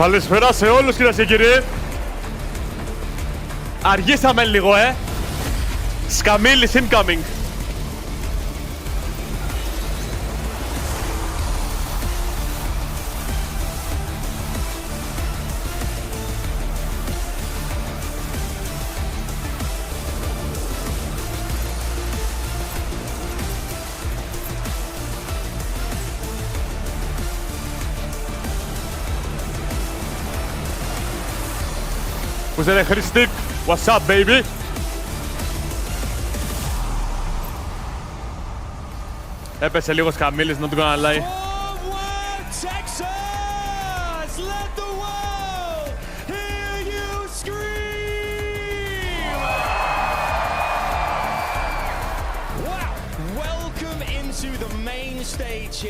Καλησπέρα σε όλους κυρίες και κύριοι. Αργήσαμε λίγο, Σκαμίλης incoming. Who's that, Christic? What's up, baby? Έπεσε λίγο Σκαμίλης, not gonna lie.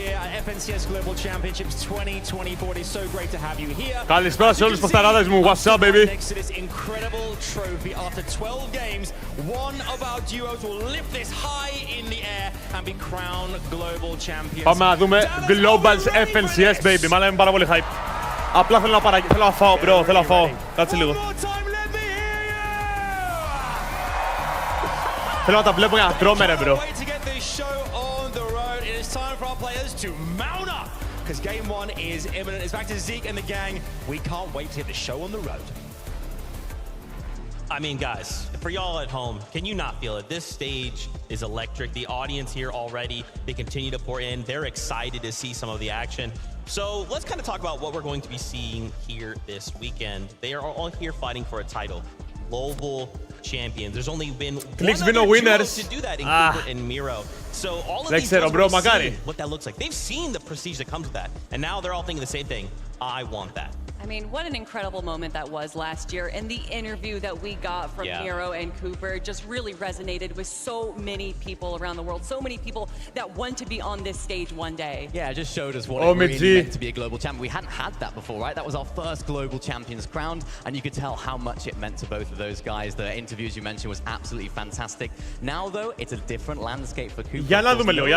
Here at FNCS Global Championships 2024. It's so great to have you here. Καλησπέρα σε όλους τους πασταράδες μου. What's up, baby? Next to this incredible trophy after 12 games, one of our duos will lift this high in the air and be crowned global champions. Πάμε να δούμε Globals FNCS, baby. Μάλλον είμαι πάρα πολύ hype. Απλά θέλω να φάω, bro. Θέλω να φάω. Κάτσε λίγο. Θέλω να τα βλέπω για να τρώμε, ρε, bro. Time for our players to mount up because game one is imminent. It's back to Zeke and the gang. We can't wait to get the show on the road. I mean, guys, for y'all at home, can you not feel it? This stage is electric. The audience here already, they continue to pour in. They're excited to see some of the action. So let's kind of talk about what we're going to be seeing here this weekend. They are all here fighting for a title. Global champions. There's only been one other winners to do that in Peterbot and Miro. So all of these guys see what that looks like. They've seen the prestige that comes with that. And now they're all thinking the same thing. I want that. I mean, what an incredible moment that was last year. And the interview that we got from Miro and Cooper just really resonated with so many people around the world. So many people that want to be on this stage one day. Yeah, it just showed us what it really meant to be a global champion. We hadn't had that before, right? That was our first global champions crowned. And you could tell how much it meant to both of those guys. The interviews you mentioned was absolutely fantastic. Now, though, it's a different landscape for Cooper. Για να δούμε λίγο,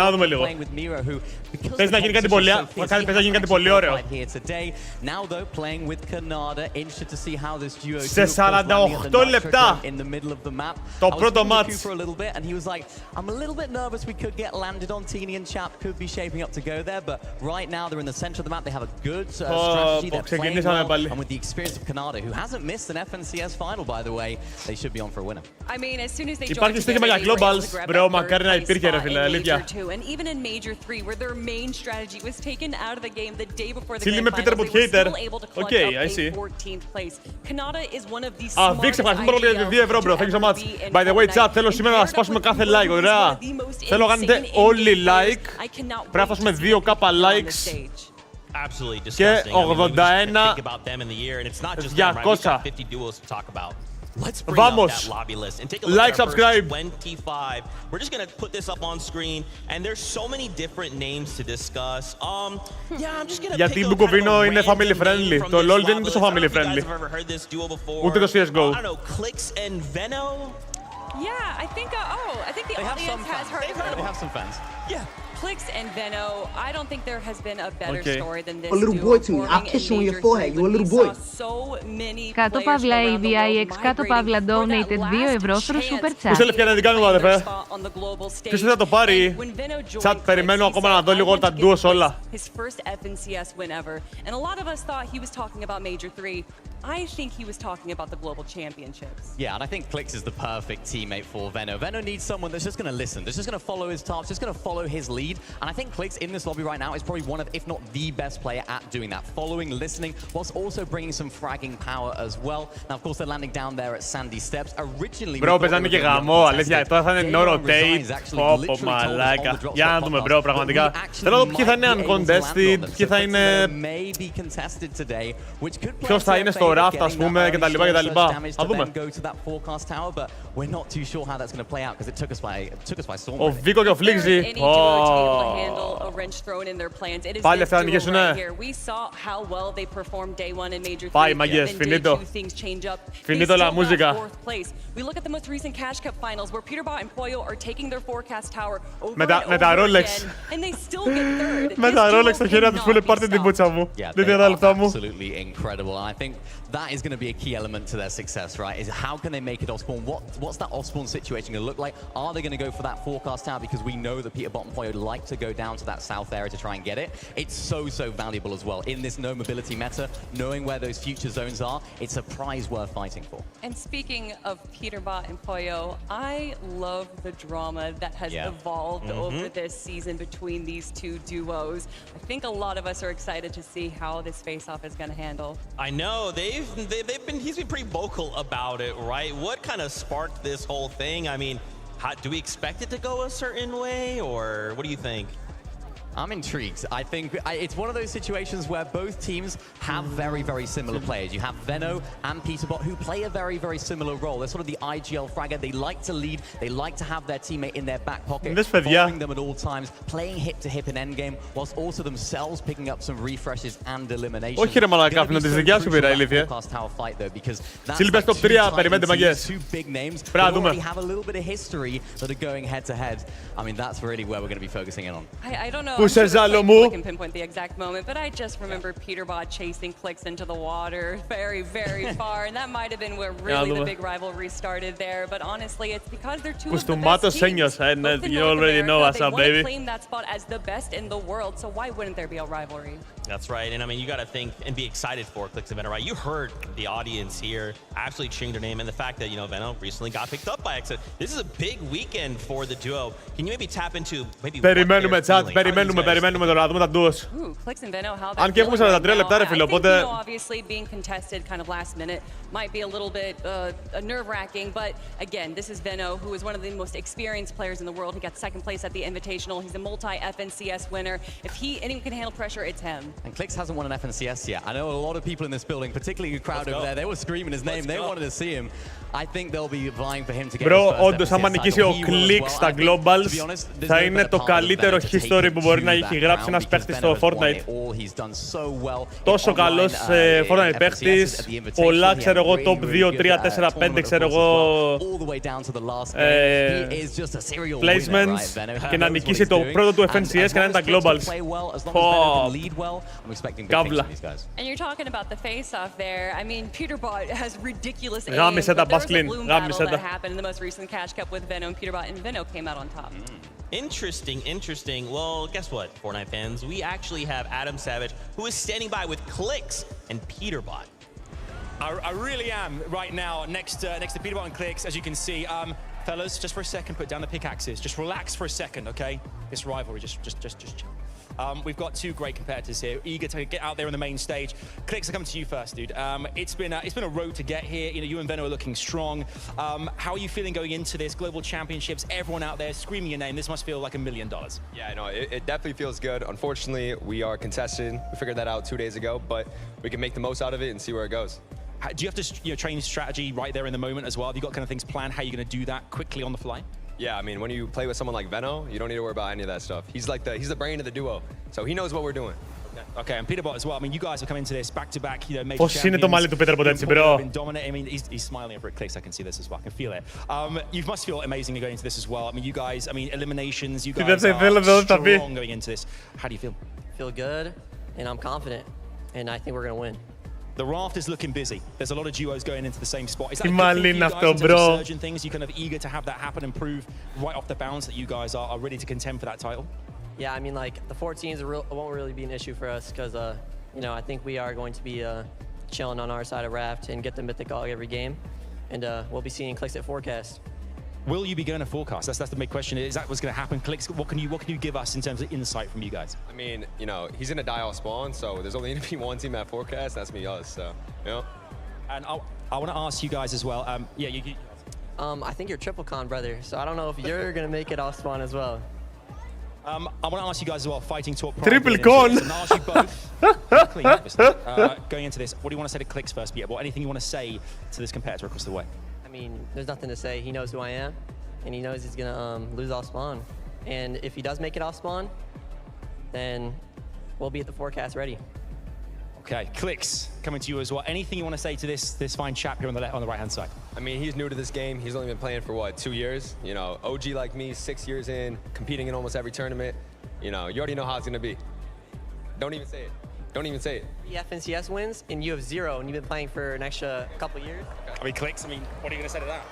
Playing with Miro, who, because Πες να γίνει κάτι πολύ ωραίο. Here today. Now, though, playing with Canada, interested to see how this duo σε 48 λεπτά in the middle of the map. Το πρώτο match. For a little bit, and he was like, I'm a little bit nervous we could get landed on. Teeny and Chap could be shaping up to go there, but right now they're in the center of the map. They have a good strategy. They're playing well, and with the experience of Canada, who hasn't missed an FNCS final, by the way, they should be on for a winner. I mean, as soon as they υπάρχει στοίχημα για Globals, bro, μακάρι να υπήρχε, ρε φίλε, αλήθεια. And even in Major 3, where their main strategy was taken out of the game the day before the grand finals, they were still able to clutch up a 14th place. Canada is one of the smartest ευχαριστούμε πολύ για 2 ευρώ, bro. Thank you so much. By the way, chat, θέλω σήμερα να σπάσουμε κάθε like, ωραία. Θέλω να κάνετε όλοι like. Πρέπει να φτάσουμε 2k likes. Και 81, 200. Let's bring up that lobby list and take a look like, at our subscribe. first 25. We're just gonna put this up on screen, and there's so many different names to discuss. Yeah, I'm just gonna Γιατί η Μπουκοβίνο είναι family friendly. Το LoL δεν είναι τόσο family friendly. Ούτε το CSGO. I don't know, Clicks and Veno. Yeah, I think the audience has heard of them. They have some fans. Yeah. Clicks and Veno, I don't think there has been a better story than this. A little boy to me. I'll kiss you on your forehead. You're a little boy. So many Κάτω παύλα AVIX, κάτω παύλα donated 2 ευρώ through super chat. Πού σε λευκιά να την κάνουμε, αδερφέ. Ποιος θα το πάρει. Τσάτ, περιμένω ακόμα να δω λίγο τα duos όλα. His first FNCS win ever. And a lot of us thought he was talking about Major 3. I think he was talking about the global championships. Yeah, and I think Clicks is the perfect teammate for Veno. Veno needs someone that's just going to listen, that's just going to follow his tasks, just going to follow his lead. And I think Clicks in this lobby right now is probably one of, if not the best player at doing that, following, listening, whilst also bringing some fragging power as well. Now, of course, they're landing down there at Sandy Steps. Originally, bro, παίζανε και γαμό, αλήθεια. Τώρα θα είναι no rotate. Πω, μαλάκα. Για να δούμε, bro, πραγματικά. Θέλω να δω ποιοι θα είναι uncontested, ποιοι θα είναι... Ποιος θα είναι στο raft, ας πούμε, κτλ. Θα δούμε. Ο Βίκο και ο Φλίξι. Πάλι αυτά θα νικήσουνε. Πάει, μαγιές, finito. Finito la musica. We look at the most recent Cash Cup finals where Peterbot and Pollo are taking their forecast tower over με τα Rolex. and they still get third. Με τα Rolex στο χέρι τους που είναι πάρτε την πουτσα μου. Δεν είναι τα λεπτά μου. Absolutely incredible. And I think that is going to be a key element to their success, right? Is how can they make it Osborne? What's that Osborne situation going to look like? Are they going to go for that forecast tower? Because we know that Peterbot and Pollo like to go down to that south area to try and get it. It's so valuable as well. In this no mobility meta, knowing where those future zones are, it's a prize worth fighting for. And speaking of Peterbot and Pollo, I love the drama that has evolved over this season between these two duos. I think a lot of us are excited to see how this face-off is going to handle. I know he's been pretty vocal about it, right? What kind of sparked this whole thing? I mean, do we expect it to go a certain way, or what do you think? I'm intrigued. I think it's one of those situations where both teams have very similar players. You have Veno and Peterbot who play a very similar role. They're sort of the IGL fragger. They like to lead. They like to have their teammate in their back pocket, following them at all times, playing hip to hip in endgame, whilst also themselves picking up some refreshes and eliminations. Όχι ρε μαλάκα, είναι της δικιάς σου πήρα, ηλίθεια. Σίλιπες top 3, περιμένετε μαγιές. Πρέπει να δούμε. Have a little bit of history that are going head to head. I mean, that's really where we're going to be focusing in on. I don't know. Που σε ζαλομού. I can pinpoint the exact moment, but I just remember Peterbot chasing Clicks into the water very far, and that might have been where really the big rivalry started there. But honestly, it's because they're two of the best teams. You already know us, they baby. want to claim that spot as the best in the world, so why wouldn't there be a rivalry? That's right, and I mean, you got to think and be excited for Clicks and Veno, right? You heard the audience here absolutely cheering their name, and the fact that, you know, Veno recently got picked up by Exit. This is a big weekend for the duo. Can you maybe tap into maybe Περιμένουμε, chat, περιμένουμε τώρα, δούμε τα duos. Αν και έχουμε 43 λεπτά ρε φίλε, οπότε... Obviously being contested kind of last minute might be a little bit nerve-wracking, but again, this is Veno, who is one of the most experienced players in the world. He got second place at the Invitational. He's a multi-FNCS winner. If anyone can handle pressure, it's him. And Clicks hasn't won an FNCS yet. I know a lot of people in this building, particularly the crowd over there, they were screaming his name. They wanted to see him. I think they'll be vying for him to get his first όντως, άμα νικήσει ο Clicks στα Globals, θα είναι το καλύτερο history που μπορεί να έχει γράψει ένας παίχτης στο Fortnite. Τόσο καλός Fortnite παίχτης, πολλά ξέρω εγώ top 2, 3, 4, 5 ξέρω εγώ placements και να νικήσει το πρώτο του FNCS και να είναι τα Globals. Καύλα. And you're talking about the face-off there. I mean, Peterbot has ridiculous aim, Γάμισε τα but there's a Basklin, bloom γάμισε battle τα. that happened in the most recent Cash Cup with Veno and Peterbot, and Veno came out on top. Interesting. Well, guess what, Fortnite fans? We actually have Adam Savage, who is standing by with Clicks and Peterbot. I really am right now next to Peterbot and Clicks, as you can see. Fellas, just for a second, put down the pickaxes. Just relax for a second, okay? This rivalry, just chill. We've got two great competitors here, eager to get out there on the main stage. Clicks, I come to you first, dude. It's been a road to get here. You know, you and Veno are looking strong. How are you feeling going into this global championships? Everyone out there screaming your name. This must feel like $1 million. Yeah, I know. It definitely feels good. Unfortunately, we are contested. We figured that out 2 days ago, but we can make the most out of it and see where it goes. Do you have to train strategy right there in the moment as well? Have you got kind of things planned how you're going to do that quickly on the fly? Yeah, I mean, when you play with someone like Veno, you don't need to worry about any of that stuff. He's the brain of the duo, so he knows what we're doing. Okay, and Peterbot as well. I mean, you guys have come into this back-to-back, you know, major Πώς είναι το μάλι του Peterbot έτσι, bro? I mean, he's smiling over at Clicks. I can see this as well. I can feel it. You must feel amazing going into this as well. I mean, you guys, eliminations. You guys are strong going into this. How do you feel? Feel good, and I'm confident, and I think we're gonna win. The raft is looking busy. There's a lot of duos going into the same spot. Is that Τι a good μάλι thing είναι for you guys αυτό, in terms of bro? surge and things? You kind of eager to have that happen and prove right off the bounce that you guys are ready to contend for that title? Yeah, I mean, like, the 14s won't really be an issue for us because, you know, I think we are going to be chilling on our side of raft and get the mythic hog every game. And we'll be seeing Clicks at forecast. Will you be going to forecast? That's the big question. Is that what's going to happen? Clicks, what can you give us in terms of insight from you guys? I mean, you know, he's going to die off spawn, so there's only going to be one team at forecast. That's me, us. So, you know. And I want to ask you guys as well. Yeah, I think you're triple con, brother. So I don't know if you're going to make it off spawn as well. I want to ask you guys as well, fighting talk. Triple con. Ask you both, clean, obviously. Going into this, what do you want to say to Clicks first, Peterbot? Anything you want to say to this competitor across the way? I mean, there's nothing to say. He knows who I am, and he knows he's gonna lose off spawn. And if he does make it off spawn, then we'll be at the forecast ready. Okay, Clicks, coming to you as well. Anything you want to say to this fine chap here on the right-hand side? I mean, he's new to this game. He's only been playing for, what, 2 years? You know, OG like me, 6 years in, competing in almost every tournament. You know, you already know how it's going to be. Don't even say it. Don't even say it. 3 FNCS wins, and you have 0, and you've been playing for an extra couple years. I mean, Clicks, I mean, what are you going to say to that?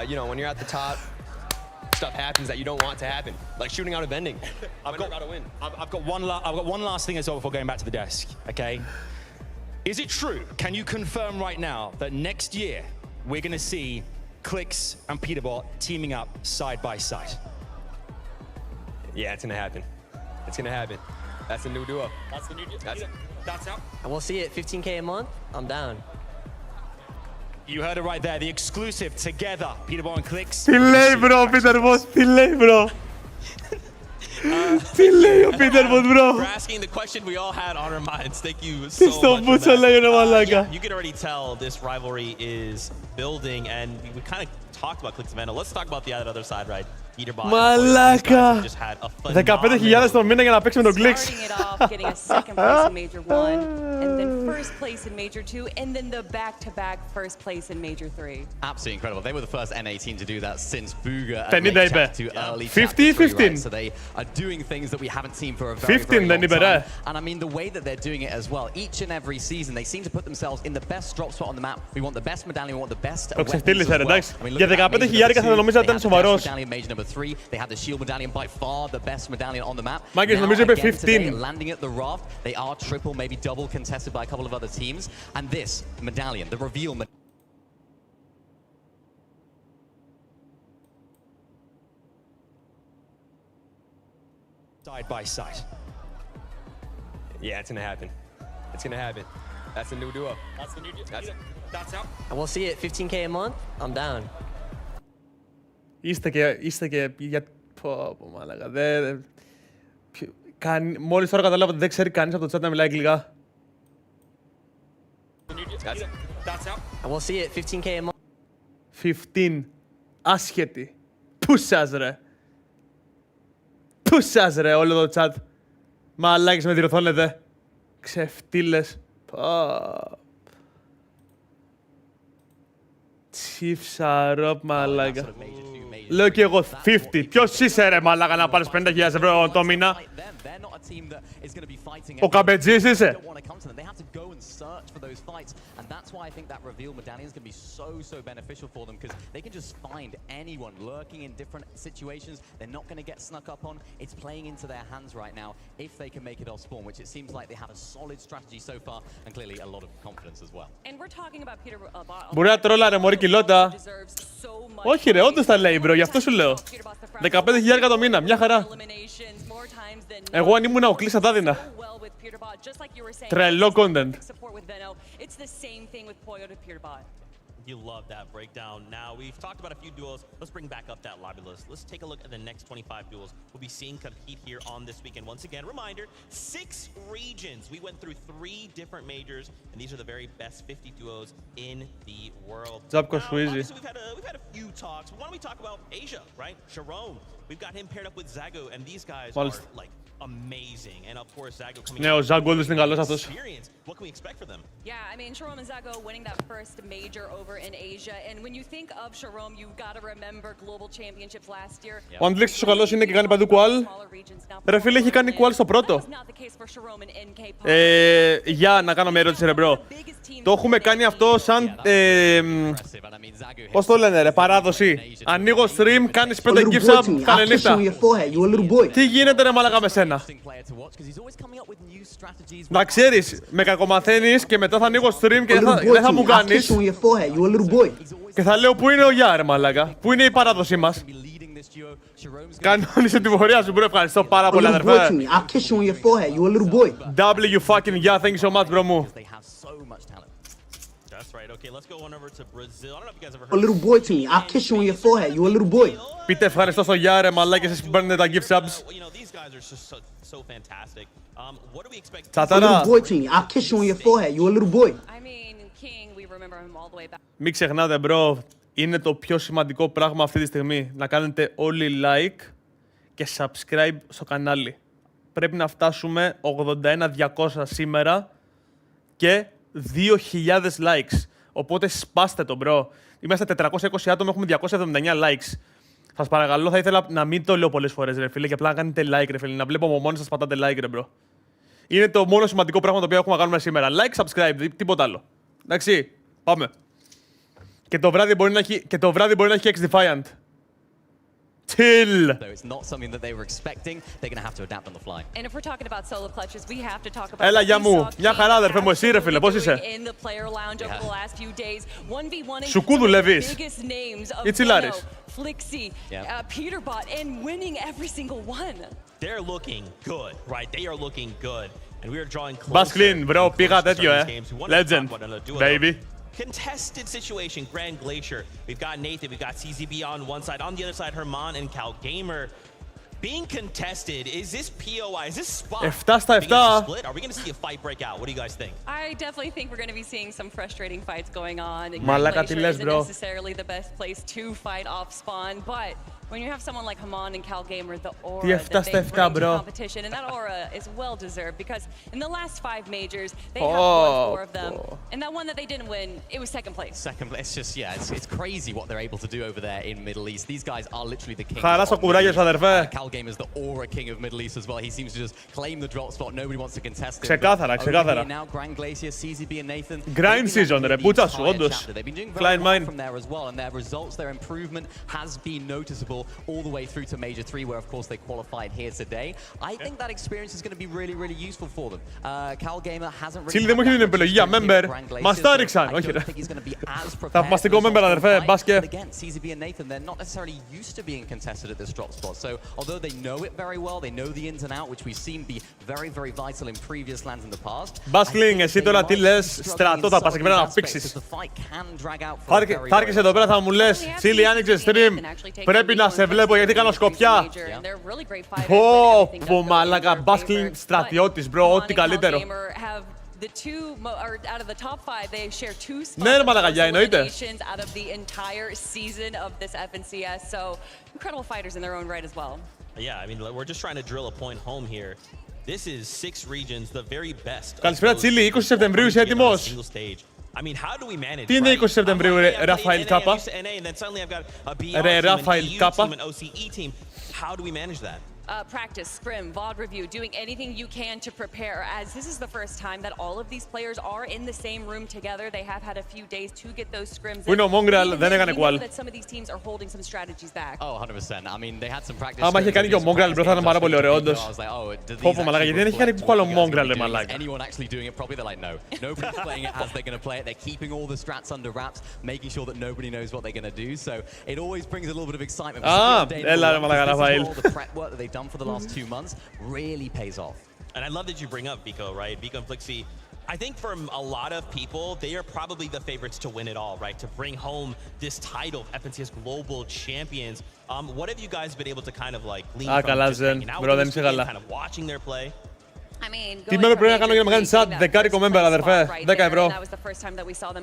You know, when you're at the top, stuff happens that you don't want to happen, like shooting out a vending. I've got to win. I've got one last thing as well before going back to the desk. Okay, is it true? Can you confirm right now that next year we're going to see Clicks and Peterbot teaming up side by side? Yeah, it's going to happen. It's going to happen. That's the new duo. That's the new duo. That's out. And we'll see it. 15K a month. I'm down. You heard it right there. The exclusive together. Peterbot and Clicks. Τι λέει bro, Peterbot, τι λέει bro. Τι λέει ο Peterbot bro. For asking the question we all had on our minds. Thank you so Τι much στον for Μπούτσο λέει ρε μαλάκα. You can already tell this rivalry is building, and we kind of talked about Clicks Event. Let's talk about the other side, right? Peterbot. Μαλάκα. 15.000 το μήνα για να παίξει με τον Clicks. Starting it off, getting a second place in Major 1, and then first place in Major 2, and then the back-to-back first place in Major 3. Absolutely incredible. They were the first NA team to do that since Booga and 50 late είπε. chapter 2 early 50, chapter 3, 15. right? So they are doing things that we haven't seen for a very, 15 very δεν long είπε time. ρε. And I mean the way that they're doing it as well. Each and every season they seem to put themselves in the best drop spot on the map. We want the best medallion, we want the best weapons as ξεφτύλισε ρε well. εντάξει. I mean, Για look at that 15.000 θα νομίζω ότι ήταν σοβαρός. medallion major number 3. They had the shield medallion, by far the best medallion on the map. Μάγκες, Now, νομίζω είπε again today, 15. landing at the raft, they are triple, maybe double contested by a couple of other teams. And this medallion, the reveal medallion. Side by side. Yeah, it's going to happen. It's going to happen. That's the new duo. That's the new duo. That's out. And we'll see it. 15K a month. I'm down. Είστε και για... Πω μαλάκα, μόλις τώρα κατάλαβα ότι δεν ξέρει κανείς από το chat να μιλάει αγγλικά. And we'll see it. 15K a month. 15. Άσχετη. Πού σας ρε. Πού σας ρε όλο το chat. Μαλάκες με διορθώνετε. Ξεφτύλες. Τσιφσαρόπ μαλάκα. Λέω και εγώ 50. Ποιος είσαι ρε μαλάκα να πάρεις 50.000 ευρώ το μήνα. Ο Καμπετζής είσαι. And that's why I think that reveal medallion is going to be so beneficial for them, because they can just find anyone lurking in different situations. They're not going to get snuck up on. It's playing into their hands right now if they can make it off spawn, which it seems like they have a solid strategy so far and clearly a lot of confidence as well. And we're talking about Peterbot. Μπορεί να τρόλα ρε μωρή κοιλώτα. Όχι ρε, όντως τα λέει bro, γι' αυτό σου λέω. 15.000 το μήνα, μια χαρά. Εγώ αν ήμουν ο Κλής θα τα έδινα. Τρελό content. It's the same thing with Poyo to Peterbot. You love that breakdown. Now, we've talked about a few duels. Let's bring back up that lobby list. Let's take a look at the next 25 duels we'll be seeing compete here on this weekend. Once again, reminder, 6 regions. We went through 3 different majors, and these are the very best 50 duos in the world. Now, obviously, we've had a few talks. Why don't we talk about Asia, right? Sharon. We've got him paired up with Zago, and these guys are like amazing. And of course, Zago coming Ναι, ο Zago όντως είναι καλός αυτός. What can we expect for them? Yeah, I mean, Sharom and Zago winning that first major over in Asia. And when you think of Sharom, you've got to remember global championships last year. Ο Αντλίξ τόσο καλός είναι και κάνει παντού κουάλ. Ρε φίλε, έχει κάνει κουάλ στο πρώτο. Για να κάνω μια ερώτηση ρε μπρο. Το έχουμε κάνει αυτό σαν... Πώς το λένε ρε, παράδοση. Ανοίγω stream, κάνεις 5 gifts up, κάνε νύχτα. Τι γίνεται ρε μαλάκα με σένα. Να ξέρεις, με κακομαθαίνεις και μετά θα ανοίγω stream και δεν θα μου κάνεις. Και θα λέω πού είναι ο Γιά ρε μαλάκα, πού είναι η παράδοσή μας. Κανόνισε την πορεία σου μπρο, ευχαριστώ πάρα πολύ αδερφέ. W fucking yeah, thank you so much bro μου. That's right. Okay, let's go on over to Brazil. I don't know if you guys ever A heard little boy to me. I'll kiss you on your forehead. You a little boy. Πείτε ευχαριστώ στο Γιάρε, μαλάκες, εσείς που παίρνετε τα gift subs. You know, these guys are just so fantastic. What do we expect? A Τσατάρα, little boy to me. I'll kiss you on your forehead. You a little boy. I mean, King, we remember him all the way back. μην ξεχνάτε, bro, είναι το πιο σημαντικό πράγμα αυτή τη στιγμή. Να κάνετε όλοι like και subscribe στο κανάλι. Πρέπει να φτάσουμε 81-200 σήμερα και 2.000 likes. Οπότε σπάστε το, bro. Είμαστε 420 άτομα, έχουμε 279 likes. Σας παρακαλώ, θα ήθελα να μην το λέω πολλές φορές, ρε φίλε, και απλά να κάνετε like, ρε φίλε. Να βλέπω από μόνοι σας πατάτε like, ρε bro. Είναι το μόνο σημαντικό πράγμα το οποίο έχουμε να κάνουμε σήμερα. Like, subscribe, τίποτα άλλο. Εντάξει, πάμε. Και το βράδυ μπορεί να έχει X-Defiant. Chill. It's not something that they were expecting. They're going to have to adapt on the fly. And if we're talking about solo clutches, we have to talk about Έλα, γεια μου. Μια χαρά, αδερφέ μου, εσύ, ρε φίλε, πώς είσαι? Σουκού δουλεύεις. It's hilarious. Flixie, Peterbot, and winning every single one. They're looking good, right? They are looking good. And we are drawing closer. Μπας clean, bro. Πήγα τέτοιο, Legend, baby. Contested situation, Grand Glacier. We've got Nathan, we've got CZB on one side. On the other side, Herman and Cal Gamer. Being contested, is this POI? Is this spot? 7 στα 7. Are we going to see a fight break out? What do you guys think? I definitely think we're going to be seeing some frustrating fights going on. Μαλάκα τι λες, isn't bro. necessarily the best place to fight off spawn, but when you have someone like Haman and Cal Gamer, the aura Τι 7 that στα they 7, bring to bro. competition, and that aura is well deserved because in the last 5 majors, they have won 4 of them, and that one that they didn't win, it was second place. Second place, it's just, yeah, it's crazy what they're able to do over there in Middle East. These guys are literally the kings. Χαρά στο κουράγιο σου, αδερφέ. Cal Gamer's the aura king of Middle East as well. He seems to just claim the drop spot. Nobody wants to contest it. Ξεκάθαρα, ξεκάθαρα. Now, Grand Glacier, CZB and Nathan. Grind season, ρε, πούτσα σου, όντως. They've been doing Flying very well mine. from there as well, and their results, their improvement has been noticeable all the way through to Major 3, where of course they qualified here today. I think that experience is going to be really, really useful for them. Cal Gamer hasn't really. Τσίλι δεν μου έχει την επιλογή για member. Μας τα έριξαν, όχι ρε. Θαυμαστικό member, αδερφέ, μπάσκε. Again, CZB and Nathan, they're not necessarily used to being contested at this drop spot. So although they know it very well, they know the ins and out, which we've seen be very, very vital in previous lands in the past. Μπάσκλινγκ, εσύ τώρα τι λες, στρατό θα πας εκεί πέρα να πήξεις. Θα έρχεσαι εδώ πέρα, θα μου λες, Τσίλι άνοιξε stream, πρέπει να σε βλέπω γιατί κάνω σκοπιά. Πω, μαλάκα, Μπάσκλινγκ στρατιώτης, bro, ό,τι καλύτερο. The two, or out of the top 5, they share 2 spots Ναι, ρε μαλακαγιά, εννοείται. out of the entire season of this FNCS. So incredible fighters in their own right as well. Yeah, I mean, we're just trying to drill a point home here. This is 6 regions, the very best. Καλησπέρα Τσίλι, 20 Σεπτεμβρίου είσαι έτοιμος? I mean, how do we manage? Τι είναι 20 Σεπτεμβρίου, ρε, Ραφαήλ Κάπα? Ρε, Ραφαήλ Κάπα. How do we manage that? Practice, scrim, VOD review, doing anything you can to prepare, as this is the first time that all of these players are in the same room together. They have had a few days to get those scrims. Πού είναι ο Mongrel, δεν έκανε qual. That some of these teams are holding some strategies back. Oh, 100%. I mean, they had some practice. Άμα είχε κάνει και ο Mongrel, bro, θα ήταν πάρα πολύ ωραίο, όντως. Πω, μαλάκα, γιατί δεν έχει κάνει qual ο Mongrel, ρε μαλάκα. Anyone actually doing it properly, they're like, no. Nobody's playing it as they're going to play it. They're keeping all the strats under wraps, making sure that nobody knows what they're going to do. So it always brings a little bit of excitement. Έλα, ρε μαλάκα, Ραφαήλ. The prep work that they've done for the last 2 months really pays off. And I love that you bring up Vico, right? Vico and Flixie. I think for a lot of people, they are probably the favorites to win it all, right? To bring home this title of FNCS Global Champions. What have you guys been able to kind of like glean from just hanging out with this team, kind of watching their play? I mean, Τι member πρέπει να κάνω για να κάνει chat, δεκάρικο member, αδερφέ, 10 ευρώ.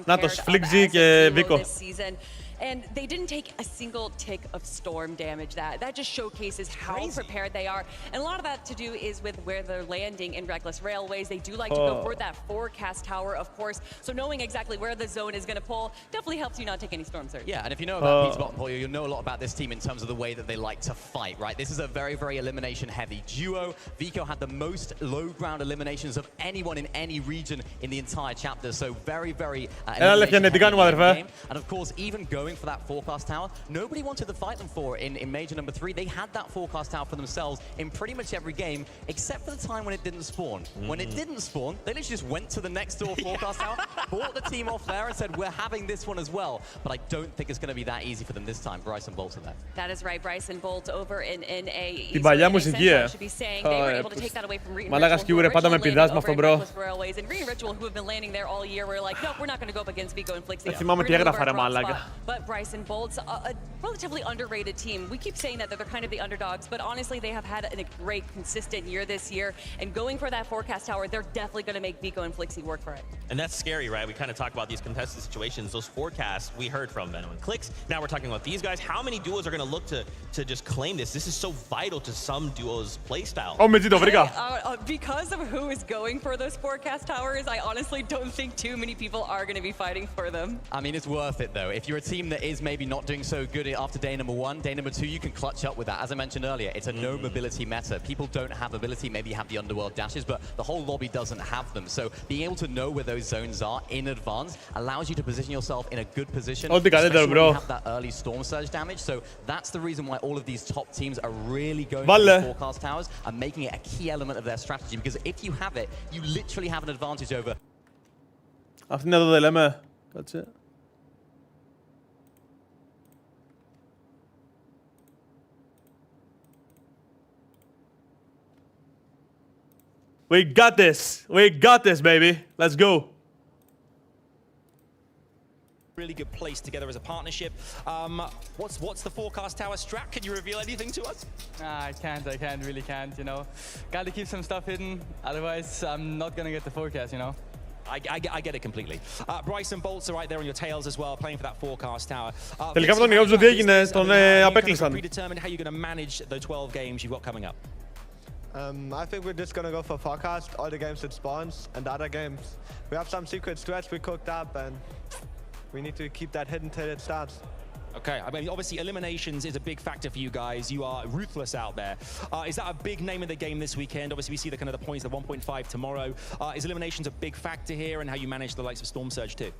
Νάτος, Flixie και Vico. And they didn't take a single tick of storm damage. That just showcases how prepared they are. And a lot of that to do is with where they're landing in Reckless Railways. They do like to go for that forecast tower, of course. So knowing exactly where the zone is going to pull definitely helps you not take any storm surge. Yeah, and if you know about Peterbot and Polio, you'll know a lot about this team in terms of the way that they like to fight, right? This is a very, very elimination-heavy duo. Vico had the most low-ground eliminations of anyone in any region in the entire chapter. So very, very elimination-heavy game. And of course, even going going for that forecast tower. Nobody wanted to fight them for it in major number 3. They had that forecast tower for themselves in pretty much every game, except for the time when it didn't spawn. When it didn't spawn, they literally just went to the next door forecast tower, bought the team off there and said, we're having this one as well. But I don't think it's going to be that easy for them this time. Bryson Bolt's in there. That is right, Bryson Bolt over in NA. Την παλιά μουσική, Μαλάκας Kiwi ρε, πάντα με πηδάς με αυτό, bro. Δεν θυμάμαι τι έγραφα ρε μαλάκα. But Bryson Bolt's a relatively underrated team. We keep saying that they're kind of the underdogs, but honestly, they have had a great, consistent year this year. And going for that forecast tower, they're definitely going to make Vico and Flixi work for it. And that's scary, right? We kind of talk about these contested situations, those forecasts we heard from Veno and Clix. Now we're talking about these guys. How many duos are going to look to just claim this? This is so vital to some duos' playstyle. Oh, Medzi, βρήκα. Because of who is going for those forecast towers, I honestly don't think too many people are going to be fighting for them. I mean, it's worth it, though. If you're a team that is maybe not doing so good after day number 1, day number 2, you can clutch up with that. As I mentioned earlier, it's a no mobility meta. People don't have mobility. Maybe you have the underworld dashes, but the whole lobby doesn't have them. So being able to know where those zones are in advance allows you to position yourself in a good position, especially when you have that early storm surge damage. So that's the reason why all of these top teams are really going for the forecast towers and making it a key element of their strategy. Because if you have it, you literally have an advantage over. Αυτή είναι εδώ δεν λέμε. Κάτσε. We got this. We got this, baby. Let's go. Really good place together as a partnership. What's the forecast tower strat? Can you reveal anything to us? I really can't, you know. Gotta keep some stuff hidden, otherwise I'm not gonna get the forecast, you know. I get it completely. Bryson Bolt's are right there on your tails as well, playing for that forecast tower. Τελικά με τον Ιώβζο τι έγινε, τον απέκλεισαν. Predetermined how you're going to manage the 12 games you've got coming up. I think we're just gonna go for forecast all the games it spawns, and the other games we have some secret strats we cooked up, and we need to keep that hidden till it starts. Okay, I mean, obviously eliminations is a big factor for you guys. You are ruthless out there. Is that a big name of the game this weekend? Obviously, we see the kind of the points, the 1.5 tomorrow. Is eliminations a big factor here, and how you manage the likes of Storm Surge too?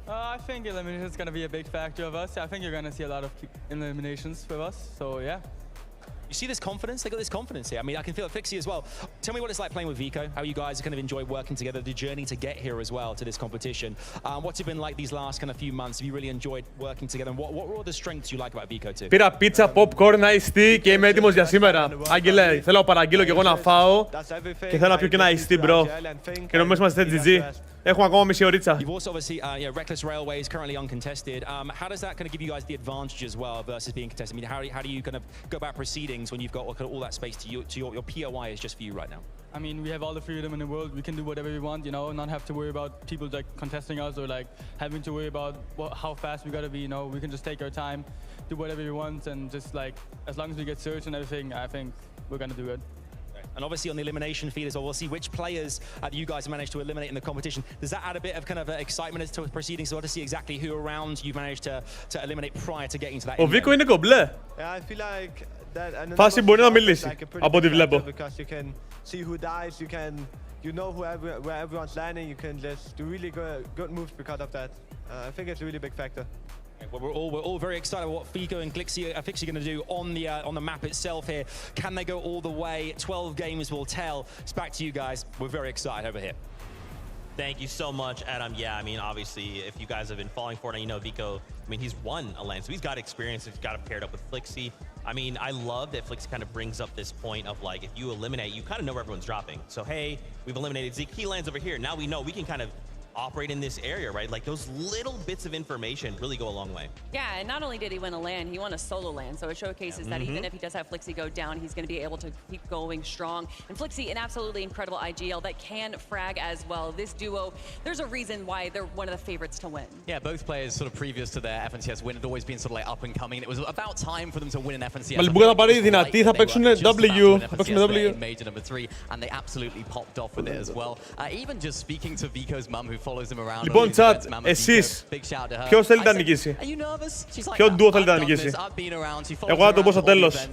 I think elimination is going to be a big factor of us. I think you're going to see a lot of eliminations with us, so yeah. You see this confidence? They got this confidence here. I mean, I can feel it Flixi as well. Tell me what it's like playing with Vico, how you guys kind of enjoy working together, the journey to get here as well to this competition. What's it been like these last kind of few months? Have you really enjoyed working together? And what were all the strengths you like about Vico too? Πήρα πίτσα, popcorn, iced tea και είμαι έτοιμος για σήμερα. Άγγελε, θέλω να παραγγείλω και εγώ να φάω και θέλω να πιω και ένα iced tea, bro. Και νομίζω είμαστε GG. Έχουμε ακόμα μισή ωρίτσα. You've also obviously, Reckless Railway is currently uncontested. How does that kind of give you guys the advantage as well versus being contested? I mean, how do you kind of go about proceedings when you've got all that space to your POI is just for you right now? I mean, we have all the freedom in the world. We can do whatever we want, you know, not have to worry about people like contesting us or like having to worry about how fast we gotta be, you know. We can just take our time, do whatever we want, and just like, as long as we get searched and everything, I think we're gonna do good. And obviously on the elimination feed as well, we'll see which players you guys have managed to eliminate in the competition. Does that add a bit of kind of excitement as to proceedings as well to see exactly who around you've managed to eliminate prior to getting to that? Ο Βίκο είναι κομπλέ. Yeah, I feel like that. Φάση μπορεί να μιλήσει, από ό,τι βλέπω. Because you can see who dies, you know where everyone's landing, you can just do really good moves because of that. I think it's a really big factor. Well, we're all very excited about what Fico and Flixi are going to do on the map itself here. Can they go all the way? 12 games will tell. It's back to you guys. We're very excited over here. Thank you so much, Adam. Yeah, I mean, obviously, if you guys have been falling for it, and you know Vico, I mean, he's won a LAN, so he's got experience. He's got it paired up with Flixi. I mean, I love that Flixi kind of brings up this point of like, if you eliminate, you kind of know where everyone's dropping. So, hey, we've eliminated Zeke. He lands over here. Now we know we can kind of operate in this area, right? Like those little bits of information really go a long way. Yeah, and not only did he win a LAN, he won a solo LAN, so it showcases that even if he does have Flixi go down, he's going to be able to keep going strong. And Flixi, an absolutely incredible IGL that can frag as well. This duo, there's a reason why they're one of the favorites to win. Yeah, both players sort of previous to their FNCS win had always been sort of like up and coming. It was about time for them to win an FNCS. Μαλμπούγα θα πάρει δυνατή, θα παίξουν W, θα παίξουν W. In major number 3, and they absolutely popped off with it as well. Even just speaking to Vico's mum, who Λοιπόν, chat, εσείς, ποιος θέλετε να νικήσει? Ποιο ντουο θέλετε να νικήσει? Εγώ να το πω στο τέλος.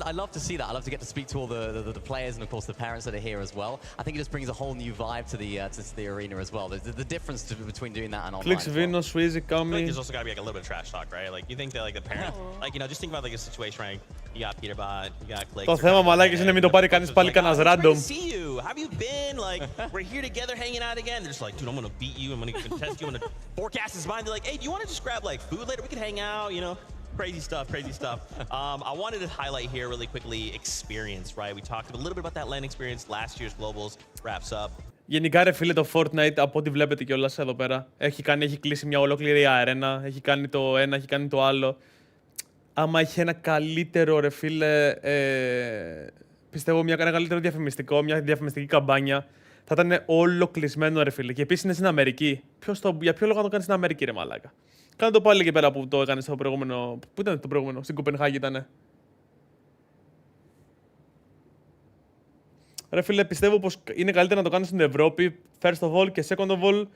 I love to see that. I love to get to speak to all the players and of course the parents that are here as well. I think it just brings a whole new vibe to the arena as well. The difference between doing that and online. Clicks, Vino, Sweezy, Kami. There's also got to be like a little bit of trash talk, right? Like you think that like the parent, like you know, just think about like a situation, right? You got Peterbot, you got Clicks. Το θέμα μαλάκες είναι μην το πάρει κανείς πάλι κανένας random. See you. Have you been like we're here together hanging out again? They're just like, dude, I'm gonna beat you. I'm gonna contest you. I'm gonna forecast his mind. They're like, hey, do you want to just grab like food later? We can hang out, you know. Crazy stuff, crazy stuff. I wanted to highlight here really quickly experience, right? We talked a little bit about that LAN experience. Last year's Globals wraps up. Γενικά ρε φίλε το Fortnite, από ό,τι βλέπετε κιόλας εδώ πέρα, έχει κλείσει μια ολόκληρη αρένα, έχει κάνει το ένα, έχει κάνει το άλλο. Άμα είχε ένα καλύτερο ρε φίλε, πιστεύω ένα καλύτερο διαφημιστικό, μια διαφημιστική καμπάνια, θα ήταν όλο κλεισμένο ρε φίλε. Και επίσης είναι στην Αμερική. Για ποιο λόγο να το κάνεις στην Αμερική ρε μαλάκα? Κάνε το πάλι εκεί πέρα που το έκανε στο προηγούμενο. Πού ήταν το προηγούμενο? Στην Κοπενχάγη ήτανε. Ρε φίλε, πιστεύω πως είναι καλύτερα να το κάνεις στην Ευρώπη, first of all, και second of all,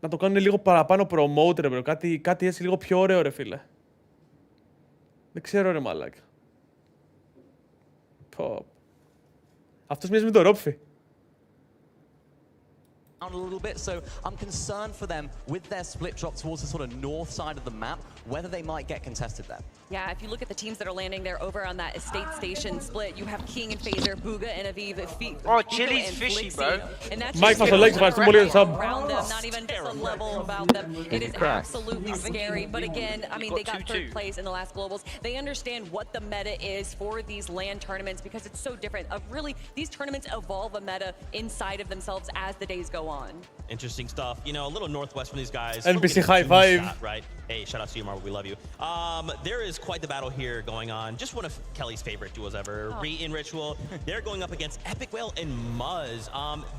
να το κάνουν λίγο παραπάνω promote ρε bro. Κάτι έτσι λίγο πιο ωραίο ρε φίλε. Δεν ξέρω ρε μαλάκα. Αυτός μοιάζει με το Ρόπφι. A little bit, so I'm concerned for them with their split drop towards the sort of north side of the map, whether they might get contested there. Yeah, if you look at the teams that are landing there over on that estate station split, you have King and Phaser, Booga and Aviv. Oh, Chili's fishy, bro. And that's Mike just legs around them, not even just a level about them. It is absolutely scary. But again, I mean, they got third place in the last Globals. They understand what the meta is for these LAN tournaments because it's so different. Really, these tournaments evolve a meta inside of themselves as the days go on. Interesting stuff. You know, a little northwest from these guys. NPC high five. Right? Hey, shout out to you, Marvel. We love you. There is quite the battle here going on. Just one of Kelly's favorite duos ever. Reet and Ritual. They're going up against Epic Whale and Muzz.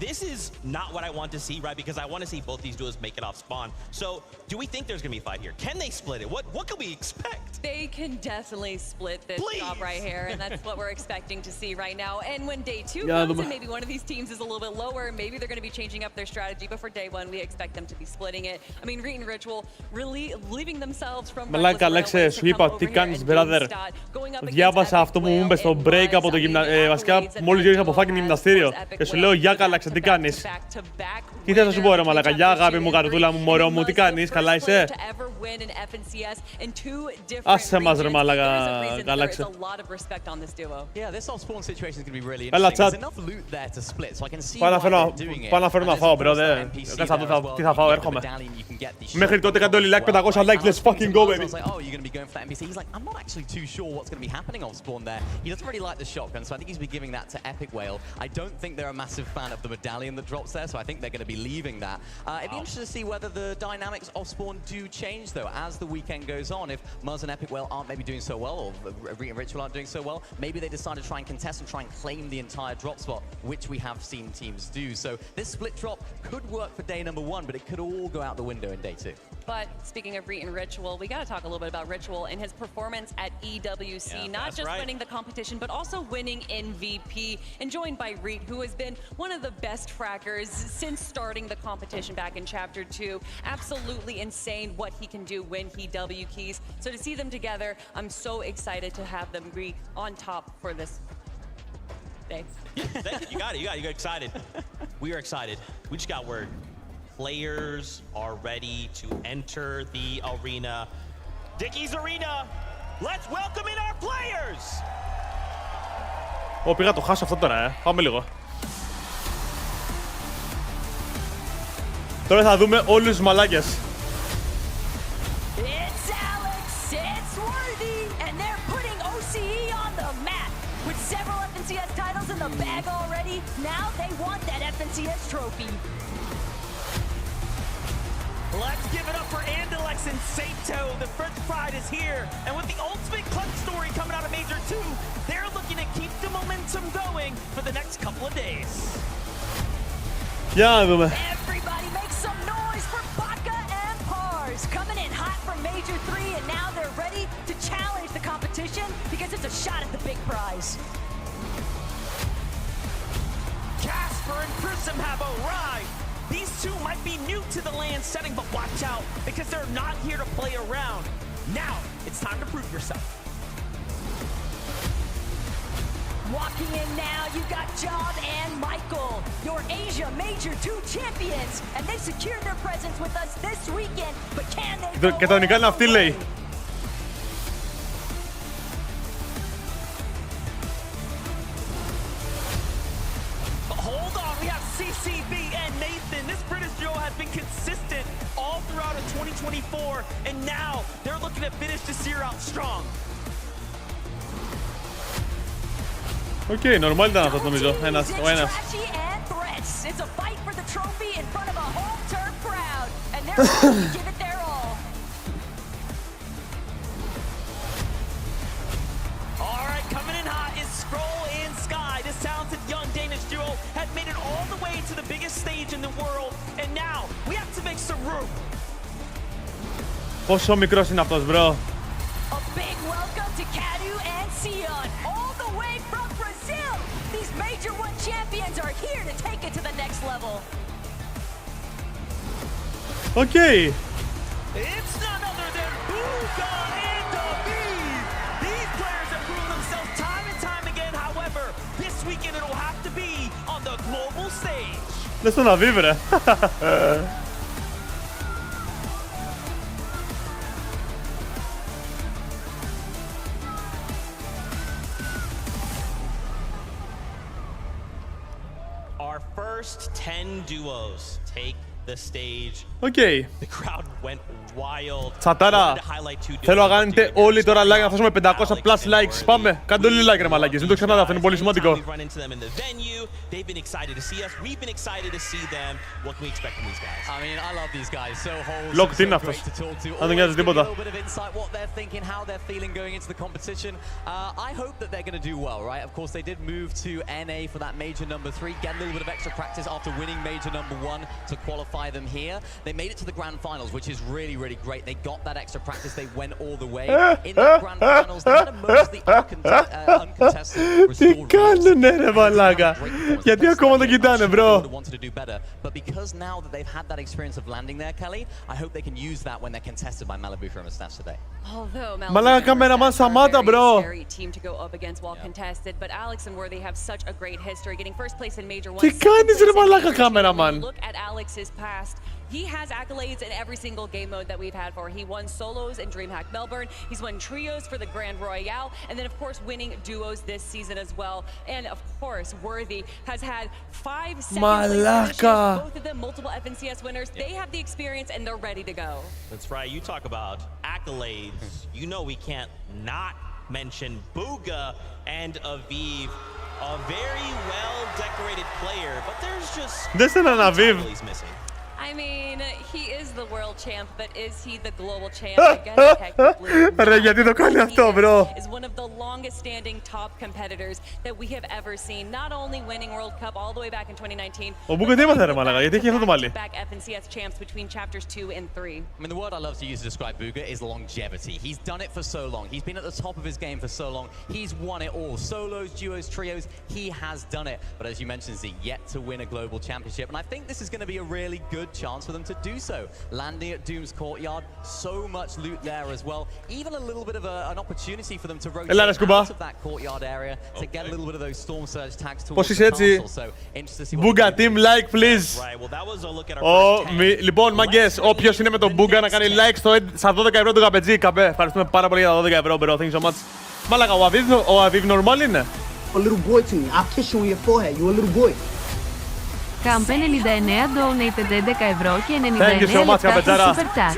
This is not what I want to see, right? Because I want to see both these duos make it off spawn. So, do we think there's going to be a fight here? Can they split it? What can we expect? They can definitely split this job right here, and that's what we're expecting to see right now. And when day 2 comes, and maybe one of these teams is a little bit lower, maybe they're going to be changing up their strategy. But for day 1, we expect them to be splitting it. I mean, Reet and Ritual really leaving themselves from. Μαλάκα, Αλέξε, σου είπα τι κάνεις, brother. Διάβασα αυτό που μου είπε στο break από το γυμναστήριο. Βασικά, μόλις γύρισα από fucking γυμναστήριο. Και σου λέω, γεια Καλάξε, τι κάνεις? Τι θες να σου πω, ρε μαλάκα, γεια αγάπη μου, καρδούλα μου, μωρό μου, τι κάνεις, καλά είσαι? Άσε μας, ρε μαλάκα, Καλάξε. Έλα, τσάτ. Πάω να φέρω να φάω, bro. Κάτσε να δω τι θα φάω, έρχομαι. Μέχρι τότε κάντε όλοι like 500 likes, let's fucking go, baby. Like, oh, you're going to be going for NPC. He's like, I'm not actually too sure what's going to be happening off spawn there. He doesn't really like the shotgun, so I think he's been giving that to Epic Whale. I don't think they're a massive fan of the medallion that drops there, so I think they're going to be leaving that. It'd be interesting to see whether the dynamics off spawn do change, though, as the weekend goes on. If Muzz and Epic Whale aren't maybe doing so well, or Reet and Ritual aren't doing so well, maybe they decide to try and contest and try and claim the entire drop spot, which we have seen teams do. So this split drop could work for day number 1, but it could all go out the window in day 2. But speaking of Reet and Ritual, we got to talk a little bit about Ritual and his performance at EWC. Not just winning the competition, but also winning MVP. And joined by Reet, who has been one of the best frackers since starting the competition back in Chapter 2. Absolutely insane what he can do when he W keys. So to see them together, I'm so excited to have them be on top for this day. You got it. You got excited. We are excited. We just got word. Players are ready to enter the arena. Dickie's Arena, let's welcome in our players! Πήγα να το χάσω αυτό τώρα, Πάμε λίγο. Τώρα θα δούμε όλους τους μαλάκες. It's Alex, it's Worthy, and they're putting OCE on the map. With several FNCS titles in the bag already, now they want that FNCS trophy. Let's give it up for Andalex and Sato. The French pride is here. And with the ultimate clutch story coming out of Major 2, they're looking to keep the momentum going for the next couple of days. Everybody make some noise for Baka and Pars. Coming in hot from Major 3, and now they're ready to challenge the competition because it's a shot at the big prize. Cast Jasper and Prism have arrived. These two might be new to the LAN setting, but watch out, because they're not here to play around. Now, it's time to prove yourself. Walking in now, you got Job and Michael, your Asia Major 2 champions, and they secured their presence with us this weekend, but can they go Και τον νικάνε αυτή, λέει. Hold on, we have CCB and Nathan. This British duo has been consistent all throughout of 2024, and now they're looking to finish this year out strong. Οκ, νορμάλ ήταν αυτό νομίζω, ο ένας. It's a fight for the trophy in front of a home turf crowd, and they're going to give it their all. All right, coming in hot is Scroll and Sky. This talented young Danish duo had made it all the way to the biggest stage in the world, and now we have to make some room. Πόσο μικρός είναι αυτός, bro. A big welcome to Kadu and Sion, all the way from Brazil. These Major 1 champions are here to take it to the next level. Okay. It's none other than Booga and David. These players have proven themselves time and time again. However, this weekend it'll have to be on the global stage. Δες τον Αβίβ, ρε. Our first 10 duos take the stage. Okay. The crowd went wild. Τσατάρα, θέλω να κάνετε όλοι τώρα like, να φτάσουμε 500 plus likes. Πάμε, κάντε όλοι like ρε μαλάκες, μην το ξεχνάτε, αυτό είναι πολύ σημαντικό. They've been excited to see us. We've been excited to see them. What can we expect from these guys? I mean, I love these guys. So wholesome, Look, so είναι great αυτός. to talk to. Δεν τον νοιάζει τίποτα. A little bit of insight, what they're thinking, how they're feeling going into the competition. I hope that they're going to do well, right? Of course, they did move to NA for that major number 3, get a little bit of extra practice after winning major number 1 to qualify them here. They made it to the grand finals, which is really, really great. They got that extra practice. They went all the way. In the grand finals, they had a mostly uncontested Τι κάνουνε ρε μαλάκα. Γιατί ακόμα το κοιτάνε, bro. wanted to do better, but because now that they've had that experience of landing there, Kelly, I hope they can use that when they're contested by Malibu from Mustache today. Although Μαλάκα cameraman Samata, bro. Very team to go up against while contested, but Alex and Worthy have such a great history, getting first place in Major 1. Τι κάνεις ρε μαλάκα cameraman. Look at Alex's past. He has accolades in every single game mode that we've had for. He won solos in DreamHack Melbourne. He's won trios for the Grand Royale. And then, of course, winning duos this season as well. And, of course, Worthy has had 5 second-place finishes. Both of them multiple FNCS winners. They have the experience, and they're ready to go. That's right. You talk about accolades. You know we can't not mention Booga and Aviv. A very well-decorated player, but there's just... This is an Aviv. He's missing. I mean, he is the world champ, but is he the global champ? I guess technically Ρε γιατί το κάνει αυτό, bro. is one of the longest standing top competitors that we have ever seen. Not only winning World Cup all the way back in 2019. Ο Μπούκα τι έμαθε ρε μαλάκα, γιατί έχει αυτό το μαλλί. Back FNCS champs between chapters 2 and 3. I mean, the word I love to use to describe Booga is longevity. He's done it for so long. He's been at the top of his game for so long. He's won it all. Solos, duos, trios, he has done it. But as you mentioned, Z, yet to win a global championship. And I think this is going to be a really good chance for them to do so. Landing at Doom's courtyard, so much loot there as well. Even a little bit of an opportunity for them to rotate out of that courtyard area to get a little bit of those storm surge tags towards the castle. So interested to see what Booga team like please. Right, well that was a look at our first 10. Λοιπόν, μαγκές, όποιος είναι με τον Booga να κάνει like στα 12 ευρώ του καπετζή. Καπέ, ευχαριστούμε πάρα πολύ για τα 12 ευρώ, bro. Thank you so much. Μάλακα, ο Aviv normal είναι. A little boy to me. I'll kiss you on your forehead. You a little boy. Κάμπε 99 donated 11 ευρώ και 99 Thank you so much, λεπτά στο Καπετζάρα. super chat.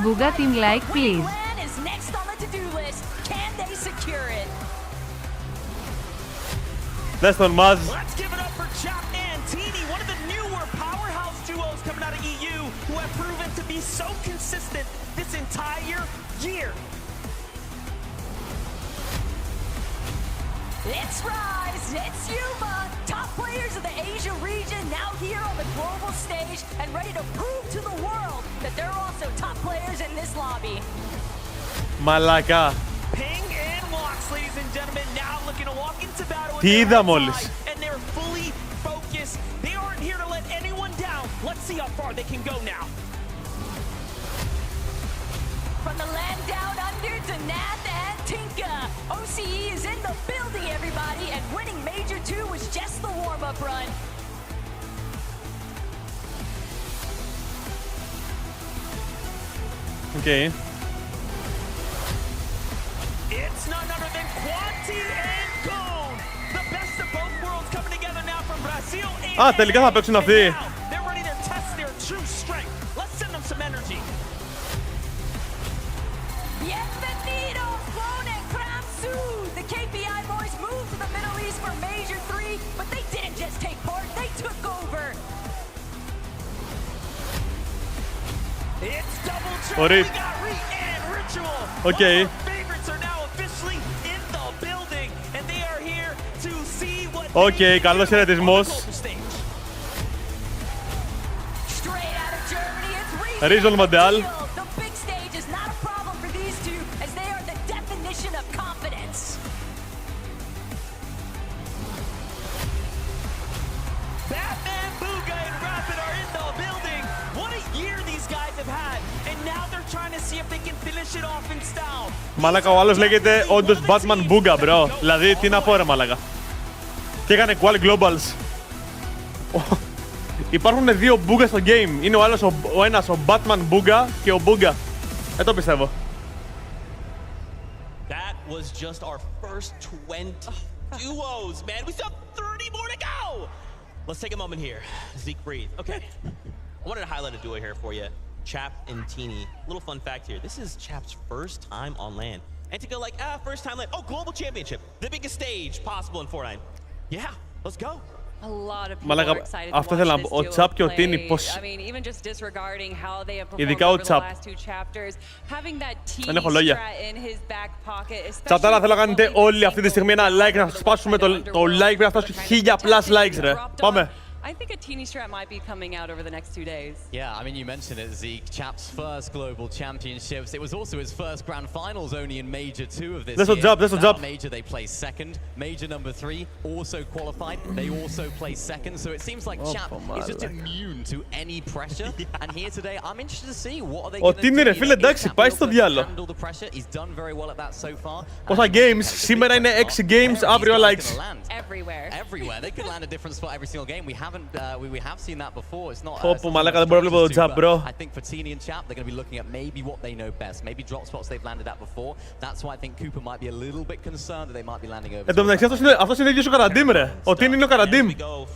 Booga team like please. Is next on the to-do list. Can they secure it? Δες τον Maz. Let's give it up for Chap and Teeny, one of the newer powerhouse duos coming out of EU who have proven to be so consistent this entire year. It's Rise, it's Yuma, top players of the Asia region now here on the global stage and ready to prove to the world that they're also top players in this lobby. Μαλάκα. Ping and Locks, ladies and gentlemen, now looking to walk into battle with Τι their είδα heads μόλις. high, and they're fully focused see how far they can go now. From the land down under to Nath and Tinka, OCE is in the building, everybody, and winning Major 2 was just the warm-up run. Okay. It's none other than Quanti and Cone. The best of both worlds coming together now from Brazil and τελικά θα παίξουν αυτοί. they're ready to test their true strength. Let's send them some energy. Bienvenido, Clone and Kramsu! The KPI boys moved to the Middle East for Major 3, but they didn't just take part, they took over. It's double Ωραία. trouble. We got Reet and Ritual. Okay. All our favorites are now officially in the building, and they are here to see what Okay, καλός χαιρετισμός. Straight out of Germany, it's Rizal Model. The big stage is not a problem for these two, as they are the definition of confidence. Batman, Booga, and Rapid are in the building. What a year these guys have had, and now they're trying to see if they can finish it off in style. Μαλάκα, ο άλλος λέγεται όντως Batman Booga, bro. Δηλαδή, τι να πω ρε μαλάκα. Και έκανε Qual Globals. Υπάρχουν δύο Booga στο game. Είναι ο άλλος, ο ένας ο Batman Booga και ο Booga. Δεν το πιστεύω. That was just our first 20 duos, man. We still have 30 more to go. Let's take a moment here. Zeke, breathe. Okay. I wanted to highlight a duo here for you. Chap and Teeny. Little fun fact here. This is Chap's first time on LAN. And to go like, first time LAN. Oh, Global Championship. The biggest stage possible in Fortnite. Yeah, let's go. A lot of people Μαλάκα, are excited to αυτό watch θέλω να this πω. Ο duo Τσάπ και ο play. Τίνι πώς... I mean, even just disregarding how they have performed Ειδικά ο over the Τσάπ. last two chapters, having that team Δεν έχω λόγια. strat in his back pocket, Τσατάρα, θέλω να κάνετε όλοι αυτή τη στιγμή ένα like, να σπάσουμε το like, πρέπει να φτάσουμε 1000 plus likes ρε. Πάμε. I think a teeny strat might be coming out over the next 2 days. Yeah, I mean, you mentioned it, Zeke. Chap's first global championships. It was also his first grand finals only in Major 2 of this That's year. a job, that's a job. Major, they placed second. Major number 3 also qualified. They also placed second. So it seems like Chap is just immune to any pressure. And here today, I'm interested to see what are they going to do. Τίνι ρε φίλε, εντάξει, πάει στο διάλο. Handle the pressure. He's done very well at that so far. Πόσα games, σήμερα είναι 6 games, αύριο likes. Everywhere. They could land a different spot every single game. We haven't, we have seen that before. It's not. Πω, μαλάκα, δεν μπορώ να βλέπω το Chap, bro. I think for Teeny and Chap, they're going to be looking at maybe what they know best. Maybe drop spots they've landed at before. That's why I think Cooper might be a little bit concerned that they might be landing over. Εν τω μεταξύ, αυτός είναι ίδιος ο Καραντίμ, ρε. Ο Τίνι είναι ο Καραντίμ.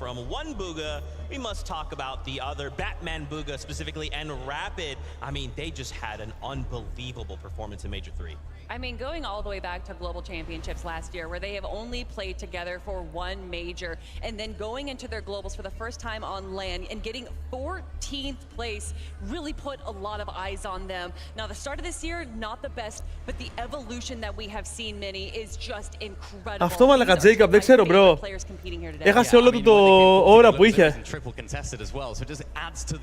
From one Booga, we must talk about the other Batman Booga specifically and Rapid. I mean, they just had an unbelievable performance in Major 3. I mean, going all the way back to Global Championships last year, where they have only played together for one major, and then going into their globals for the first time on LAN and getting 14th place really put a lot of eyes on them. Now, the start of this year, not the best, but the evolution that we have seen, Minnie, is just incredible. Αυτό μαλάκα, Jacob, δεν ξέρω, bro. Έχασε όλο το ώρα που είχε. Triple contested as well, so it just adds to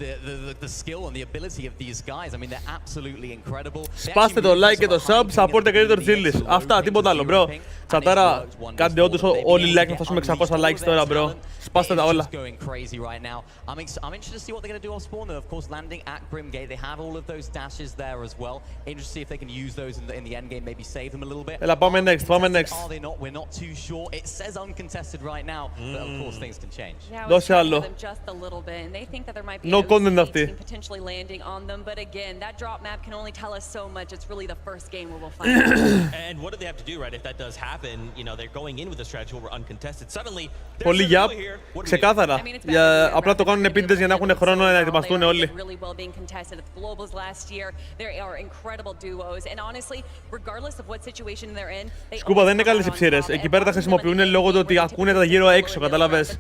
the skill and the ability of these guys. I mean, they're absolutely incredible. Σπάστε το like και το sub, support the creator chillis. Αυτά, τίποτα άλλο, bro. Τσατάρα, κάντε όντως όλοι like να φτάσουμε 600 likes τώρα, bro. Σπάστε τα όλα. Going crazy right now. I'm interested to see what they're going to do off spawn. Though, of course, landing at Grimgate, they have all of those dashes there as well. Interested to see if they can use those in the end game, maybe save them a little bit. Έλα, πάμε next, πάμε next. Are they not? We're not too sure. It says uncontested right now, but of course things can change. Δώσε άλλο. Just a little bit, and they think that there might be No an content OCE αυτή. team potentially landing on them, but again, that drop map can only tell us so much. It's really the first game where we'll find out. And what do they have to do, right? If that does happen, you know, they're going in with a strategy where we're uncontested. Suddenly, Πολύ gap, ξεκάθαρα. Απλά το κάνουν επίτηδες για να έχουν χρόνο να ετοιμαστούν όλοι. Really well being contested at the globals last year. There are incredible duos, and honestly, regardless of what situation they're in, they Σκούπα, δεν είναι καλές οι ψήρες. Εκεί πέρα τα χρησιμοποιούν λόγω του ότι ακούνε τα γύρω έξω, κατάλαβες.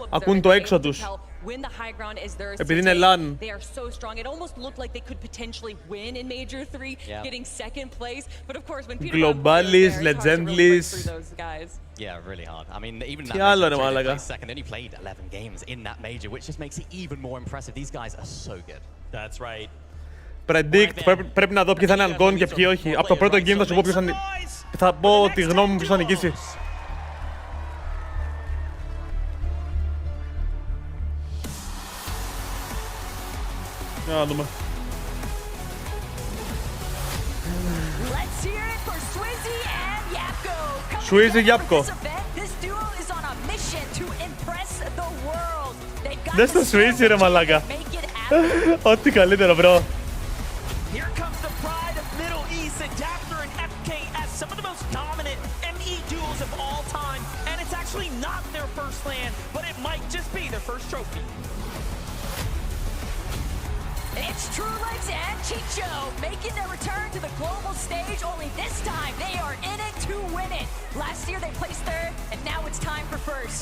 Ακούν το έξω τους. when the high ground is theirs, Επειδή είναι LAN. they are so strong. It almost looked like they could potentially win in Major 3, getting second place. But of course, when Peterbot Globalis, Legendlis. those guys. Yeah, really hard. I mean, even Τι άλλο ρε μάλακα. second, they only played 11 games in that major, which just makes it even more impressive. These guys are so good. That's right. Predict, πρέπει να δω ποιοι θα είναι Algon και ποιοι όχι. Από το πρώτο game θα σου πω ποιος θα πω τη γνώμη μου ποιος θα νικήσει. Να δούμε. Let's hear it for Swizzy and Yapko. Swizzy, Yapko. This duo is on a mission to impress the world. They've got Δες το Swizzy ρε μαλάκα. Ό,τι καλύτερο, bro. Here comes the pride of Middle East, Adapter and FKS, some of the most dominant ME duels of all time. And it's actually not their first land, but it might just be their first trophy. It's CH1LLYS and Chicho making their return to the global stage, only this time they are in it to win it. Last year they placed third, and now it's time for first.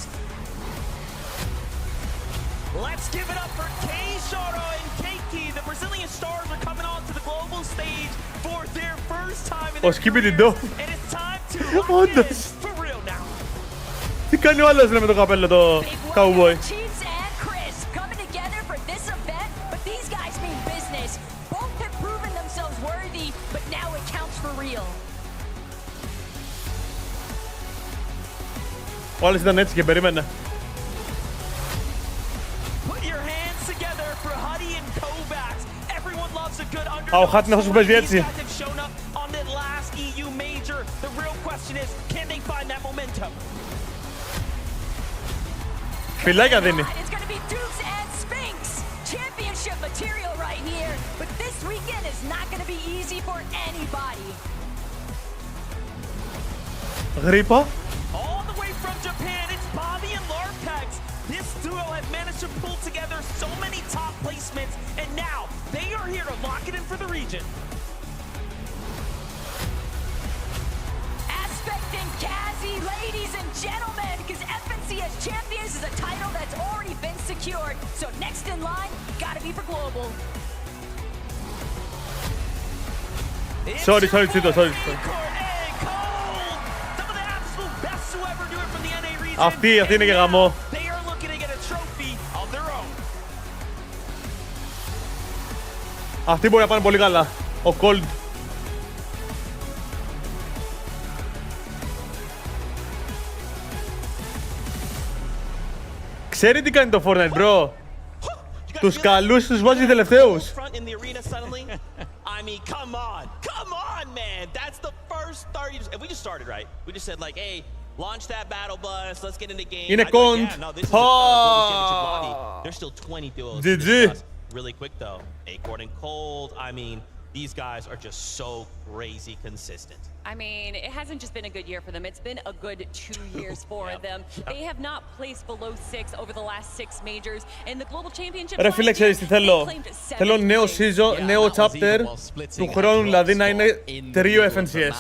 Let's give it up for Keishoro and Keiki. The Brazilian stars are coming on to the global stage for their first time in their careers, and it's time to lock in for real now. Τι κάνει ο άλλος με το καπέλο το cowboy. Chiefs and Chris coming together for this event, but these guys mean business. Both have proven themselves worthy, but now it counts for real. Ο άλλος ήταν έτσι και περίμενε. Α, ο Χάτ είναι αυτός που παίζει έτσι. Φιλάκια δίνει. Γρήπα. This duo have managed to pull together so many top placements, and now they are here to lock it in for the region. Aspect and Kazi, ladies and gentlemen, because FNCS Champions is a title that's already been secured. So next in line, gotta be for global. Sorry, sorry, Tito, sorry. Αυτή είναι και γαμό. Αυτοί μπορεί να πάνε πολύ καλά. Ο Cold. Ξέρει τι κάνει το Fortnite, bro. Τους καλούς τους βάζει τελευταίους. I mean, come on, man. That's the first 30. If we just started right, we just said like, hey, launch that battle bus. Let's get in the game. Είναι κοντ. There's still 20 duels. GG. Really quick though, Acorn and Cold. I mean, these guys are just so crazy consistent. I mean, it hasn't just been a good year for them. It's been a good 2 years for them. They have not placed below 6 over the last 6 majors. In the global championship, ρε φίλε, ξέρεις τι θέλω. Θέλω νέο season, νέο chapter του χρόνου, δηλαδή να είναι 3 FNCS.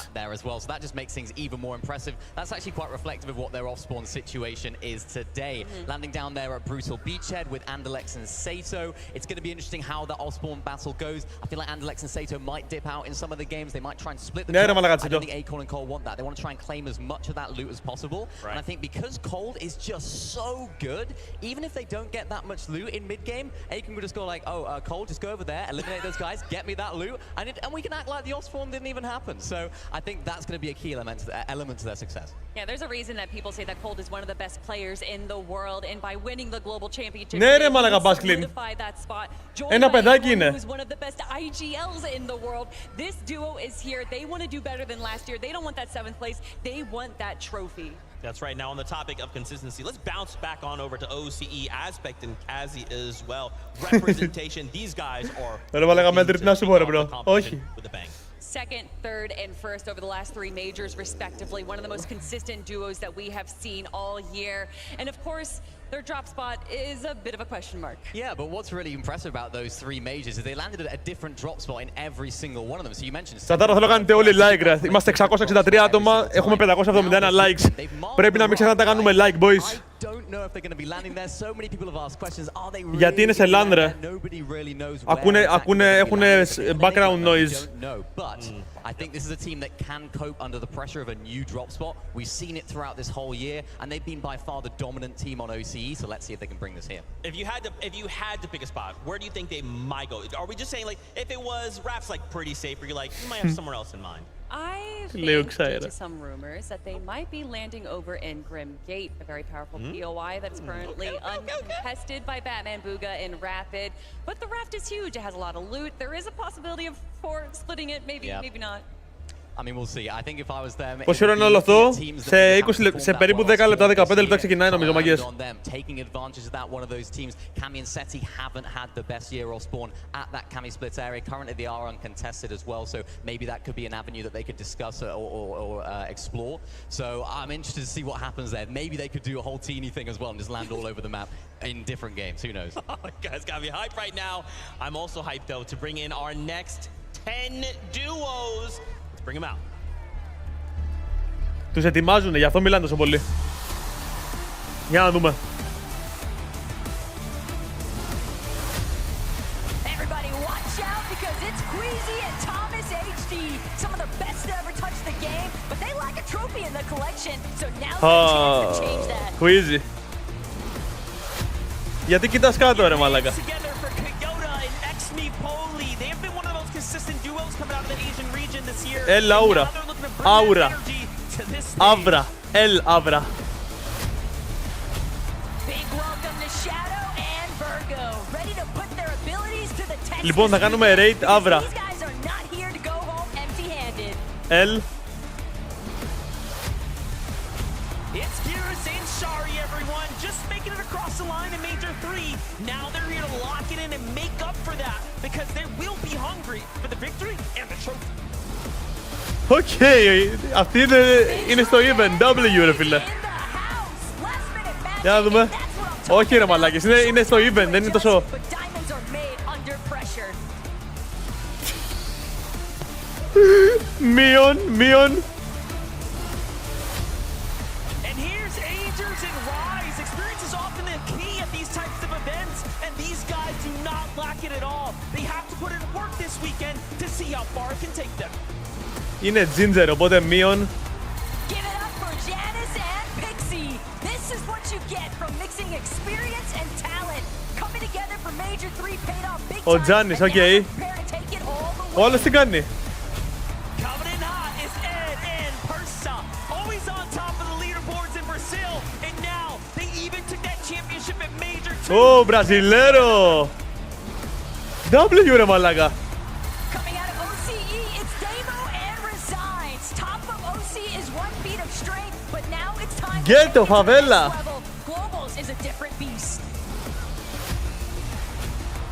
So that just makes things even more impressive. That's actually quite reflective of what their off-spawn situation is today. Landing down there at Brutal Beachhead with Andalex and Sato. It's going to be interesting how the off-spawn battle goes. I feel like Andalex and Sato might dip out in some of the games. They might try and split the top. I don't think Acorn and Cold want that. They want to try and claim as much of that loot as possible. Right. And I think because Cold is just so good, even if they don't get that much loot in mid-game, Acorn will just go like, oh, Cold, just go over there, eliminate those guys, get me that loot, and we can act like the off-spawn didn't even happen. So I think that's going to be a key element to their success. Yeah, there's a reason that people say that Cold is one of the best players in the world, and by winning the global championship, they solidify that spot. Ένα παιδάκι είναι. Who's one of the best IGLs in the world. This duo is here. They want to do better than last year. They don't want that 7th place. They want that trophy. That's right. Now on the topic of consistency, let's bounce back on over to OCE, Aspect and Kazi as well. Representation. These guys are with a bang. Second, third, and first over the last 3 majors, respectively. One of the most consistent duos that we have seen all year. And of course, their drop spot is a bit of a question mark. Yeah, but what's really impressive about those 3 majors is they landed at a different drop spot in every single one of them. So you mentioned... Σατάρα, θέλω να κάνετε όλοι like, ρε. Είμαστε 663 άτομα, έχουμε 571 likes. Πρέπει να μην ξεχνάτε να κάνουμε like, boys. Don't know if they're going to be landing there. So many people have asked questions. Are they really? Γιατί είναι σε LAN, ρε. Nobody really knows Έχουν background noise. Don't know, but I think this is a team that can cope under the pressure of a new drop spot. We've seen it throughout this whole year, and they've been by far the dominant team on OCE. So let's see if they can bring this here. If you had to pick a spot, where do you think they might go? Are we just saying like if it was Raph's like pretty safe, or you like you might have somewhere else in mind? I Λίγο think due ξαέρα. to some rumors that they might be landing over in Grim Gate, a very powerful POI that is currently uncontested by Batman, Booga, and Rapid. But the raft is huge. It has a lot of loot. There is a possibility of splitting it, maybe, maybe not. I mean, we'll see. I think if I was them, Πόση ώρα είναι όλο αυτό? Σε περίπου 10 λεπτά, 15 λεπτά ξεκινάει νομίζω, μαγιές. Taking advantage of that, one of those teams. Cammy and Seti haven't had the best year off spawn at that Cammy split area. Currently, they are uncontested as well, so maybe that could be an avenue that they could discuss or explore. So I'm interested to see what happens there. Maybe they could do a whole teeny thing as well and just land all over the map in different games. Who knows? Oh, guys, got me hyped right now. I'm also hyped, though, to bring in our next 10 duos. Bring him out. Τους ετοιμάζουνε, γι' αυτό μιλάνε τόσο πολύ. Για να δούμε. Everybody watch out because it's Queasy and Thomas HD. Some of the best to ever touch the game, but they lack a trophy in the collection. So now's the chance to change that. Queasy. Γιατί κοιτάς κάτω ρε μαλάκα. Έλα Άουρα. Άουρα. Άβρα. Ελ Άβρα. Λοιπόν θα κάνουμε raid Άβρα. Ελ. Now they're here to lock it in and make up for that because they will be hungry for the victory and the trophy. Οκ, αυτή είναι στο event, W ρε φίλε. Για να δούμε. Όχι ρε μαλάκες, είναι στο event, δεν είναι τόσο... Μείον. Είναι ginger, οπότε μείον. Ο Τζάνις, οκ. Ο άλλος τι κάνει? Ω, Μπραζιλέρο! W ρε μαλάκα. Get το φαβέλα! Globals is a different beast.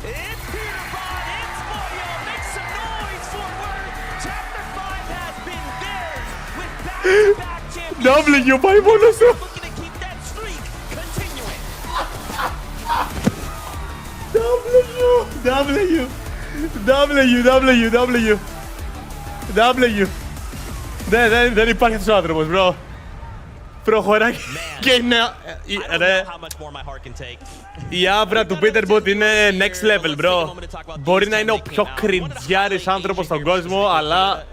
It's Peterbot, it's Moyo, make some noise for word. Chapter 5 has been theirs with back-to-back championships. W, πάει μόνος σου! Looking to keep that streak continuing. W. Δεν υπάρχει αυτός ο άνθρωπος, bro. Προχωράει και είναι... Ρε, η άβρα του Peterbot είναι next level, bro. Μπορεί να είναι ο πιο κριντζιάρης άνθρωπος στον κόσμο, αλλά...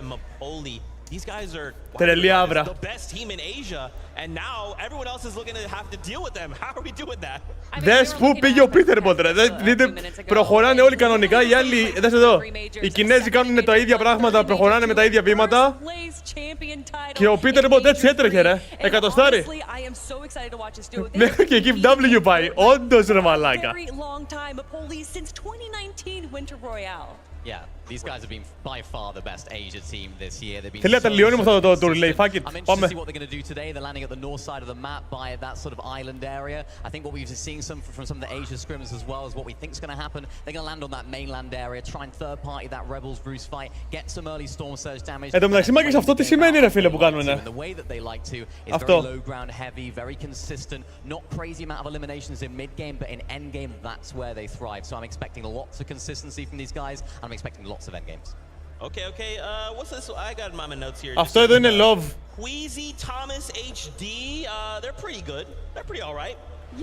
Τρελή άβρα. Δες πού πήγε ο Peterbot, ρε. Δείτε, προχωράνε όλοι κανονικά, οι άλλοι... Δες εδώ, οι Κινέζοι κάνουν τα ίδια πράγματα, προχωράνε με τα ίδια βήματα. Και ο Peterbot έτσι έτρεχε, ρε. Εκατοστάρι. Μέχρι και εκεί W πάει. Όντως, ρε μαλάκα. Yeah, these guys have been by far the best Asia team this year. They've been Θέλει να τελειώνουμε αυτό το relay. Fuck it. I'm interested Πάμε. to see what they're going to do today. They're landing at the north side of the map by that sort of island area. I think what we've seen from some of the Asia scrims as well is what we think is going to happen. They're going to land on that mainland area, try and third party that Rebels Bruce fight, get some early storm surge damage. Εν τω μεταξύ, μάγκες, αυτό τι σημαίνει, ρε φίλε, που κάνουνε? The way that they like to is very low ground heavy, very consistent, not crazy amount of eliminations in mid game, but in end game, that's where they thrive. So I'm expecting lots of consistency from these guys, and I'm expecting lots of end games. Okay, what's this? I got my notes here. Αυτό εδώ είναι love. Queasy, Thomas HD, they're pretty good. They're pretty all right.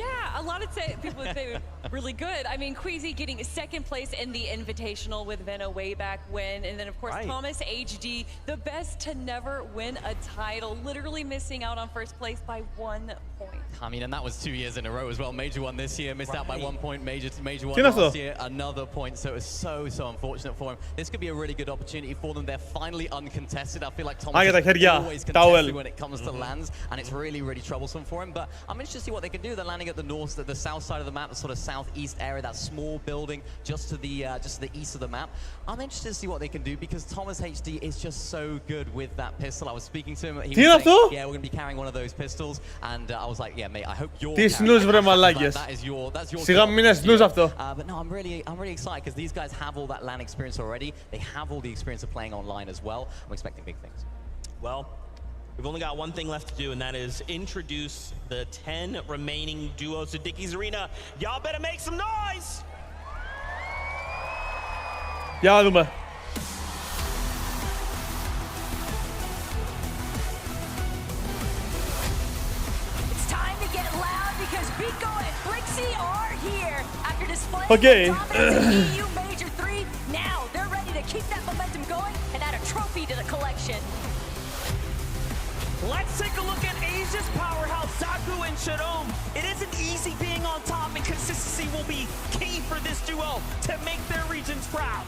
Yeah, a lot of people would say Really good. I mean, Queasy getting second place in the Invitational with Veno way back when. And then, of course, Thomas HD, the best to never win a title, literally missing out on first place by 1 point. I mean, and that was 2 years in a row as well. Major won this year, missed out by 1 point. Major won last year, another point. So it was so unfortunate for him. This could be a really good opportunity for them. They're finally uncontested. I feel like Thomas is always contested when it comes to lands, and it's really troublesome for him. But I'm interested to see what they can do. They're landing at the north, the south side of the map, the sort of southeast area, that small building just to the east of the map. I'm interested to see what they can do because Thomas HD is just so good with that pistol. I was speaking to him. He was saying, yeah, we're going to be carrying one of those pistols, and I was like, yeah, mate, I hope you're that is your but no, I'm really excited because these guys have all that LAN experience already. They have all the experience of playing online as well. I'm expecting big things. Well, we've only got one thing left to do, and that is introduce the 10 remaining duos to Dickie's Arena. Y'all better make some noise! Για να δούμε. It's time to get loud because Biko and Flixie are here. After displaying EU Major 3, now they're ready to keep that momentum going and add a trophy to the collection. Let's take a look at Asia's powerhouse, Zaku and Shadow. It isn't easy being on top, and consistency will be key for this duo to make their regions proud.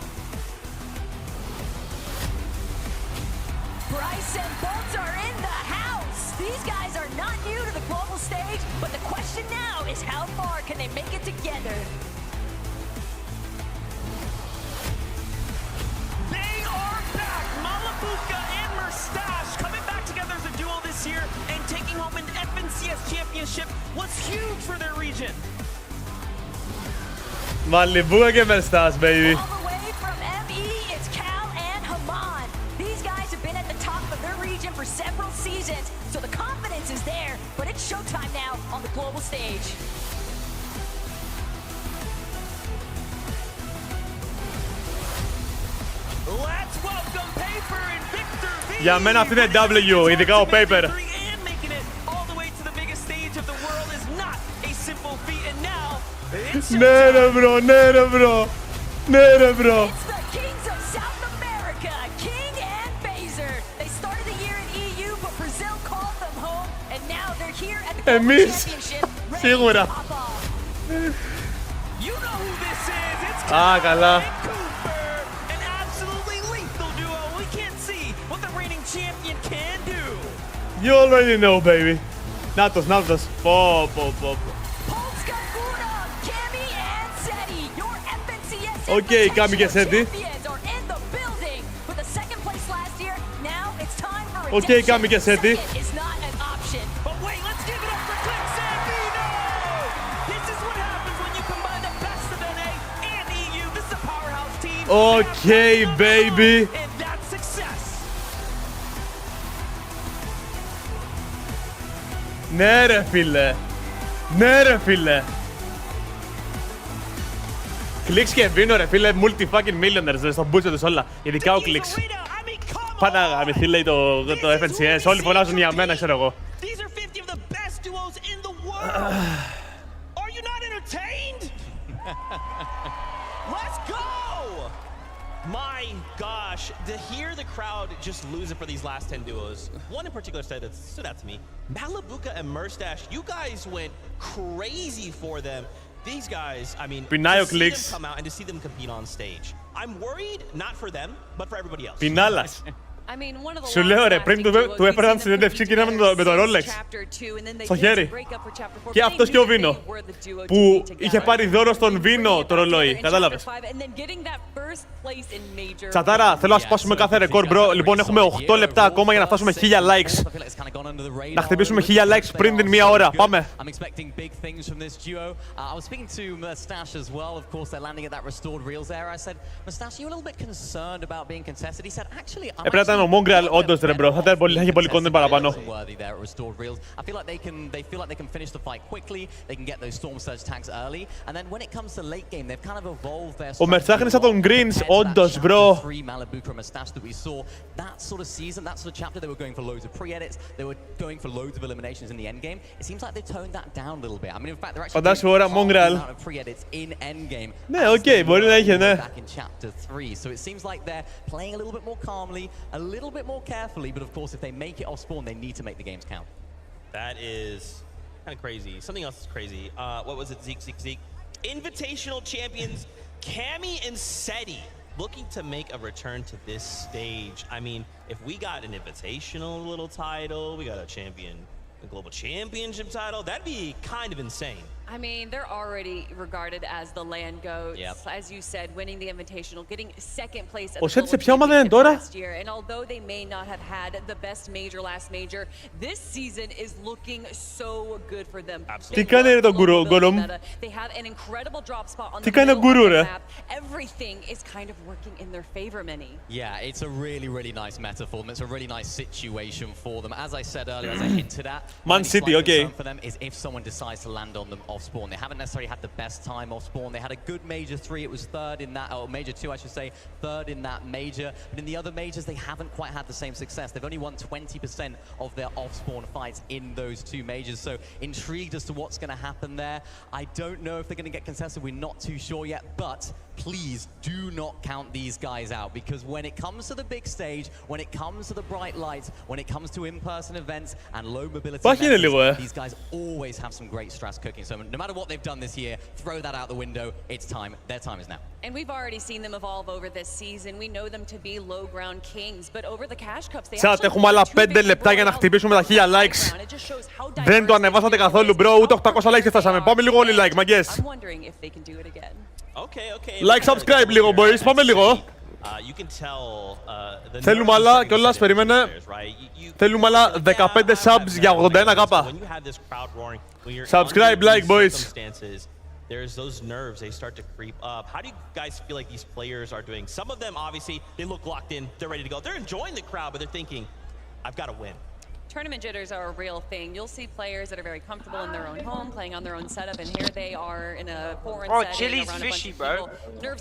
Bryce and Bolts are in the house. These guys are not new to the global stage, but the question now is how far can they make it together? They are back! Malabuka and Mustache coming back together as a duo this year and taking home an FNCS championship was huge for their region. Malabuka και Mustache, baby. All the way from ME, it's Cal and Haman. These guys have been at the top of their region for several seasons, so the confidence is there, but it's showtime now on the global stage. Let's welcome Paper and Victor V. Για μένα αυτή είναι W, ειδικά ο Paper. Ναι ρε μπρο, ναι ρε μπρο, ναι ρε μπρο. Εμείς, σίγουρα. Α, καλά. You already know, baby. Νάτος, νάτος. Πω. Okay, Kami και Seti. Okay, Kami και Seti. Okay, baby. Ναι ρε φίλε. Ναι ρε φίλε. Κλίξ και Βίνο ρε φίλε, multi-fucking millionaires στο μπούτσο τους όλα. Ειδικά ο Κλίξ. Πάντα γαμηθεί λέει το FNCS, όλοι φωνάζουν για μένα, ξέρω εγώ. My gosh, to hear the crowd just lose it for these last 10 duos. One in particular that stood out to me. Malabuka and Mustache, you guys went crazy for them. These guys, I mean, to see them come out and to see them compete on stage. I'm worried, not for them, but for everybody else. Πινάλας. Σου λέω ρε, πριν του έφεραν τη συνέντευξη και ήταν με το Rolex στο χέρι. Και αυτός και ο Βίνο, που είχε πάρει δώρο στον Βίνο το ρολόι, κατάλαβες. Τσατάρα, θέλω να σπάσουμε κάθε ρεκόρ, bro. Λοιπόν, έχουμε 8 λεπτά ακόμα για να φτάσουμε 1000 likes. Να χτυπήσουμε 1000 likes πριν την 1 ώρα. Πάμε. Έπρεπε να ήταν ήταν ο Mongrel όντως ρε μπρο. Θα είχε πολύ content παραπάνω. I feel like they can finish the fight quickly, they can get those storm surge tags early, and then when it comes to late game, they've kind of evolved their Ο Mercedes από τον Greens, όντως μπρο. That sort of season, that sort of chapter, they were going for loads of pre-edits, they were going for loads of eliminations in the end game. It seems like they toned that down a little bit. I mean, in fact, they're actually Φαντάσου ώρα Mongrel. pre-edits in end game. Ναι, οκ, μπορεί να είχε, ναι. Back in chapter 3, so it seems like they're playing a little bit more calmly, a little bit more carefully, but of course, if they make it off spawn, they need to make the games count. That is kind of crazy. Something else is crazy. What was it? Zeke. Invitational champions Cammy and Seti looking to make a return to this stage. I mean, if we got an invitational little title, we got a global championship title, that'd be kind of insane. I mean, they're already regarded as the land goats. Yep. As you said, winning the Invitational, getting second place at Ο the Σέτ σε Global ποια ομάδα είναι Championship τώρα? last year. And although they may not have had the best major last major, this season is looking so good for them. Τι κάνει ρε τον Γκουρούμ? They have an incredible drop spot on Τι the κάνει ο middle Γκουρού of the ρε? map. Everything is kind of working in their favor, Minnie. Yeah, it's a really nice meta for them. It's a really nice situation for them. As I said earlier, as I hinted at, Man City, okay. for them is if someone decides to land on them off spawn. They haven't necessarily had the best time off spawn. They had a good major 3. It was third in that, or major 2, I should say, third in that major. But in the other majors, they haven't quite had the same success. They've only won 20% of their off spawn fights in those 2 majors. So intrigued as to what's going to happen there. I don't know if they're going to get contested. We're not too sure yet, but please do not count these guys out, because when it comes to the big stage, when it comes to the bright lights, when it comes to in-person events and low mobility methods, these guys always have some great strats cooking. So no matter what they've done this year, throw that out the window. It's time. Their time is now. And we've already seen them evolve over this season. We know them to be low ground kings, but over the cash cups they Chat, έχουμε άλλα 5 λεπτά για να χτυπήσουμε τα 1000 likes. Δεν το ανεβάσατε καθόλου, bro. Ούτε 800 likes φτάσαμε. Πάμε λίγο όλοι like, μαγκές. I'm wondering if they can do it again. Okay. Like, subscribe λίγο, boys. Πάμε λίγο. Θέλουμε άλλα κιόλας, περίμενε. Θέλουμε άλλα 15 subs για 81 κάπα. Subscribe, like, boys. There's those nerves, they start to creep up. How do you guys feel like these players are doing? Some of them, obviously, they look locked in, they're ready to go. They're enjoying the crowd, but they're thinking, I've got to win. Tournament jitters are a real thing. You'll see players that are very comfortable in their own home, playing on their own setup, and here they are in a foreign setting. Chili's fishy, bro.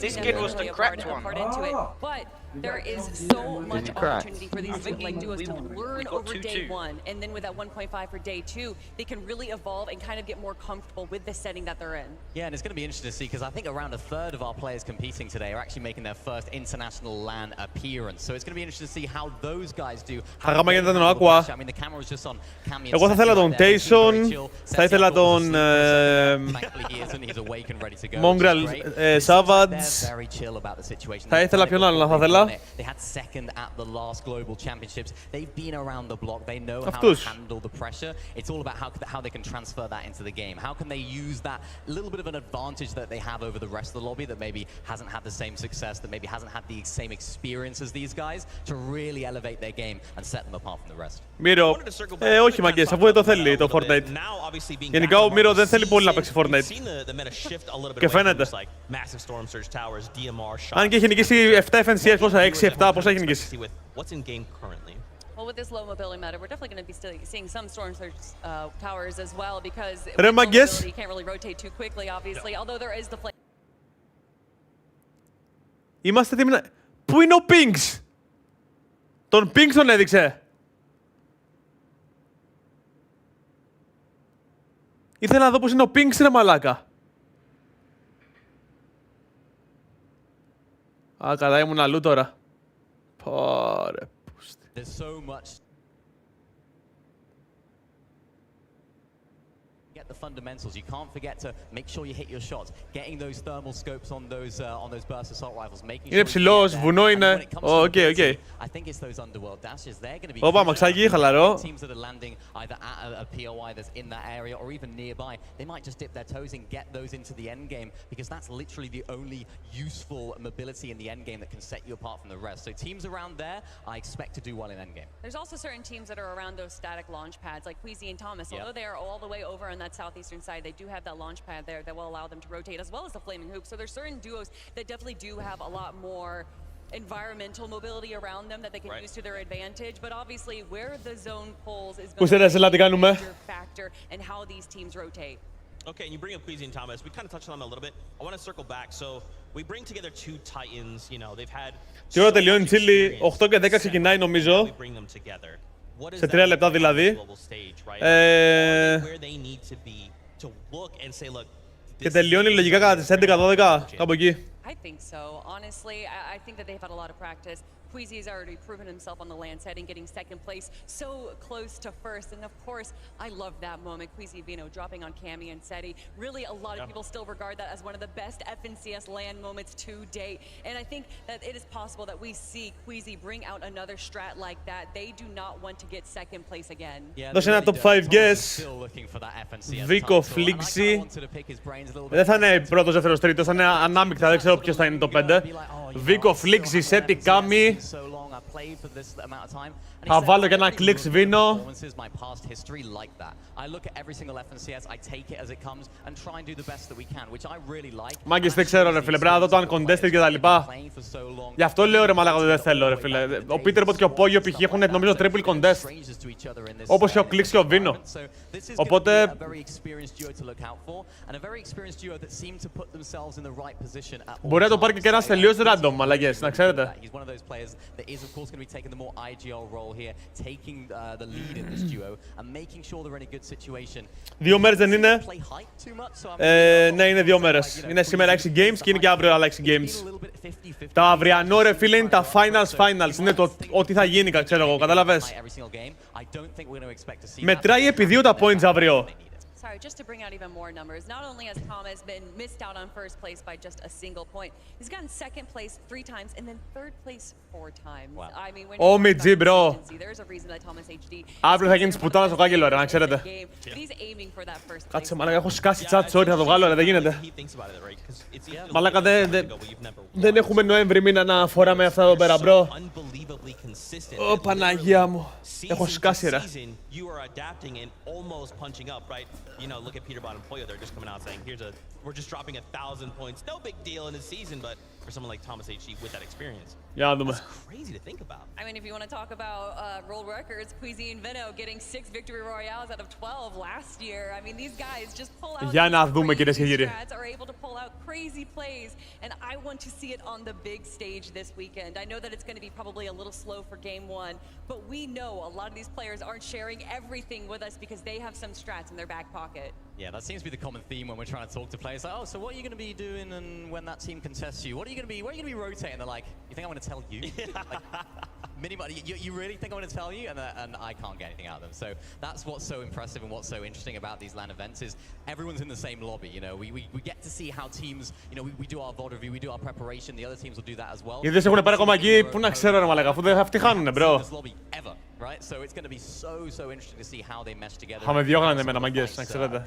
This kid was the cracked one. Into it. But there is so much opportunity for these duos to learn over day 1, and then with that 1.5 for day 2, they can really evolve and kind of get more comfortable with the setting that they're in. Yeah, and it's going to be interesting to see, because I think around a third of our players competing today are actually making their first international LAN appearance. So it's going to be interesting to see how those guys do. I mean, the camera was just on Cammy. Εγώ θα ήθελα τον Tayson, θα ήθελα τον Mongrel Savage. Θα ήθελα ποιον άλλο θα ήθελα. They had second at the last global championships. They've been around the block. They know how Αυτούς. to handle the pressure. It's all about how they can transfer that into the game. How can they use that little bit of an advantage that they have over the rest of the lobby that maybe hasn't had the same success, that maybe hasn't had the same experience as these guys, to really elevate their game and set them apart from the rest. Μύρο, όχι μαγκές, αφού δεν το θέλει το Fortnite. Γενικά ο Μύρο δεν θέλει πολύ να παίξει Fortnite. Και φαίνεται. Αν και έχει νικήσει 7 FNCS, πόσα, 6-7, πόσα έχει νικήσει. Well, with this low mobility meta, we're definitely going to be seeing some storm surge towers as well, because Ρε μαγκές. you can't really rotate too quickly, obviously, although there is the flame. Είμαστε έτοιμοι να... Πού είναι ο Pinks? Τον Pinks τον έδειξε. Ήθελα να δω πως είναι ο Pinks, ρε μαλάκα. Α, καλά, ήμουν αλλού τώρα. Πόρε, πούστη. There's so much. Get the fundamentals. You can't forget to make sure you hit your shots. Getting those thermal scopes on those burst assault rifles. Making Είναι ψηλός, βουνό είναι. Οκ. I think it's those underworld dashes. They're going to be. Ωπα, μαξάκι, χαλαρό. Teams that are landing either at a POI that's in that area or even nearby, they might just dip their toes and get those into the end game, because that's literally the only useful mobility in the end game that can set you apart from the rest. So teams around there, I expect to do well in end game. There's also certain teams that are around those static launch pads, like Queasy and Thomas. Although they are all the way over on that southeastern side, they do have that launch pad there that will allow them to rotate, as well as the flaming hoop. So there's certain duos that definitely do have a lot more environmental mobility around them that they can use to their advantage, but obviously where the zone pulls is going to be a major factor in how these teams rotate. Okay, and you bring up Queasy and Thomas. We kind of touched on them a little bit. I want to circle back. So we bring together two titans. You know, they've had. Τι ώρα τελειώνει η Τσίλη, 8 και 10 ξεκινάει νομίζω. Σε 3 λεπτά δηλαδή. Και τελειώνει λογικά κατά τις 11-12, κάπου εκεί. I think so. Honestly, I think that they've had a lot of practice. Queasy has already proven himself on the land setting, getting second place, so close to first. And of course, I love that moment. Queasy Vino dropping on Cammy and Seti. Really, a lot of people still regard that as one of the best FNCS land moments to date. And I think that it is possible that we see Queasy bring out another strat like that. They do not want to get second place again. Δώσε ένα top 5 guess. Vico, Flixi. Δεν θα είναι πρώτος, δεύτερος, τρίτος. Θα είναι ανάμεικτα. Δεν ξέρω ποιος θα είναι το 5. Vico, Flixi, Seti, Cammy. Θα βάλω και ένα Clicks Vino. Μάγκες δεν ξέρω ρε φίλε, πρέπει να δω το uncontested και τα λοιπά. Γι' αυτό λέω ρε μαλάκα δεν θέλω ρε φίλε. Ο Peterbot και ο Poyo π.χ. έχουν νομίζω triple contest. Όπως και ο Clicks και ο Vino. Οπότε... μπορεί να το πάρει και ένας τελείως random μαλακές, να ξέρετε. Δύο μέρες δεν είναι. Ναι, είναι 2 μέρες. Είναι σήμερα 6 games και είναι και αύριο άλλα 6 games. Τα αυριανό ρε φίλε είναι τα finals. Είναι το ό,τι θα γίνει, ξέρω εγώ, κατάλαβες. Μετράει επί 2 τα points αύριο. Sorry, just to bring out even more numbers, not only has Thomas been missed out on first place by just a single point, he's gotten second place 3 times and then third place 4 times. Wow. I mean, when you bro. There's a reason that Thomas HD αύριο θα γίνει σπουτάνα στο κάκελο ρε, να ξέρετε. Κάτσε μαλάκα, έχω σκάσει chat, sorry, θα το βγάλω ρε, δεν γίνεται. Μαλάκα, δεν έχουμε Νοέμβρη μήνα να φοράμε αυτά εδώ πέρα, bro. Ω, Παναγία μου. Έχω σκάσει ρε. You know, look at Peterbot and Poyo, they're just coming out saying, we're just dropping 1,000 points. No big deal in the season, but for someone like Thomas HG with that experience, it's crazy to think about. I mean, if you want to talk about world records, Queasy and Vino getting 6 victory royales out of 12 last year. I mean, these guys just pull out crazy strats, are able to pull out crazy plays, and I want to see it on the big stage this weekend. I know that it's going to be probably a little slow for game 1, but we know a lot of these players aren't sharing everything with us because they have some strats in their back pocket. Yeah, that seems to be the common theme when we're trying to talk to players. Like, oh, so what are you going to be doing and when that team contests you? Where are you going to be rotating? They're like, you think I'm going to tell you? Like, you really think I'm going to tell you? And I can't get anything out of them. So that's what's so impressive and what's so interesting about these LAN events is everyone's in the same lobby. You know, we get to see how teams, you know, we do our VOD review, we do our preparation. The other teams will do that as well. Δεν έχουν πάρει ακόμα εκεί, πού να ξέρω ρε μαλάκα, αφού δεν αυτοί χάνουνε, bro. Right, so it's going to be so interesting to see how they mesh together. Θα με διώχνανε εμένα μαγκές, να ξέρετε.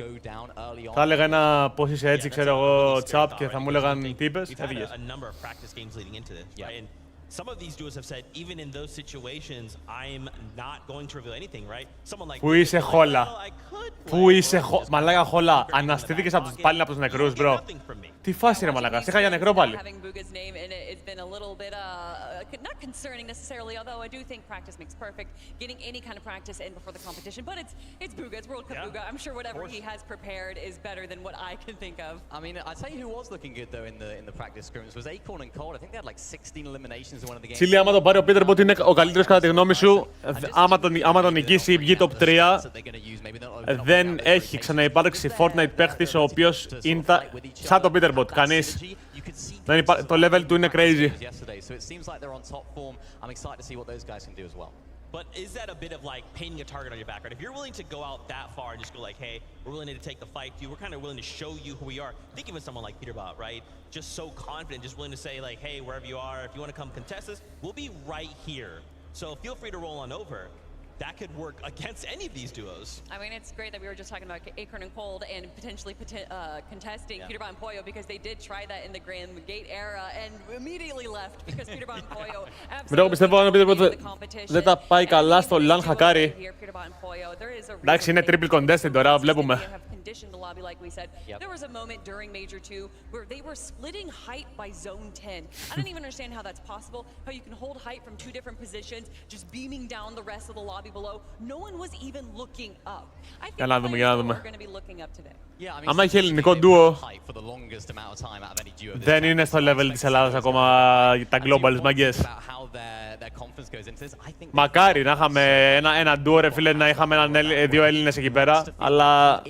Θα έλεγα ένα πώς είσαι έτσι, ξέρω εγώ, τσάπ και θα μου έλεγαν τι είπες, έφυγες. Some of these duos have said, even in those situations, I'm not going to reveal anything, right? Someone like Πού είσαι χόλα. Πού είσαι χόλα. Μαλάκα χόλα. Αναστήθηκες πάλι από τους νεκρούς, bro. Τι φάση ρε μαλάκα. Σε είχα για νεκρό πάλι. Not concerning necessarily, although I do think practice makes perfect. Getting any kind of practice in before the competition, but it's Bugha, it's World Cup Bugha. I'm sure whatever he has prepared is better than what I can think of. I mean, I tell you who was looking good though in the practice scrims was Acorn and Cold. I think they had like 16 eliminations in one of the games. Τσίλι, άμα τον πάρει ο Peterbot είναι ο καλύτερος κατά τη γνώμη σου. Άμα τον νικήσει βγει top 3, δεν έχει ξαναυπάρξει Fortnite παίχτης ο οποίος είναι σαν τον Peterbot. Κανείς. Το level του είναι crazy. But is that a bit of like painting a target on your back, right? If you're willing to go out that far and just go like, hey, we're willing to take the fight to you, we're kind of willing to show you who we are. Think even someone like Peterbot, right? Just so confident, just willing to say like, hey, wherever you are, if you want to come contest us, we'll be right here. So feel free to roll on over. That could work against any of these duos. I mean, it's great that we were just talking about Acorn and Cold and potentially contesting Peterbot and Poyo because they did try that in the Grand Gate era and immediately left because Peterbot and Poyo absolutely δεν τα πάει καλά στο LAN χακάρι. Εντάξει, είναι triple contested τώρα, βλέπουμε. condition the lobby, like we said. There was a moment during Major 2 where they were splitting height by zone 10. I don't even understand how that's possible, how you can hold height from two different positions, just beaming down the rest of the lobby below. No one was even looking up. I think players are going to be looking up today. Άμα είχε ελληνικό ντουο, δεν είναι στο level της Ελλάδας ακόμα τα global μαγκές. Μακάρι να είχαμε ένα ντουο, ρε φίλε, να είχαμε δύο Έλληνες εκεί πέρα, αλλά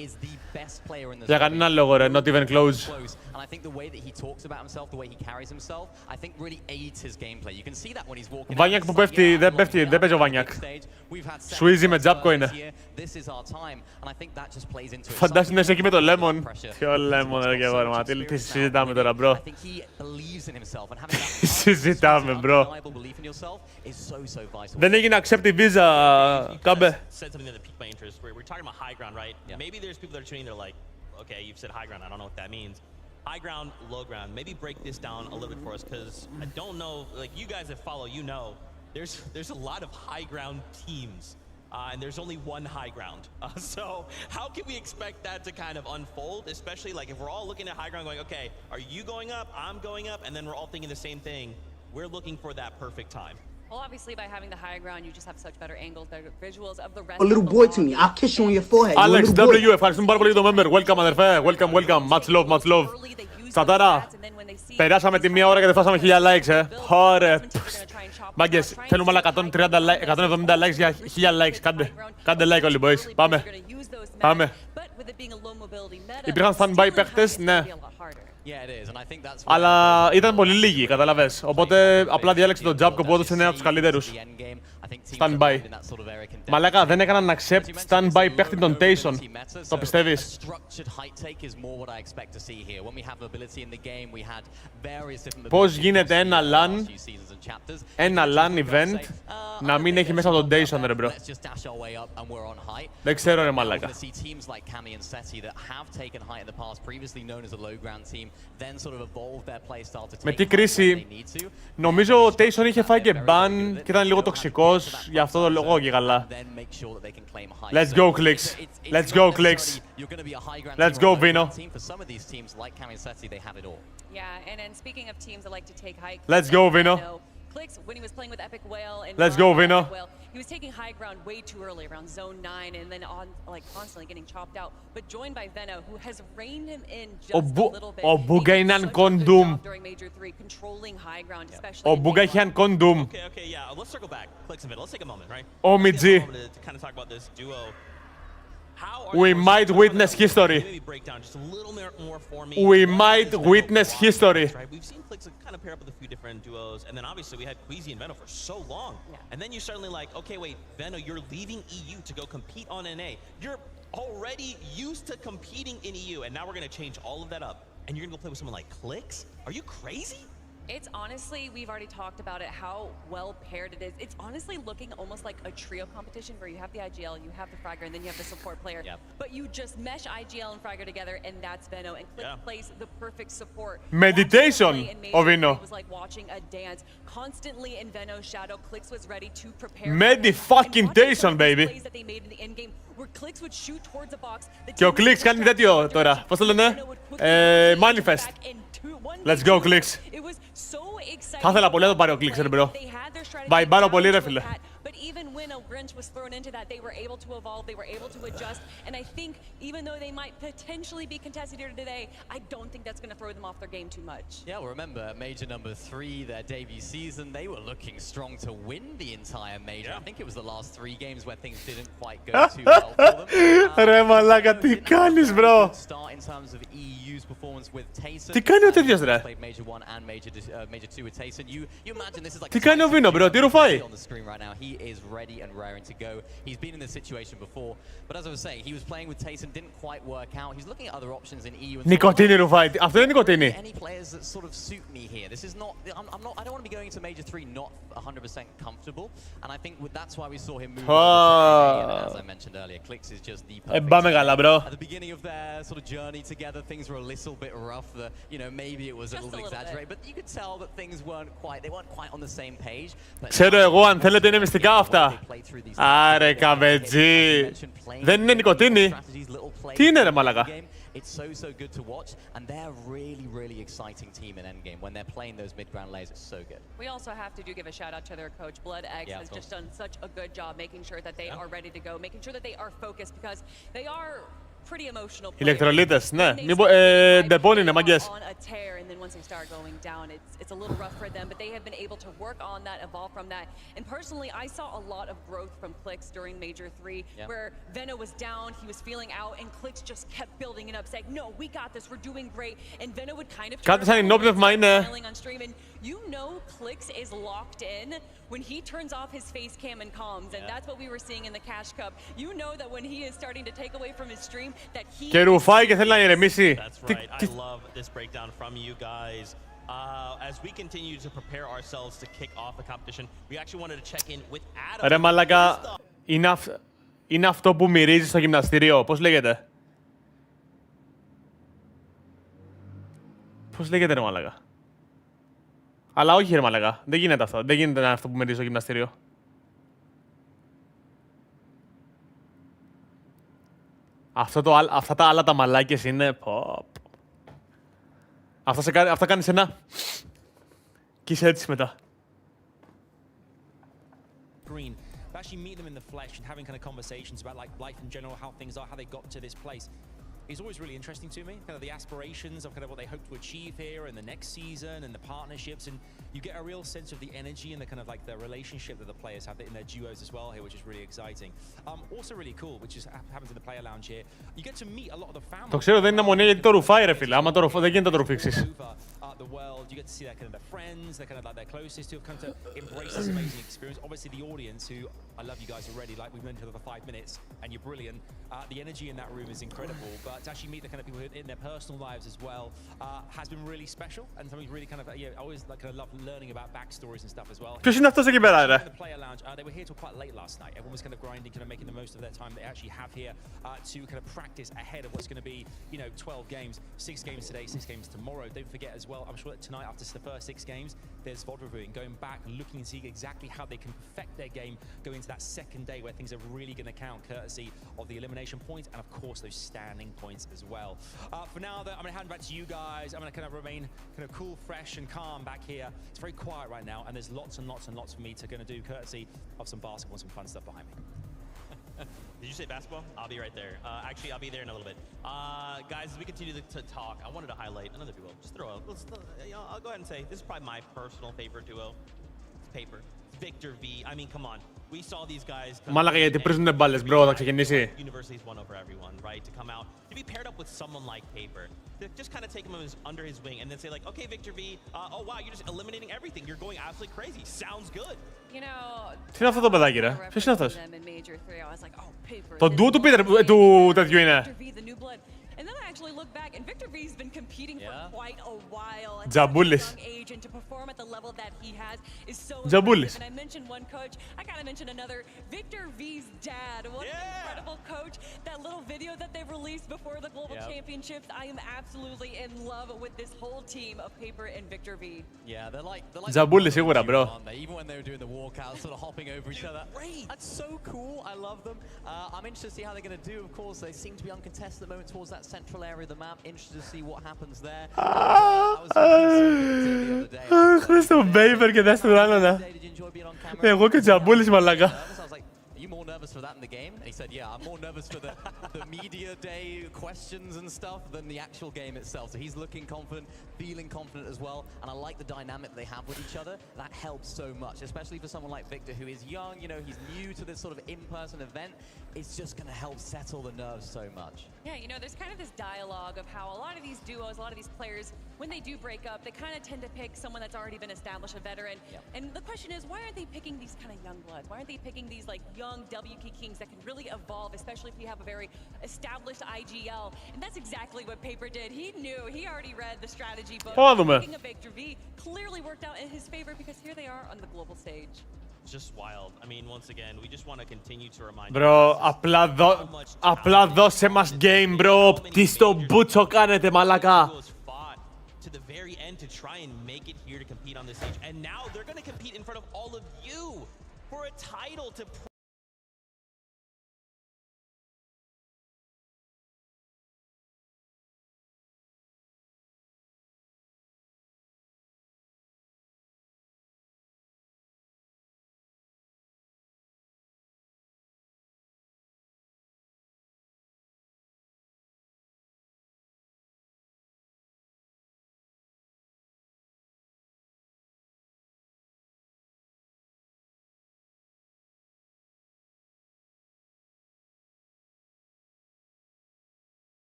για κανέναν λόγο, ρε, not even close. And I think the way that he talks about himself, the way he carries himself, I think really aids his gameplay. You can see that when he's walking. Βάνιακ που πέφτει, δεν παίζει ο Βάνιακ. Σουίζι με τζάπκο είναι. Φαντάζεσαι να είσαι εκεί με το Lemon. Ποιο Lemon, ρε γεγόρμα, τι συζητάμε τώρα, bro. Τι συζητάμε, bro. Δεν έγινε accept η visa, κάμπε. Okay, you've said high ground. I don't know what that means. High ground, low ground. Maybe break this down a little bit for us, because I don't know. Like you guys that follow, you know, there's a lot of high ground teams, and there's only one high ground. So how can we expect that to kind of unfold? Especially like if we're all looking at high ground, going, okay, are you going up? I'm going up, and then we're all thinking the same thing. We're looking for that perfect time. Well, obviously, by having the higher ground, you just have such better angles, better visuals of the rest. A little boy to me. I'll kiss you on your forehead. Alex W, ευχαριστούμε πάρα πολύ για το member. Welcome, αδερφέ. Welcome. Much love, much love. Σατάρα, περάσαμε τη μία ώρα και δεν φτάσαμε 1000 likes, Ωραία. Μάγκες, θέλουμε άλλα 170 likes για 1000 likes. Κάντε like όλοι, boys. Πάμε. Υπήρχαν stand-by παίχτες, ναι. Αλλά ήταν πολύ λίγοι, καταλαβες. Οπότε απλά διάλεξε τον Τζάπκο που έδωσε ένα από τους καλύτερους. Stand-by. Μαλάκα, δεν έκαναν accept stand-by παίχτη τον Tayson. Το πιστεύεις? Πώς γίνεται ένα LAN event να μην έχει μέσα τον Tayson, ρε μπρο? Δεν ξέρω, ρε μαλάκα. Με τι κρίση? Νομίζω ο Tayson είχε φάει και ban και ήταν λίγο τοξικός, γι' αυτό το λόγο και καλά. Let's go, Clicks. Let's go, Clicks. Let's go, Vino. Let's go, Vino. Clicks, when he was playing with Epic Whale and Let's go, Vino. He was taking high ground way too early, around zone 9, and then on like constantly getting chopped out. But joined by Veno, who has reined him in just a little bit. Ο Μπούγκα είναι αν κοντούμ. Ο Μπούγκα είχε αν κοντούμ. Ο Μιτζή. We might witness history. We might witness history. We've seen Clicks kind of pair up with a few different duos, and then obviously we had Queasy and Veno for so long. And then you're suddenly like, okay, wait, Veno, you're leaving EU to go compete on NA. You're already used to competing in EU, and now we're going to change all of that up. And you're going to go play with someone like Clicks? Are you crazy? It's honestly, we've already talked about it, how well paired it is. It's honestly looking almost like a trio competition where you have the IGL, you have the Fragger, and then you have the support player. But you just mesh IGL and Fragger together, and that's Veno. And Click plays the perfect support. Meditation of Veno. It was like watching a dance. Constantly in Veno's shadow, Clicks was ready to prepare. Medi-fucking-tation, baby. Και ο Clicks κάνει τέτοιο τώρα. Πώς το λένε? Manifest. Let's go, Clicks. Θα ήθελα πολύ να το πάρει ο Clicks, ρε bro. Βαϊμπάρω πολύ, ρε φίλε. But even when a wrench was thrown into that, they were able to evolve, they were able to adjust, and I think even though they might potentially be contested here today, I don't think that's going to throw them off their game too much. Yeah, well, remember, Major number 3, their debut season, they were looking strong to win the entire Major. I think it was the last 3 games where things didn't quite go too well for them. Ρε μαλάκα, τι κάνεις, bro? Start in terms of EU's performance with Tayson. Τι κάνει ο τέτοιος, ρε? Major 1 and Major 2 with Tayson. You imagine this is like τι κάνει ο Vino, bro? Τι ρουφάει? On the screen right now. He is ready and raring to go. He's been in this situation before, but as I was saying, he was playing with Tayson, didn't quite work out. He's looking at other options in EU. Nicotini ρουφάει. Αυτό είναι nicotini. Any players that sort of suit me here. This is not. I don't want to be going into Major 3 not 100% comfortable, and I think that's why we saw him move. As I mentioned earlier, Clicks is just the perfect. Πάμε καλά, bro. At the beginning of their sort of journey together, things were a little bit rough. You know, maybe it was a little bit exaggerated, but you could tell that things weren't quite on the same page. Ξέρω εγώ, αν θέλετε είναι μυστικά αυτά. Άρε καβετζή. Δεν είναι νοικοτήνη. Τι είναι ρε μαλάκα. It's so good to watch, and they're a really exciting team in endgame. When they're playing those mid-ground layers, it's so good. We also have to give a shout out to their coach. Blood X has just done such a good job making sure that they are ready to go, making sure that they are focused, because they are pretty emotional players. Ηλεκτρολίτες, ναι. Ντεπών είναι μαγκές. On a tear, and then once they start going down, it's a little rough for them, but they have been able to work on that, evolve from that. And personally, I saw a lot of growth from Clix during Major 3, where Veno was down, he was feeling out, and Clix just kept building it up, saying, "No, we got this, we're doing great." And Veno would kind of Κάτι σαν ενόπνευμα είναι. on stream, and you know Clix is locked in when he turns off his face cam and comms, and that's what we were seeing in the Cash Cup. You know that when he is starting to take away from his stream, that he Και ρουφάει και θέλει να ηρεμήσει. That's right. I love this breakdown from you guys. As we continue to prepare ourselves to kick off the competition, we actually wanted to check in with Adam. Ρε μαλάκα, είναι αυτό που μυρίζει στο γυμναστήριο. Πώς λέγεται. Πώς λέγεται ρε μαλάκα. Αλλά όχι ρε μαλάκα. Δεν γίνεται αυτό. Δεν γίνεται αυτό που μυρίζει στο γυμναστήριο. Αυτά τα άλλα τα μαλάκες είναι... Αυτά κάνεις ένα... Και είσαι έτσι μετά. Green. Actually meet them in the flesh and having kind of conversations about like life in general, how things are, how they got to this place. Is always really interesting to me, kind of the aspirations of kind of what they hope to achieve here in the next season and the partnerships, and you get a real sense of the energy and the kind of like the relationship that the players have in their duos as well here, which is really exciting. Also really cool, which is happens in the player lounge here. You get to meet a lot of the families. Το ξέρω, δεν είναι αμμονία γιατί το ρουφάει ρε φίλε. Άμα το ρουφάει δεν γίνεται να το ρουφήξεις. The world, you get to see their kind of their friends, their kind of like their closest who have come to embrace this amazing experience. Obviously, the audience, who I love you guys already, like we've mentioned for 5 minutes, and you're brilliant. The energy in that room is incredible, but to actually meet the kind of people who in their personal lives as well has been really special, and something really kind of I always like kind of love learning about backstories and stuff as well. Ποιος είναι αυτός εκεί πέρα ρε. The player lounge, they were here till quite late last night. Everyone was kind of grinding, kind of making the most of their time they actually have here to kind of practice ahead of what's going to be, 12 games, 6 games today, 6 games tomorrow. Don't forget as well, I'm sure that tonight after the first 6 games, there's VOD reviewing, going back and looking and seeing exactly how they can perfect their game going into that second day where things are really going to count, courtesy of the elimination points and of course those standing points as well. For now though, I'm going to hand back to you guys. I'm going to kind of remain kind of cool, fresh and calm back here. It's very quiet right now, and there's lots and lots and lots for me to going to do, courtesy of some basketball and some fun stuff behind me. Did you say basketball? I'll be right there. Actually, I'll be there in a little bit. Guys, as we continue to talk, I wanted to highlight another duo. Just throw out. I'll go ahead and say this is probably my personal favorite duo. It's Paper. Victor V. I mean, come on. We saw these guys. Μάλακα γιατί πρίζουνε μπάλες, bro, θα ξεκινήσει. University's won over everyone, right? To come out, to be paired up with someone like Paper, to just kind of take him under his wing and then say like, okay, Victor V, oh wow, you're just eliminating everything. You're going absolutely crazy. Sounds good. Τι είναι αυτό το παιδάκι ρε, ποιος είναι αυτός. Το ντου του τέτοιου είναι. And then I actually look back, and Victor V's been competing for quite a while. And Τζαμπούλης. And to perform at the level that he has is so Τζαμπούλης. And I mentioned one coach, I gotta mention another. Victor V's dad, what an incredible coach. That little video that they released before the Global Championships, I am absolutely in love with this whole team of Paper and Victor V. Yeah, they're like Τζαμπούλης σίγουρα, bro. Even when they were doing the walkout, sort of hopping over each other. That's so cool. I love them. I'm interested to see how they're going to do. Of course, they seem to be uncontested at the moment towards that central area of the map. Interested to see what happens there. Χρήστο Μπέιβερ και δες του άλλονα. Εγώ και Τζαμπούλης μαλάκα. Are you more nervous for that in the game? And he said, yeah, I'm more nervous for the media day questions and stuff than the actual game itself. So he's looking confident, feeling confident as well. And I like the dynamic they have with each other. That helps so much, especially for someone like Victor, who is young, he's new to this sort of in-person event. It's just going to help settle the nerves so much. Yeah, there's kind of this dialogue of how a lot of these duos, a lot of these players, when they do break up, they kind of tend to pick someone that's already been established, a veteran. And the question is, why aren't they picking these kind of young bloods? Why aren't they picking these like young WK Kings that can really evolve, especially if you have a very established IGL? And that's exactly what Paper did. He knew, he already read the strategy book. Picking a Victor V clearly worked out in his favor because here they are on the global stage. It's just wild. I mean, once again, we just want to continue to remind Bro, απλά δώσε μας game, bro. Τι στο μπούτσο κάνετε, μαλάκα. To the very end to try and make it here to compete on this stage. And now they're going to compete in front of all of you for a title to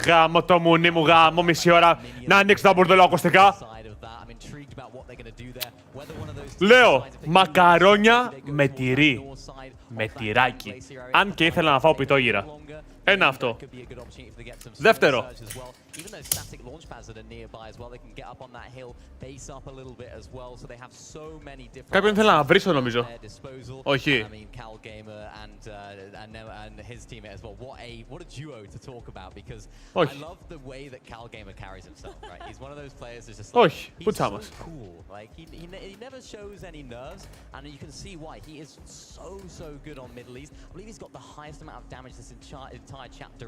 Γάμο το μουνί μου, γάμο μισή ώρα να ανοίξει τα μπουρδελοακουστικά. Λέω μακαρόνια με τυρί. Με τυράκι. Αν και ήθελα να φάω πιτόγυρα. Ένα αυτό. Δεύτερο. Κάποιον ήθελα να βρίσω νομίζω. Όχι. Όχι. Όχι. Πού τσάμας.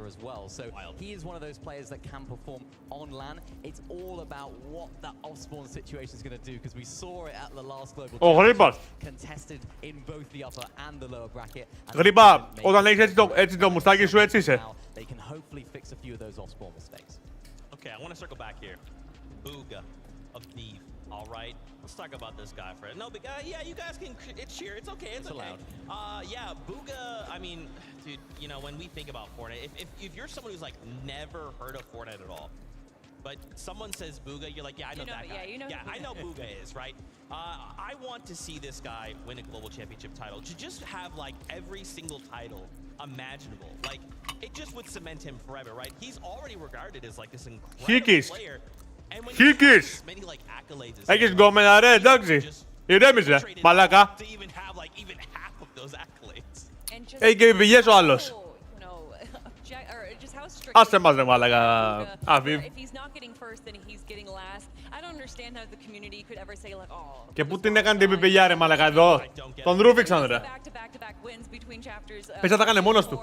As well. So he is one of those players that can perform on LAN. It's all about what that off-spawn situation is going to do, because we saw it at the last global championship, contested in both the upper and the lower bracket. Γρήπα, όταν έχεις έτσι το μουστάκι σου, έτσι είσαι. They can hopefully fix a few of those off-spawn mistakes. Okay, I want to circle back here. Booga of Thief. All right, let's talk about this guy for it. No, but yeah, you guys can cheer. It's okay. It's okay. Yeah, Booga. I mean, dude, you know, when we think about Fortnite, if you're someone who's like never heard of Fortnite at all, but someone says Booga, you're like, yeah, I know that guy. Yeah, I know Booga is, right? I want to see this guy win a global championship title. To just have like every single title imaginable, like it just would cement him forever, right? He's already regarded as like this incredible player. Χίκης! Έχεις γκόμενα ρε, εντάξει. Ηρέμιζε, μαλάκα. Έχει και πηγές ο άλλος. Άσε μας ρε μαλάκα. Αφίβ. Και πού την έκανε την πιπηλιά ρε μαλάκα εδώ. Τον ρούφηξαν ρε. Πες θα τα έκανε μόνος του.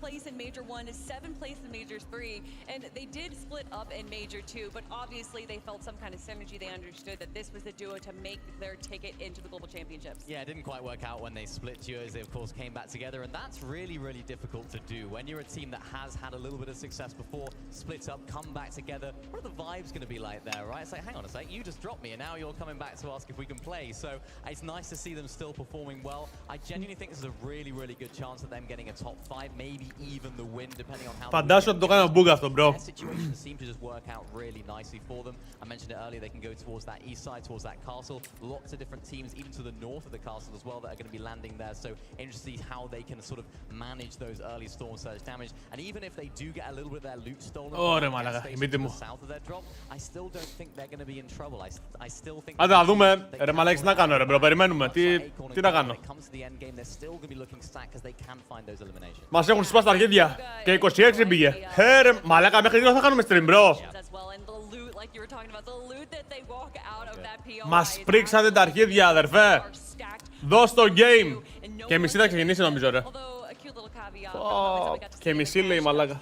Place in Major 1 is 7th place in Majors 3, and they did split up in Major 2, but obviously they felt some kind of synergy. They understood that this was the duo to make their ticket into the Global Championships. Yeah, it didn't quite work out when they split duos. They, of course, came back together, and that's really, really difficult to do. When you're a team that has had a little bit of success before, splits up, come back together, what are the vibes going to be like there, right? It's like, hang on a sec, you just dropped me, and now you're coming back to ask if we can play. So it's nice to see them still performing well. I genuinely think this is a really, really good chance of them getting a top 5, maybe even the win, depending on how. Φαντάσου ότι το κάνει ο Μπούγκα αυτό, bro. Situations seem to just work out really nicely for them. I mentioned it earlier, they can go towards that east side, towards that castle. Lots of different teams, even to the north of the castle as well, that are going to be landing there. So interesting to see how they can sort of manage those early storm surge damage. And even if they do get a little bit of their loot stolen to the south of their drop, I still don't think they're going to be in trouble. I still think. Άντε να δούμε. Ρε μαλάκες, τι να κάνω ρε bro, περιμένουμε. Τι να κάνω. Μας έχουν σπάσει τα αρχίδια. Και 26 πήγε. Ρε μαλάκα, μέχρι τώρα θα κάνουμε stream bro. Μας πρίξατε τα αρχίδια αδερφέ. Δώσ' το game. Και μισή θα ξεκινήσει νομίζω ρε. Και μισή λέει μαλάκα.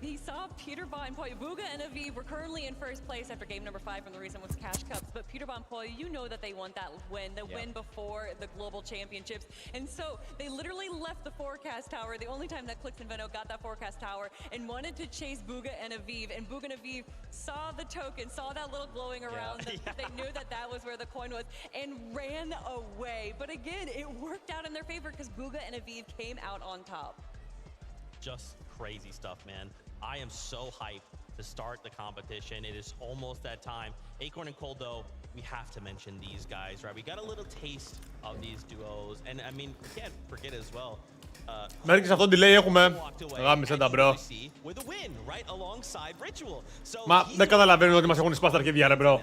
He saw Peterbot and Poy. Booga and Aviv were currently in first place after game number 5 from the recent one's Cash Cups. But Peterbot and Poy, you know that they want that win, win before the global championships. And so they literally left the forecast tower, the only time that Clix and Veno got that forecast tower, and wanted to chase Booga and Aviv. And Booga and Aviv saw the token, saw that little glowing around. They knew that that was where the coin was, and ran away. But again, it worked out in their favor because Booga and Aviv came out on top. Just crazy stuff, man. I am so hyped to start the competition. It is almost that time. Acorn and Cold, though, we have to mention these guys, right? We got a little taste of these duos. And, I mean, we can't forget as well. Μέχρι και σε αυτό delay έχουμε. Γάμισε τα bro. Μα δεν καταλαβαίνω ότι μας έχουν σπάσει τα αρχίδια ρε bro.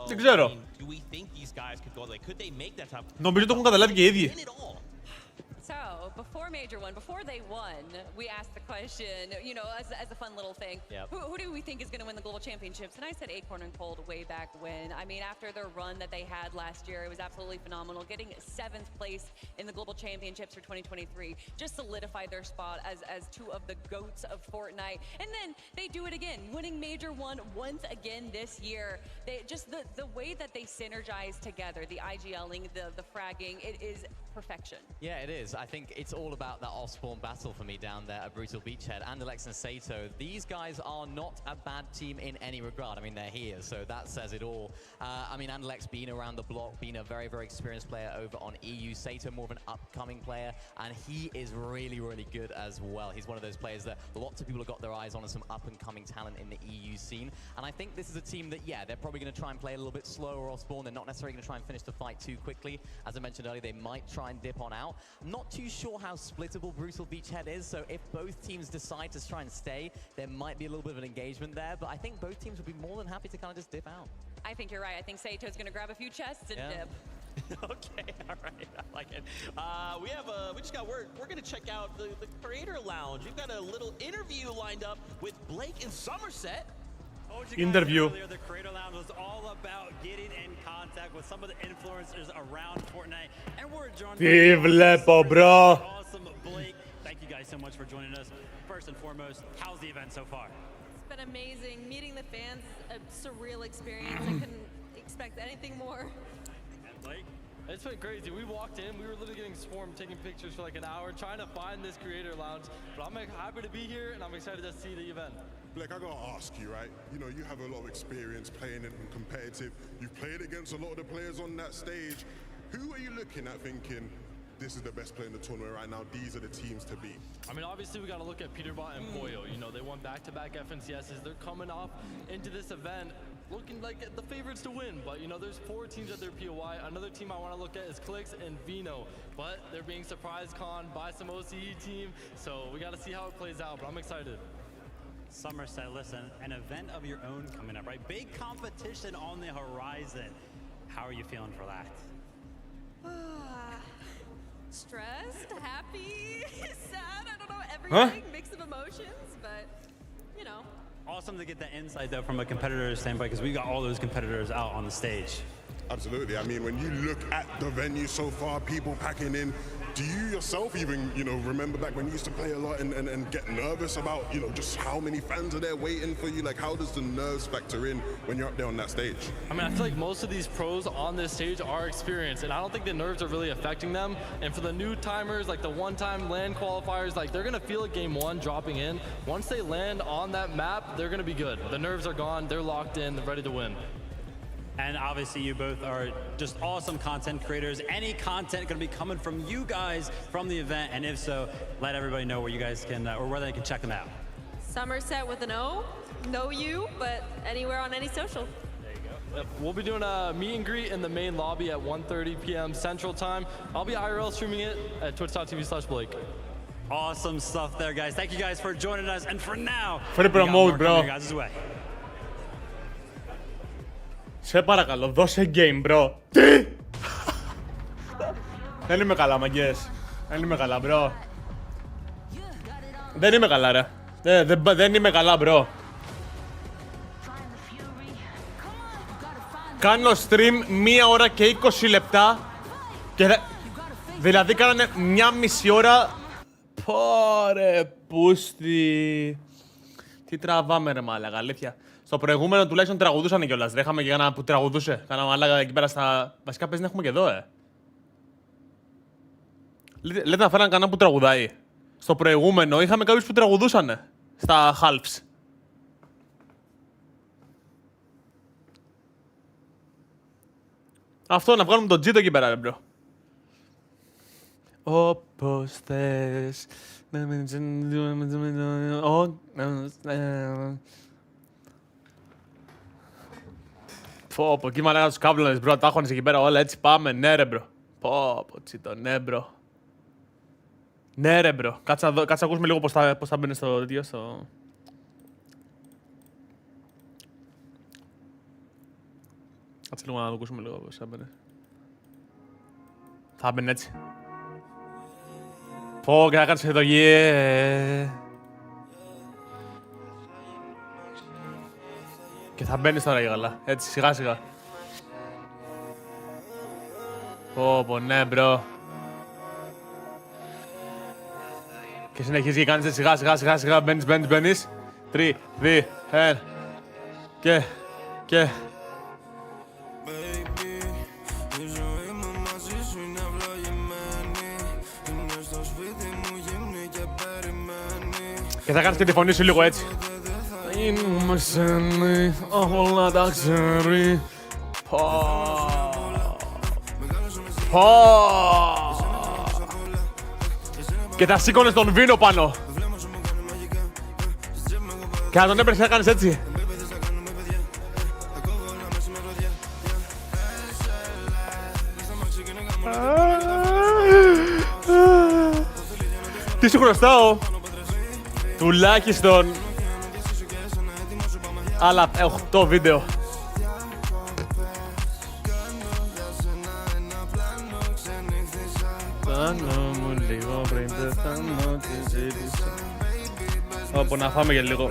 Δεν ξέρω. Νομίζω το έχουν καταλάβει και οι ίδιοι. So, before Major 1, before they won, we asked the question, you know, as a fun little thing, who do we think is going to win the Global Championships? And I said Acorn and Cold way back when. I mean, after their run that they had last year, it was absolutely phenomenal. Getting 7th place in the Global Championships for 2023 just solidified their spot as two of the GOATs of Fortnite. And then they do it again, winning Major 1 once again this year. They just the way that they synergize together, the IGLing, the fragging, it is perfection. Yeah, it is. I think it's all about that off-spawn battle for me down there at Brutal Beachhead. Andalex and Sato, these guys are not a bad team in any regard. I mean, they're here, so that says it all. I mean, Andalex being around the block, being a very, very experienced player over on EU. Sato, more of an upcoming player, and he is really, really good as well. He's one of those players that lots of people have got their eyes on as some up-and-coming talent in the EU scene. And I think this is a team that, yeah, they're probably going to try and play a little bit slower off-spawn. They're not necessarily going to try and finish the fight too quickly. As I mentioned earlier, they might try and dip on out. I'm not too sure how splittable Brutal Beachhead is, so if both teams decide to try and stay, there might be a little bit of an engagement there, but I think both teams would be more than happy to kind of just dip out. I think you're right. I think Sato's going to grab a few chests and dip. Okay, all right, I like it. We just got word. We're gonna check out the Creator Lounge. We've got a little interview lined up with Blake and Somerset. Interview. Earlier, the Creator Lounge was all about getting in contact with some of the influencers around Fortnite, and we're joined Τι βλέπω, bro. Awesome Blake. Thank you guys so much for joining us. First and foremost, how's the event so far? It's been amazing. Meeting the fans, a surreal experience. I couldn't expect anything more. Blake? It's been crazy. We walked in, we were literally getting swarmed, taking pictures for like an hour, trying to find this Creator Lounge. But I'm happy to be here, and I'm excited to see the event. Blake, I gotta ask you, right? You know, you have a lot of experience playing in competitive. You've played against a lot of the players on that stage. Who are you looking at thinking, this is the best player in the tournament right now, these are the teams to beat? I mean, obviously we got to look at Peterbot and Poyo. You know, they won back-to-back FNCSs. They're coming off into this event looking like the favorites to win. But, you know, there's 4 teams at their POI. Another team I want to look at is Clix and Vino. But they're being surprise conned by some OCE team. So we got to see how it plays out, but I'm excited. Somerset, listen, an event of your own coming up, right? Big competition on the horizon. How are you feeling for that? Stressed, happy, sad, I don't know, everything, mix of emotions, but, you know. Awesome to get that insight, though, from a competitor's standpoint, because we got all those competitors out on the stage. Absolutely. I mean, when you look at the venue so far, people packing in, do you yourself even, you know, remember back when you used to play a lot and get nervous about, you know, just how many fans are there waiting for you? Like, how does the nerves factor in when you're up there on that stage? I mean, I feel like most of these pros on this stage are experienced, and I don't think the nerves are really affecting them. And for the new timers, like the one-time land qualifiers, like they're gonna feel it game 1 dropping in. Once they land on that map, they're gonna be good. The nerves are gone, they're locked in, they're ready to win. And obviously you both are just awesome content creators. Any content gonna be coming from you guys from the event? And if so, let everybody know where you guys can, or where they can check them out. Somerset with an O, no U, but anywhere on any social. There you go. Yep. We'll be doing a meet and greet in the main lobby at 1:30 p.m. Central Time. I'll be IRL streaming it at twitch.tv/Blake. Awesome stuff there, guys. Thank you guys for joining us. And for now, free promote, bro. Σε παρακαλώ, δώσε game, bro. Τι! Δεν είμαι καλά, μαγκές. Δεν είμαι καλά, bro. Δεν είμαι καλά, ρε. Δεν είμαι καλά, bro. Κάνω stream 1 ώρα και 20 λεπτά και δηλαδή κάνανε 1,5 ώρα. Πόρε, πούστη. Τι τραβάμε, ρε μάλακα, αλήθεια. Στο προηγούμενο τουλάχιστον τραγουδούσαν κιόλας. Δεν είχαμε και κανένα που τραγουδούσε. Κάνα μαλάκα εκεί πέρα στα. Βασικά παίζει να έχουμε και εδώ, Λέτε να φέραν κανένα που τραγουδάει. Στο προηγούμενο είχαμε κάποιους που τραγουδούσαν στα halves. Αυτό να βγάλουμε τον τζίτο εκεί πέρα, ρε μπρο. Όπως θες. Πω, εκεί μαλάκα τους κάβλωνες, μπρο, τα έχωνες εκεί πέρα όλα, έτσι πάμε, ναι ρε μπρο. Πω, τσίτο, ναι μπρο. Ναι ρε μπρο, κάτσε να ακούσουμε λίγο πώς θα μπαίνει στο τέτοιο, στο... Κάτσε λίγο να το ακούσουμε λίγο πώς θα μπαίνει. Θα μπαίνει έτσι. Πω, και θα κάτσε εδώ, yeah. Και θα μπαίνεις τώρα για καλά, έτσι σιγά σιγά. Πω, ναι μπρο. Και συνεχίζει και κάνεις σιγά σιγά, μπαίνεις. 3, 2, 1. Και. Και θα κάνεις και τη φωνή σου λίγο έτσι. Είμαι σένη, όλα τα ξέρει. Και θα σήκωνες τον βίνο πάνω. Και θα τον έπαιρνες και θα κάνεις έτσι. Τι σου χρωστάω? Τουλάχιστον άλλα 8 βίντεο. Όπου να φάμε για λίγο.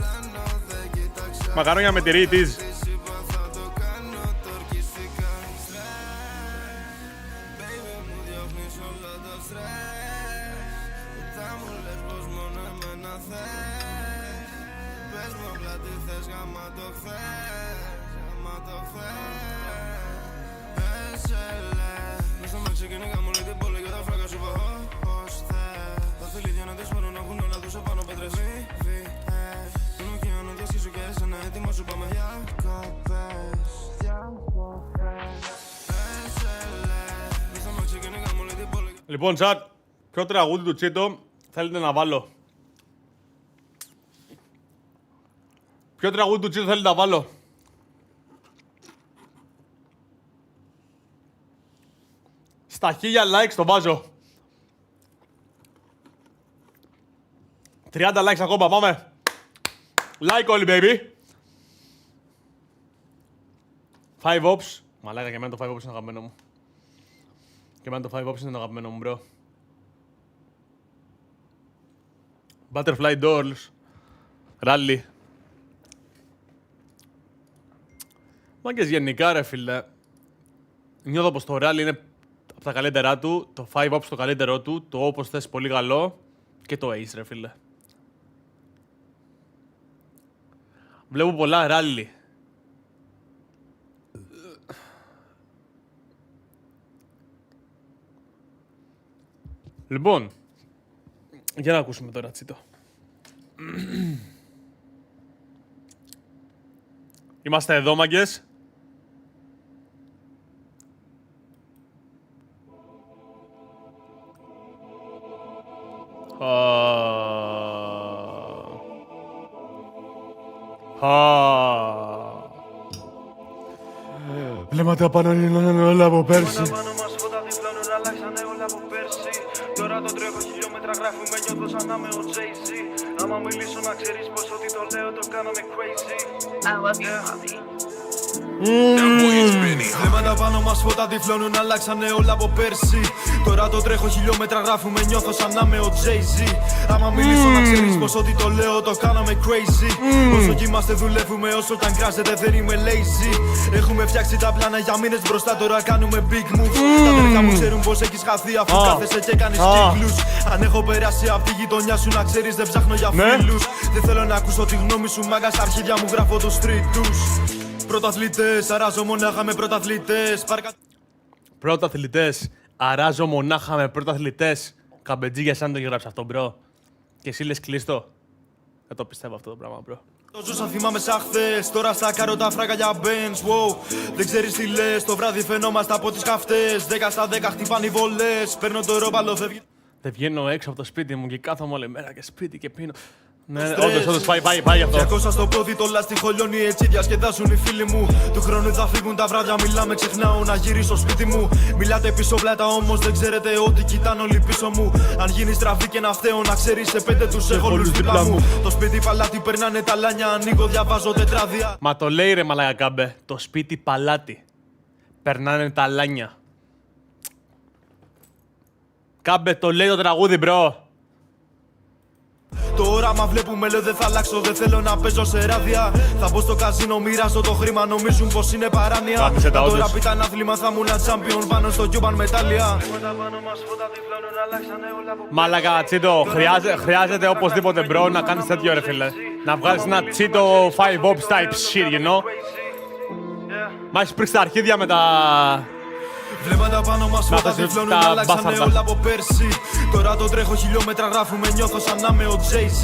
Μακαρόνια με τυρί της. Λοιπόν, chat, ποιο τραγούδι του Τσίτο θέλετε να βάλω? Ποιο τραγούδι του Τσίτο θέλετε να βάλω? Στα 1000 likes το βάζω. 30 likes ακόμα, πάμε. Like όλοι, baby. 5 ops. Μαλάκα, και εμένα το 5 ops είναι αγαπημένο μου. Και εμένα το 5 ops είναι το αγαπημένο μου, bro. Butterfly doors. Rally. Μάγκες γενικά, ρε φίλε. Νιώθω πως το rally είναι από τα καλύτερά του, το 5 ops το καλύτερό του, το όπως θες πολύ καλό και το ace, ρε φίλε. Βλέπω πολλά rally. Λοιπόν, για να ακούσουμε τώρα, Τσίτο. Είμαστε εδώ, μάγκες. Βλέμματα πάνω είναι όλα από πέρσι. Τώρα το τρέχω χιλιόμετρα γράφουμε, νιώθω σαν να είμαι ο Jay-Z. Άμα μιλήσω να ξέρεις πως ότι το λέω το κάνω με crazy. I love you, mommy. Βλέμματα πάνω μας φώτα τυφλώνουν, αλλάξανε όλα από πέρσι. Τώρα το τρέχω χιλιόμετρα γράφουμε, νιώθω σαν να είμαι ο Jay-Z. Άμα μιλήσω να ξέρεις πως ότι το λέω το κάνω με crazy. Όσο κοιμάστε δουλεύουμε, όσο καν κράζεται δεν είμαι lazy. Έχουμε φτιάξει τα πλάνα για μήνες μπροστά, τώρα κάνουμε big moves. Τα αδερφιά μου ξέρουν πως έχεις χαθεί αφού κάθεσαι και κάνεις κύκλους. Αν έχω περάσει απ' τη γειτονιά σου να ξέρεις δεν ψάχνω για φίλους. Δεν θέλω να ακούσω τη γνώμη σου, μάγκα στα αρχίδια μου γράφω τους τρίτους. Πρωταθλητές, αράζω μονάχα με πρωταθλητές. Πρωταθλητές, αράζω μονάχα με πρωταθλητές. Καμπετζή για σένα το έχει γράψει αυτό, μπρο. Και εσύ λες κλείστο. Δεν το πιστεύω αυτό το πράγμα, μπρο. Το ζούσα θυμάμαι σαν χθες, τώρα στα κάνω τα φράγκα για Benz, wow. Δεν ξέρεις τι λες, το βράδυ φαινόμαστε από τις καυτές. 10 στα 10 χτυπάνε οι βολές, παίρνω το ρόπαλο, φεύγει. Δεν βγαίνω έξω από το σπίτι μου και κάθομαι όλη μέρα και σπίτι και πίνω. Ναι, όντως, πάει αυτό. 200 στο πόδι, το λάστιχο λιώνει, έτσι διασκεδάσουν οι φίλοι μου. Του χρόνου θα φύγουν τα βράδια, μιλάμε, ξεχνάω να γυρίσω σπίτι μου. Μιλάτε πίσω πλάτα, όμως δεν ξέρετε ότι κοιτάνε όλοι πίσω μου. Αν γίνει στραβή και να φταίω, να ξέρεις σε 5 τους έχω όλους δίπλα μου. Το σπίτι παλάτι, περνάνε τα λάνια, ανοίγω, διαβάζω τετράδια. Μα το λέει ρε μαλάκα κάμπε, το σπίτι παλάτι. Περνάνε τα λάνια. Κάμπε, το λέει το τραγούδι, μπρο. Το όραμα βλέπουμε, λέω δεν θα αλλάξω, δεν θέλω να παίζω σε ράδια. Θα μπω στο καζίνο, μοιράζω το χρήμα, νομίζουν πως είναι παράνοια. Τώρα πει ήταν άθλημα, θα ήμουν champion πάνω στο Cuban μετάλλια. Μάλακα, Τσίτο, χρειάζεται οπωσδήποτε μπρο να κάνεις τέτοιο ρε φίλε. Να βγάλεις ένα Τσίτο 5 ops type shit, you know. Μ' έχεις πρίξει τα αρχίδια με τα... Βλέμματα πάνω μας φώτα διφλώνουν, αλλάξανε όλα από πέρσι. Τώρα το τρέχω χιλιόμετρα, γράφουμε, νιώθω σαν να είμαι ο Jay-Z.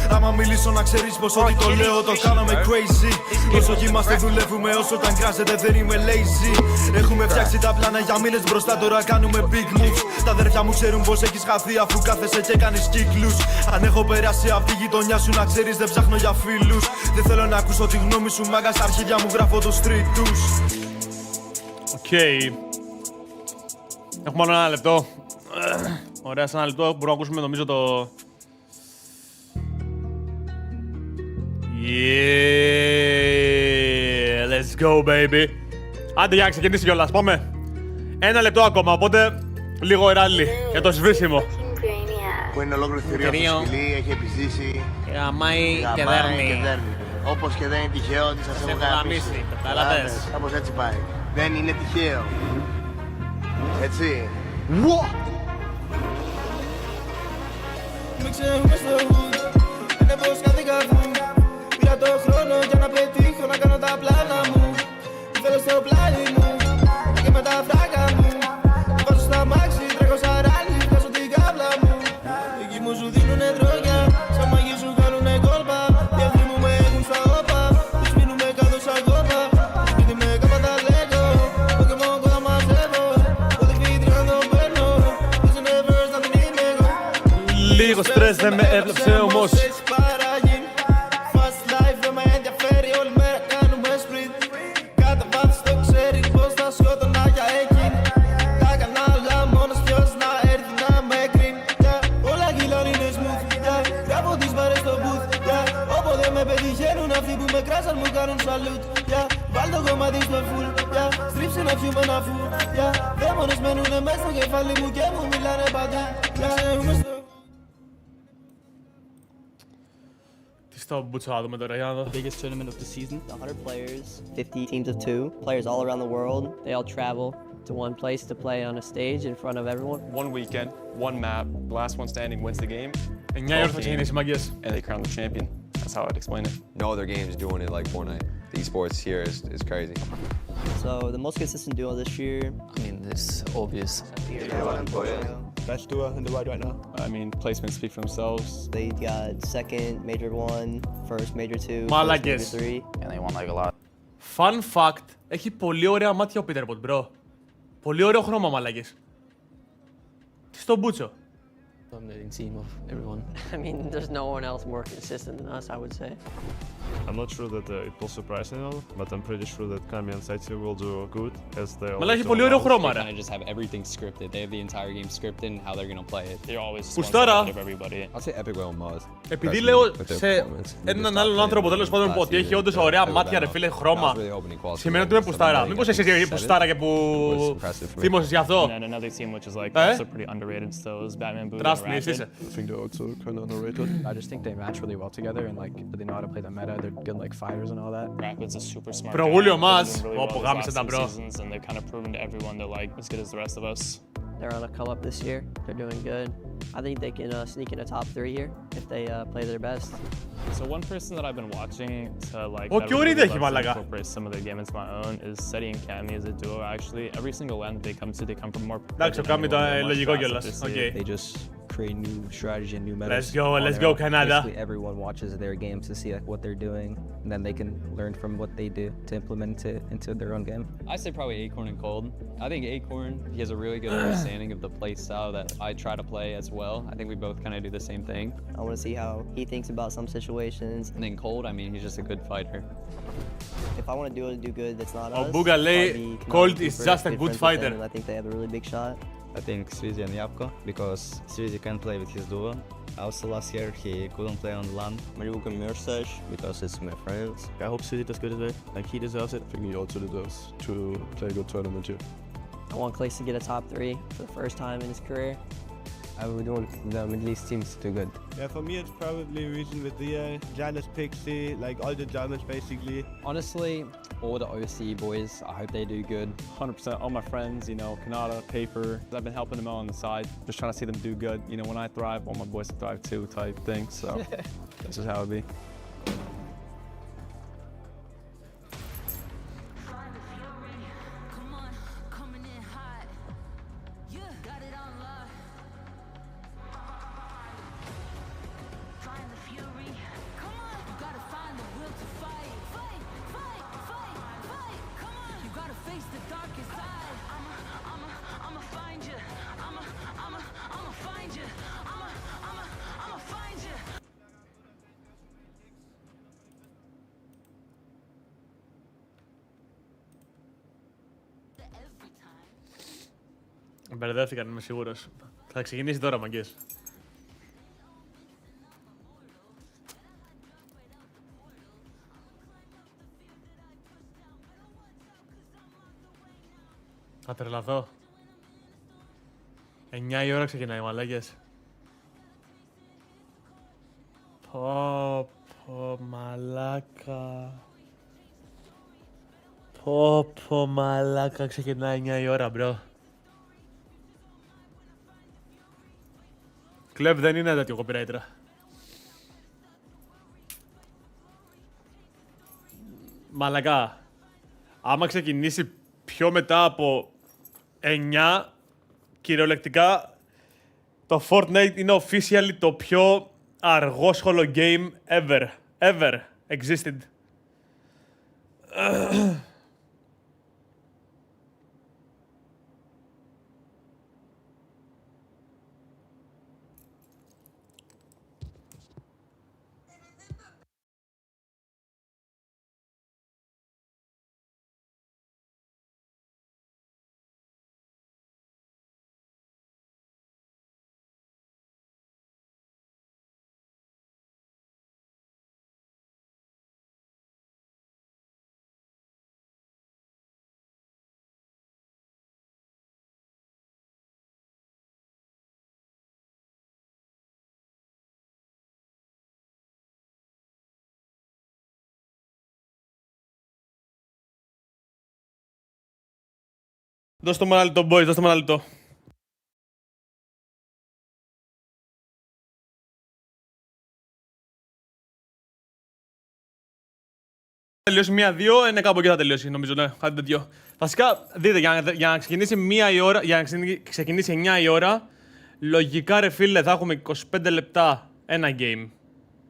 Άμα μιλήσω να ξέρεις πως ό,τι το λέω το κάνουμε crazy. Όσο είμαστε δουλεύουμε, όσο όταν κράζεται δεν είμαι lazy. Έχουμε φτιάξει τα πλάνα για μήνες μπροστά, τώρα κάνουμε big moves. Τα αδέρφια μου ξέρουν πως έχεις χαθεί αφού κάθεσαι και κάνεις κύκλους. Αν έχω περάσει από τη γειτονιά σου να ξέρεις δεν ψάχνω για φίλους. Δεν θέλω να ακούσω τη γνώμη σου μάγκα, στα αρχίδια μου γράφω το street τους. Οκ. Έχουμε άλλο ένα λεπτό. Ωραία, σε ένα λεπτό μπορούμε να ακούσουμε νομίζω το... Yeah, let's go baby. Άντε για να ξεκινήσει κιόλας, πάμε. Ένα λεπτό ακόμα, οπότε λίγο ράλι για το σβήσιμο. Που είναι ολόκληρο θηρίο, φυσικυλή, έχει επιζήσει. Γαμάει και δέρνει. Όπως και δεν είναι τυχαίο ότι σας έχω γαμίσει. Κάπως έτσι πάει. Δεν είναι τυχαίο. Έτσι. Μην ξέχουμε στο hood, είναι πως κάθε καθούν. Πήρα το χρόνο για να πετύχω, να κάνω τα πλάνα μου. Θέλω στο πλάι μου, και με τα φράγκα μου. Βάζω στα μάξι, τρέχω σαν ράλι, βγάζω την κάβλα μου. Εκεί μου σου δίνουνε δρόγια, σαν μαγί σου κάνουνε κόλπα. Οι αυτοί μου με έχουν στα όπα, τους μείνουμε κάτω σαν κόπα. Σπίτι με κάπα τα λέγω, όχι μόνο κόδα μαζεύω. Ό,τι φύτρια να το παίρνω, doesn't ever να την είμαι εγώ. Λίγο στρες δεν με έβλεψε όμως. Fast life δεν με ενδιαφέρει, όλη μέρα κάνουμε sprint. Κάθε βάθος το ξέρει πως θα σκότωνα για εκείνη. Τα έκανα όλα μόνος ποιος να έρθει να με κρίνει. Όλα κιλών είναι smooth, γράφω τις βάρες στο booth. Όποτε με πετυχαίνουν αυτοί που με κράσαν μου κάνουν salute. Βάλ' το κομμάτι στο full, στρίψε να πιούμε ένα φουλ. Δαίμονες μένουνε μες στο κεφάλι μου και μου μιλάνε παντού. Στο μπούτσο θα δούμε τώρα, για να δω. The biggest tournament of the season. 100 players, 50 teams of 2, players all around the world. They all travel to one place to play on a stage in front of everyone. One weekend, one map, the last one standing wins the game. And they crown the champion. That's how I'd explain it. No other games doing it like Fortnite. The esports here is crazy. So the most consistent duo this year, I mean, it's obvious. Best duo in the world right now. I mean, placements speak for themselves. They got second major 1, first major 2, Μαλάκες. first major 3, and they won like a lot. Fun fact, έχει πολύ ωραία μάτια ο Peterbot, bro. Πολύ ωραίο χρώμα, μαλάκες. Τι στο μπούτσο. Dominating team of everyone. I mean, there's no one else more consistent than us, I would say. I'm not sure that it will surprise anyone, but I'm pretty sure that Kami and Saitsu will do good as they Μαλά έχει πολύ ωραίο χρώμα, ρε. They kind of just have everything scripted. They have the entire game scripted and how they're going to play it. They're always just Πουστάρα. one step ahead of everybody. I'll say Epic Well Mars. Επειδή λέω σε έναν άλλον άνθρωπο τέλος πάντων ότι έχει όντως ωραία μάτια, ρε φίλε, χρώμα, σημαίνει ότι είμαι πουστάρα. Μήπως εσύ είσαι πουστάρα και που θύμωσες γι' αυτό. And another team which is like also pretty underrated still is Batman Boo. Trust me, είσαι. I think they're also kind of underrated. I just think they match really well together and like they know how to play the meta. They're good like fighters and all that. Rapid's a super smart Προγούλιο guy. μας. They're doing really Όπου well γάμισε these τα last bro. two seasons, and they've kind of proven to everyone they're like as good as the rest of us. They're on a come up this year. They're doing good. I think they can sneak in a top 3 here if they play their best. So one person that I've been watching to like Okay, that really ωραία loves to μαλάκα. incorporate some of their game into my own is Seti and Cammy as a duo. Actually, every single land they come to, they come from more. Εντάξει, ο Κάμι ήταν λογικό κιόλας. They just create new strategy and new metas. Let's go, Canada. Basically, everyone watches their games to see like what they're doing, and then they can learn from what they do to implement it into their own game. I say probably Acorn and Cold. I think Acorn, he has a really good understanding of the play style that I try to play as well. I think we both kind of do the same thing. I want to see how he thinks about some situations. And then Cold, I mean, he's just a good fighter. If I want to do good that's not us, Booga λέει Cold is just a good fighter. I think they have a really big shot. I think Srizi and Yapko, because Srizi can play with his duo. Also last year he couldn't play on the LAN. Mariuka Mirsaj, because it's my friends. I hope Srizi does good as well. Like he deserves it. I think he also deserves to play a good tournament here. I want Clay to get a top 3 for the first time in his career. I would want the Middle East teams to do good. Yeah, for me it's probably Region with the Janus Pixie, like all the Germans basically. Honestly, all the OC boys, I hope they do good. 100%. All my friends, you know, Kanata, Paper. I've been helping them out on the side, just trying to see them do good. You know, when I thrive, I want my boys to thrive too, type thing. So this is how it be. Μπερδεύτηκαν, είμαι σίγουρος. Θα ξεκινήσει τώρα, μαγκές. Θα τρελαθώ. 9 η ώρα ξεκινάει, μαλάκες. Πω, μαλάκα. Πω, μαλάκα, ξεκινάει 9 η ώρα, μπρο. Κλέπ δεν είναι τέτοιο copywriter. Μαλακά. Άμα ξεκινήσει πιο μετά από 9, κυριολεκτικά το Fortnite είναι officially το πιο αργόσχολο game ever existed. Δώστε μου ένα λεπτό, boys, δώστε μου ένα λεπτό. Τελειώσει 1-2, είναι κάπου εκεί θα τελειώσει, νομίζω, ναι, κάτι τέτοιο. Βασικά, δείτε, για να ξεκινήσει 1 η ώρα, για να ξεκινήσει 9 η ώρα, λογικά, ρε φίλε, θα έχουμε 25 λεπτά ένα game.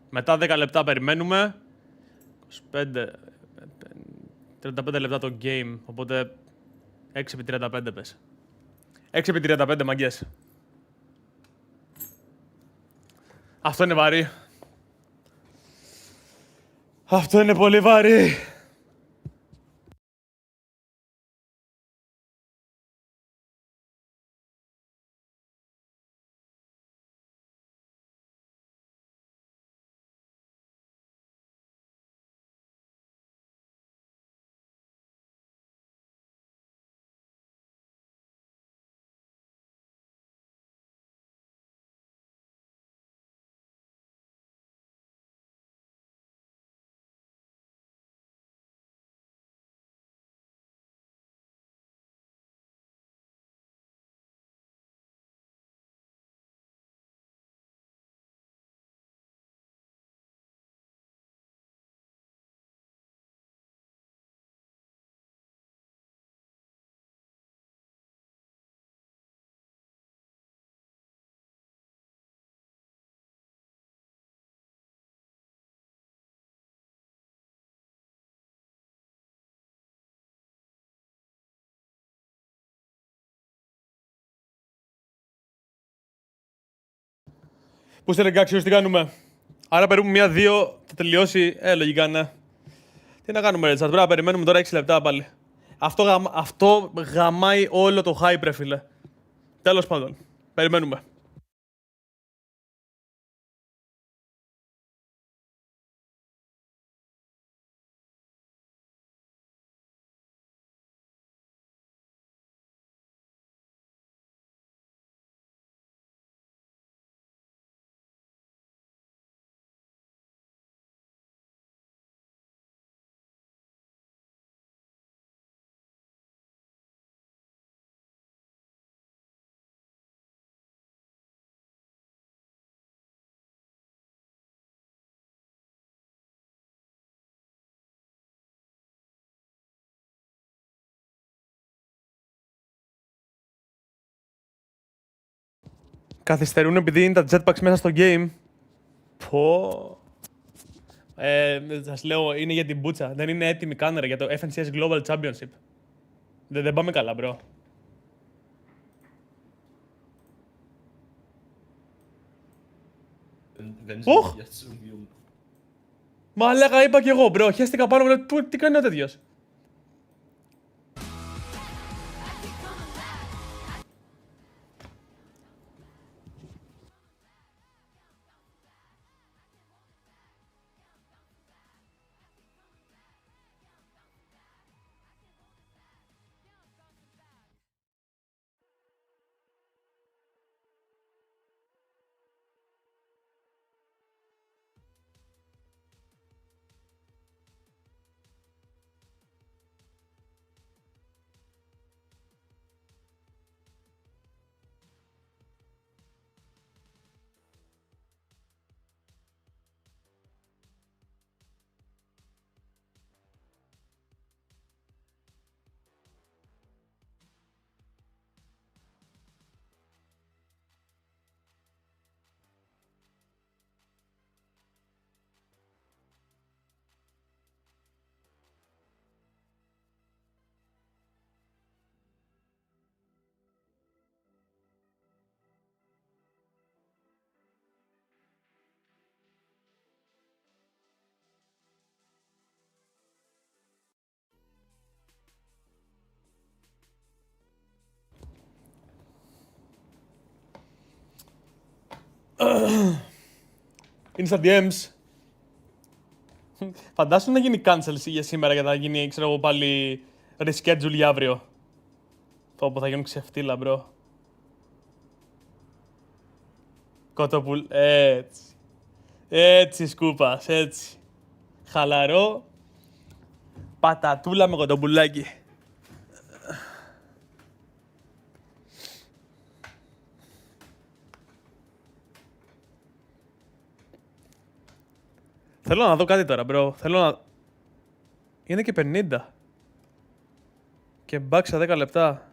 Μετά 10 λεπτά περιμένουμε. 35 λεπτά το game, οπότε 6x35 πες. 6x35, μαγκές. Αυτό είναι βαρύ. Αυτό είναι πολύ βαρύ. Πού είστε, ρε τι κάνουμε. Άρα περίπου 1-2 θα τελειώσει. Λογικά, ναι. Τι να κάνουμε, ρε chat, πρέπει να περιμένουμε τώρα 6 λεπτά πάλι. Αυτό γαμάει όλο το hype, ρε φίλε. Τέλος πάντων. Περιμένουμε. Καθυστερούν επειδή είναι τα jetpacks μέσα στο game. Πω. Σας λέω, είναι για την μπούτσα. Δεν είναι έτοιμη καν, ρε, για το FNCS Global Championship. Δεν πάμε καλά, bro. Οχ! Μαλάκα, είπα κι εγώ, bro. Χαίστηκα πάνω μου, λέω, τι κάνει ο τέτοιος. Είναι στα DMs. Φαντάσου να γίνει cancel για σήμερα και θα γίνει, ξέρω εγώ, πάλι reschedule για αύριο. Θα γίνουν ξεφτύλα, μπρο. Κοτοπουλ, έτσι. Έτσι, σκούπας, έτσι. Χαλαρό. Πατατούλα με κοτοπουλάκι. Θέλω να δω κάτι τώρα, μπρο. Θέλω να... Είναι και 50. Και back σε 10 λεπτά.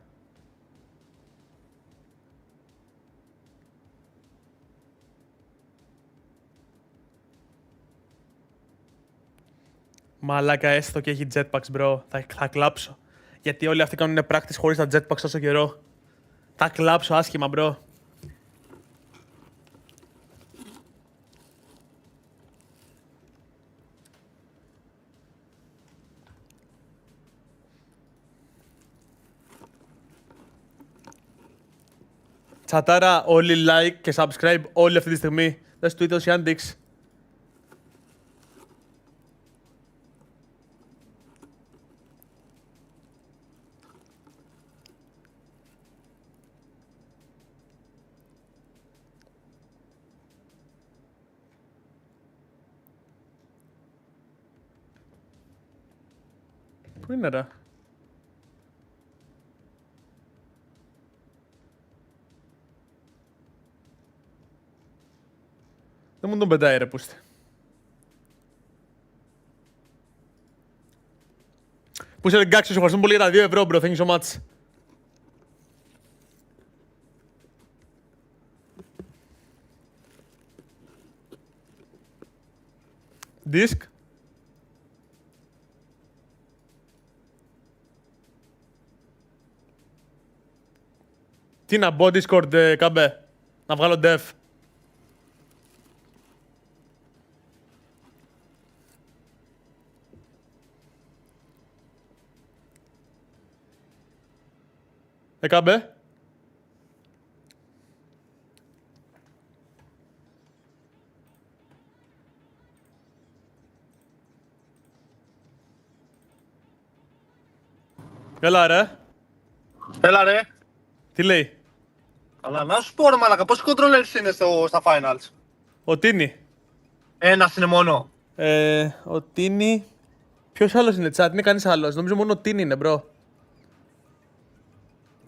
Μαλάκα, έστω και έχει jetpacks, bro. Θα κλάψω. Γιατί όλοι αυτοί κάνουν practice χωρίς τα jetpacks τόσο καιρό. Θα κλάψω άσχημα, bro. Τσατάρα, όλοι like και subscribe όλη αυτή τη στιγμή. Δες του ήττος Γιάντιξ. Πού είναι ρε? Δεν μου τον πετάει ρε πούστη. Πού είσαι γκάξι, σου ευχαριστούμε πολύ για τα 2 ευρώ bro, thank you so much. Disc. Τι να μπω Discord κάμπε, να βγάλω def. Κάμπε. Έλα ρε. Έλα ρε. Τι λέει? Αλλά να σου πω ρε μαλακα, πόσοι controllers είναι στα finals? Ο Τίνι. Ένας είναι μόνο. Ο Τίνι... Ποιος άλλος είναι chat, είναι κανείς άλλος. Νομίζω μόνο ο Τίνι είναι μπρο.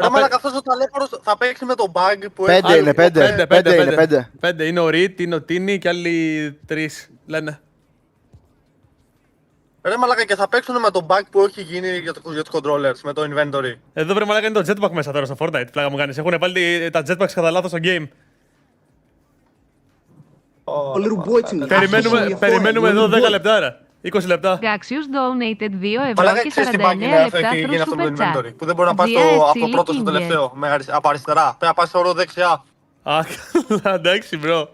Ρε μαλακα, αυτός ο ταλέπορος θα παίξει με το bug που έχει... 5 είναι, 5. 5 είναι ο Ριτ, είναι ο Τίνι και άλλοι 3 λένε. Ρε μαλακα, και θα παίξουν με το bug που έχει γίνει για τους controllers, με το inventory. Εδώ βρε μαλακα είναι το jetpack μέσα τώρα στο Fortnite, πλάκα μου κάνεις. Έχουν βάλει τα jetpacks κατά λάθος στο game. Περιμένουμε εδώ 10 λεπτά ρε. 20 λεπτά. Gaxius donated 2 ευρώ και 49 λεπτά through super chat. Που δεν μπορεί να πάει από πρώτο στο τελευταίο, από αριστερά. Πρέπει να πάει στο ρο δεξιά. Α, καλά, εντάξει bro.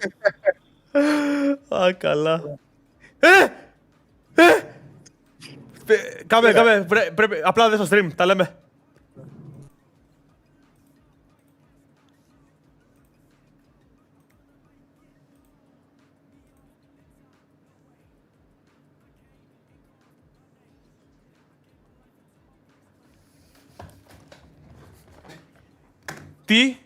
Α, καλά. Κάμε, πρέπει, απλά δες στο stream, τα λέμε. Τι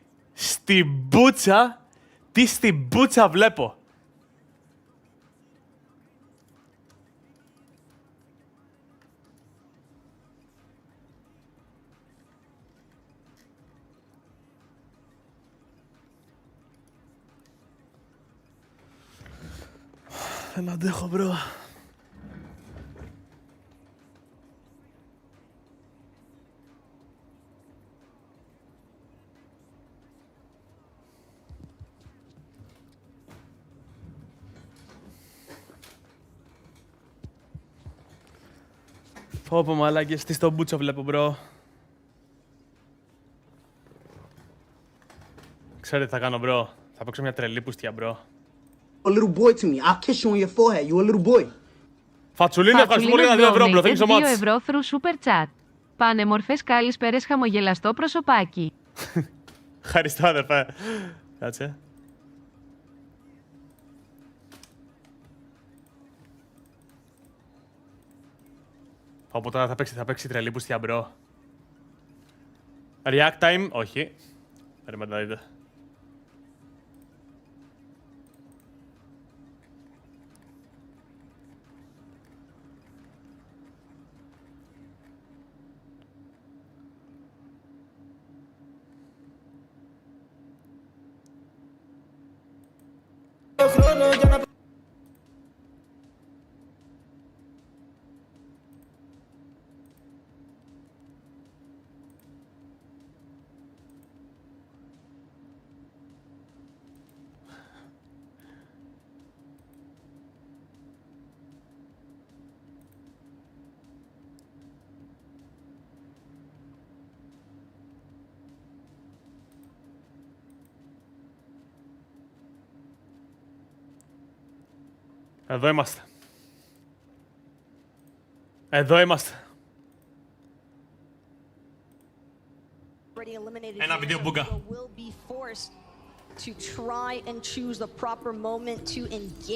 στην μπούτσα βλέπω. Δεν αντέχω, μπρο. Πω μαλάκες, τι στο μπούτσο βλέπω, μπρο. Ξέρετε τι θα κάνω, μπρο. Θα παίξω μια τρελή πουστιά, μπρο. A little boy to me. I'll kiss you on your forehead. You a little boy. Φατσουλίνη, ευχαριστούμε πολύ για τα 2 ευρώ, μπρο. Thank you so much. 2 ευρώ through super chat. Πανεμορφές κάλησπερες, χαμογελαστό προσωπάκι. Ευχαριστώ, αδερφέ. Κάτσε. Οπότε τώρα θα παίξει τρελή μπουστιά, μπρο. React time, όχι. Περιμένετε να δείτε. Εδώ είμαστε. Εδώ είμαστε. Ένα βίντεο μπούγκα.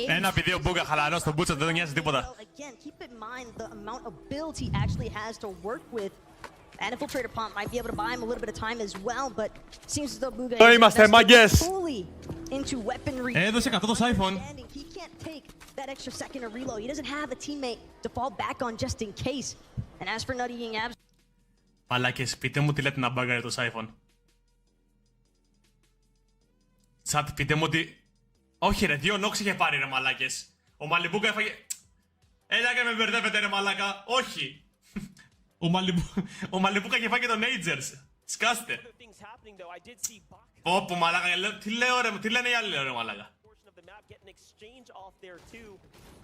Ένα βίντεο μπούγκα χαλαρό στον Μπούτσα, δεν τον νοιάζει τίποτα. And Infiltrator Pump might be able to buy him a little bit of time as well, but seems as though Bugha is invested fully into weaponry. Έδωσε 100 το iPhone. He can't take that extra second to reload. He doesn't have a teammate to fall back on just in case. And as for Nutty Ying Abs... Μαλάκες, πείτε μου τι λέτε να μπάγκαρε το iPhone. Τσάτ, πείτε μου ότι... Όχι ρε, 2 νόξ είχε πάρει ρε μαλάκες. Ο Μαλιμπούκα έφαγε... Έλα και με μπερδεύετε ρε μαλάκα. Όχι. Ο Μαλιμπούκα είχε φάει και τον Agers. Σκάστε. Ωπου μαλάκα, τι λέω ρε, τι λένε οι άλλοι ρε μαλάκα.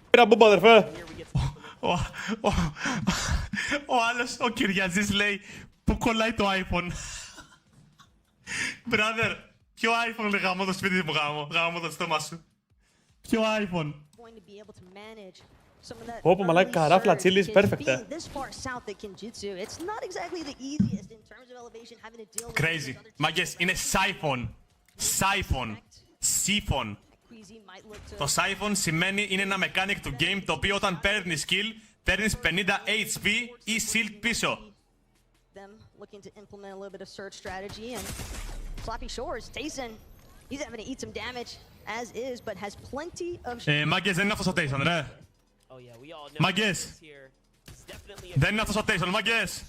Πήρα μπούμπα αδερφέ. Ο άλλος, ο Κυριαζής λέει, πού κολλάει το iPhone. Brother, ποιο iPhone λέει γάμω το σπίτι μου γάμω το στόμα σου. Ποιο iPhone. Όπο μαλάκα, καράφλα τσίλις, perfect. Crazy. Μάγκες, είναι siphon. Siphon. Το siphon σημαίνει είναι ένα mechanic του game το οποίο όταν παίρνεις kill, παίρνεις 50 HP ή shield πίσω. Μάγκες, δεν είναι αυτός ο Tayson, ρε. Μάγκες! Δεν είναι αυτός ο Tayson, μάγκες!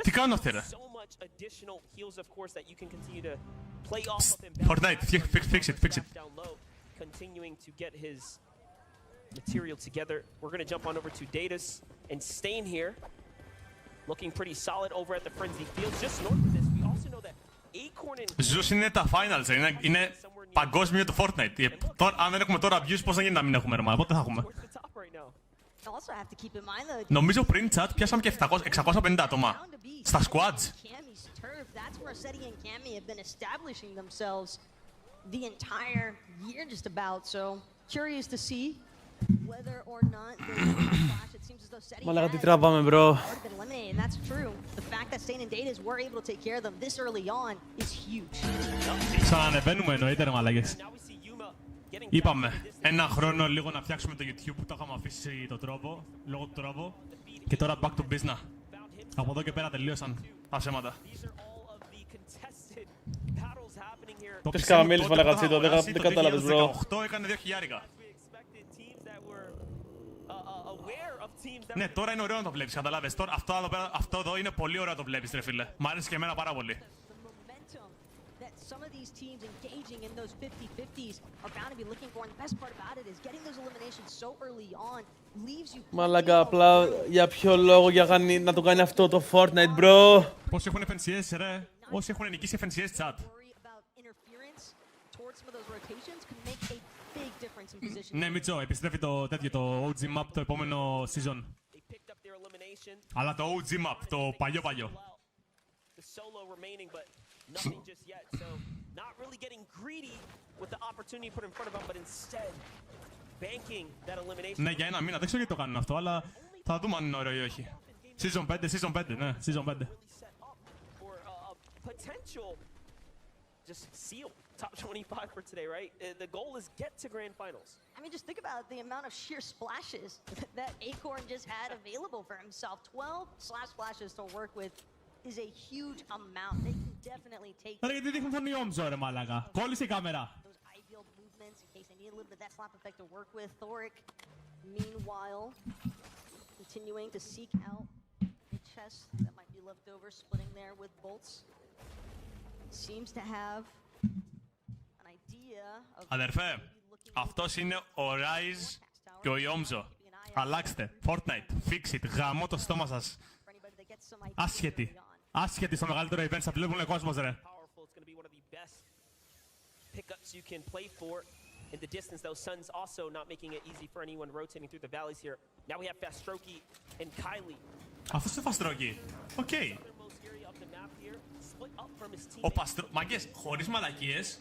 Τι κάνω αυτή ρε? Fortnite, fix it. Continuing to get his material together. We're going to jump on over to Datus and Stain here. Looking pretty solid over at the Frenzy Fields. Just north of this, we also know that Acorn and... Ζους είναι τα finals, είναι παγκόσμιο το Fortnite. Τώρα, αν δεν έχουμε τώρα views, πώς θα γίνει να μην έχουμε ρε μάνα, πότε θα έχουμε. Νομίζω πριν chat πιάσαμε και 650 άτομα. Στα squads. Μαλάκα τι τραβάμε μπρο. Ξανανεβαίνουμε εννοείται ρε μαλάκες. Είπαμε, ένα χρόνο λίγο να φτιάξουμε το YouTube που το είχαμε αφήσει το τρόπο, λόγω του τρόπου. Και τώρα back to business. Από εδώ και πέρα τελείωσαν τα ψέματα. Τι σκαραμέλης μαλακατσίτο, δεν κατάλαβες μπρο. 18 έκανε 2 χιλιάρικα. Ναι, τώρα είναι ωραίο να το βλέπεις, καταλάβες. Αυτό εδώ είναι πολύ ωραίο να το βλέπεις ρε φίλε. Μ' άρεσε και εμένα πάρα πολύ. Some of these teams engaging in those 50-50s are bound to be looking for, and the best part about it is getting those eliminations so early on leaves you... Μαλάκα, απλά για ποιο λόγο να το κάνει αυτό το Fortnite, bro. Πόσοι έχουν FNCS, ρε. Όσοι έχουν νικήσει FNCS, chat. Ναι, Μίτσο, επιστρέφει το τέτοιο, το OG map το επόμενο season. Αλλά το OG map, το παλιό. Nothing just yet, so not really getting greedy with the opportunity put in front of him, but instead banking that elimination. Ναι, για ένα μήνα, δεν ξέρω γιατί το κάνουν αυτό, αλλά θα δούμε αν είναι ωραίο ή όχι. Season 5, ναι, Season 5. Potential just seal top 25 for today, right? The goal is get to grand finals. I mean, just think about the amount of sheer splashes that Acorn just had available for himself. 12 splashes to work with is a huge amount. They can definitely take Ρε, γιατί δείχνουν τον Ιόμζο, ρε μαλάκα. Κόλλησε η κάμερα. those ideal movements in case they need a little bit of that slap effect to work with. Thoric, meanwhile, continuing to seek out a chest that might be left over, splitting there with bolts. Seems to have an idea of... Αδερφέ, αυτός είναι ο Rise και ο Ιόμζο. Αλλάξτε. Fortnite, fix it, γαμώ το στόμα σας. Άσχετη. Άσχετη στο μεγαλύτερο event, θα βλέπουν κόσμος, ρε. Pickups you can play for in the distance, though. Sun's also not making it easy for anyone rotating through the valleys here. Now we have Fastroki and Kylie. Αυτός είναι ο Φαστρόκι. Οκ. Ο Φαστρόκι, μάγκες, χωρίς μαλακίες,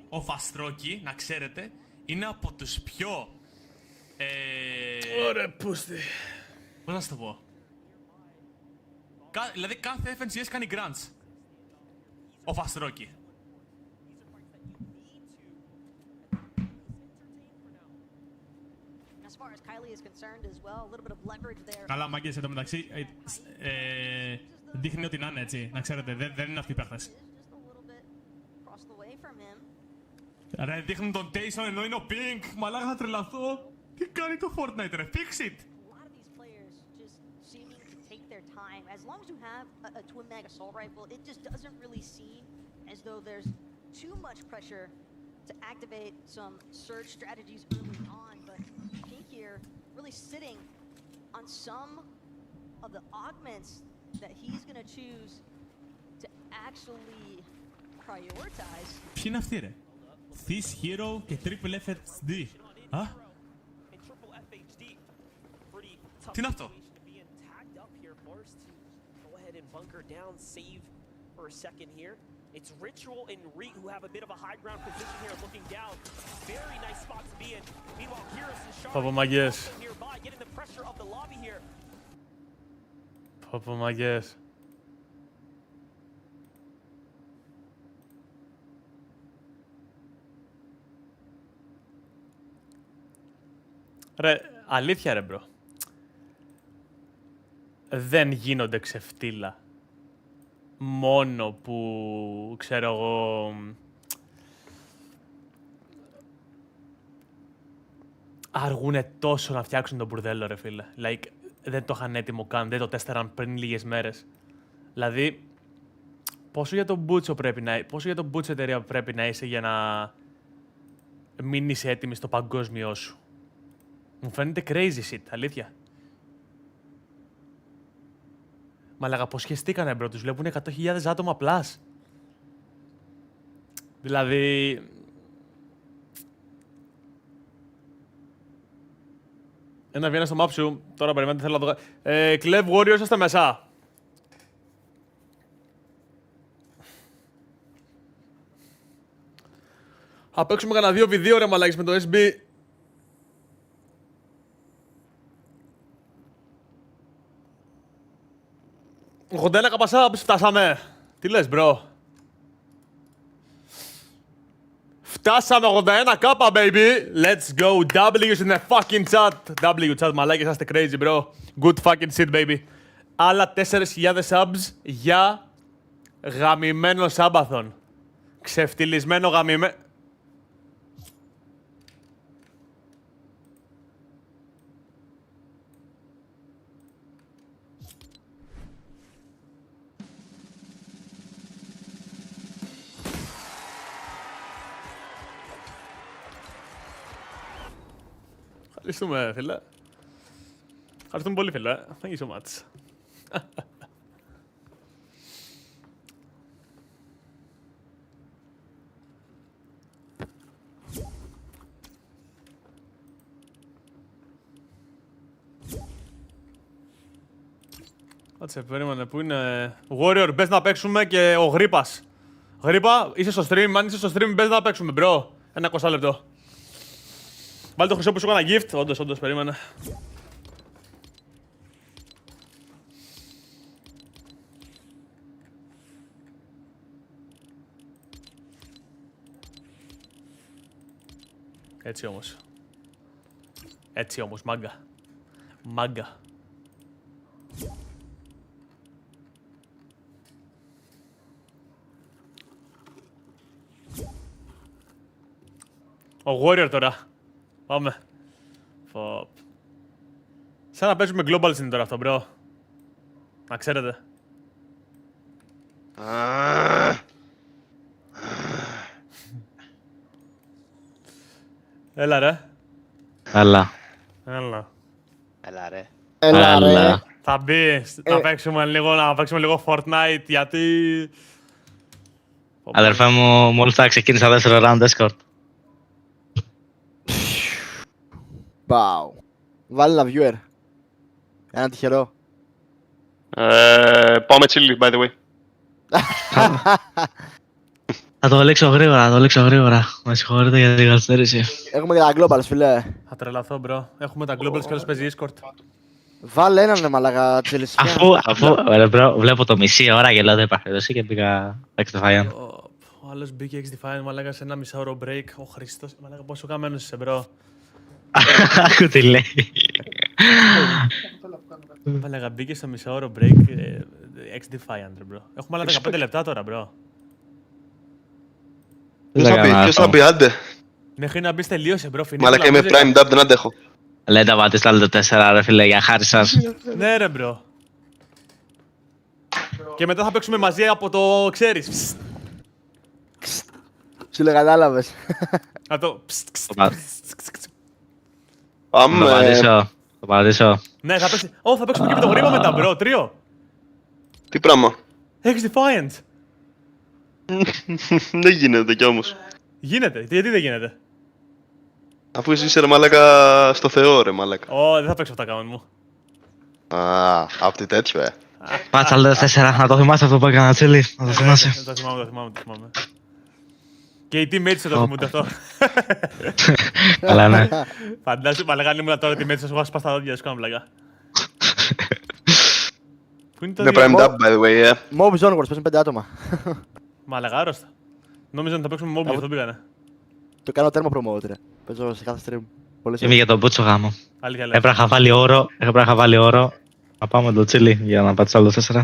ο Φαστρόκι, να ξέρετε, είναι από τους πιο... Ωραία, πούστη. Πώς να σου το πω. Δηλαδή κάθε FNCS κάνει grunts. Ο Φαστρόκι. Καλά, μάγκες, εν τω μεταξύ, δείχνει ότι να είναι έτσι, να ξέρετε, δεν είναι αυτοί οι παίχτες. Ρε, δείχνουν τον Tayson ενώ είναι ο Pink, μαλάκα θα τρελαθώ. Τι κάνει το Fortnite, ρε, fix it! As long as you have a twin mag assault rifle, it just doesn't really seem as though there's too much pressure to activate some surge strategies early on, but Pink here really sitting on some of the augments that he's going to choose to actually prioritize. Ποιοι είναι αυτοί, ρε? This Hero και Triple FHD. Α? Τι είναι αυτό? Bunker down, save for a second here. It's Ritual and Reet who have a bit of a high ground position here, looking down. Very nice spot to be in. Meanwhile, Kiris and Sharp also nearby, getting the pressure of the lobby here. Πόπο μαγκές. Ρε, αλήθεια ρε μπρο. Δεν γίνονται ξεφτύλα. Μόνο που, ξέρω εγώ... αργούνε τόσο να φτιάξουν τον μπουρδέλο, ρε φίλε. Like, δεν το είχαν έτοιμο καν, δεν το τέστεραν πριν λίγες μέρες. Δηλαδή, πόσο για τον Μπούτσο εταιρεία πρέπει να είσαι για να μην είσαι έτοιμη στο παγκόσμιό σου. Μου φαίνεται crazy shit, αλήθεια. Μαλάκα, πως σχεστήκανε μπρο, τους βλέπουν 100.000 άτομα πλάς. Δηλαδή... Ένα βγαίνει στο map σου, τώρα περιμένετε, θέλω να το... Κλέβ Warriors, είστε μέσα. Θα παίξουμε κανένα 2v2 ρε μαλάκες με το SB. Χοντένα καπασά, φτάσαμε. Τι λες, μπρο? Φτάσαμε 81 κάπα, baby. Let's go. W in the fucking chat. W chat, μαλάκες, είστε crazy, bro. Good fucking shit, baby. Άλλα 4.000 subs για γαμημένο Σάμπαθον. Ξεφτυλισμένο γαμημένο... Ευχαριστούμε, φίλε. Ευχαριστούμε πολύ, φίλε. Thank you so much. Κάτσε, περίμενε, πού είναι... Warrior, μπες να παίξουμε και ο Γρίπας. Γρίπα, είσαι στο stream, αν είσαι στο stream, μπες να παίξουμε, bro. Ένα 20 λεπτό. Βάλει το χρυσό που σου έκανα gift. Όντως, περίμενε. Έτσι όμως. Έτσι όμως, μάγκα. Μάγκα. Ο Warrior τώρα. Πάμε. Φοπ. Σαν να παίζουμε globals είναι τώρα αυτό, bro. Να ξέρετε. Έλα ρε. Έλα. Έλα. Έλα ρε. Έλα ρε. Θα μπει, να παίξουμε λίγο Fortnite, γιατί... Αδερφέ μου, μόλις θα ξεκίνησα δεύτερο round escort. Wow. Βάλε ένα viewer. Ένα τυχερό. Πάμε chili, by the way. Θα το λέξω γρήγορα, Με συγχωρείτε για την καθυστέρηση. Έχουμε και τα globals, φίλε. Θα τρελαθώ, bro. Έχουμε τα globals και όλος παίζει Discord. Βάλε έναν ρε μαλάκα τσελισιά. Αφού bro, βλέπω το μισή ώρα και λέω δεν υπάρχει περίπτωση και πήγα X-Defiant. Ο άλλος μπήκε X-Defiant, μαλάκα, σε ένα μισάωρο break. Ο Χριστός, μαλάκα, πόσο καμένος είσαι, bro. Άκου τι λέει. Μαλάκα, μπήκε στο μισάωρο break X-Defiant, bro. Έχουμε άλλα 15 λεπτά τώρα, bro. Ποιος θα πει, άντε. Μέχρι να μπεις τελείωσε, bro. Μαλάκα, είμαι prime dub, δεν αντέχω. Λέτε πατήστε άλλο το 4 ρε φίλε, για χάρη σας. Ναι ρε, bro. Και μετά θα παίξουμε μαζί από το ξέρεις. Σου λέει κατάλαβες. Να το... Το πατήσω. Ναι, θα παίξει... θα παίξουμε και με το γρήγορα μετά, bro. Τρίο. Τι πράγμα. X-Defiant. Δεν γίνεται κι όμως. Γίνεται. Γιατί δεν γίνεται. Αφού εσύ είσαι ρε μαλάκα στο Θεό ρε μαλάκα. Δεν θα παίξω αυτά account μου. Απ' τι τέτοιο Πάτσα άλλο 4, να το θυμάσαι αυτό που έκανα τσίλι. Να το θυμάσαι. Το θυμάμαι. Και οι teammates θα το θυμούνται αυτό. Καλά, ναι. Φαντάζομαι, μαλάκα, αν ήμουν τώρα teammates θα σου έχω σπάσει τα δόντια, σου κάνω πλάκα. Είναι prime dub, by the way, Mob Zone Wars, παίζουν 5 άτομα. Μαλάκα, άρρωστα. Νόμιζα να τα παίξουμε mob, γι' αυτό πήγανε. Το κάνω τέρμα promote, ρε. Παίζω σε κάθε stream. Είμαι για τον Μπούτσο γάμο. Έπρεπε να είχα βάλει όρο. Να πάμε το τσίλι για να πατήσω άλλο 4.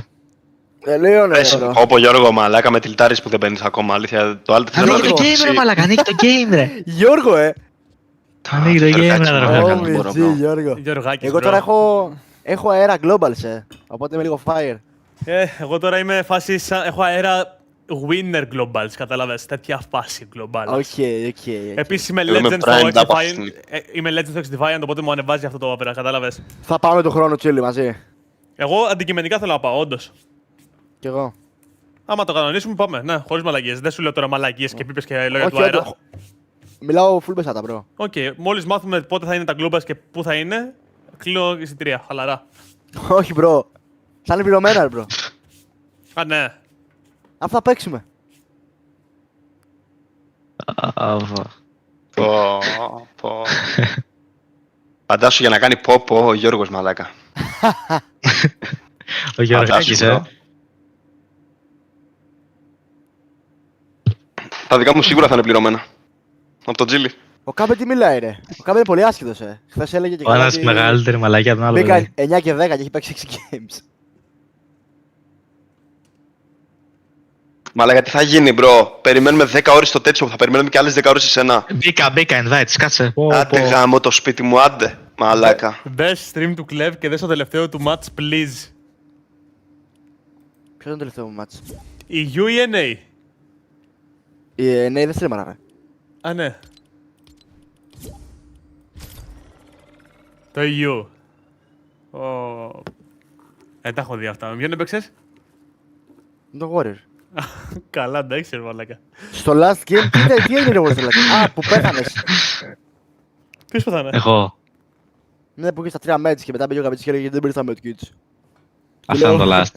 Λέω ναι. Όπω Γιώργο, μαλάκα με τιλτάρεις που δεν παίρνεις ακόμα, αλήθεια. Το άλλο θέλω να ανοίγει το game ρε μαλάκα, ανοίγει το game ρε. Γιώργο, Το ανοίγει το game ρε. Γιώργο. Εγώ τώρα έχω αέρα globals, οπότε είμαι λίγο fire. Εγώ τώρα είμαι φάση έχω αέρα winner globals, κατάλαβες, τέτοια φάση globals. Οκ. Επίσης είμαι legend στο X-Defiant, είμαι legend στο X-Defiant, οπότε μου ανεβάζει αυτό το όπερα, κατάλαβες. Θα πάμε το χρόνο τσίλι μαζί. Εγώ αντικειμενικά θέλω να πάω, όντως. Κι εγώ. Άμα το κανονίσουμε πάμε, ναι, χωρίς μαλακίες. Δεν σου λέω τώρα μαλακίες και πίπες και λόγια του αέρα. Μιλάω full μπεσάτα, bro. Οκ, μόλις μάθουμε πότε θα είναι τα globals και πού θα είναι, κλείνω εισιτήρια, χαλαρά. Όχι, bro. Θα είναι πληρωμένα, bro. Ναι. Αυτά θα παίξουμε. Φαντάσου για να κάνει πόπο ο Γιώργος μαλάκα. Ο Γιώργος, Τα δικά μου σίγουρα θα είναι πληρωμένα. Από το Τζίλι. Ο Κάμπε τι μιλάει ρε. Ο Κάμπε είναι πολύ άσχετος, Χθες έλεγε και ο ένας μεγαλύτερη μαλακιά από τον άλλο. Μπήκα 9 και 10 και έχει παίξει 6 games. Μαλάκα τι θα γίνει, μπρο. Περιμένουμε 10 ώρες στο τέτοιο, θα περιμένουμε και άλλες 10 ώρες εσένα. Μπήκα, invites, κάτσε. Άντε γάμο το σπίτι μου, άντε. Μαλάκα. Δες stream του Κλεβ και δες το τελευταίο του match, please. Ποιο είναι το τελευταίο μου match? Η U ή NA? Η NA δεν στρέμαρα, ρε. Α, ναι. Το EU. Τα έχω δει αυτά. Με ποιον έπαιξες? Το Warrior. Καλά, εντάξει, μαλάκα. Στο last game, τι έγινε Warrior? Α, που πέθανες. Ποιος πέθανε? Εγώ. Ναι, που είχε στα 3 matches και μετά πήγε ο Καπίτσης και έλεγε δεν πήρες τα medkits. Αυτό είναι το last.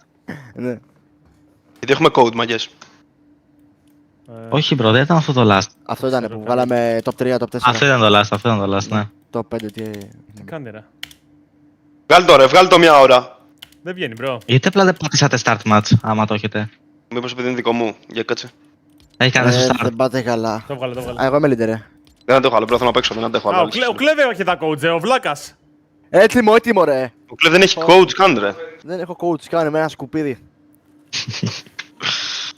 Ναι. Γιατί έχουμε code, μαγιές. Όχι bro, δεν ήταν αυτό το last. Αυτό ήταν που βγάλαμε top 3, top 4. Αυτό ήταν το last, ναι. Top 5, τι κάνει ρε. Βγάλ' το μια ώρα. Δεν βγαίνει, bro. Γιατί απλά δεν πατήσατε start match, άμα το έχετε? Μήπως επειδή είναι δικό μου, για κάτσε. Έχει κάνει στο start. Δεν πάτε καλά. Το βγάλε. Εγώ είμαι leader, ρε. Δεν αντέχω άλλο, θέλω να παίξω, δεν αντέχω άλλο. Ο Κλέβ έχει τα coach, ο Βλάκας. Έτοιμο, έτοιμο ρε. Ο Κλέβ δεν έχει coach καν ρε. Δεν έχω coach, κάνε με ένα σκουπίδι.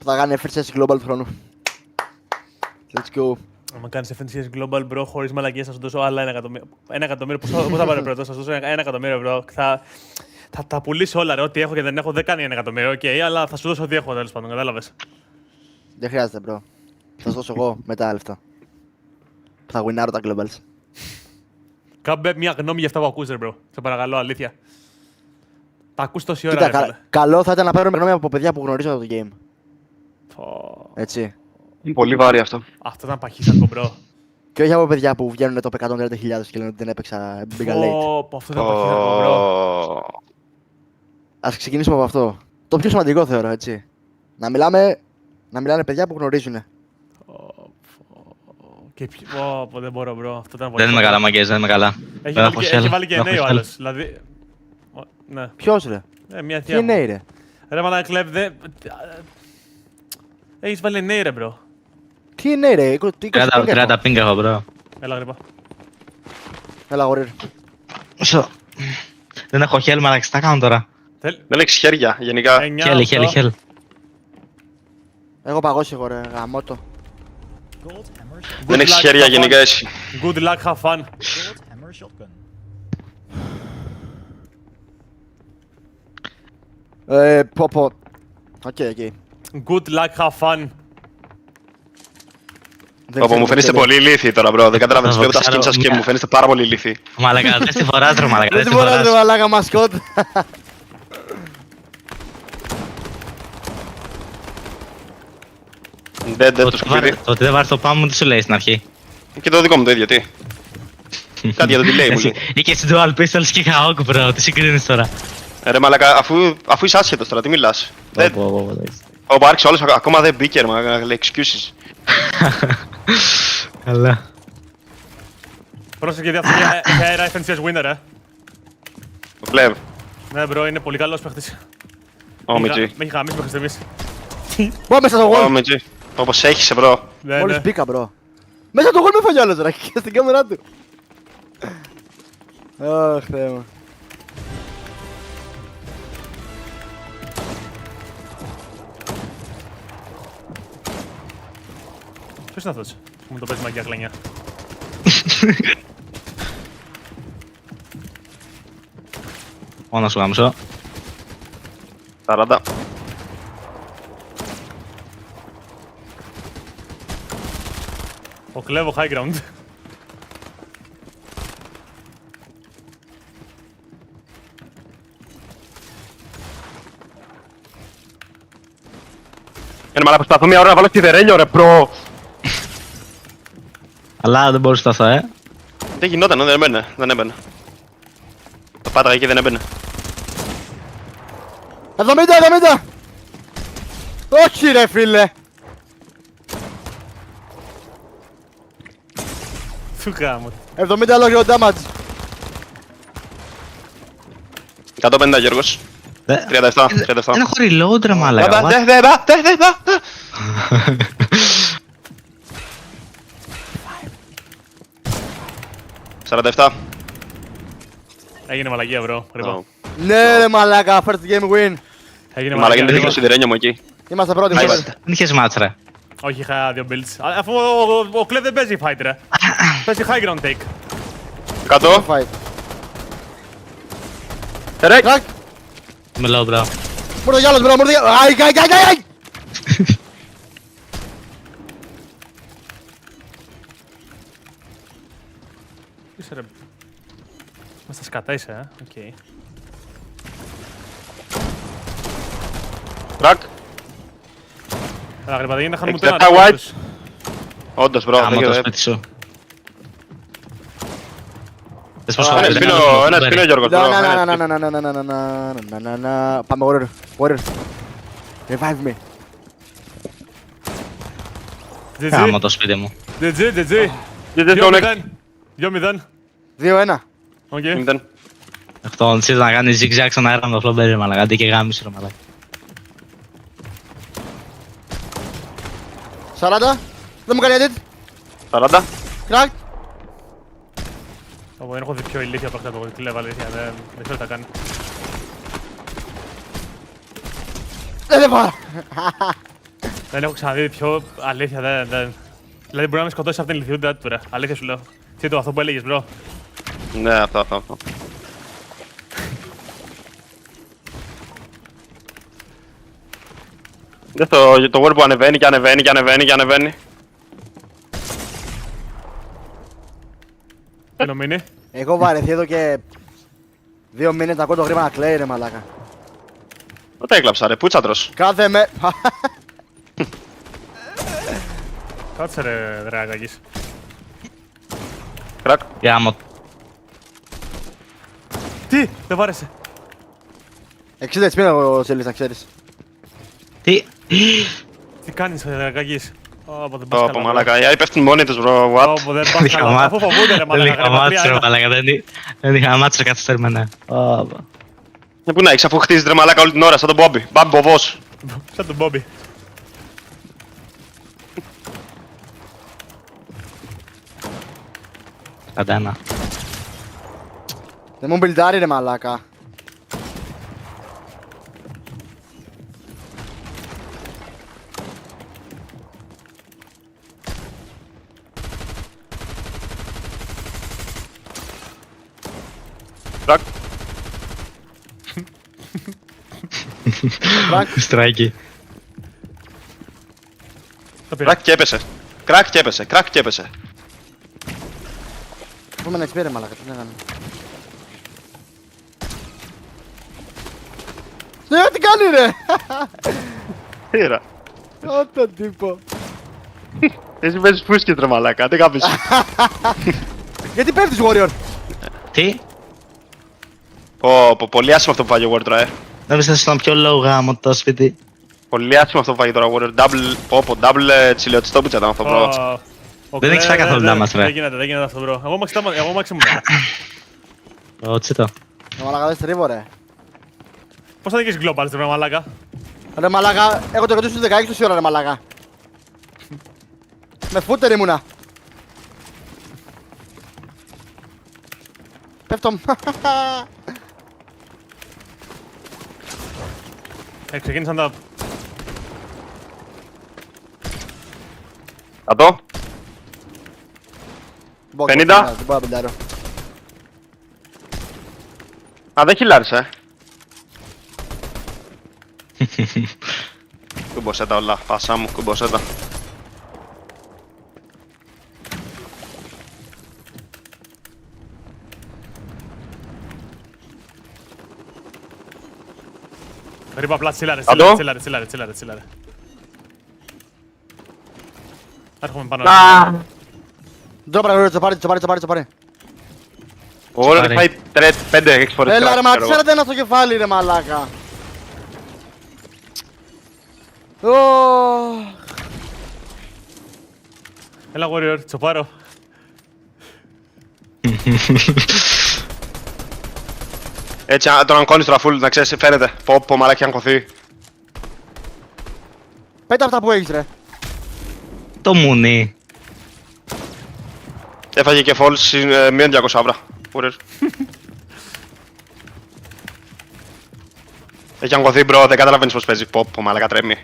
Θα κάνει FNCS Global του χρόνου. Let's go. Αν κάνεις FNCS Global bro, χωρίς μαλακίες θα σου δώσω άλλα 1 εκατομμύριο. 1 εκατομμύριο, πώς θα πάρει πρώτο, θα σου δώσω 1 εκατομμύριο ευρώ. Θα τα πουλήσω όλα ρε, ό,τι έχω και δεν έχω, δεν κάνει 1 εκατομμύριο, οκ, αλλά θα σου δώσω ό,τι έχω τέλος πάντων, κατάλαβες. Δεν χρειάζεται bro. Θα σου δώσω εγώ μετά λεφτά. Θα γουινάρω τα Globals. Κάμπε μια γνώμη για αυτά που ακούς ρε bro, σε παρακαλώ, αλήθεια. Τα ακούς τόση ώρα. Κοίτα, καλό θα ήταν να παίρνω γνώμη από παιδιά που γνωρίζω το game. Έτσι. Είναι πολύ βάρη αυτό. Αυτό ήταν παχύσακο bro. Και όχι από παιδιά που βγαίνουν το 130.000 και λένε ότι δεν έπαιξα μπήκα late. Αυτό ήταν παχύσακο bro. Ας ξεκινήσουμε από αυτό. Το πιο σημαντικό θεωρώ, έτσι. Να μιλάνε παιδιά που γνωρίζουν. Δεν μπορώ bro, αυτό ήταν πολύ. Δεν είμαι καλά μαγκές, δεν είμαι καλά. Έχει βάλει και νέο άλλος, δηλαδή. Ποιος ρε? Μια Τι νέοι ρε? Ρε μαλάκα Κλέβ, έχεις βάλει νέοι ρε bro. Τι νέοι ρε? 30 πίνγκ έχω bro. Έλα γρήπα. Έλα γορύρ. Δεν έχω χέλ μαλάκα, τι θα κάνω τώρα? Δεν έχεις χέρια, γενικά. Χέλ. Έχω παγώσει εγώ ρε, γαμώτο. Δεν έχεις χέρια γενικά εσύ. Good luck, have fun. Πω. Οκ. Good luck, have fun. Πω, μου φαίνεστε πολύ ηλίθιοι τώρα, bro. Δεν καταλαβαίνεις πέρα τα skins σας και μου φαίνεστε πάρα πολύ ηλίθιοι. Μαλάκα, δεν στη φοράς ρε μαλάκα. Δεν στη φοράς ρε μαλάκα μασκότ. Το σκουπίδι. Το ότι δεν βάζεις το πάνω μου τι σου λέει στην αρχή? Και το δικό μου το ίδιο, τι? Κάτι για το delay μου λέει. Είχε στην dual pistols και είχα όκ bro, τι συγκρίνεις τώρα? Ρε μαλάκα, αφού είσαι άσχετος τώρα, τι μιλάς? Όπου άρχισε όλος, ακόμα δεν μπήκε ρε μαλάκα, λέει excuses. Καλά. Πρόσεχε αυτό για αέρα FNCS winner, Το Κλέβ. Ναι bro, είναι πολύ καλός παίχτης. OMG. Με έχει γαμίσει μέχρι στιγμής. Πω μέσα στο γόλ. OMG. Όπως έχεις bro. Μόλις μπήκα bro. Μέσα στο γόλ με φάγει άλλος ρε, και στην κάμερα του. Αχ Θεέ μου. Ποιος είναι αυτός που μου το παίζει μαγκιά κλανιά? Μόνο σου γάμισο. 40. Ο Κλέβο high ground. Μαλάκα, προσπαθώ μια ώρα να βάλω σιδερένιο ρε προ. Αλλά δεν μπορείς να σταθώ, Δεν γινόταν, δεν έμπαινε. Το πάταγα εκεί, δεν έμπαινε. 70! Όχι ρε φίλε! Του γάμου. 70 λόγιο damage. 150 Γιώργος. 37. Δεν έχω reload ρε μάλακα. Έγινε μαλακία bro, γρήγορα. Ναι ρε μαλάκα, first game win. Έγινε μαλακία, είναι το σιδερένιο μου εκεί. Είμαστε πρώτοι. Δεν είχες μάτς ρε. Όχι, είχα 2 builds. Αφού ο Κλέβ δεν παίζει fight ρε. Παίζει high ground take. 100. Ρεκ. Με low bro. Μόρδο κι άλλος bro, μόρδο κι άλλος. Αι. Είσαι ρε. Μας τα σκατά είσαι, οκ. Τρακ. Έλα γρήπα, δεν γίνεται να χάνουμε ούτε ένα white. τους. Όντως bro, άμα το σπίτι σου. Ένας πίνω Γιώργος bro. Πάμε warrior. Revive me. Άμα το σπίτι μου. GG. 2-0. 2-1. Οκ. Αυτό νησίζει να κάνει zigzag στον αέρα με το φλόμπερι μαλακά, αντί και γάμισε ρε μαλακά. 40. Δεν μου κάνει edit. 40. Κρακ! Εγώ δεν έχω δει πιο ηλίθια από αυτά το κλέβα, αλήθεια, δεν ξέρω τι θα κάνει. Δεν πάω! Δεν έχω ξαναδεί πιο αλήθεια, δεν. Δηλαδή μπορεί να με σκοτώσει αυτήν την ηλικιότητα του, ρε. Αλήθεια σου λέω. Τι το αυτό που έλεγες, bro. Ναι, αυτό. Δεν το word που ανεβαίνει και ανεβαίνει. Ένα μήνυ. Έχω βαρεθεί εδώ και 2 μήνες να ακούω το γρήμα να κλαίει ρε μαλάκα. Πότε έκλαψα ρε, πούτσατρος. Κάθε με... Κάτσε ρε Δραγάκης. Κρακ. Γάμο. Τι, δεν βάρεσε. 60 HP είναι ο Σελής, να ξέρεις. Τι. Τι κάνεις Δραγάκης. Ωπω δεν πας Ωπω καλά. μαλάκα, πέφτουν μόνοι τους bro, what. Ωπω δεν πας καλά. Αφού φοβούνται ρε Δεν είχα μάτσο ρε μαλάκα. μαλάκα, δεν είχα μάτσο καθυστερημένα. Πού να έχεις αφού χτίζεις ρε μαλάκα όλη την ώρα, σαν τον Μπόμπι. Μπάμπι Μποβός. Σαν τον Μπόμπι. Κατάνα. Δεν μου μπιλντάρει ρε μαλάκα. Κρακ. Στράκι. Κρακ και έπεσε. Πούμε να XP ρε μαλάκα, τι να κάνω. Ναι, τι κάνει ρε! Τι ρε. Ω τον τύπο. Εσύ παίζεις φούσκες ρε μαλάκα, τι κάνεις. Γιατί πέφτεις Warrior. Τι. Πολύ άσχημο αυτό που φάγει ο Warrior τώρα, Νόμιζα στον πιο low γάμο το σπίτι. Πολύ άσχημο αυτό που φάγει τώρα ο Warrior. Double τσιλιωτιστόπιτσα ήταν αυτό bro. Δεν έχεις φάει καθόλου damage ρε. Δεν γίνεται αυτό bro. Εγώ μάξι μου. Ρώτσι το. Ρε μαλάκα δεν στρίβω ρε. Πώς θα δείξεις global ρε μαλάκα. Ρε μαλάκα, έχω το 116 τόση ώρα ρε μαλάκα. Με φούτερ ήμουνα. Πέφτω. Ξεκίνησαν τα... 100. 50. Δεν μπορώ να μπιλντάρω. Α, δεν χιλάρισε. Κούμποσέ τα όλα, πάσα μου, κούμποσέ τα. Ρίμπα απλά τσίλαρε. Έρχομαι πάνω. Τσοπάρε. Ο Warrior φάει 5-6 φορές. Έλα ρε μα, ξέρετε ένα στο κεφάλι ρε μαλάκα. Έλα Warrior, τσοπάρω. Έτσι, τον αγκώνεις τώρα full, να ξέρεις, φαίνεται. Πω μαλάκι αγκωθεί. Πέτα αυτά που έχεις ρε. Το μουνί. Έφαγε και falls μείον 200 αύρα. Warrior. Έχει αγκωθεί bro, δεν καταλαβαίνεις πως παίζει. Πω μαλάκα τρέμει.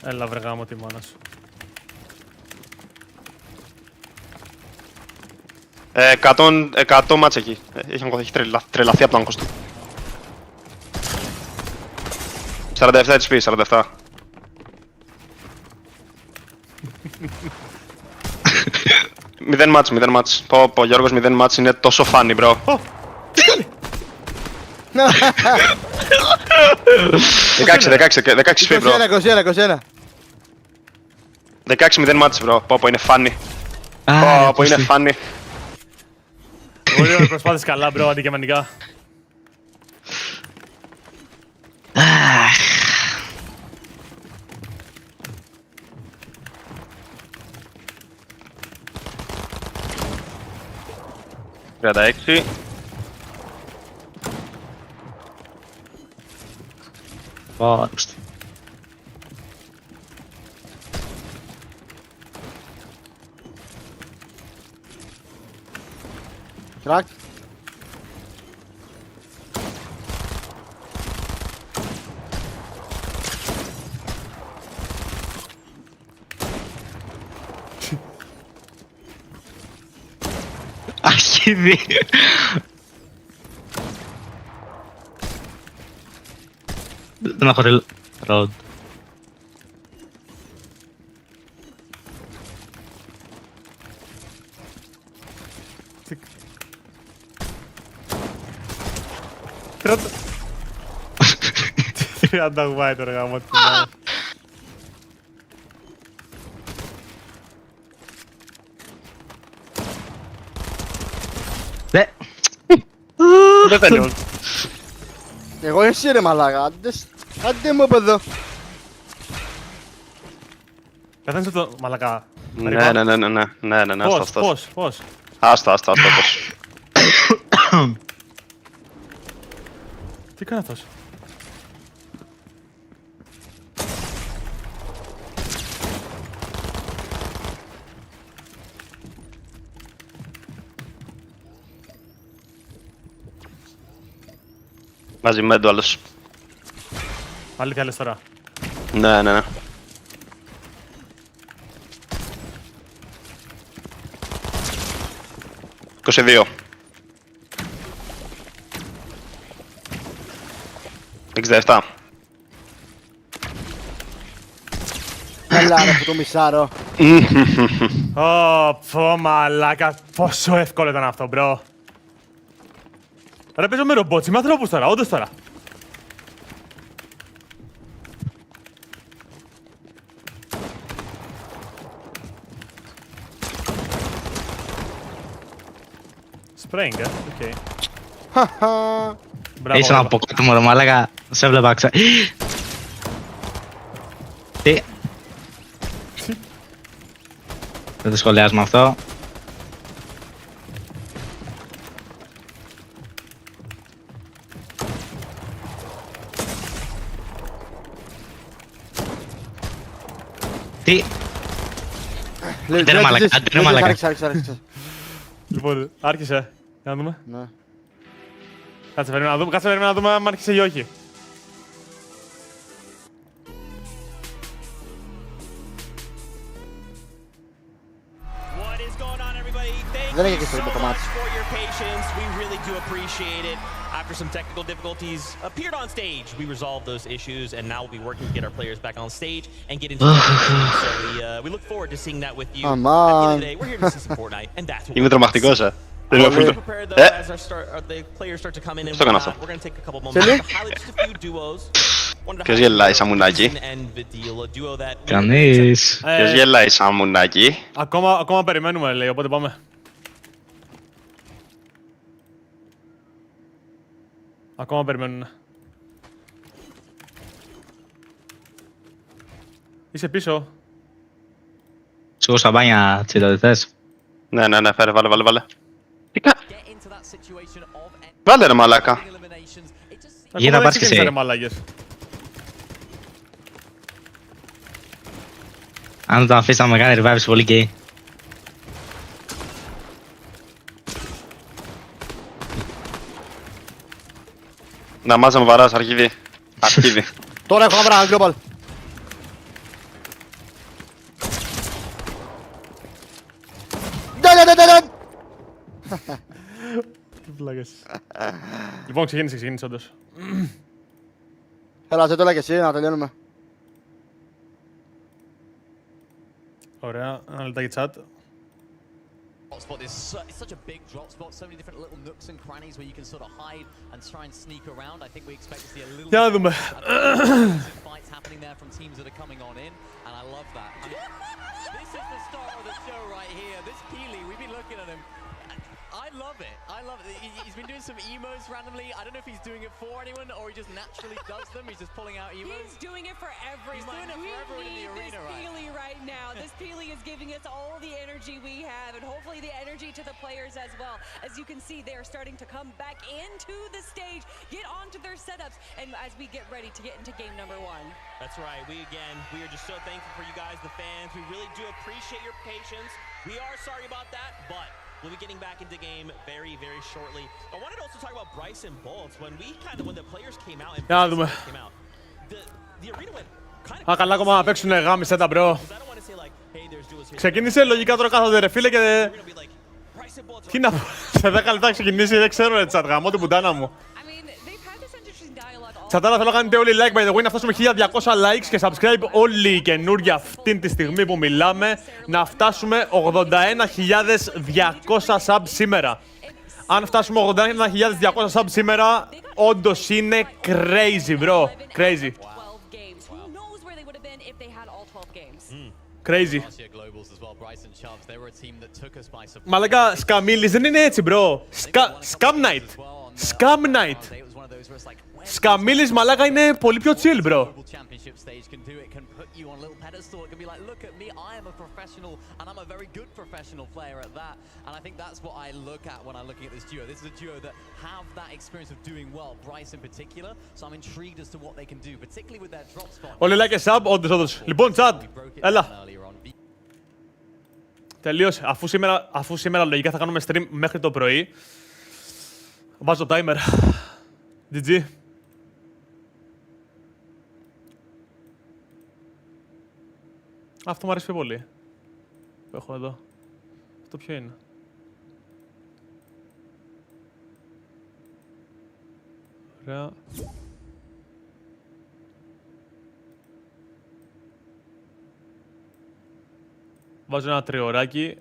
Έλα βρε γάμο τη μάνα σου. 100 μάτς εκεί. Έχει τρελαθεί από το άγκος του. 47 HP, 47. Μηδέν μάτς. Πω Γιώργος 0 μάτς είναι τόσο funny bro. 16 HP bro. 16-0 μάτς bro. Πω είναι funny. Πω είναι funny. Warrior προσπάθησε καλά bro, αντικειμενικά. $36. Cracked. Αρχίδι. Δεν έχω reload. Τριάντα γουάι τώρα γάμο την άλλη. Δεν τελειώνει. Εγώ εσύ ρε μαλάκα, άντε μου από εδώ. Πεθαίνεις το μαλακά. Ναι, Πώς. Άστο. Τι κάνει αυτός. Μαζί με το άλλος. Αλήθεια λες τώρα. Ναι. 22. 67. Έλα ρε που το μισάρω. Πω μαλάκα, πόσο εύκολο ήταν αυτό, μπρο. Ρε παίζω με ρομπότς, είμαι ανθρώπους τώρα, όντως τώρα. Spraying, οκ. Είσαι από κάτω μου ρε μαλάκα, σε έβλεπα ξα... Τι. Δεν το σχολιάζουμε αυτό. Τι. Άντε ρε μαλάκα, άντε ρε μαλάκα. Άρχισε. Λοιπόν, άρχισε. Για να δούμε. Ναι. Κάτσε περίμενα να δούμε αν άρχισε ή όχι. Δεν έχει και στο το κομμάτι. After some technical difficulties appeared on stage, we resolved those issues, and now we'll be working to get our players back on stage and get into the game. So we look forward to seeing that with you. At the end of the day, we're here to see some Fortnite, and that's what Είμαι τρομακτικός, prepare though as the players start to come in, and we're going to take a couple moments to highlight just a few duos. Ποιος γελάει σαν μουνάκι. Κανείς. Ποιος γελάει σαν μουνάκι. Ακόμα περιμένουμε λέει, οπότε πάμε. Ακόμα περιμένουν. Είσαι πίσω. Σου έχω σαμπάνια τσίτα, θες. Ναι, φέρε, βάλε. Βάλε ρε μαλάκα. Γύρω να πας και εσύ. Αν το αφήσεις να με κάνει revive πολύ γκέι. Να μάζα με βαράς, αρχίδι. Τώρα έχω να βρω ένα global. Τι πλάκες. Λοιπόν, ξεκίνησε όντως. Έλα, ζέτω και εσύ, να τελειώνουμε. Ωραία, ένα λεπτάκι chat. It's such a big drop spot, so many different little nooks and crannies where you can sort of hide and try and sneak around. I think we expect to see a little bit of fights happening there from teams that are coming on in, and I love that. I mean, this is the star of the show right here. This Peely, we've been looking at him. I love it. He's been doing some emos randomly. I don't know if he's doing it for anyone or he just naturally does them. He's just pulling out emos. He's doing it for everyone. He's doing it for everyone in the arena, right? Peely right now. This Peely is giving us all the energy we have and hopefully the energy to the players as well. As you can see, they are starting to come back into the stage, get onto their setups, and as we get ready to get into game number 1. That's right. We are just so thankful for you guys, the fans. We really do appreciate your patience. We are sorry about that, but We'll be getting back into game very, very shortly. I wanted to also talk about Bryce and Bolts. When the players came out and Bryce came out, the arena went kind of... Α, καλά ακόμα να παίξουνε γάμισε τα μπρο. Ξεκίνησε λογικά τώρα κάθονται ρε φίλε και... Τι να πω, σε 10 λεπτά ξεκινήσει, δεν ξέρω ρε τσάτ, γαμώ την πουτάνα μου. Τσατάρα θέλω να κάνετε όλοι like by the way, να φτάσουμε 1200 likes και subscribe όλοι οι καινούργοι αυτήν τη στιγμή που μιλάμε. Να φτάσουμε 81.200 subs σήμερα. Αν φτάσουμε 81.200 subs σήμερα, όντως είναι crazy bro, crazy. Crazy. Μαλάκα, Σκαμίλης δεν είναι έτσι bro. Scam night. Scam night. Σκαμίλης μαλάκα είναι πολύ πιο chill, bro. Όλοι like και sub, όντως. Λοιπόν, chat, έλα. Τελείωσε. Αφού σήμερα λογικά θα κάνουμε stream μέχρι το πρωί, βάζω timer. GG. Αυτό μου αρέσει πιο πολύ. Που έχω εδώ. Αυτό ποιο είναι? Ωραία. Βάζω ένα τριωράκι.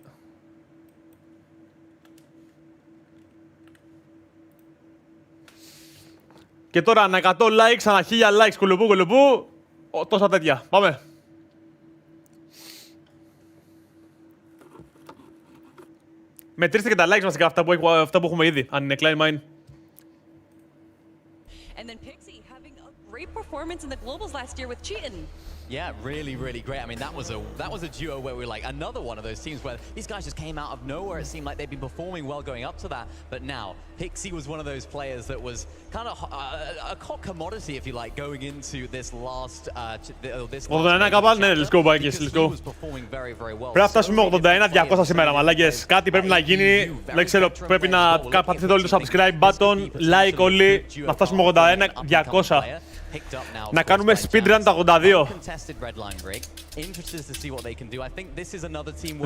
Και τώρα ανά 100 likes, ανά 1000 likes, κουλουπού, τόσα τέτοια. Πάμε. Μετρήστε και τα likes μας και αυτά που έχουμε ήδη, αν είναι Klein Mine. And then Pixie having a great performance in the globals last year with Cheatin. Yeah, really, really great. I mean, that was a duo where we were like another one of those teams where these guys just came out of nowhere. It seemed like they'd been performing well going up to that, but now Pixie was one of those players that was kind of a hot commodity, if you like, going into this last. Ναι, let's go, Vikings, let's go. Πρέπει να φτάσουμε 81-200 σήμερα, μαλάκες. Κάτι πρέπει να γίνει. Δεν ξέρω, πρέπει να πατήσετε όλοι το subscribe button, like όλοι, να φτάσουμε 81-200. Να κάνουμε speedrun τα 82.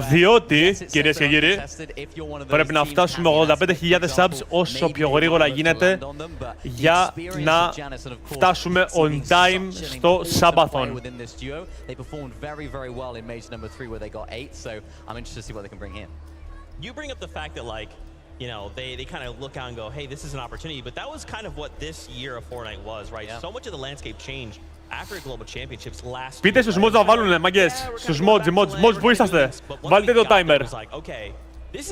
Διότι, κυρίες και κύριοι, πρέπει να φτάσουμε 85.000 subs όσο πιο γρήγορα γίνεται για να φτάσουμε on time στο Subathon. You bring up the fact that like, you know, they kind of look out and go, hey, this is an opportunity. But that was kind of what this year of Fortnite was, right? Yeah. So much of the landscape changed after Global Championships last year. Πείτε στους mods να βάλουνε, μάγκες. Στους mods που είσαστε. Βάλτε το timer. Okay, this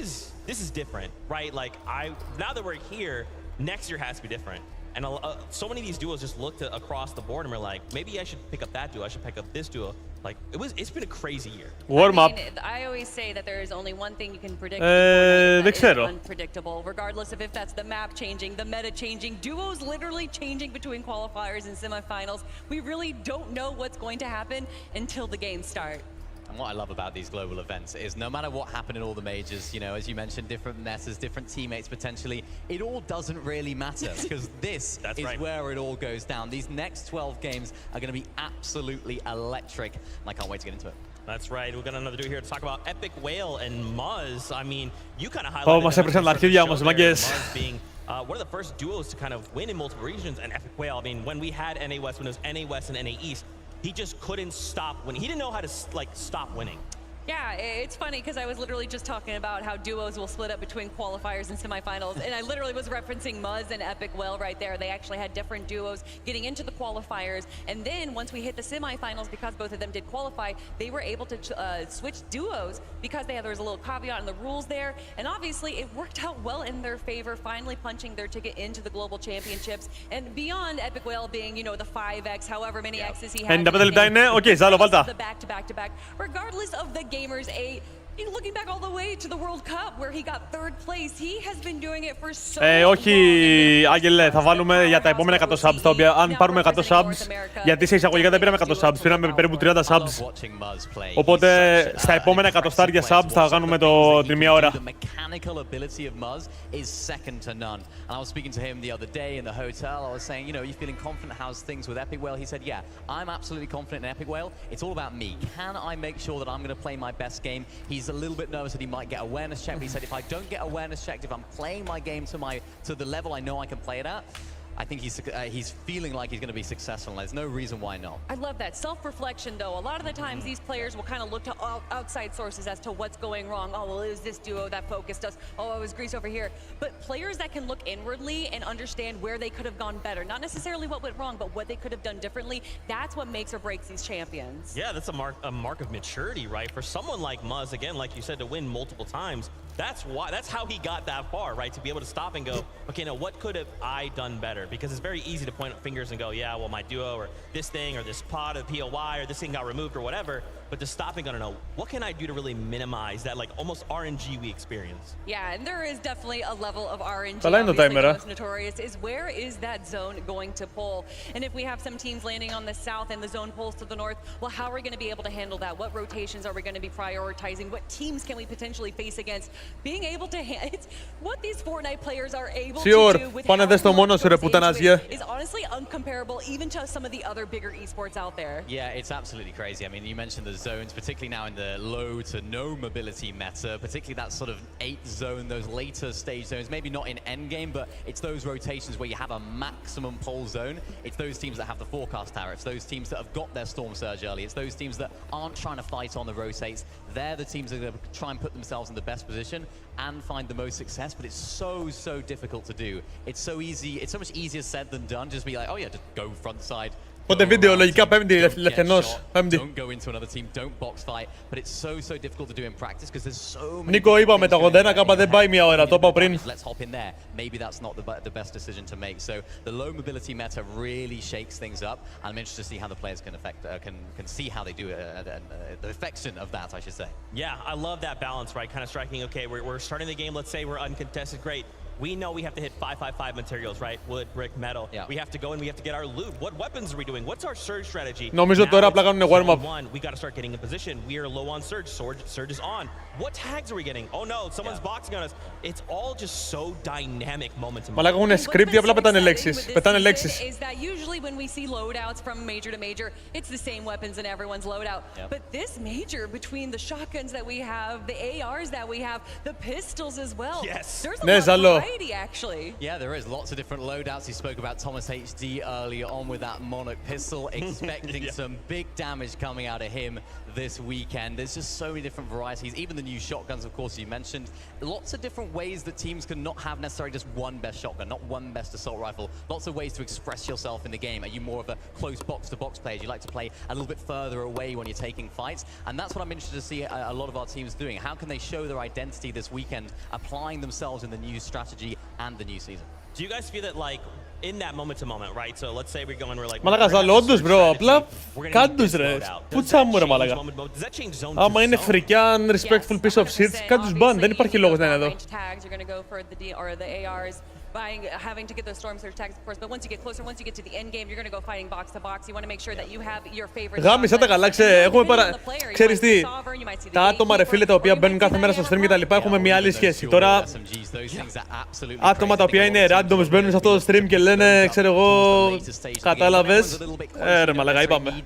is different, right? Like, now that we're here, next year has to be different. And so many of these duos just looked across the board and were like, maybe I should pick up that duo, I should pick up this duo. Like, it's been a crazy year. Warm up. I always say that there is only one thing you can predict. Δεν ξέρω. Unpredictable, regardless of if that's the map changing, the meta changing, duos literally changing between qualifiers and semifinals. We really don't know what's going to happen until the games start. And what I love about these global events is no matter what happened in all the majors, you know, as you mentioned, different messes, different teammates potentially, it all doesn't really matter because this is where it all goes down. These next 12 games are going to be absolutely electric, and I can't wait to get into it. That's right. We've got another duo here to talk about Epic Whale and Muzz. I mean, you kind of highlighted Muzz being one of the first duos to kind of win in multiple regions, and Epic Whale, I mean, when we had NA West, when it was NA West and NA East, he just couldn't stop winning. He didn't know how to like stop winning. Yeah, it's funny because I was literally just talking about how duos will split up between qualifiers and semifinals, and I literally was referencing Muzz and Epic Whale right there. They actually had different duos getting into the qualifiers, and then once we hit the semifinals, because both of them did qualify, they were able to switch duos because there was a little caveat in the rules there, and obviously it worked out well in their favor, finally punching their ticket into the Global Championships, and beyond Epic Whale being, you know, the 5x, however many X's he had, the back-to-back-to-back, regardless of the gamers, a Looking back all the way to the World Cup where he got third place, he has been doing it for so όχι, Άγγελε, θα βάλουμε για τα επόμενα 100 subs, τα οποία αν πάρουμε 100 subs, γιατί σε εισαγωγικά δεν πήραμε 100 subs, πήραμε περίπου 30 subs. Οπότε στα επόμενα 100 στάρια subs θα κάνουμε την μία ώρα. Mechanical ability of Muzz is second to none. And I was speaking to him the other day in the hotel. I was saying, you know, are you feeling confident? How's things with Epic Whale? He said, yeah, I'm absolutely confident in Epic Whale. It's all about me. Can I make sure that I'm going to play my best game? He's a little bit nervous that he might get awareness checked. But he said, if I don't get awareness checked, if I'm playing my game to the level I know I can play it at, I think he's feeling like he's going to be successful. There's no reason why not. I love that. Self-reflection, though. A lot of the times, these players will kind of look to outside sources as to what's going wrong. Oh, well, it was this duo that focused us. Oh, it was Greece over here. But players that can look inwardly and understand where they could have gone better. Not necessarily what went wrong, but what they could have done differently. That's what makes or breaks these champions. Yeah, that's a mark of maturity, right? For someone like Muzz, again, like you said, to win multiple times, that's how he got that far, right? To be able to stop and go, okay, now what could have I done better? Because it's very easy to point fingers and go, yeah, well, my duo or this thing or this pod or the POY or this thing got removed or whatever. But to stop and go, no, what can I do to really minimize that, like, almost RNG we experience? Yeah, and there is definitely a level of RNG. Obviously, the most notorious is where is that zone going to pull? And if we have some teams landing on the south and the zone pulls to the north, well, how are we going to be able to handle that? What rotations are we going to be prioritizing? What teams can we potentially face against? Being able to it's what these Fortnite players are able to do with is honestly uncomparable even to some of the other bigger esports out there. Yeah, it's absolutely crazy. I mean, you mentioned the zones, particularly now in the low to no mobility meta, particularly that sort of 8 zone, those later stage zones, maybe not in endgame, but it's those rotations where you have a maximum pull zone. It's those teams that have the forecast tower. It's those teams that have got their storm surge early. It's those teams that aren't trying to fight on the rotates. They're the teams that are going to try and put themselves in the best position and find the most success, but it's so difficult to do. It's so easy, it's so much easier said than done. Just be like, oh yeah, just go front side. Πότε βίντεο, λογικά Πέμπτη, λεφτενός, Πέμπτη. Don't go into another team, don't box fight, but it's so difficult to do in practice because there's so many. Νίκο, είπαμε τα 81 κάπα δεν πάει μια ώρα, το είπα πριν. Let's hop in there. Maybe that's not the best decision to make. So the low mobility meta really shakes things up, and I'm interested to see how the players can see how they do the affection of that, I should say. Yeah, I love that balance, right? Kind of striking. Okay, we're starting the game. Let's say we're uncontested. Great. We know we have to hit 555 materials, right? Wood, brick, metal. Yeah. We have to go and we have to get our loot. What weapons are we doing? What's our surge strategy? Νομίζω τώρα απλά κάνουν warm-up. We got to start getting in position. We are low on surge. Surge is on. What tags are we getting? Oh no, someone's boxing on us. It's all just so dynamic moment to moment. Μαλάκα έχουν script, απλά πετάνε λέξεις. Πετάνε λέξεις. Is that usually when we see loadouts from major to major, it's the same weapons in everyone's loadout. Yep. But this major, between the shotguns that we have, the ARs that we have, the pistols as well. Yes. There's a lot of variety actually. Yeah, there is lots of different loadouts. He spoke about Thomas HD earlier on with that Monarch pistol, expecting some big damage coming out of him this weekend. There's just so many different varieties. Even the new shotguns, of course, you mentioned. Lots of different ways that teams can not have necessarily just one best shotgun, not one best assault rifle. Lots of ways to express yourself in the game. Are you more of a close box-to-box player? Do you like to play a little bit further away when you're taking fights? And that's what I'm interested to see a lot of our teams doing. How can they show their identity this weekend, applying themselves in the new strategy and the new season? Do you guys feel that, like, in that moment to moment, right? So let's say we're going, we're like, μαλάκα zal όντως, bro, απλά κάνε τους ρε. Πούτσα μου ρε μαλάκα. Άμα είναι φρικιά, unrespectful piece of shit, κάνε τους ban, δεν υπάρχει λόγος να είναι εδώ. Having to get those storm surge tags, of course, but once you get closer, once you get to the end game, you're going to go fighting box to box. You want to make sure that you have your favorite. Γάμισα τα καλά, ξέρεις τι, τα άτομα ρε φίλε τα οποία μπαίνουν κάθε μέρα στο stream και τα λοιπά έχουμε μια άλλη σχέση. Τώρα, άτομα τα οποία είναι randoms μπαίνουν σε αυτό το stream και λένε, ξέρω εγώ, κατάλαβες, ρε μαλάκα, είπαμε.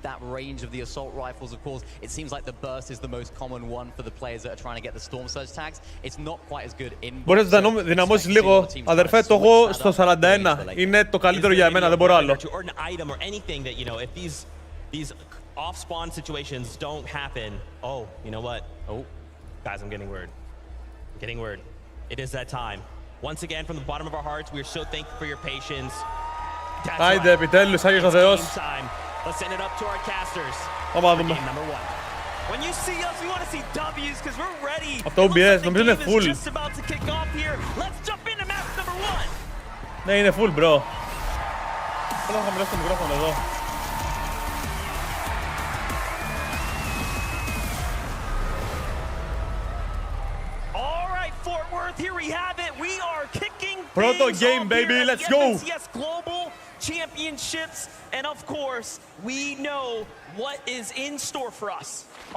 Μπορείς να το δυναμώσεις λίγο, αδερφέ, το έχω στο 41. Είναι το καλύτερο για εμένα, δεν μπορώ άλλο. Off-spawn situations don't happen. Oh, you know what? Oh, guys, I'm getting word. I'm getting word. It is that time. Once again, from the bottom of our hearts, we are so thankful for your patience. Άιντε, επιτέλους, Άγιος ο Θεός. Let's send it up to our casters. Πάμε να δούμε. When you see us, we want to see W's because we're ready. Αυτό OBS, νομίζω είναι full. Just about to kick off here. Let's jump into match number 1. Ναι, είναι full, bro. Θέλω να χαμηλώσω το μικρόφωνο εδώ. Πρώτο game, baby, let's go! CS Global Championships, and of course, we know what is in store for us.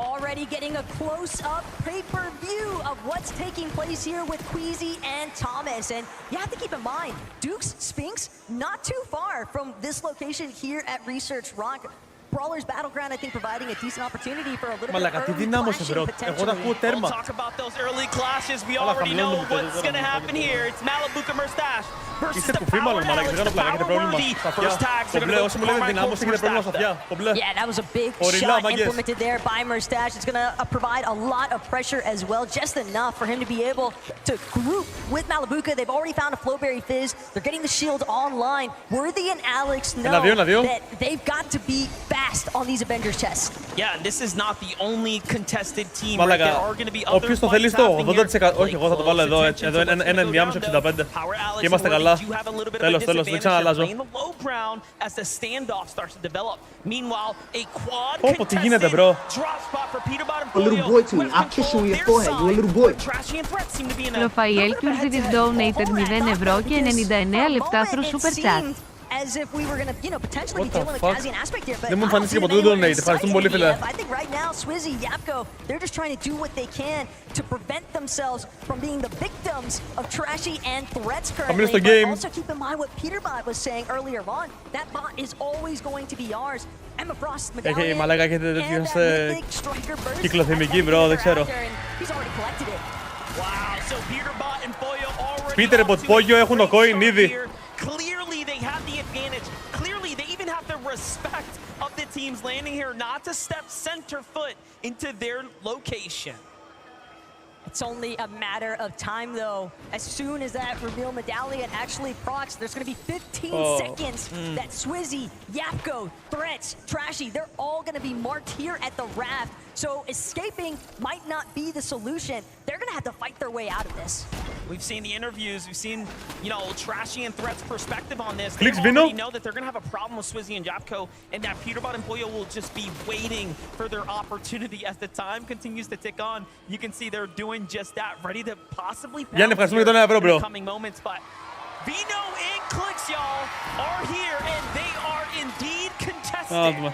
Already getting a close-up pay-per-view of what's taking place here with Queasy and Thomas. And you have to keep in mind, Duke's Sphinx not too far from this location here at Research Rock. Brawler's Battleground, I think, providing a decent opportunity for a little bit of early clashing potentially. We'll talk about those early clashes. We already know what's going to happen here. It's Malibuka Mustache versus the Power Alex, the Power Worthy. First tags are going to go for Mustache. Yeah, that was a big shot implemented there by Mustache. It's going to provide a lot of pressure as well, just enough for him to be able to group with Malibuka. They've already found a Flowberry Fizz. They're getting the shield online. Worthy and Alex know that they've got to be fast on these Avengers chests. Yeah, and this is not the only contested team. Right? There are going to be other fights happening here. Όχι, εγώ θα το βάλω εδώ, εδώ ένα ενδιάμεσο 65. Και είμαστε καλά. Τέλος, δεν ξαναλλάζω. Πω, τι γίνεται, bro. A little boy to me. I'll kiss you on your forehead. You a little boy. Ραφαήλ Κιουρζιδης donated 0 ευρώ και 99 λεπτά through super chat. As if we were gonna, you know, potentially be dealing with Kazian aspect here, but δεν μου εμφανίστηκε ποτέ το donate. Ευχαριστούμε πολύ, φίλε. I think right now, Swizzy, Yapko, they're just trying to do what they can to prevent themselves from being the victims of Trashy and Threats currently. But also keep in mind what Peterbot was saying earlier on. That bot is always going to be ours. Emma Frost, Medallion, μαλάκα, έχετε τέτοιος κυκλοθυμική, bro, δεν ξέρω. He's already collected it. Wow, so Peterbot and Boyo already. Peterbot, Boyo έχουν το coin ήδη. Clearly, they have the advantage. Clearly, they even have the respect of the teams landing here not to step center foot into their location. It's only a matter of time, though. As soon as that reveal medallion actually procs, there's going to be 15 seconds that Swizzy, Yapko, Threats, Trashy, they're all going to be marked here at the raft. So escaping might not be the solution. They're going to have to fight their way out of this. We've seen the interviews. We've seen, you know, Trashy and Threats' perspective on this. They already know that they're going to have a problem with Swizzy and Yapko, and that Peterbot and Boyo will just be waiting for their opportunity as the time continues to tick on. You can see they're doing just that, ready to possibly pounce in the coming moments. But Vino and Clicks, y'all, are here, and they are indeed contested.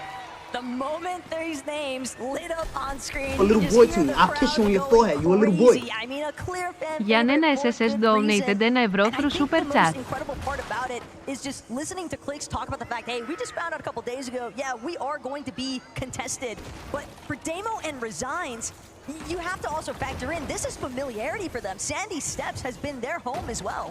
The moment these names lit up on screen, a little boy to me. I'll kiss you on your forehead. You a little boy. I mean, a clear fan. Γιάννενα SSS donated 1 ευρώ through super chat. The most incredible part about it is just listening to Clicks talk about the fact, hey, we just found out a couple days ago, yeah, we are going to be contested. But for Damo and Resigns, you have to also factor in, this is familiarity for them. Sandy Steps has been their home as well.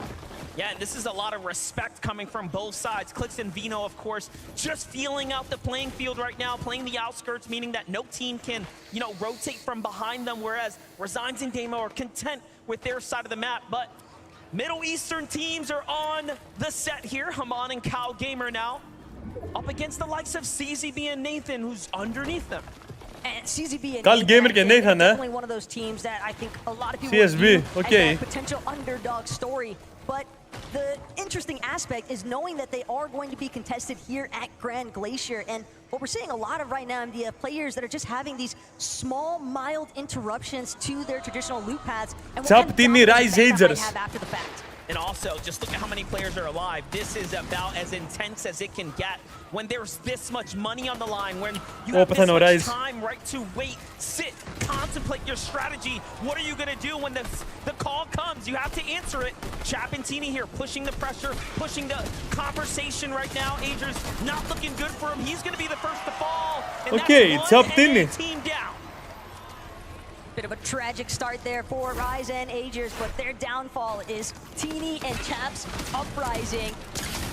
Yeah, and this is a lot of respect coming from both sides. Clicks and Vino, of course, just feeling out the playing field right now, playing the outskirts, meaning that no team can, you know, rotate from behind them, whereas Resigns and Damo are content with their side of the map. But Middle Eastern teams are on the set here. Haman and Cow Gamer now up against the likes of CZB and Nathan, who's underneath them. And CZB and Cal Gamer και Nathan, definitely one of those teams that I think a lot of people view as a potential underdog story. But the interesting aspect is knowing that they are going to be contested here at Grand Glacier. And what we're seeing a lot of right now, MDF players that are just having these small, mild interruptions to their traditional loot paths. And have after the fact. And also, just look at how many players are alive. This is about as intense as it can get when there's this much money on the line, when you have this much time, right, to wait, sit, contemplate your strategy. What are you going to do when the call comes? You have to answer it. Chapentini here pushing the pressure, pushing the conversation right now. Ager's not looking good for him. He's going to be the first to fall. And that's one team down. Bit of a tragic start there for Rise and Agers, but their downfall is Teeny and Chaps Uprising.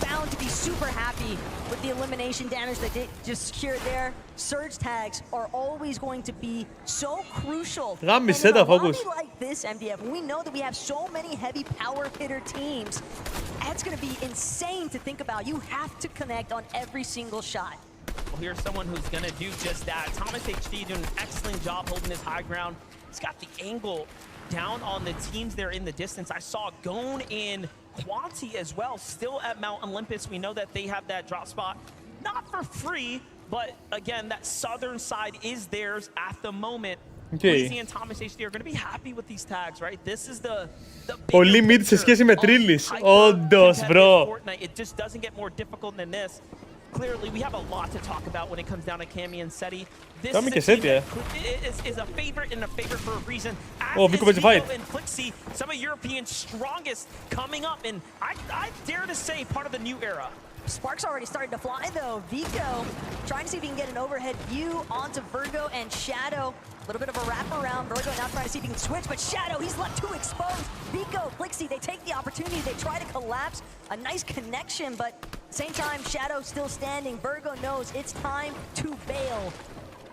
Bound to be super happy with the elimination damage that they just secured there. Surge tags are always going to be so crucial. And in a lobby like this, MDF, we know that we have so many heavy power hitter teams. That's going to be insane to think about. You have to connect on every single shot. Well, here's someone who's going to do just that. Thomas HD doing an excellent job holding his high ground. He's got the angle down on the teams there in the distance. I saw Gone and Quanti as well, still at Mount Olympus. We know that they have that drop spot, not for free, but again, that southern side is theirs at the moment. Breezy and Thomas HD are going to be happy with these tags, right? This is the Πολύ mid σε σχέση με Trillis. Όντως, bro. It just doesn't get more difficult than this. Clearly, we have a lot to talk about when it comes down to Cammy and Seti. This is a favorite and a favorite for a reason. Oh, Vico παίζει fight. And Flixie, some of Europeans' strongest coming up, and I dare to say part of the new era. Sparks already starting to fly though. Vico trying to see if he can get an overhead view onto Virgo and Shadow. A little bit of a wraparound. Virgo now trying to see if he can switch, but Shadow, he's left too exposed. Vico, Flixie, they take the opportunity. They try to collapse. A nice connection, but same time, Shadow still standing. Virgo knows it's time to bail.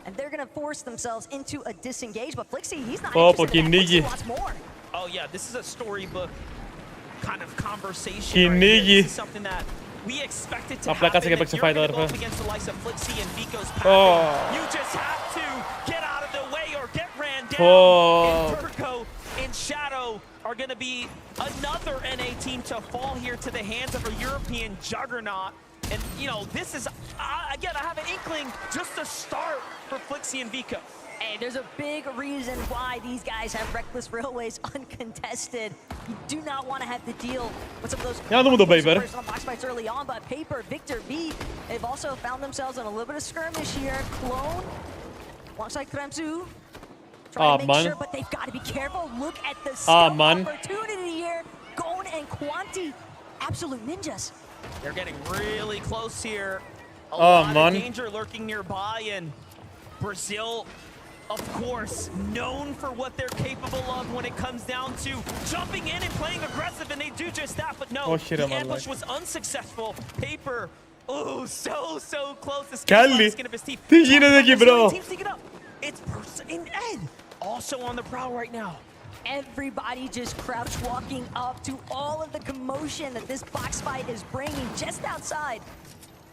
And they're going to force themselves into a disengage, but Flixie, he's not interested in that. Flixie wants more. Oh yeah, this is a storybook kind of conversation. Κυνήγι. This is something that we expected to happen. You're going to go up against the likes of Flixie and Vico's path. You just have to get out of the way or get ran down. And Virgo and Shadow are going to be another NA team to fall here to the hands of a European juggernaut. And, you know, this is, again, I have an inkling just to start for Flixie and Vico. Hey, there's a big reason why these guys have Reckless Railways uncontested. You do not want to have to deal with some of those personal box fights early on, but Paper, Victor B, they've also found themselves in a little bit of skirmish here. Clone, alongside Kremsu, trying to make sure, but they've got to be careful. Look at the skill opportunity here. Gon and Quanti, absolute ninjas. They're getting really close here. A lot of danger lurking nearby, and Brazil, of course, known for what they're capable of when it comes down to jumping in and playing aggressive, and they do just that, but no, the ambush was unsuccessful. Paper, oh, so close. Κάλλη, τι γίνεται εκεί, bro? It's Persa and Ed, also on the prowl right now. Everybody just crouch walking up to all of the commotion that this box fight is bringing just outside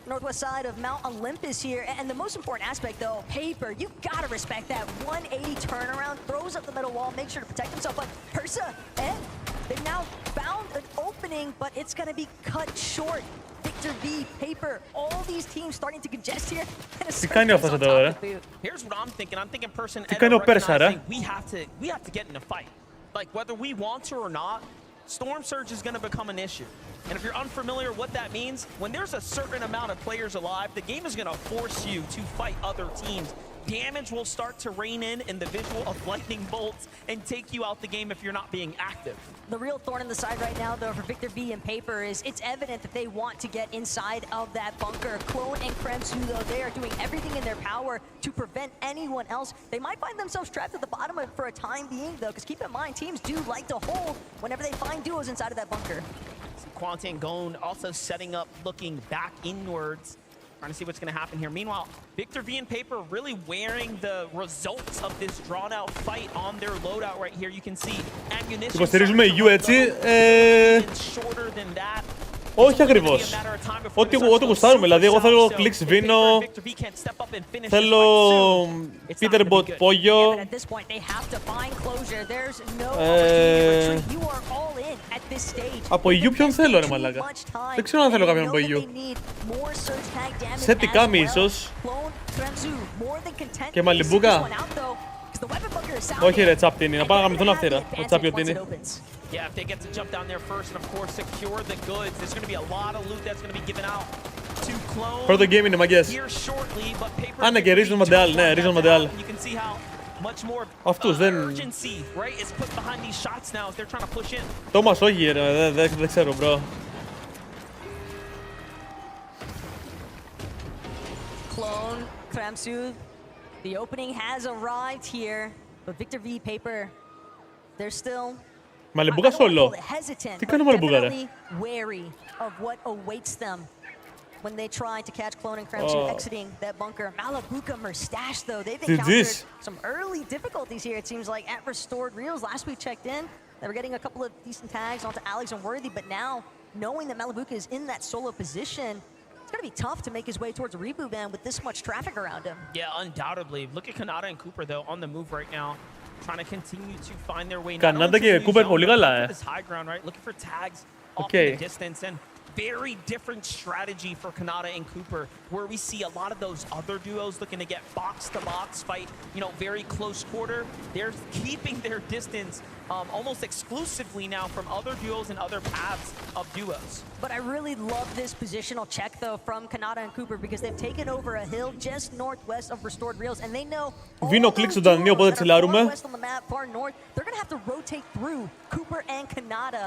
northwest side of Mount Olympus here. And the most important aspect though, Paper, you gotta respect that 180 turnaround, throws up the middle wall, makes sure to protect himself. But Persa, Ed, they've now found an opening, but it's gonna be cut short. Victor V, Paper, all these teams starting to congest here. Τι κάνει αυτός εδώ, ρε? Here's what I'm thinking. I'm thinking Persa and Τι Ed κάνει ο are Πέρσα, ρε? recognizing we have to get in a fight. Like whether we want to or not, Storm Surge is going to become an issue. And if you're unfamiliar what that means, when there's a certain amount of players alive, the game is going to force you to fight other teams. Damage will start to rain in the visual of lightning bolts and take you out the game if you're not being active. The real thorn in the side right now, though, for Victor V and Paper is it's evident that they want to get inside of that bunker. Clone and Kremsu, though, they are doing everything in their power to prevent anyone else. They might find themselves trapped at the bottom of it for a time being, though, because keep in mind, teams do like to hold whenever they find duos inside of that bunker. Quanti and Gon also setting up, looking back inwards, trying to see what's going to happen here. Meanwhile, Victor V and Paper really wearing the results of this drawn-out fight on their loadout right here. You can see ammunition υποστηρίζουμε EU, έτσι. shorter than that. Όχι ακριβώς. Ό,τι γουστάρουμε, δηλαδή εγώ θέλω κλικ σβήνω, θέλω Peterbot πόγιο. Από EU ποιον θέλω, ρε μαλάκα? Δεν ξέρω αν θέλω κάποιον από EU. Σέτι Κάμι ίσως. Και Μαλιμπούκα. Όχι ρε, τσάπτινι. Να πάω να γαμηθούν αυτή ρε. Ο τσάπιωτινι. Yeah, if they get to jump down there first and of course secure the goods, there's going to be a lot of loot that's going to be given out to Clone. Πρώτο game είναι μαγκές. Α, ναι, και Reason Mandel, ναι, Reason Mandel. You can see how much more urgency, right, is put behind these shots now as they're trying to push in. Τόμας, όχι ρε, δεν ξέρω, bro. Clone, Kremsu, the opening has arrived here, but Victor V, Paper, they're still Μαλιμπούκα solo. Τι κάνει ο Μαλιμπούκα, ρε? Wary of what awaits them when they try to catch Clone and Kremsu exiting that bunker. Malabuka Mustache, though, they've encountered some early difficulties here, it seems like, at Restored Reels. Last we checked in, they were getting a couple of decent tags onto Alex and Worthy, but now, knowing that Malabuka is in that solo position, it's going to be tough to make his way towards a reboot van with this much traffic around him. Yeah, undoubtedly. Look at Kanata and Cooper, though, on the move right now, trying to continue to find their way. Kanata και Cooper πολύ καλά, this high ground, right? Looking for tags off in the distance, and very different strategy for Kanata and Cooper, where we see a lot of those other duos looking to get box-to-box fight, you know, very close quarter. They're keeping their distance almost exclusively now from other duos and other paths of duos. But I really love this positional check, though, from Kanata and Cooper, because they've taken over a hill just northwest of Restored Reels, and they know Vino click στο Δανείο, οπότε τσιλάρουμε. west on the map, far north, they're going to have to rotate through Cooper and Kanata.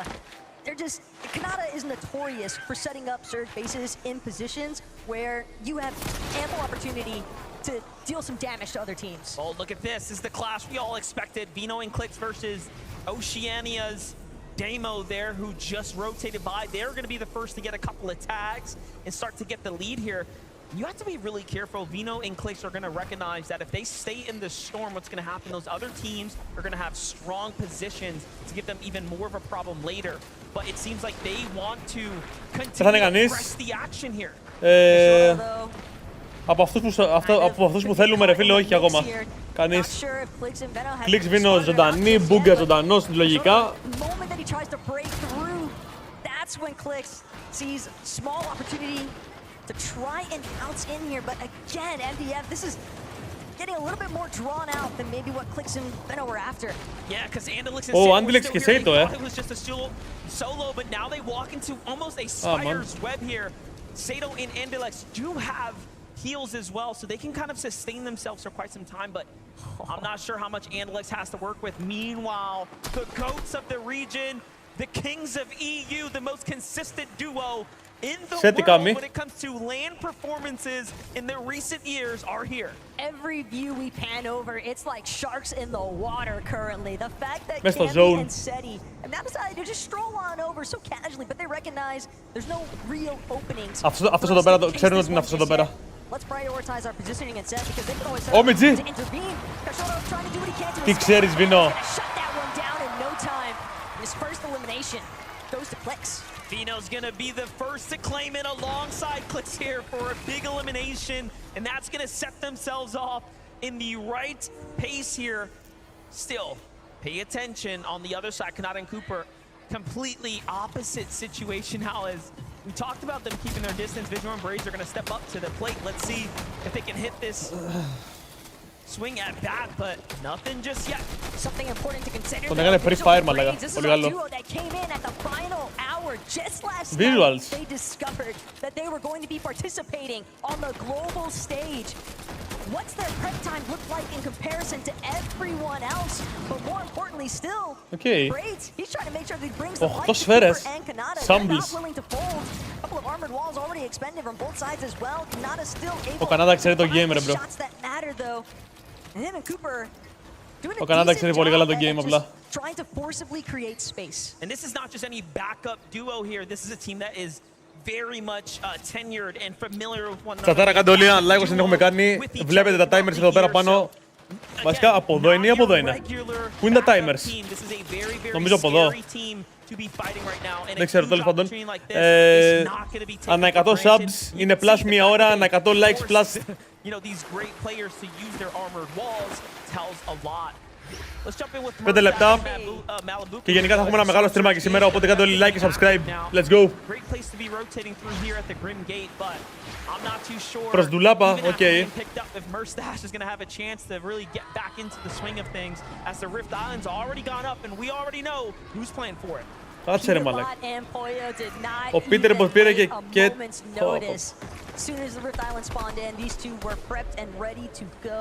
They're just, Kanata is notorious for setting up surge bases in positions where you have ample opportunity to deal some damage to other teams. Oh, look at this. This is the clash we all expected. Vino and Clicks versus Oceania's Damo there, who just rotated by. They're going to be the first to get a couple of tags and start to get the lead here. You have to be really careful. Vino and Clicks are going to recognize that if they stay in the storm, what's going to happen, those other teams are going to have strong positions to give them even more of a problem later. But it seems like they want to continue to press the action here. Από αυτούς που θέλουμε, ρε φίλε, όχι ακόμα. Κανείς. Clicks Vino ζωντανή, Booger ζωντανός, λογικά. That's when Clicks sees small opportunity to try and pounce in here, but again, MDF, this is getting a little bit more drawn out than maybe what Clicks and Veno were after. Yeah, because Andalix and Andalix και Sato, it was just a solo, but now they walk into almost a spider's web here. Sato and Andalix do have heals as well, so they can kind of sustain themselves for quite some time, but I'm not sure how much Andalix has to work with. Meanwhile, the GOATs of the region, the kings of EU, the most consistent duo in the world when it comes to LAN performances in the recent years are here. Every view we pan over, it's like sharks in the water currently. The fact that Mesto Candy and Seti have now decided to just stroll on over so casually, but they recognize there's no real openings. Αυτός εδώ πέρα, ξέρουν ότι είναι αυτός εδώ πέρα. Let's prioritize our positioning and set because they can always to intervene. Kashoto trying to do what he can to Τι ξέρεις, Vino. shut that one down in no time. His first elimination goes to Clicks. Vino's gonna be the first to claim it alongside Clicks here for a big elimination, and that's gonna set themselves off in the right pace here. Still, pay attention on the other side. Kanata and Cooper, completely opposite situation now as we talked about them keeping their distance. Visual and Braves are gonna step up to the plate. Let's see if they can hit this swing at bat, but nothing just yet. Something important to consider. This is a duo that came in at the final hour just last Visuals. night. They discovered that they were going to be participating on the global stage. What's their prep time look like in comparison to everyone else? But more importantly still, Braids, he's trying to make sure that he brings the light to Cooper and Kanata. They're not willing to fold. A couple of armored walls already expended from both sides as well. Kanata still able to find the shots that matter though. And him and Cooper doing a decent job at just trying to forcibly create space. And this is not just any backup duo here. This is a team that is very much tenured and familiar with one another. Τσατάρα, κάντε όλοι ένα like όσοι δεν έχουμε κάνει. Βλέπετε τα timers εδώ πέρα πάνω. Βασικά από εδώ είναι ή από εδώ είναι. Πού είναι τα timers? Νομίζω από εδώ. Δεν ξέρω, τέλος πάντων. Ανά 100 subs είναι plus μία ώρα, ανά 100 likes plus. You know, these great players to use their armored walls tells a lot. Let's jump in with 5 λεπτά και γενικά θα έχουμε ένα μεγάλο streamάκι σήμερα, οπότε κάντε όλοι like και subscribe. Let's go. Great place to be rotating through here at the Grim Gate, but I'm not too sure. Προς ντουλάπα, οκ. If Merstash is going to have a chance to really get back into the swing of things as the Rift Island's already gone up and we already know who's playing for it. Κάτσε ρε μαλάκα. Ο Peterbot πήρε και... As soon as the Rift Island spawned in, these two were prepped and ready to go.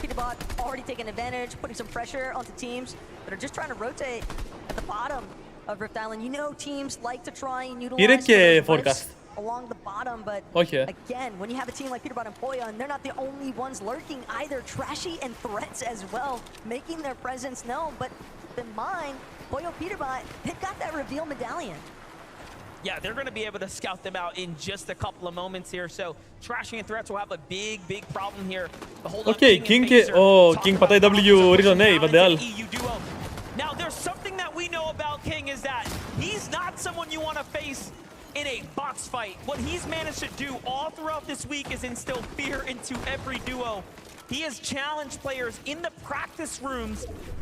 Peterbot already taking advantage, putting some pressure onto teams that are just trying to rotate at the bottom of Rift Island. You know teams like to try and utilize along the bottom, but again, when you have a team like Peterbot and Poya, and they're not the only ones lurking either, Trashy and Threats as well, making their presence known. But keep in mind, Poyo Peterbot, they've got that reveal medallion. Yeah, they're going to be able to scout them out in just a couple of moments here. So, Trashy and Threats will have a big problem here. King πατάει W Reason A, Vandal. Now, there's something that we know about King is that he's not someone you want to face in a box fight. What he's managed to do all throughout this week is instill fear into every duo. He has challenged players in the practice rooms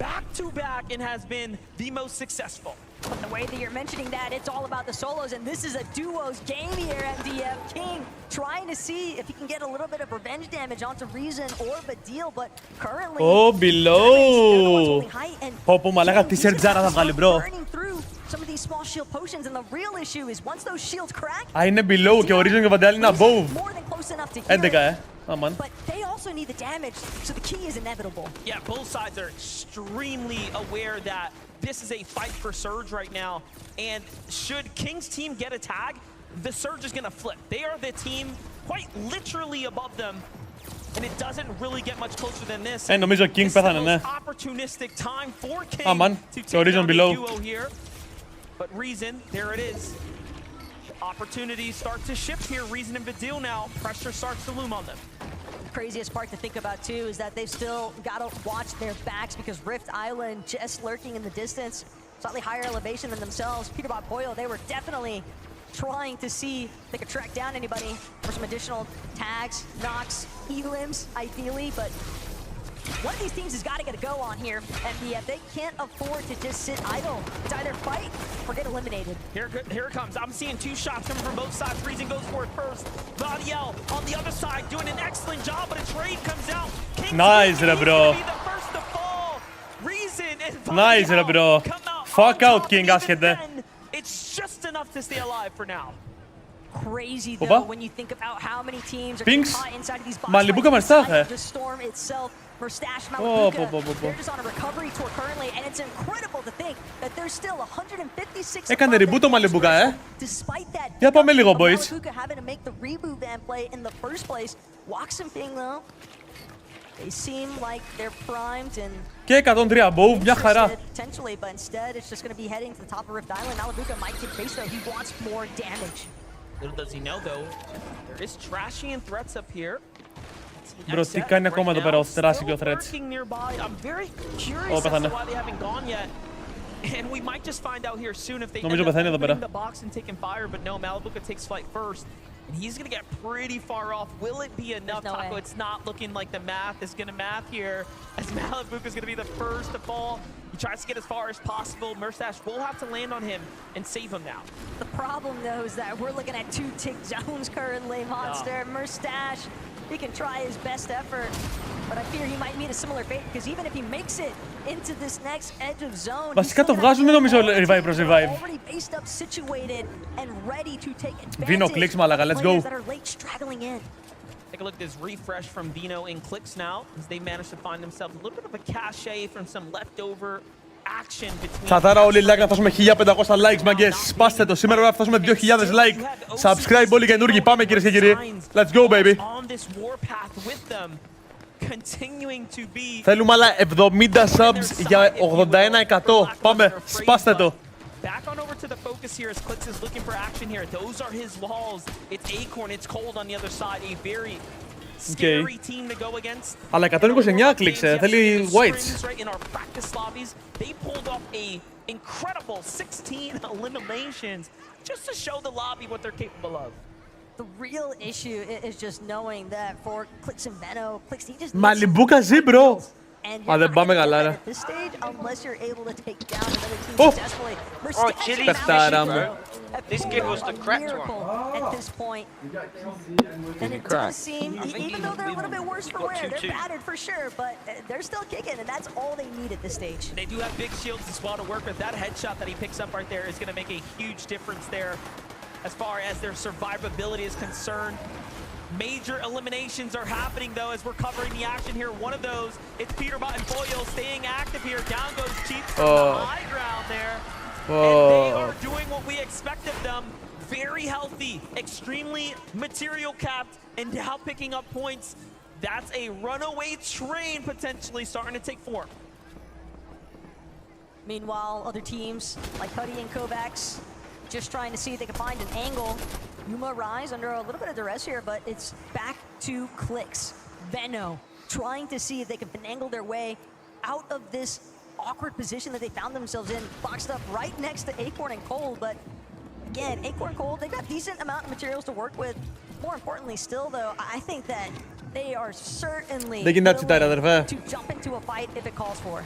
back to back and has been the most successful. But the way that you're mentioning that, it's all about the solos, and this is a duos game here, MDF. King trying to see if he can get a little bit of revenge damage onto Reason or Badil, but currently... Oh, below! Πω μαλάκα, τι σερτζάρα θα βγάλει, bro. Some of these small shield potions, and the real issue is once those shields crack... Α, είναι below και ο Reason και ο Vandal είναι above. 11, Aman. But they also need the damage, so the key is inevitable. Yeah, both sides are extremely aware that this is a fight for Surge right now, and should King's team get a tag, the Surge is gonna flip. They are the team quite literally above them, and it doesn't really get much closer than this. Νομίζω King πέθανε, ναι. Opportunistic time for King Aman, to και ο take Reason down the below. duo here. But Reason, there it is. Opportunities start to shift here. Reason and Badil now. Pressure starts to loom on them. The craziest part to think about too is that they've still got to watch their backs because Rift Island just lurking in the distance, slightly higher elevation than themselves. Peterbot Boyle, they were definitely trying to see if they could track down anybody for some additional tags, knocks, elims ideally, but one of these teams has got to get a go on here, MPF. They can't afford to just sit idle. It's either fight or get eliminated. Here it comes. I'm seeing two shots coming from both sides. Reason goes for it first. Vadiel on the other side doing an excellent job, but a trade comes out. Nice, bro. The first to fall. Reason and Nice, bro. Fuck out, King, άσχετε. It's just enough to stay alive for now. Crazy though when you think about how many teams are caught inside of these boxes. Malibuka Marsache. The storm itself for Stash Malibuka. They're just on a recovery tour currently, and it's incredible to think that there's still 156. Έκανε reboot το Malibuka, Despite that, για πάμε λίγο, boys. Malibuka having to make the reboot van play in the first place. Walks and Ping though, they seem like they're primed and. Και 103 above, μια χαρά. Potentially, but instead it's just going to be heading to the top of Rift Island. Malibuka might get faced though. He wants more damage. Little does he know though, there is trashy and threats up here. Bro, τι κάνει ακόμα εδώ πέρα ο Trashy και ο Threats. I'm very curious as to why they haven't gone yet. And we might just find out here soon if they end up opening the box and taking fire, but no, Malibuka takes flight first. And he's going to get pretty far off. Will it be enough, Taco? It's not looking like the math is going to math here, as Malibuka is going to be the first to fall. He tries to get as far as possible. Murstache will have to land on him and save him now. The problem, though, is that we're looking at 2 tick zones currently, Monster. Murstache, he can try his best effort, but I fear he might meet a similar fate, because even if he makes it into this next edge of zone, βασικά το βγάζουν νομίζω revive προς revive. already based up, situated, and ready to take advantage. Vino clicks, μαλάκα, let's go. That are late straggling in. Take a look at this refresh from Vino and Clicks now, as they managed to find themselves a little bit of a cachet from some leftover action between. Τσατάρα όλοι like να φτάσουμε 1500 likes, μαγκές. Σπάστε το, σήμερα να φτάσουμε 2000 like. Subscribe όλοι καινούργοι, πάμε κυρίες και κύριοι. Let's go, baby. Θέλουμε άλλα 70 subs για 81%. Πάμε, σπάστε το. Back on over to the focus here as Clicks is looking for action here. Those are his walls. It's Acorn, it's Cold on the other side. A very scary team to go against. Αλλά 129 Clicks, θέλει Whites. In our practice lobbies, they pulled off a incredible 16 eliminations just to show the lobby what they're capable of. The real issue is just knowing that for Clicks and Veno, Clicks, he just Μαλιμπούκα ζει, bro. Α, δεν πάμε καλά, ρε. Πεχτάρα μου. This kid was the cracked one. At this point. And it does seem, even though they're a little bit worse for wear, they're battered for sure, but they're still kicking, and that's all they need at this stage. They do have big shields as well to work with. That headshot that he picks up right there is going to make a huge difference there as far as their survivability is concerned. Major eliminations are happening, though, as we're covering the action here. One of those, it's Peterbot and Boyle staying active here. Down goes Chief from the high ground there. And they are doing what we expect of them. Very healthy, extremely material capped, and now picking up points. That's a runaway train potentially starting to take form. Meanwhile, other teams like Cuddy and Kovacs just trying to see if they can find an angle. Yuma Rise under a little bit of duress here, but it's back to Clicks. Veno trying to see if they can finagle their way out of this awkward position that they found themselves in, boxed up right next to Acorn and Cold. But again, Acorn and Cold, they've got decent amount of materials to work with. More importantly still, though, I think that they are certainly willing to jump into a fight if it calls for.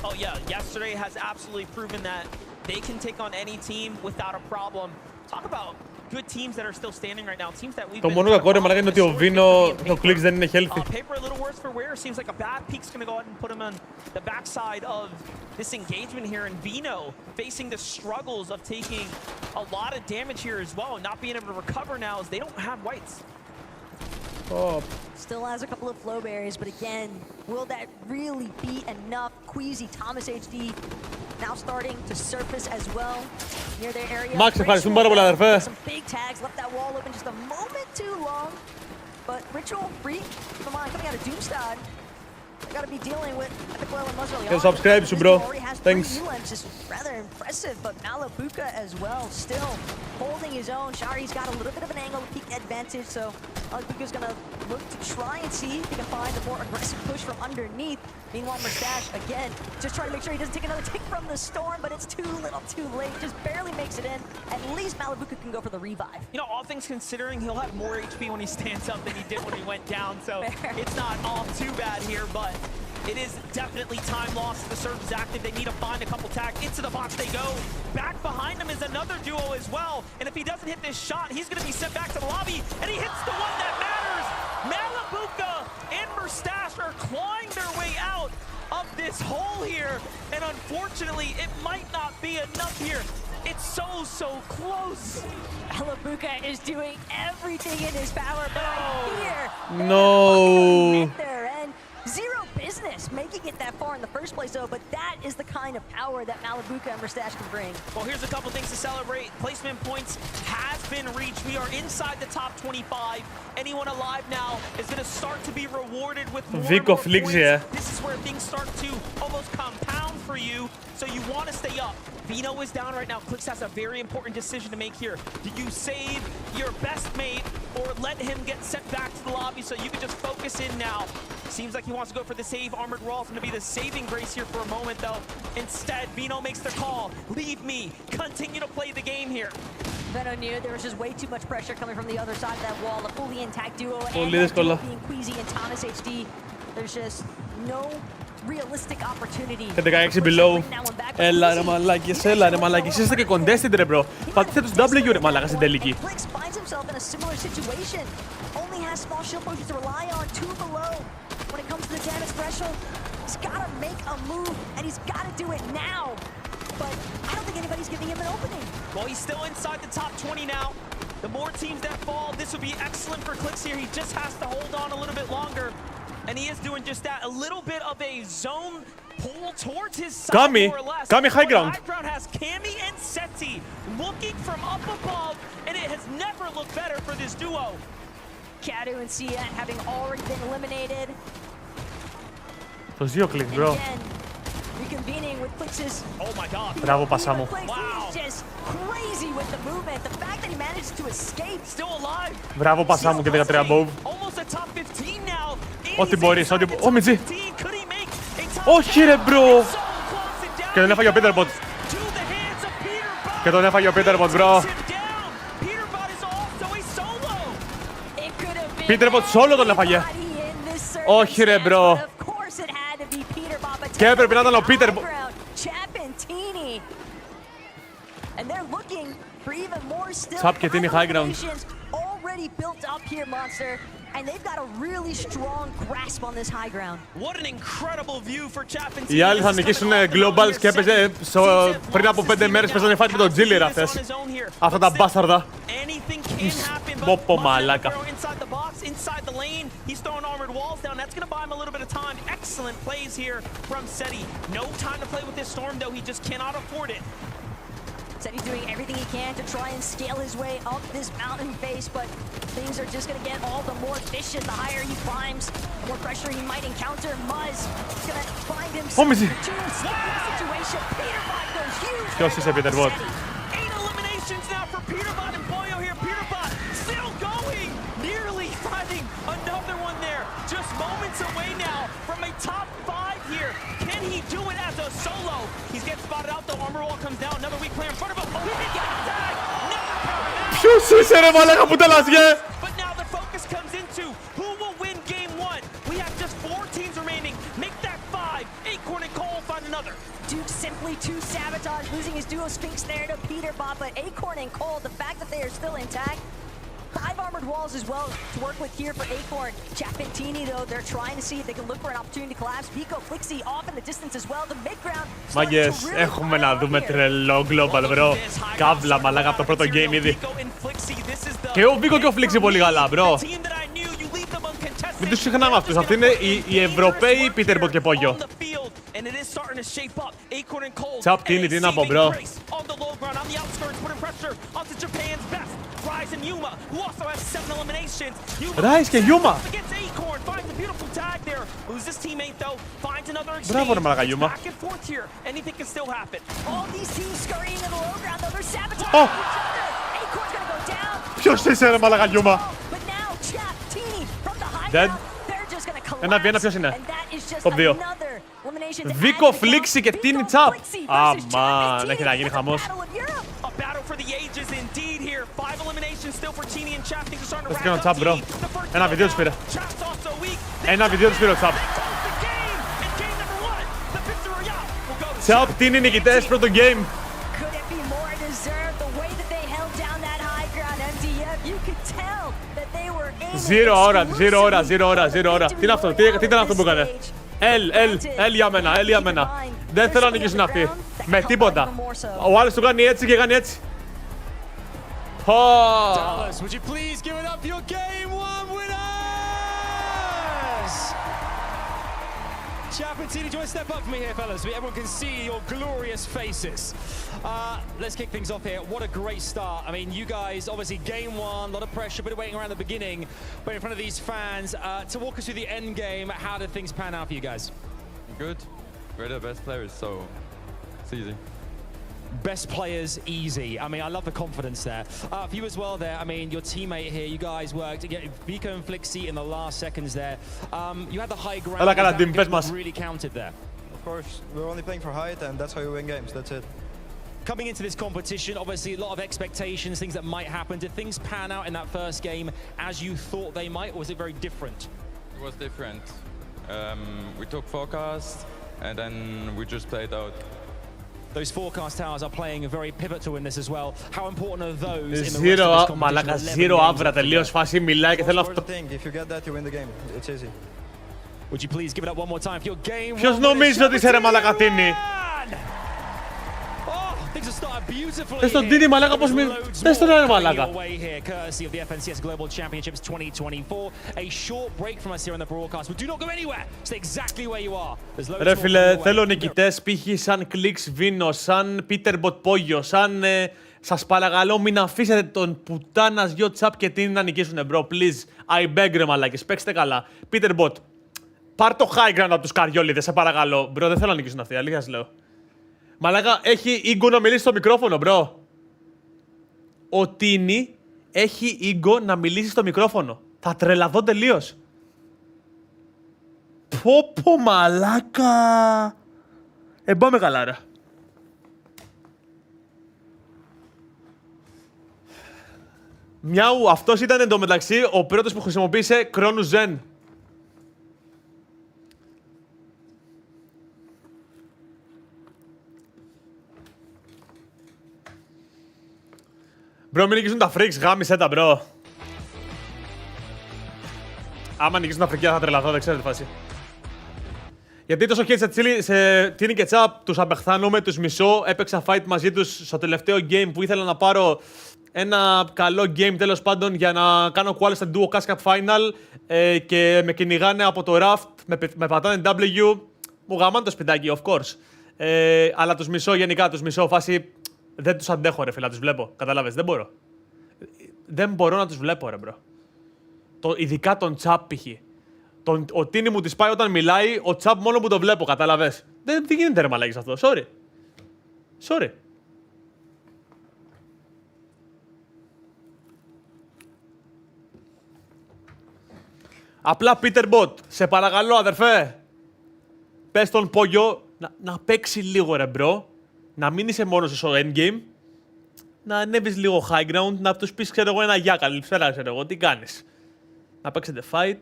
Oh yeah, yesterday has absolutely proven that they can take on any team without a problem. Talk about good teams that are still standing right now. Teams that we've Το μόνο κακό ρε μαλάκα είναι ότι ο Βίνο, το Clicks δεν είναι healthy. Paper a little worse for wear. Seems like a bad peek's gonna go ahead and put him on the backside of this engagement here. And Vino facing the struggles of taking a lot of damage here as well and not being able to recover now as they don't have whites. Oh. Still has a couple of flow berries, but again, will that really be enough? Queasy, Thomas HD now starting to surface as well near their area. Max, ευχαριστούμε πάρα πολύ, αδερφέ. Some big tags, left that wall open just a moment too long. But Ritual free, come on, coming out of Doomstad. They gotta be dealing with Epic Oil and Muzzle. Yeah, subscribe to bro. Thanks. Just rather impressive, but Malabuka as well, still holding his own. Shari's got a little bit of an angle peak advantage, so Malabuka's gonna look to try and see if he can find a more aggressive push from underneath. Meanwhile, Mustache, again, just trying to make sure he doesn't take another tick from the storm, but it's too little too late. Just barely makes it in. At least Malabuka can go for the revive. You know, all things considering, he'll have more HP when he stands up than he did when he went down, so it's not all too bad here, but it is definitely time lost. The surge is active. They need to find a couple tags. Into the box they go. Back behind him is another duo as well, and if he doesn't hit this shot, he's going to be sent back to the lobby, and he hits the one that matters. Malabuka and Mustache are clawing their way out of this hole here, and unfortunately, it might not be enough here. It's so close. Malabuka is doing everything in his power, but I fear No. there, and zero business making it that far in the first place, though, but that is the kind of power that Malabuka and Mustache can bring. Well, here's a couple things to celebrate. Placement points has been reached. We are inside the top 25. Anyone alive now is going to start to be rewarded with more and more points. This is where things start to almost compound for you, so you want to stay up. Vino is down right now. Clicks has a very important decision to make here. Do you save your best mate or let him get sent back to the lobby so you can just focus in now? Seems like he wants to go for the save. Armored Wall's going to be the saving grace here for a moment, though. Instead, Vino makes the call. Leave me. Continue to play the game here. Veno knew there was just way too much pressure coming from the other side of that wall. A fully intact duo and being Queasy and Thomas HD. There's just no realistic opportunity. Και 16 below. Έλα ρε μαλάκες, έλα ρε μαλάκες. Είστε και contested ρε bro. Πατήστε τους W ρε μαλάκα στην τελική. Clicks finds himself in a similar situation. Only has small shield potions to rely on, 2 below. When it comes to the damage threshold, he's got to make a move, and he's got to do it now. But I don't think anybody's giving him an opening. Well, he's still inside the top 20 now. The more teams that fall, this would be excellent for Clicks here. He just has to hold on a little bit longer. And he is doing just that. A little bit of a zone pull towards his side, more or less. Kami high ground. High ground has Cammy and Seti looking from up above, and it has never looked better for this duo. Kadu and Sia having already been eliminated. Το δύο Clicks, bro. Reconvening with Clicks' oh my god. Μπράβο, πάσα μου. Wow. He's just crazy with the movement. The fact that he managed to escape. Still alive. Μπράβο, πάσα μου και 13 above. Almost a top 15 now. Ό,τι μπορείς, ό,τι... Ω, Μιτζή. Όχι ρε, bro. Και τον έφαγε ο Peterbot. Και τον έφαγε ο Peterbot, bro. Peterbot solo τον έφαγε. Όχι ρε, bro. Και έπρεπε να ήταν ο Peterbot. Τσάπ και τίνι high ground. And they've got a really strong grasp on this high ground. What an incredible view for Chapin. Οι άλλοι θα νικήσουν globals και έπαιζε πριν από 5 μέρες παίζανε fight με τον Jiller αυτές. Αυτά τα μπάσταρδα. Πόπο μαλάκα. Inside the box, inside the lane. He's throwing armored walls down. That's going to buy him a little bit of time. Excellent plays here from Seti. No time to play with this storm though. He just cannot afford it. Said he's doing everything he can to try and scale his way up this mountain face, but things are just going to get all the more vicious the higher he climbs. The more pressure he might encounter. Muzz is going to find himself in a situation. Peterbot goes huge. Ποιος είσαι, Peterbot? 8 eliminations now for Peterbot and Boyo here. Peterbot still going. Nearly finding another one there. Just moments away now from a top 5 here. Can he do it as a solo? He's getting spotted out though. Armor wall comes down. Another weak player in front of him. Oh, he didn't get the tag. Never covered out. Ποιος είσαι ρε μαλάκα που τελάσγε. But now the focus comes into who will win game 1. We have just 4 teams remaining. Make that 5. Acorn and Cole find another. Duke simply quickly to Sabotage, losing his duo Sphinx there to Peterbot, but Acorn and Cold, the fact that they are still intact. 5 armored walls as well to work with here for Acorn. Chapentini, though, they're trying to see if they can look for an opportunity to collapse. Vico, Flixi off in the distance as well. The mid-ground. Μάγκες, έχουμε να δούμε τρελό global, bro. Καύλα, μαλάκα, από το πρώτο game ήδη. Και ο Vico και ο Flixi πολύ καλά, bro. Μην τους συχνάμε αυτούς. Αυτοί είναι οι Ευρωπαίοι Peterbot και Πόγιο. Chapentini, τι να πω, bro. Rise και Yuma! Μπράβο ρε μαλάκα Yuma. Ποιος είσαι ρε μαλάκα Yuma? Dead. Ένα ποιος είναι? Top 2. Vico, Flixi και Tini Chap. Αμάν, έχει να γίνει χαμός. Πες τι κάνω Chap, bro. Ένα βίντεο τους πήρε. Ένα βίντεο τους πήρε ο Chap. Chap, Tini νικητές πρώτο game. 0 ώρα. Τι είναι αυτό, τι ήταν αυτό που έκανε? L για μένα. Δεν θέλω να νικήσουν αυτοί. Με τίποτα. Ο άλλος του κάνει έτσι και κάνει έτσι. Dallas, would you please give it up for your game 1 winners? Chapentini, do you want to step up for me here, fellas? Everyone can see your glorious faces. Let's kick things off here. What a great start. I mean, you guys, obviously, game 1, a lot of pressure, bit of waiting around the beginning, but in front of these fans. To walk us through the end game, how did things pan out for you guys? Good. We're the best players, so it's easy. Best players, easy. I mean, I love the confidence there. For you as well there, I mean, your teammate here, you guys worked to get Vico and Flixi in the last seconds there. You had the high ground. That really counted there. Of course, we're only playing for height, and that's how you win games. That's it. Coming into this competition, obviously a lot of expectations, things that might happen. Did things pan out in that first game as you thought they might, or was it very different? It was different. We took forecast, and then we just played out. Those forecast towers are playing very pivotal in this as well. How important are those in the rest of Zero, this competition? μαλάκα, zero αύρα τελείως, φάση μιλάει και θέλω αυτό. If you get that, you win the game. It's easy. Would you please give it up one more time for your game? Ποιος νομίζει ότι είσαι ρε μαλάκα Tini? Things have started beautifully. Πες τον Tini μαλάκα πως μην... Πες τον ρε μαλάκα. Courtesy of the FNCS Global Championships 2024. A short break from us here on the broadcast, but do not go anywhere. Stay exactly where you are. Ρε φίλε, θέλω νικητές π.χ. σαν Clicks Vino, σαν Peterbot Πόγιο, σαν... Σας παρακαλώ μην αφήσετε τον πουτάνας γιο Chap και Tini να νικήσουνε bro, please. I beg ρε μαλάκες, παίξτε καλά. Peterbot, πάρ' το high ground από τους καριόλιδες, σε παρακαλώ. Bro, δεν θέλω να νικήσουν αυτοί, αλήθεια σας λέω. Μαλάκα, έχει ego να μιλήσει στο μικρόφωνο, bro. Ο Tini έχει ego να μιλήσει στο μικρόφωνο. Θα τρελαθώ τελείως. Πω μαλάκα. Πάμε καλά, ρε. Μιάου, αυτός ήταν εντωμεταξύ ο πρώτος που χρησιμοποίησε Κρόνου Ζεν. Μπρο, μην νικήσουν τα freaks, γάμισε τα, μπρο. Άμα νικήσουν τα φρικιά θα τρελαθώ, δεν ξέρετε φάση. Γιατί τόσο χέρι σε Tini και Chap, τους απεχθάνομαι, τους μισώ. Έπαιξα fight μαζί τους στο τελευταίο game που ήθελα να πάρω ένα καλό game τέλος πάντων για να κάνω quali στα Duo Cash Cup Final και με κυνηγάνε από το Raft, με πατάνε W. Μου γαμάνε το σπιτάκι, of course. Αλλά τους μισώ γενικά, τους μισώ φάση. Δεν τους αντέχω ρε φίλα, τους βλέπω. Καταλάβες, δεν μπορώ. Δεν μπορώ να τους βλέπω ρε μπρο. Ειδικά τον Chap π.χ. Ο Tini μου τις πάει όταν μιλάει, ο Chap μόνο που το βλέπω, καταλάβες. Δεν γίνεται ρε μαλάκης αυτό, sorry. Απλά Peterbot, σε παρακαλώ αδερφέ. Πες τον Πόγιο να παίξει λίγο ρε μπρο. Να μην είσαι μόνος στο endgame, να ανέβεις λίγο high ground, να τους πεις ξέρω εγώ ένα γεια, καλησπέρα ξέρω εγώ, τι κάνεις. Να παίξετε fight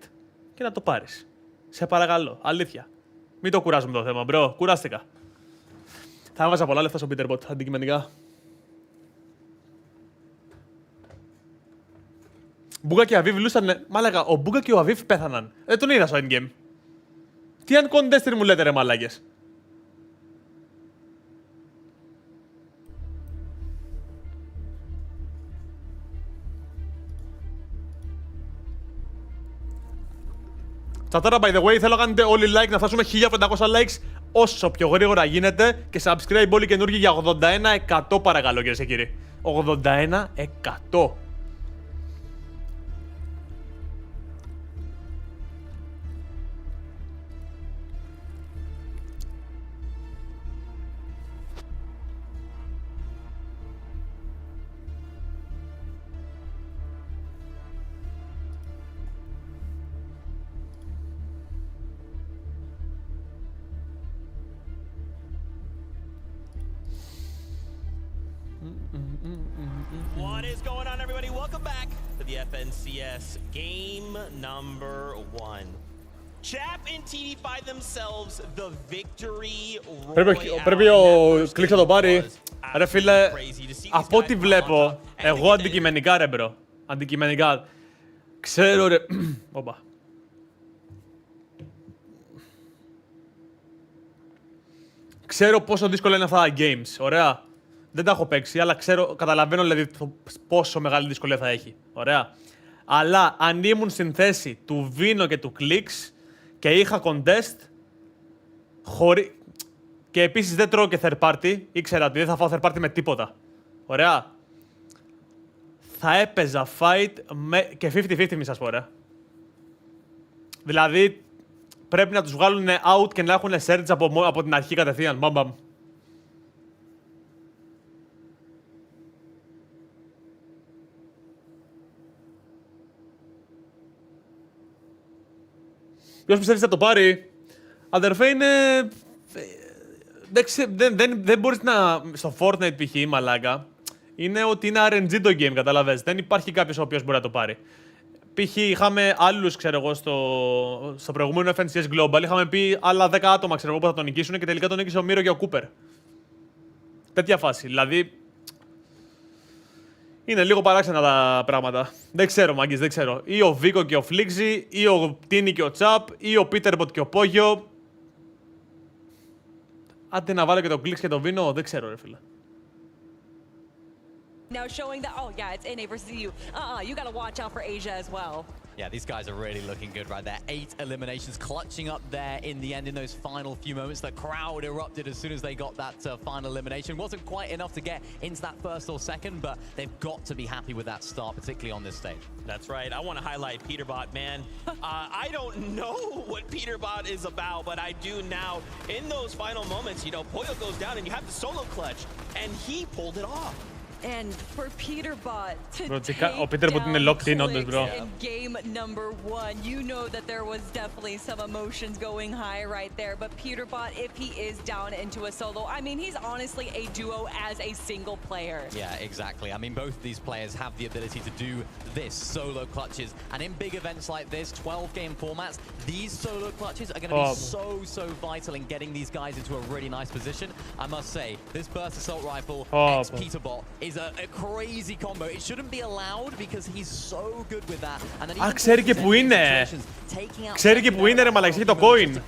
και να το πάρεις. Σε παρακαλώ, αλήθεια. Μην το κουράζουμε το θέμα, μπρο, κουράστηκα. Θα έβαζα πολλά λεφτά στο Peterbot, αντικειμενικά. Μπούγκα και Αβίβ λούσανε. Μάλακα, ο Μπούγκα και ο Αβίβ πέθαναν. Δεν τον είδα στο endgame. Τι αν contender μου λέτε ρε μαλάκες. Τώρα, by the way, θέλω να κάνετε όλοι like, να φτάσουμε 1500 likes όσο πιο γρήγορα γίνεται και subscribe όλοι καινούργιοι για 81% παρακαλώ κυρίες και κύριοι. 81%. What is going on, everybody? Welcome back to the FNCS game number 1. Chap and TD find themselves the victory royale. Πρέπει ο Κλικς να το πάρει. Ρε φίλε, από ό,τι βλέπω, εγώ αντικειμενικά ρε μπρο. Αντικειμενικά. Ξέρω ρε... Οπα. Ξέρω πόσο δύσκολο είναι αυτά τα games, ωραία. Δεν τα έχω παίξει, αλλά ξέρω, καταλαβαίνω δηλαδή πόσο μεγάλη δυσκολία θα έχει. Ωραία. Αλλά αν ήμουν στην θέση του Βίνο και του Κλικς και είχα contest, και επίσης δεν τρώω και third party, ήξερα ότι δεν θα φάω third party με τίποτα. Ωραία. Θα έπαιζα fight και 50-50 μη σας πω, ρε. Δηλαδή, πρέπει να τους βγάλουν out και να έχουν surge από την αρχή κατευθείαν. Μπαμπαμ. Ποιος πιστεύεις θα το πάρει, αδερφέ, είναι... Δεν μπορείς να... Στο Fortnite π.χ. μαλάκα, είναι ότι είναι RNG το game, καταλαβαίνεις. Δεν υπάρχει κάποιος ο οποίος μπορεί να το πάρει. Π.χ. είχαμε άλλους, ξέρω εγώ, στο προηγούμενο FNCS Global, είχαμε πει άλλα 10 άτομα, ξέρω εγώ, που θα τον νικήσουν και τελικά τον νίκησε ο Μύρο και ο Κούπερ. Τέτοια φάση, δηλαδή... Είναι λίγο παράξενα τα πράγματα. Δεν ξέρω, μάγκες, δεν ξέρω. Ή ο Βίκο και ο Φλίξι, ή ο Τίνι και ο Τσαπ, ή ο Πίτερμποτ και ο Πόγιο. Άντε να βάλω και τον Κλικς και τον Βίνο, δεν ξέρω, ρε φίλε. Now showing that, oh yeah, it's NA versus EU. You gotta watch out for Asia as well. Yeah, these guys are really looking good right there. 8 eliminations clutching up there in the end in those final few moments. The crowd erupted as soon as they got that final elimination. Wasn't quite enough to get into that first or second, but they've got to be happy with that start, particularly on this stage. That's right. I want to highlight Peterbot, man. I don't know what Peterbot is about, but I do now. In those final moments, you know, Poyo goes down and you have the solo clutch, and he pulled it off. And for Peterbot to take ο Peterbot είναι locked in όντως, bro. in game number 1, you know that there was definitely some emotions going high right there. But Peterbot, if he is down into a solo, I mean, he's honestly a duo as a single player. Yeah, exactly. I mean, both of these players have the ability to do this, solo clutches. And in big events like this, 12-game formats, these solo clutches are going to be so vital in getting these guys into a really nice position. I must say, this burst assault rifle ex-Peterbot is a crazy combo. It shouldn't be allowed because he's so good with that. And then ξέρει και που είναι. Ξέρει και που είναι ρε μαλακή, το coin.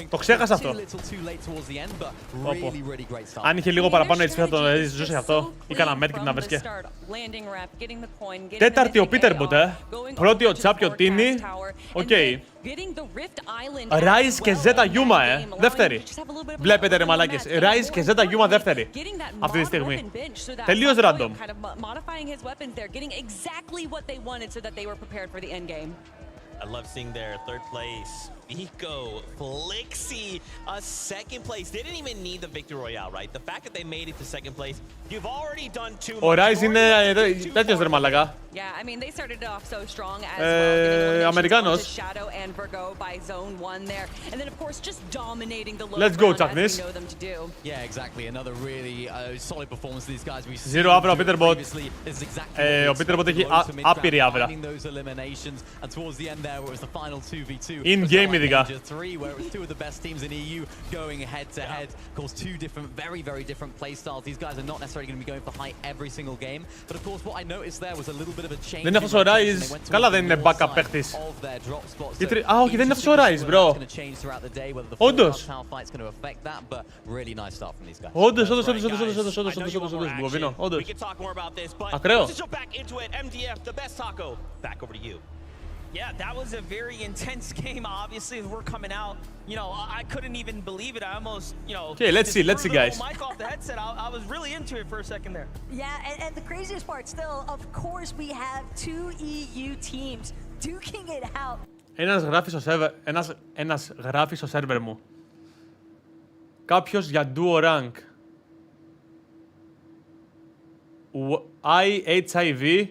Το ξέχασα αυτό. Αν είχε λίγο παραπάνω έτσι θα το ζούσε αυτό. Ή κάνα medkit να βρίσκε. Τέταρτη ο Peterbot, Πρώτη ο Τσάπ και ο Τίνι. Οκ. Rise και Zeta Yuma, δεύτερη. Βλέπετε ρε μαλάκες, Rise και Zeta Yuma δεύτερη. Αυτή τη στιγμή. Τελείως random. I love seeing their third place. Vico, Flixi, a second place. They didn't even need the victory royale, right? The fact that they made it to second place, you've already done too much. Ο Rise είναι τέτοιος ρε μαλακά. Yeah, I mean, they started off so strong as well. Americanos. Shadow and Virgo by zone 1 there. And then, of course, just dominating the low Let's go, ground Chaknis. as we know them to do. Yeah, exactly. Another really solid performance of these guys. Zero αύρα ο Peterbot. Ο Peterbot έχει άπειρη αύρα. In-game ειδικά. Where it was two of the best teams in EU going head to head. Of course, two different, very different play styles. These guys are not necessarily going to be going for height every single game. But of course, what I noticed there was a little bit of a change. Δεν είναι αυτός ο Rise. Καλά δεν είναι backup παίχτης. Α, όχι, δεν είναι αυτός ο Rise, bro. Όντως. Όντως. Ακραίο. Yeah, that was a very intense game, obviously, as we're coming out. You know, I couldn't even believe it. I almost, you know... Okay, let's see, guys. Mic off the headset. I was really into it for a second there. Yeah, and the craziest part still, of course, we have two EU teams duking it out. Ένας γράφει στο σερβερ μου. Κάποιος για duo rank. IHIV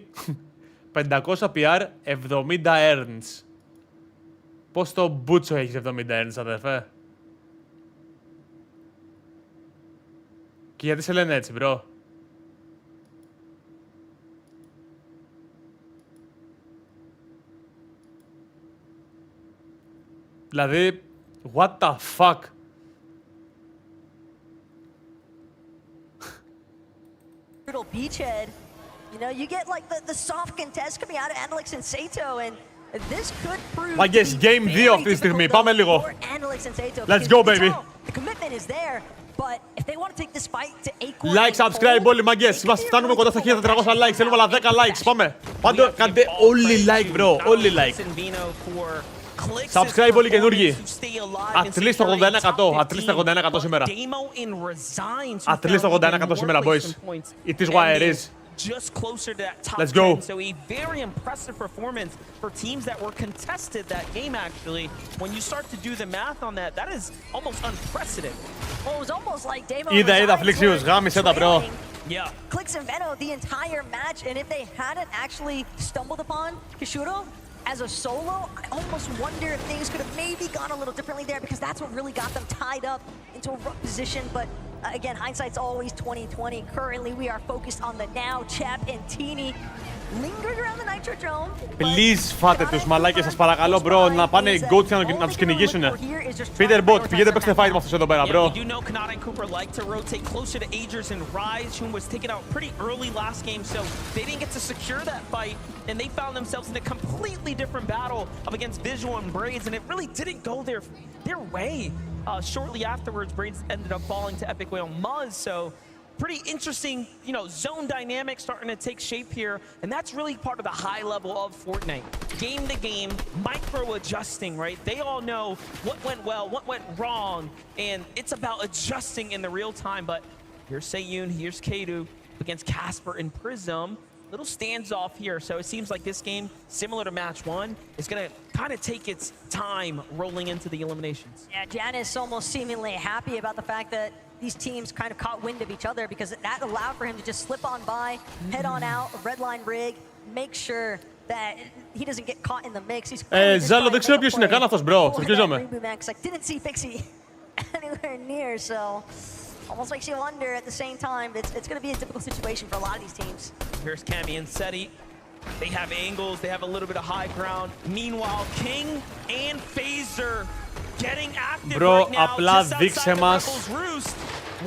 500 PR, 70 earns. Πώς το μπούτσο έχεις 70 earns, αδερφέ? Και γιατί σε λένε έτσι, bro? Δηλαδή, what the fuck? Brutal beachhead. You know, you get like the soft contest coming out of Alex and Sato, and this could prove. I guess game 2 αυτή τη στιγμή. Πάμε λίγο. Let's go, baby. The commitment is there, but if they want to take this fight to Acorn. Like, subscribe όλοι, μαγκές. Φτάνουμε κοντά στα 1400 likes. Θέλουμε άλλα 10 likes. Πάμε. Πάντω, κάντε όλοι like, bro. Όλοι like. Subscribe όλοι καινούργοι. At least το 81%. At least το 81% σήμερα. At least το 81% σήμερα, boys. It is what it is. Just closer to that top 10. Let's go. So a very impressive performance for teams that were contested that game, actually. When you start to do the math on that, that is almost unprecedented. Well, it was almost like Damo Είδα, Flixius, γάμισε τα, bro. Yeah. Clicks and Veno the entire match, and if they hadn't actually stumbled upon Kishuro as a solo, I almost wonder if things could have maybe gone a little differently there, because that's what really got them tied up into a rough position. But again, hindsight's always 20/20. Currently, we are focused on the now. Chap and Teeny lingered around the Nitro Drone. Please, φάτε τους μαλάκες, σας παρακαλώ, bro, να πάνε οι goats να τους κυνηγήσουνε. Peterbot, πηγαίνετε παίξτε fight με αυτούς εδώ πέρα, bro. We do know Kanata and Cooper like to rotate closer to Agers and Rise, who was taken out pretty early last game, so they didn't get to secure that fight, and they found themselves in a completely different battle up against Visual and Braids, and it really didn't go their way. Shortly afterwards, Braids ended up falling to Epic Whale Muzz, so pretty interesting, you know, zone dynamics starting to take shape here, and that's really part of the high level of Fortnite. Game to game, micro adjusting, right? They all know what went well, what went wrong, and it's about adjusting in the real time. But here's Seiyun, here's Kadu against Casper and Prism. Little stands off here, so it seems like this game, similar to match 1, is going to kind of take its time rolling into the eliminations. Yeah, Janice almost seemingly happy about the fact that these teams kind of caught wind of each other, because that allowed for him to just slip on by, head on out, redline rig, make sure that he doesn't get caught in the mix. He's Ζάλλο, δεν ξέρω ποιος είναι καν αυτός, bro. Συνεχίζομαι. Didn't see Pixie anywhere near, so almost makes you wonder at the same time. It's going to be a difficult situation for a lot of these teams. Here's Cammy and Seti. They have angles, they have a little bit of high ground. Meanwhile, King and Phaser getting active right now, απλά just δείξε outside μας. the Rebels' roost.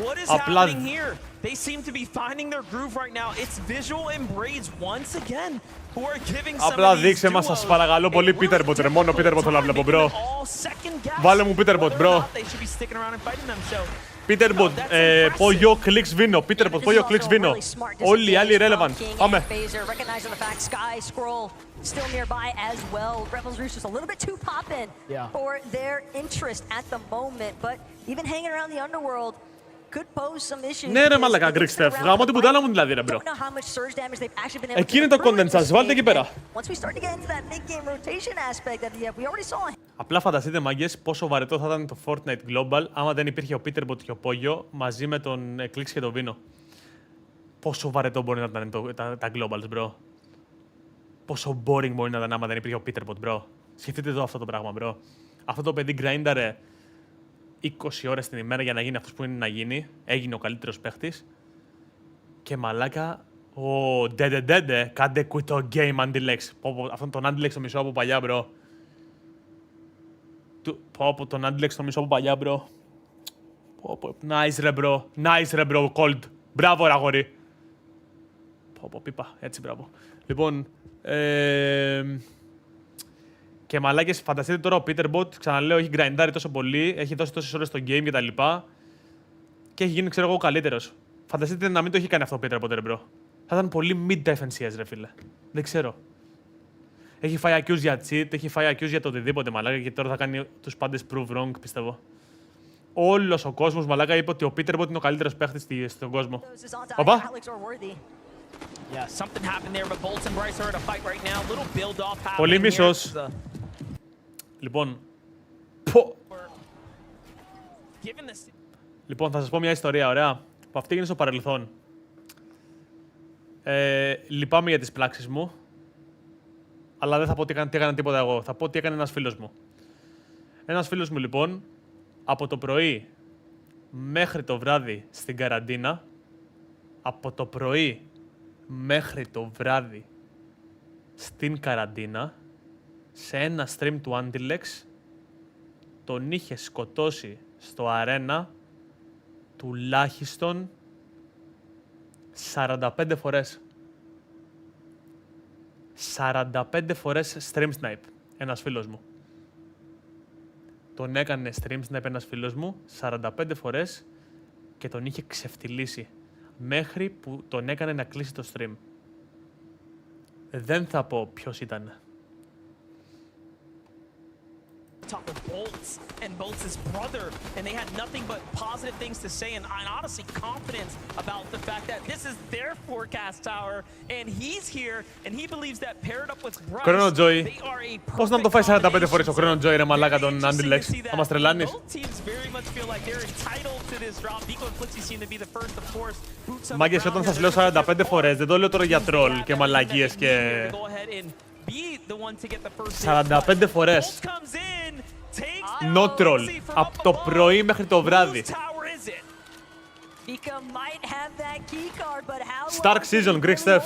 What is happening here? They seem to be finding their groove right now. It's Visual and Braids once again who are giving some Απλά of these δείξε μας, σας παρακαλώ πολύ, Peterbot, ρε, μόνο Peterbot θέλω να βλέπω, bro. Βάλε μου Peterbot, bro. They should be sticking around and fighting them, so Peterbot, Pollo, Clicks, Vino. Peterbot, Pollo, Clicks, Vino. Όλοι οι άλλοι relevant. Πάμε. Still nearby as well. Rebels Roost just a little bit too poppin' for their interest at the moment, but even hanging around the underworld could pose some issues. Ναι ρε μαλακά, Greekstef. Γάμω την πουτάνα μου δηλαδή, ρε, bro. Εκεί είναι το content σας, βάλτε εκεί πέρα. Απλά φανταστείτε, μαγκές, πόσο βαρετό θα ήταν το Fortnite Global άμα δεν υπήρχε ο Peterbot και ο Pollo μαζί με τον Clicks και τον Vino. Πόσο βαρετό μπορεί να ήταν τα Globals, bro. πόσο boring μπορεί να ήταν άμα δεν υπήρχε ο Peterbot, bro. Σκεφτείτε εδώ αυτό το πράγμα, bro. Αυτό το παιδί grindare 20 ώρες την ημέρα για να γίνει αυτός που είναι να γίνει. Έγινε ο καλύτερος παίχτης. Και μαλάκα, ο Dede, κάντε quit το game Antilex. Αυτόν τον Antilex το μισό από παλιά, bro. Τον Antilex το μισό από παλιά, bro. Nice ρε, bro. Nice ρε, bro, cold. Μπράβο, ρε αγόρι. Πίπα, έτσι, μπράβο. Λοιπόν, και μαλάκες, φανταστείτε τώρα ο Peterbot, ξαναλέω, έχει grindάρει τόσο πολύ, έχει δώσει τόσες ώρες στο game κτλ. Και έχει γίνει, ξέρω εγώ, καλύτερος. Φανταστείτε να μην το έχει κάνει αυτό ο Peterbot, ρε bro. Θα ήταν πολύ mid-defensias, ρε φίλε. Δεν ξέρω. Έχει φάει accuse για cheat, έχει φάει accuse για το οτιδήποτε, μαλάκα, και τώρα θα κάνει τους πάντες prove wrong, πιστεύω. Όλος ο κόσμος, μαλάκα, είπε ότι ο Peterbot είναι ο καλύτερος παίχτης στον κόσμο. Οπα! Πολύ μίσος. Λοιπόν. Λοιπόν, θα σας πω μια ιστορία, ωραία, που αυτή έγινε στο παρελθόν. Λυπάμαι για τις πράξεις μου, αλλά δεν θα πω τι έκανα τίποτα εγώ. Θα πω τι έκανε ένας φίλος μου. Ένας φίλος μου, λοιπόν, από το πρωί μέχρι το βράδυ στην καραντίνα, από το πρωί μέχρι το βράδυ στην καραντίνα, σε ένα stream του Antilex, τον είχε σκοτώσει στο αρένα τουλάχιστον 45 φορές. 45 φορές stream snipe ένας φίλος μου. Τον έκανε stream snipe ένας φίλος μου 45 φορές και τον είχε ξεφτυλίσει μέχρι που τον έκανε να κλείσει το stream. Δεν θα πω ποιος ήταν. Talk with Bolts and Bolts' brother, and they had nothing but positive things to say and honestly confidence about the fact that this is their forecast tower and he's here and he believes that paired up with Bryce, Chrono Joy. they are a Πώς να το φάει 45 φορές ο Chrono Joy, ρε μαλάκα, τον Antilex. Θα μας τρελάνεις. Μάγκες, όταν σας λέω 45 φορές, δεν το λέω τώρα για τρόλ και μαλακίες και... 45 φορές. No troll. Από το πρωί μέχρι το βράδυ. Stark season, Greek Steph.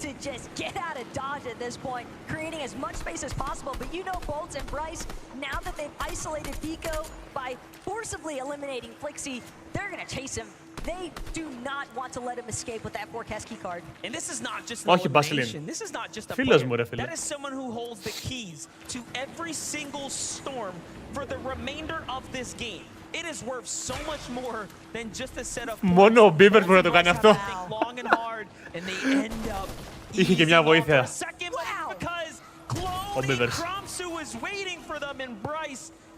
To just get out of dodge at this point, creating as much space as possible. But you know, Bolts and Bryce, now that they've isolated Vico by forcibly eliminating Flixie, they're going to chase him. They do not want to let him escape with that forecast keycard. And this is not just an elimination. This is not just a player. That is someone who holds the keys to every single storm for the remainder of this game. It is worth so much more than just a set of... Μόνο ο Beavers μπορεί να το κάνει αυτό. Είχε και μια βοήθεια. Ο Beavers.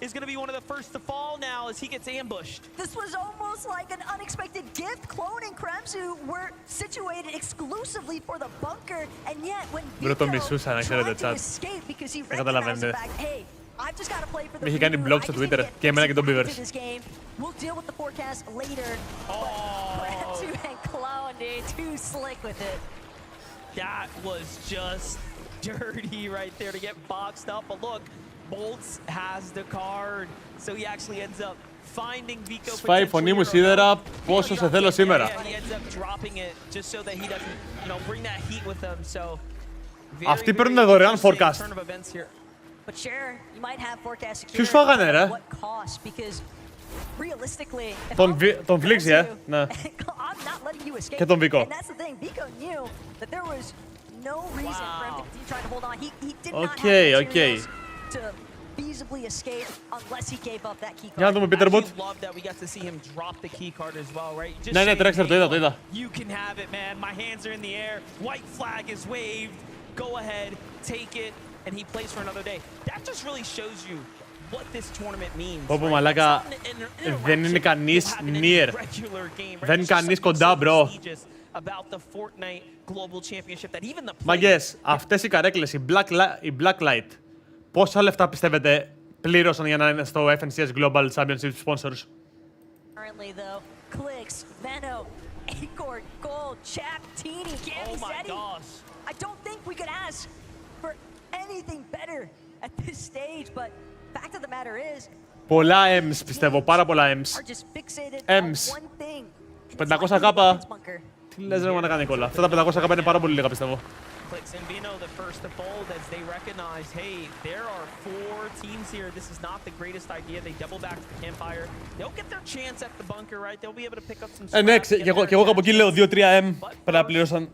Is going to be one of the first to fall now as he gets ambushed. This was almost like an unexpected gift. Clone and Kramsu were situated exclusively for the bunker, and yet when Vico tried to escape because he recognized the fact, hey, I've just got to play for the είχε κάνει blog στο Twitter και εμένα και τον Beavers. We'll deal with the forecast later. But Kramsu and Clone, dude, too slick with it. That was just dirty right there to get boxed up. But look, Bolts has the card, so he actually ends up finding Vico. Σπάει η φωνή μου σίδερα, πόσο σε θέλω σήμερα. Αυτοί παίρνουν δωρεάν forecast. Ποιους φάγανε, ρε? Τον Flixie, ναι. Και τον Vico. Οκ. Για να δούμε Peterbot. Ναι, τρέξτε, το είδα. Όπου μαλάκα, δεν είναι κανείς near. Δεν είναι κανείς κοντά, bro. Μαγκές, αυτές οι καρέκλες, η Blacklight, πόσα λεφτά πιστεύετε πλήρωσαν για να είναι στο FNCS Global Championship Sponsors? record goal. Chaptini, Oh my gosh. I don't think we could ask for anything better at this stage, but fact of the matter is, πολλά M's πιστεύω, πάρα πολλά M's. are just fixated on M's. one thing. 500 κάπα. Τι λες ρε μάνα Νικόλα. Αυτά τα 500 κάπα είναι πάρα πολύ λίγα πιστεύω. Clicks and Vino the first to fold as they recognize, hey, there are 4 teams here. This is not the greatest idea. They double back to the campfire. They'll get their chance at the bunker, right? They'll be able to pick up some. Ναι, και εγώ κάπου εκεί λέω 2-3 M πρέπει να πληρώσαν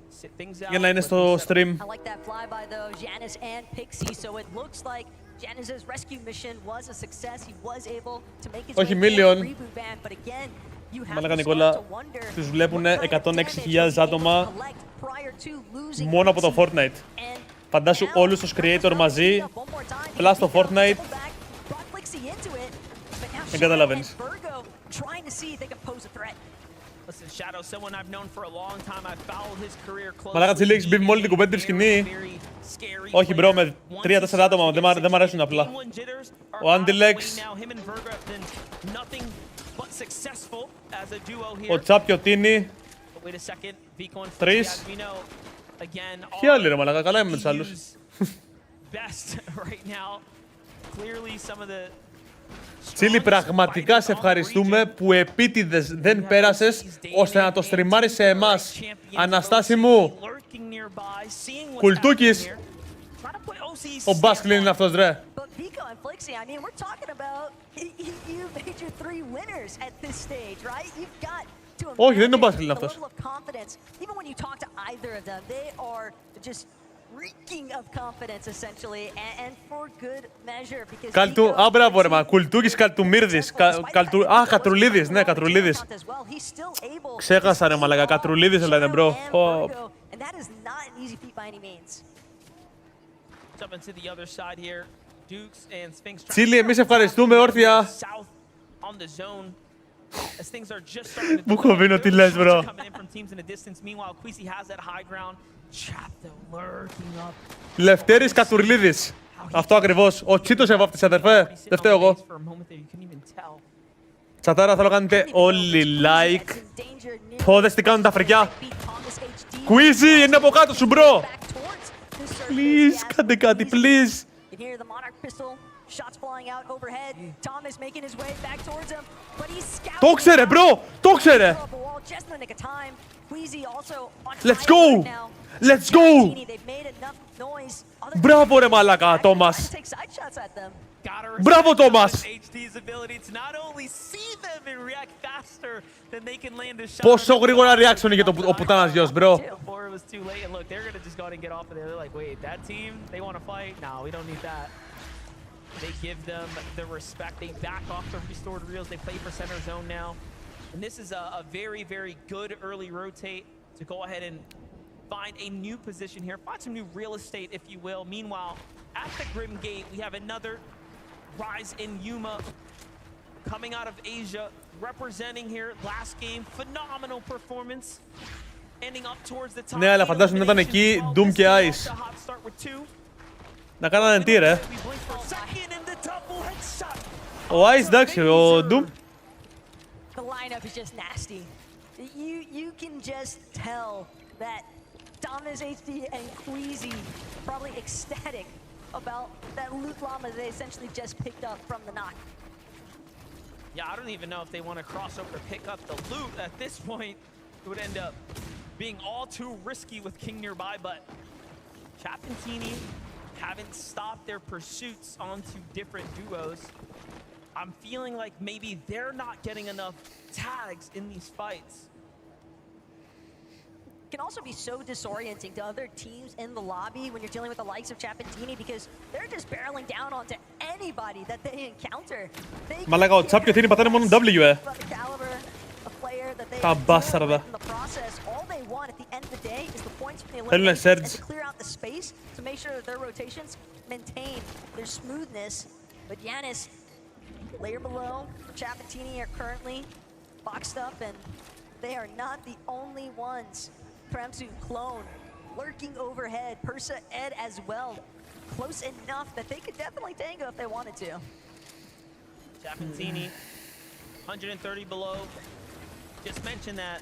για να είναι στο stream. I like that flyby though, Giannis and Pixie. So it looks like Giannis's rescue mission was a success. He was able to make his Όχι way to the million. reboot van, but again, you have Μαλάκα to Νικόλα, start to wonder τους βλέπουν 106.000 άτομα prior to losing. μόνο από το Fortnite. Φαντάσου όλους τους creator μαζί, πλάς το Fortnite. Δεν καταλαβαίνεις. Μαλάκα Τσίλι, έχεις μπει με όλη την κουπέντρη σκηνή. Όχι μπρο, με 3-4 άτομα, δεν μ' αρέσουν απλά. Ο Antilex, ο Τσάπ και ο Τίνι. 3. Ποιοι άλλοι ρε μαλάκα, καλά είμαι με τους άλλους. Τσίλι, πραγματικά σε ευχαριστούμε που επίτηδες δεν πέρασες ώστε να το στριμάρεις σε εμάς. Αναστάση μου, Κουλτούκης, ο Μπάσκλιν είναι αυτός ρε. Όχι, δεν είναι ο Μπάσκλιν αυτός. Α, μπράβο ρε μα, Κουλτούκης Καλτουμίρδης, Κατρουλίδης, ναι, Κατρουλίδης. Ξέχασα ρε μαλάκα, Κατρουλίδης λένε μπρο. Τσίλι, εμείς ευχαριστούμε όρθια. Μου κοβίνω τι λες μπρο. Λευτέρης Κατουρλίδης. Αυτό ακριβώς. Ο Τσίτος εβάφτισε αδερφέ. Δεν φταίω εγώ. Τσατάρα θέλω κάνετε όλοι like. Πόδες τι κάνουν τα φρικιά. Κουίζι είναι από κάτω σου μπρο. Please κάντε κάτι please. Το ξέρε μπρο. Το ξέρε. Let's go. Let's go! Μπράβο ρε μαλάκα, Τόμας! Μπράβο, Τόμας! Πόσο γρήγορα reaction είχε ο πουτάνας γιος, μπρο! They give them the respect. They back off the restored reels. They play for center zone now. And this is a very, very good early rotate to go ahead and find a new position here. Find some new real estate, if you will. Meanwhile, at the Grim Gate, we have another Rise in Yuma coming out of Asia, representing here last game. Phenomenal performance. Ending up towards the top. Ναι, αλλά φαντάσου να ήταν εκεί Doom και Ice. Να κάνανε τι ρε. Ο Ice εντάξει, ο Doom. The lineup is just nasty. You can just tell that Thomas HD and Queasy probably ecstatic about that loot llama they essentially just picked up from the knock. Yeah, I don't even know if they want to cross over to pick up the loot. At this point, it would end up being all too risky with King nearby, but Chapentini haven't stopped their pursuits onto different duos. I'm feeling like maybe they're not getting enough tags in these fights. It can also be so disorienting to other teams in the lobby when you're dealing with the likes of Chapentini because they're just barreling down onto anybody that they encounter. Μαλάκα, ο Τσάπ και ο Τίνι πατάνε μόνο W, Τα μπάσταρδα. Θέλουνε Surge. To make sure that their rotations maintain their smoothness. But Giannis, layer below, Chapentini are currently boxed up, and they are not the only ones. Premsu, Clone, lurking overhead. Persa, Ed as well. Close enough that they could definitely tango if they wanted to. Chapentini, 130 below. Just mentioned that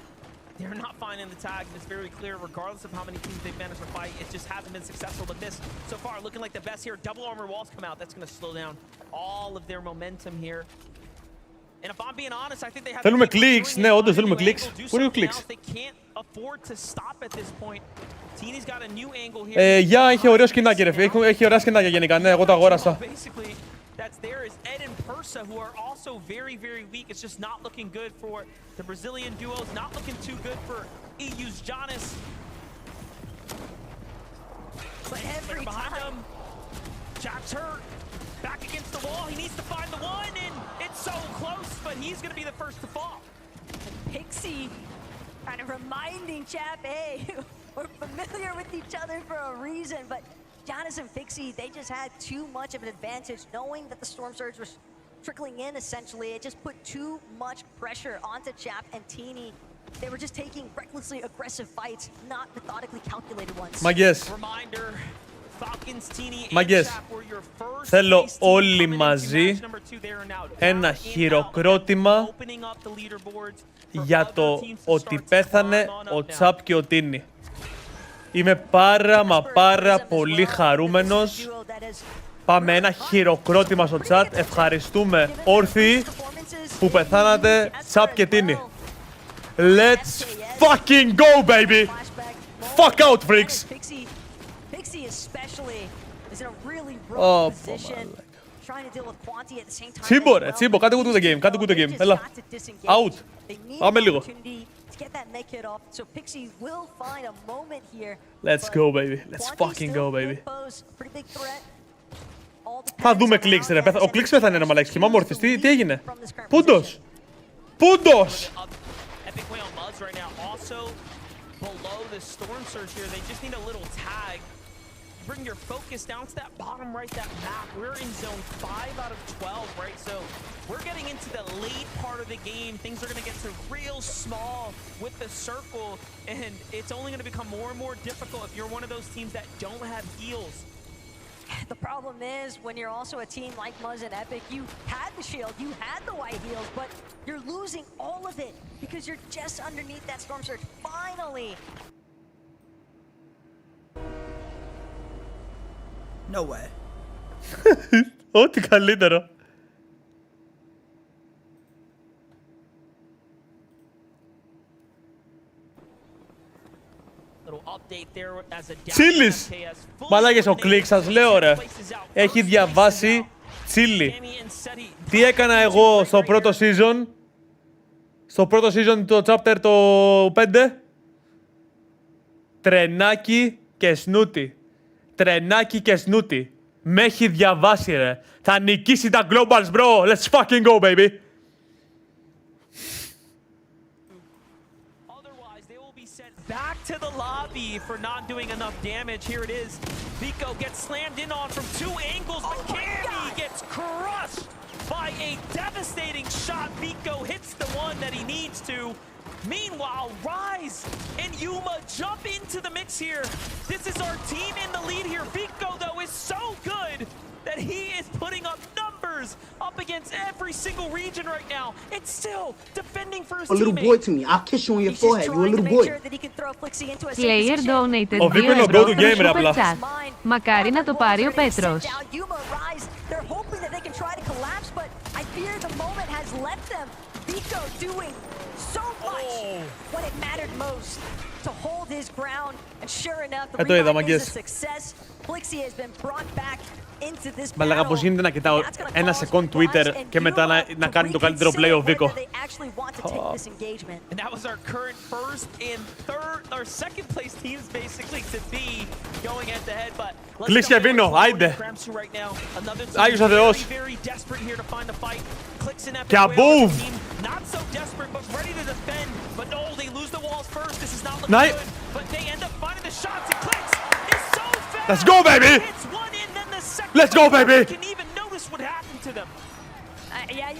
they're not finding the tags, and it's very clear, regardless of how many teams they've managed to fight, it just hasn't been successful. But this, so far, looking like the best here. Double armor walls come out. That's going to slow down all of their momentum here. And if I'm being honest, I think they have Θέλουμε clicks, ναι, όντως θέλουμε clicks. Πού είναι ο clicks? They can't afford to stop at this point. Teeny's got a new angle here. Γεια, είχε ωραίο σκηνάκι ρε φίλε. Έχει ωραία σκηνάκια γενικά, ναι, εγώ το αγόρασα. Basically, that's there is Ed and Persa, who are also very, very weak. It's just not looking good for the Brazilian duos. Not looking too good for EU's Jonas. But every behind him, Jack's hurt. Back against the wall. He needs to find the one, and it's so close, but he's going to be the first to fall. And Pixie kind of reminding Chap, hey, we're familiar with each other for a reason, but Jonas and Pixie, they just had too much of an advantage, knowing that the Storm Surge was trickling in, essentially. It just put too much pressure onto Chap and Teeny. They were just taking recklessly aggressive fights, not methodically calculated ones. Μαγκές. Μαγκές. Θέλω όλοι μαζί ένα χειροκρότημα για το ότι πέθανε ο Τσαπ και ο Τίνι. Είμαι πάρα πολύ χαρούμενος. Πάμε ένα χειροκρότημα στο chat. Ευχαριστούμε όρθιοι που πεθάνατε Τσαπ και Τίνι. Let's fucking go, baby! Fuck out, freaks! Pixie especially is in a really rough position, trying to deal with Quanti at the same time. Τσίμπο ρε, Τσίμπο, κάντε good the game, κάντε good the game. Έλα, out. Πάμε λίγο. Let's go, baby. Let's fucking go, baby. Θα δούμε Clicks ρε, ο Clicks πέθανε ρε μαλάκης, κοιμάμαι όρθιος, τι έγινε? Πούντος! Πούντος! Below the Storm Surge here, they just need a little tag. Bring your focus down to that bottom right, that map. We're in zone 5 out of 12, right? So we're getting into the late part of the game. Things are going to get to real small with the circle, and it's only going to become more and more difficult if you're one of those teams that don't have heals. The problem is, when you're also a team like Muzz and Epic, you had the shield, you had the white heals, but you're losing all of it because you're just underneath that Storm Surge. Finally! No way. Ό,τι καλύτερο. Τσίλις! Μαλάκες, ο Click, σας λέω ρε. Έχει διαβάσει Τσίλι. Τι έκανα εγώ στο πρώτο season? Στο πρώτο season το chapter το 5? Τρενάκι και σνούτι. Τρενάκι και σνούτι. Με έχει διαβάσει ρε. Θα νικήσει τα globals bro. Let's fucking go baby. Back to the lobby for not doing enough damage. Here it is. Vico gets slammed in on from 2 angles, but Cammy gets crushed by a devastating shot. Vico hits the one that he needs to. Meanwhile, Rise and Yuma jump into the mix here. This is our team in the lead here. Vico, though, is so good that he is putting up numbers up against every single region right now. It's still defending for his a little boy to me. I'll kiss you on your forehead. You a little boy. Player donated 2 ευρώ στο super chat. Μακάρι να το πάρει ο Πέτρος. They're hoping that they can try to collapse, but I fear the moment has left them. Vico doing so much when it mattered most to hold his ground, and sure enough, the revive is a success. Plixie has been brought back into this battle. Μαλάκα, πώς γίνεται να κοιτάω ένα second Twitter και μετά να κάνει το καλύτερο play ο Vico. And that was our current first and third, or second place teams basically to be going head to head, but Κλείς και βίνο, άιντε. Άγιος ο Θεός. Και αμπούβ. Ναι. Let's go, baby! Let's go, baby! Yeah,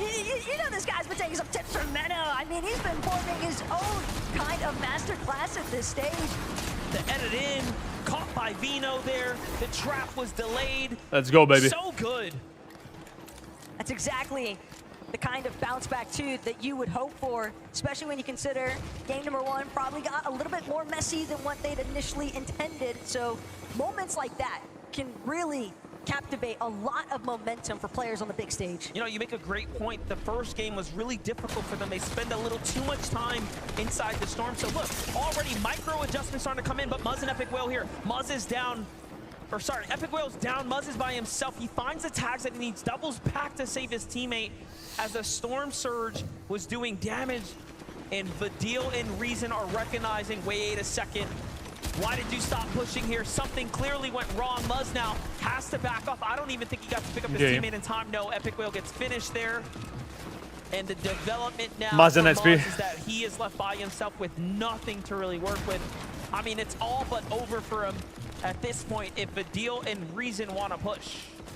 you know this guy's been taking some tips from Menno. I mean, he's been forming his own kind of masterclass at this stage. The edit in, caught by Vino there. The trap was delayed. Let's go, baby. So good. That's exactly the kind of bounce back too that you would hope for, especially when you consider game number 1 probably got a little bit more messy than what they'd initially intended. So moments like that can really captivate a lot of momentum for players on the big stage. You know, you make a great point. The first game was really difficult for them. They spend a little too much time inside the storm. So look, already micro adjustments starting to come in, but Muzz and Epic Whale here. Muzz is down. Or sorry, Epic Whale's down, Muzz is by himself. He finds the tags that he needs, doubles back to save his teammate as the Storm Surge was doing damage. And Vidil and Reason are recognizing, wait a second, why did you stop pushing here? Something clearly went wrong. Muzz now has to back off. I don't even think he got to pick up his teammate in time. No, Epic Whale gets finished there. And the development now Muzz is that he is left by himself with nothing to really work with. I mean, it's all but over for him at this point if Vidil and Reason want to push.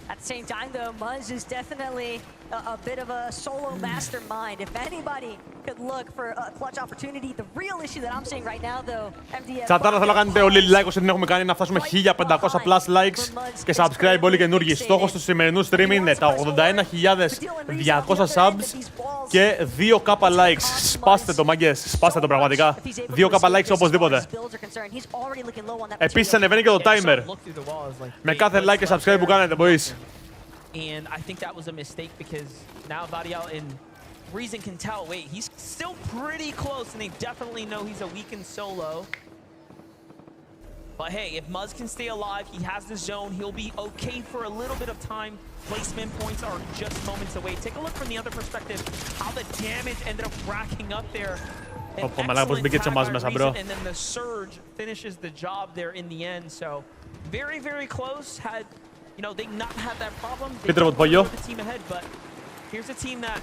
At the same time, though, Muzz is definitely a bit of a solo mastermind. If anybody could look for a clutch opportunity, the real issue that I'm seeing right now, though, MDF... Τσατάρα, θέλω να κάνετε όλοι like όσο την έχουμε κάνει, να φτάσουμε 1500 plus likes και subscribe όλοι καινούργοι. Στόχος του σημερινού stream είναι τα 81.200 subs και 2k likes. Σπάστε το, μάγκες, σπάστε το πραγματικά. 2k likes οπωσδήποτε. Επίσης ανεβαίνει και το timer. Με κάθε like και subscribe που κάνετε, boys. And I think that was a mistake because now Varial and Reason can tell, wait, he's still pretty close and they definitely know he's a weakened solo. But hey, if Muzz can stay alive, he has the zone, he'll be okay for a little bit of time. Placement points are just moments away. Take a look from the other perspective, how the damage ended up racking up there. An excellent tag by Reason, and then the Surge finishes the job there in the end. So very, very close. Had, you know, they not had that problem. Peterbot pollo. The team ahead, but here's a team that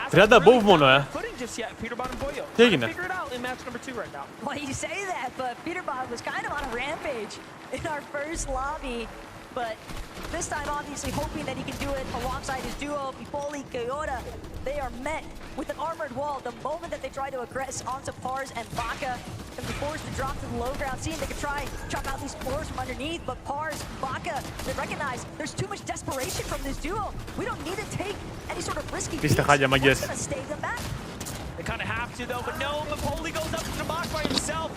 30 above μόνο, footing just yet. Peterbot and Pollo. Τι έγινε? Figure it out in match number 2 right now. Well, you say that, but Peterbot was kind of on a rampage in our first lobby. But this time, obviously, hoping that he can do it alongside his duo, Bipoli, Kayota. They are met with an armored wall. The moment that they try to aggress onto Pars and Baka, and be forced to drop to the low ground, seeing they could try chop out these floors from underneath, but Pars, Baka, they recognize there's too much desperation from this duo. We don't need to take any sort of risky peeks. We're just gonna stay them back. They kind of have to, though, but no, Bipoli goes up to the box by himself.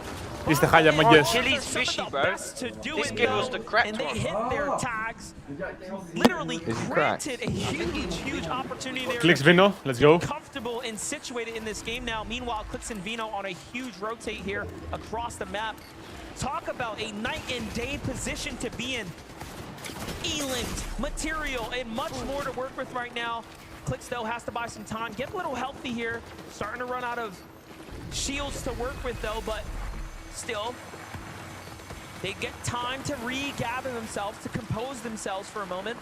Είστε χάλια, μαγκές. Chili's fishy, bro. This kid was the cracked and they one. hit their tags. Literally granted a huge opportunity there. Clicks Vino, let's go. Comfortable and situated in this game now. Meanwhile, Clicks and Vino on a huge rotate here across the map. Talk about a night and day position to be in. Eland, material, and much more to work with right now. Clicks, though, has to buy some time. Get a little healthy here. Starting to run out of shields to work with, though, but still, they get time to regather themselves, to compose themselves for a moment.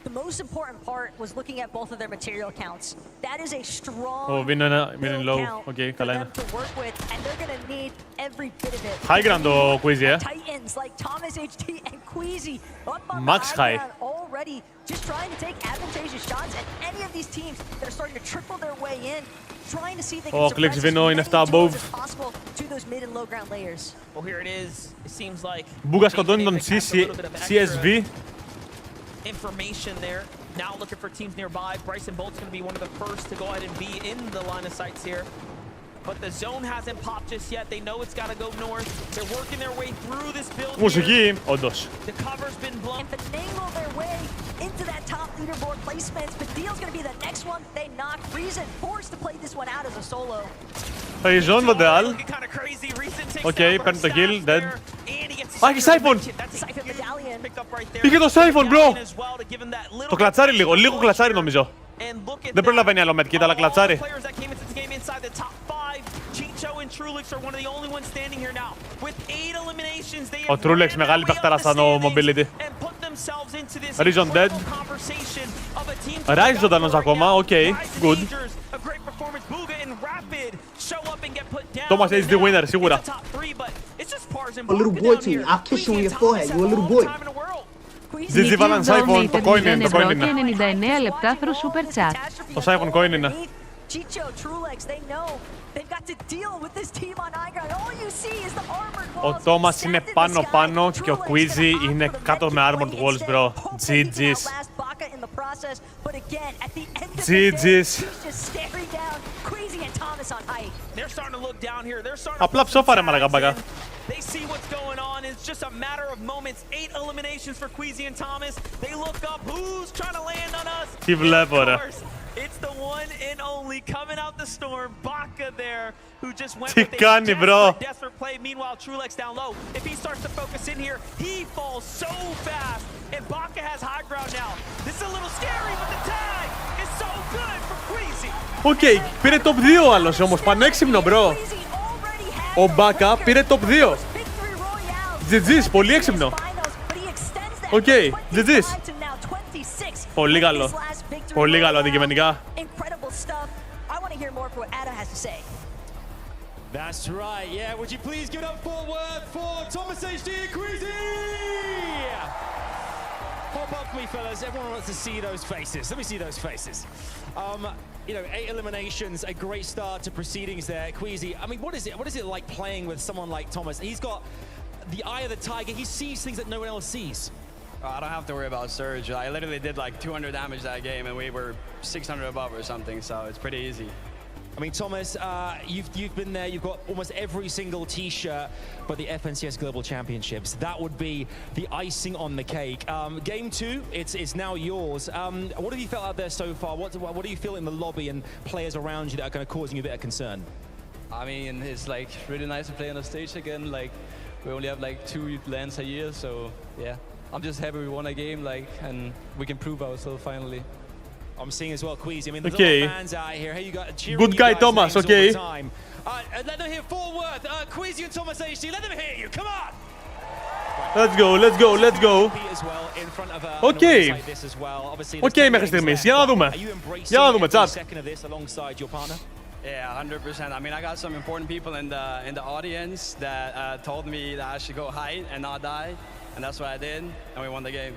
The most important part was looking at both of their material counts. That is a strong low. Okay, for them to work with, and they're going to need every bit of it. High ground το Queasy, Titans like Thomas HD and Queasy up on Max the high ground already, just trying to take advantageous shots, and any of these teams that are starting to trickle their way in, trying to see if they can suppress as many tools as possible to those mid and low ground layers. Well, here it is. It seems like Μπούγκα σκοτώνει τον CSV. Information there. Now looking for teams nearby. Bryson Bolt's going to be one of the first to go ahead and be in the line of sights here. But the zone hasn't popped just yet. They know it's got to go north. They're working their way through this build. Μουσική, όντως. The cover's been blown. And finagle their way into that top leaderboard placements. But Deal's going to be the next one they knock. Reason forced to play this one out as a solo. Reason, Vandal. Okay, παίρνει το kill, dead. Α, έχει Siphon! Πήγε το Siphon, bro! Το κλατσάρι λίγο κλατσάρι νομίζω. Δεν προλαβαίνει άλλο medkit, αλλά κλατσάρι. Ο Trulex μεγάλη παιχτάρα στο mobility. Reason dead. Rise ζωντανός ακόμα, okay, good. Thomas is the winner, σίγουρα. A little boy to me. I'll kiss you on your forehead. You a little boy. GG βάλαν Siphon, το coin είναι, το coin είναι. 99 λεπτά through super chat. Το Siphon coin είναι. Ο Thomas είναι πάνω και ο Queasy είναι κάτω με armored walls, bro. GG's. But again, at the end of the day, GG's. he's just staring down Queasy and Thomas on height. They're starting to look down here. They're starting to Απλά ψόφαρε μαλακάμπακα. They see what's going on. It's just a matter of moments. 8 eliminations for Queasy and Thomas. They look up. Who's trying to land on us? Τι βλέπω ρε. It's the one and only coming out the storm, Baka there, who just went Τι with κάνει, bro? desperate play. Meanwhile, Trulex down low. If he starts to focus in here, he falls so fast. And Baka has high ground now. This is a little scary, but the tag is so good for Queasy. Οκ, πήρε top 2 άλλος όμως, πανέξυπνο bro. Ο Μπάκα πήρε top 2. GG's, πολύ έξυπνο. Οκ, GG's. Πολύ καλό. Πολύ καλό αντικειμενικά. That's right, yeah. Would you please give it up for Thomas HD and Queasy? Hop up me, fellas. Everyone wants to see those faces. Let me see those faces. You know, 8 eliminations, a great start to proceedings there. Queasy, I mean, what is it like playing with someone like Thomas? He's got the eye of the tiger. He sees things that no one else sees. I don't have to worry about Surge. I literally did like 200 damage that game and we were 600 above or something, so it's pretty easy. I mean, Thomas, you've been there. You've got almost every single T-shirt, but the FNCS Global Championships, that would be the icing on the cake. Game 2, it's now yours. What have you felt out there so far? What do you feel in the lobby and players around you that are kind of causing you a bit of concern? I mean, it's like really nice to play on the stage again. Like, we only have like 2 lands a year, so yeah. I'm just happy we won a game, like, and we can prove ourselves finally. I'm seeing as well, Queasy. I mean, there's Okay. a lot of fans out here. Hey, you got cheering Good you guy, guys' Thomas, names okay. all the time. Let them hear full worth. Queasy and Thomas HD, let them hear you. Come on. Let's go, let's go, let's go. Okay. Okay μέχρι στιγμής. Για να δούμε. Για να δούμε, chat. Yeah, 100%. I mean, I got some important people in the audience that told me that I should go hide and not die, and that's what I did, and we won the game.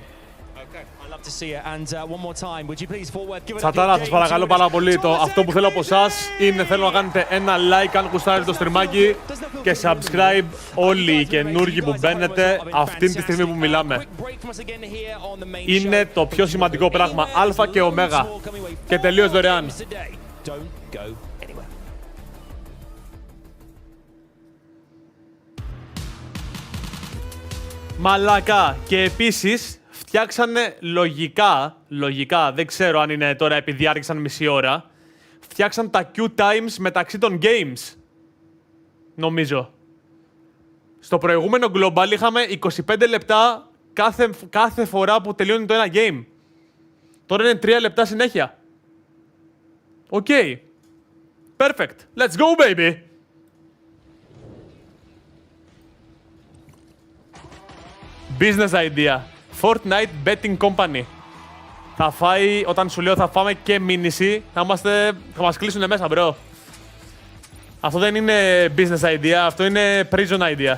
Okay, I'd love to see it. And one more time, would you please forward, give it up. Τσατάρα, σας παρακαλώ πάρα πολύ. Αυτό που θέλω από εσάς είναι θέλω να κάνετε ένα like αν γουστάρετε το στριμάκι και subscribe όλοι οι καινούργοι που μπαίνετε αυτή τη στιγμή που μιλάμε. Είναι το πιο σημαντικό πράγμα, α και ω και τελείως δωρεάν. Μαλάκα. Και επίσης φτιάξανε λογικά, δεν ξέρω αν είναι τώρα επειδή άρχισαν μισή ώρα, φτιάξαν τα queue times μεταξύ των games. Νομίζω. Στο προηγούμενο Global είχαμε 25 λεπτά κάθε φορά που τελειώνει το ένα game. Τώρα είναι 3 λεπτά συνέχεια. Οκ. Perfect. Let's go, baby. Business idea. Fortnite Betting Company. Θα φάει, όταν σου λέω θα φάμε και μήνυση, θα μας κλείσουνε μέσα, bro. Αυτό δεν είναι business idea, αυτό είναι prison idea.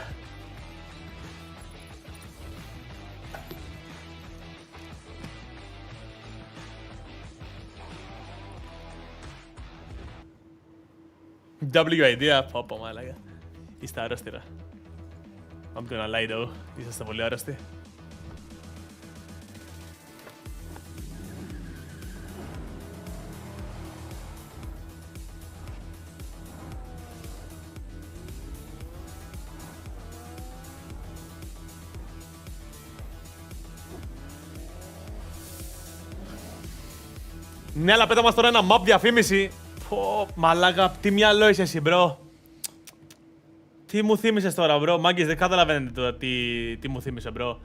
W idea, πω μάλακα. Είστε άρρωστοι ρε. I'm gonna lie though, είσαστε πολύ άρρωστοι. Ναι, αλλά πέτα μας τώρα ένα map διαφήμιση. Πω, μαλάκα, τι μυαλό είσαι εσύ, bro. Τι μου θύμισες τώρα, bro. Μάγκες, δεν καταλαβαίνετε τώρα τι μου θύμισε, bro.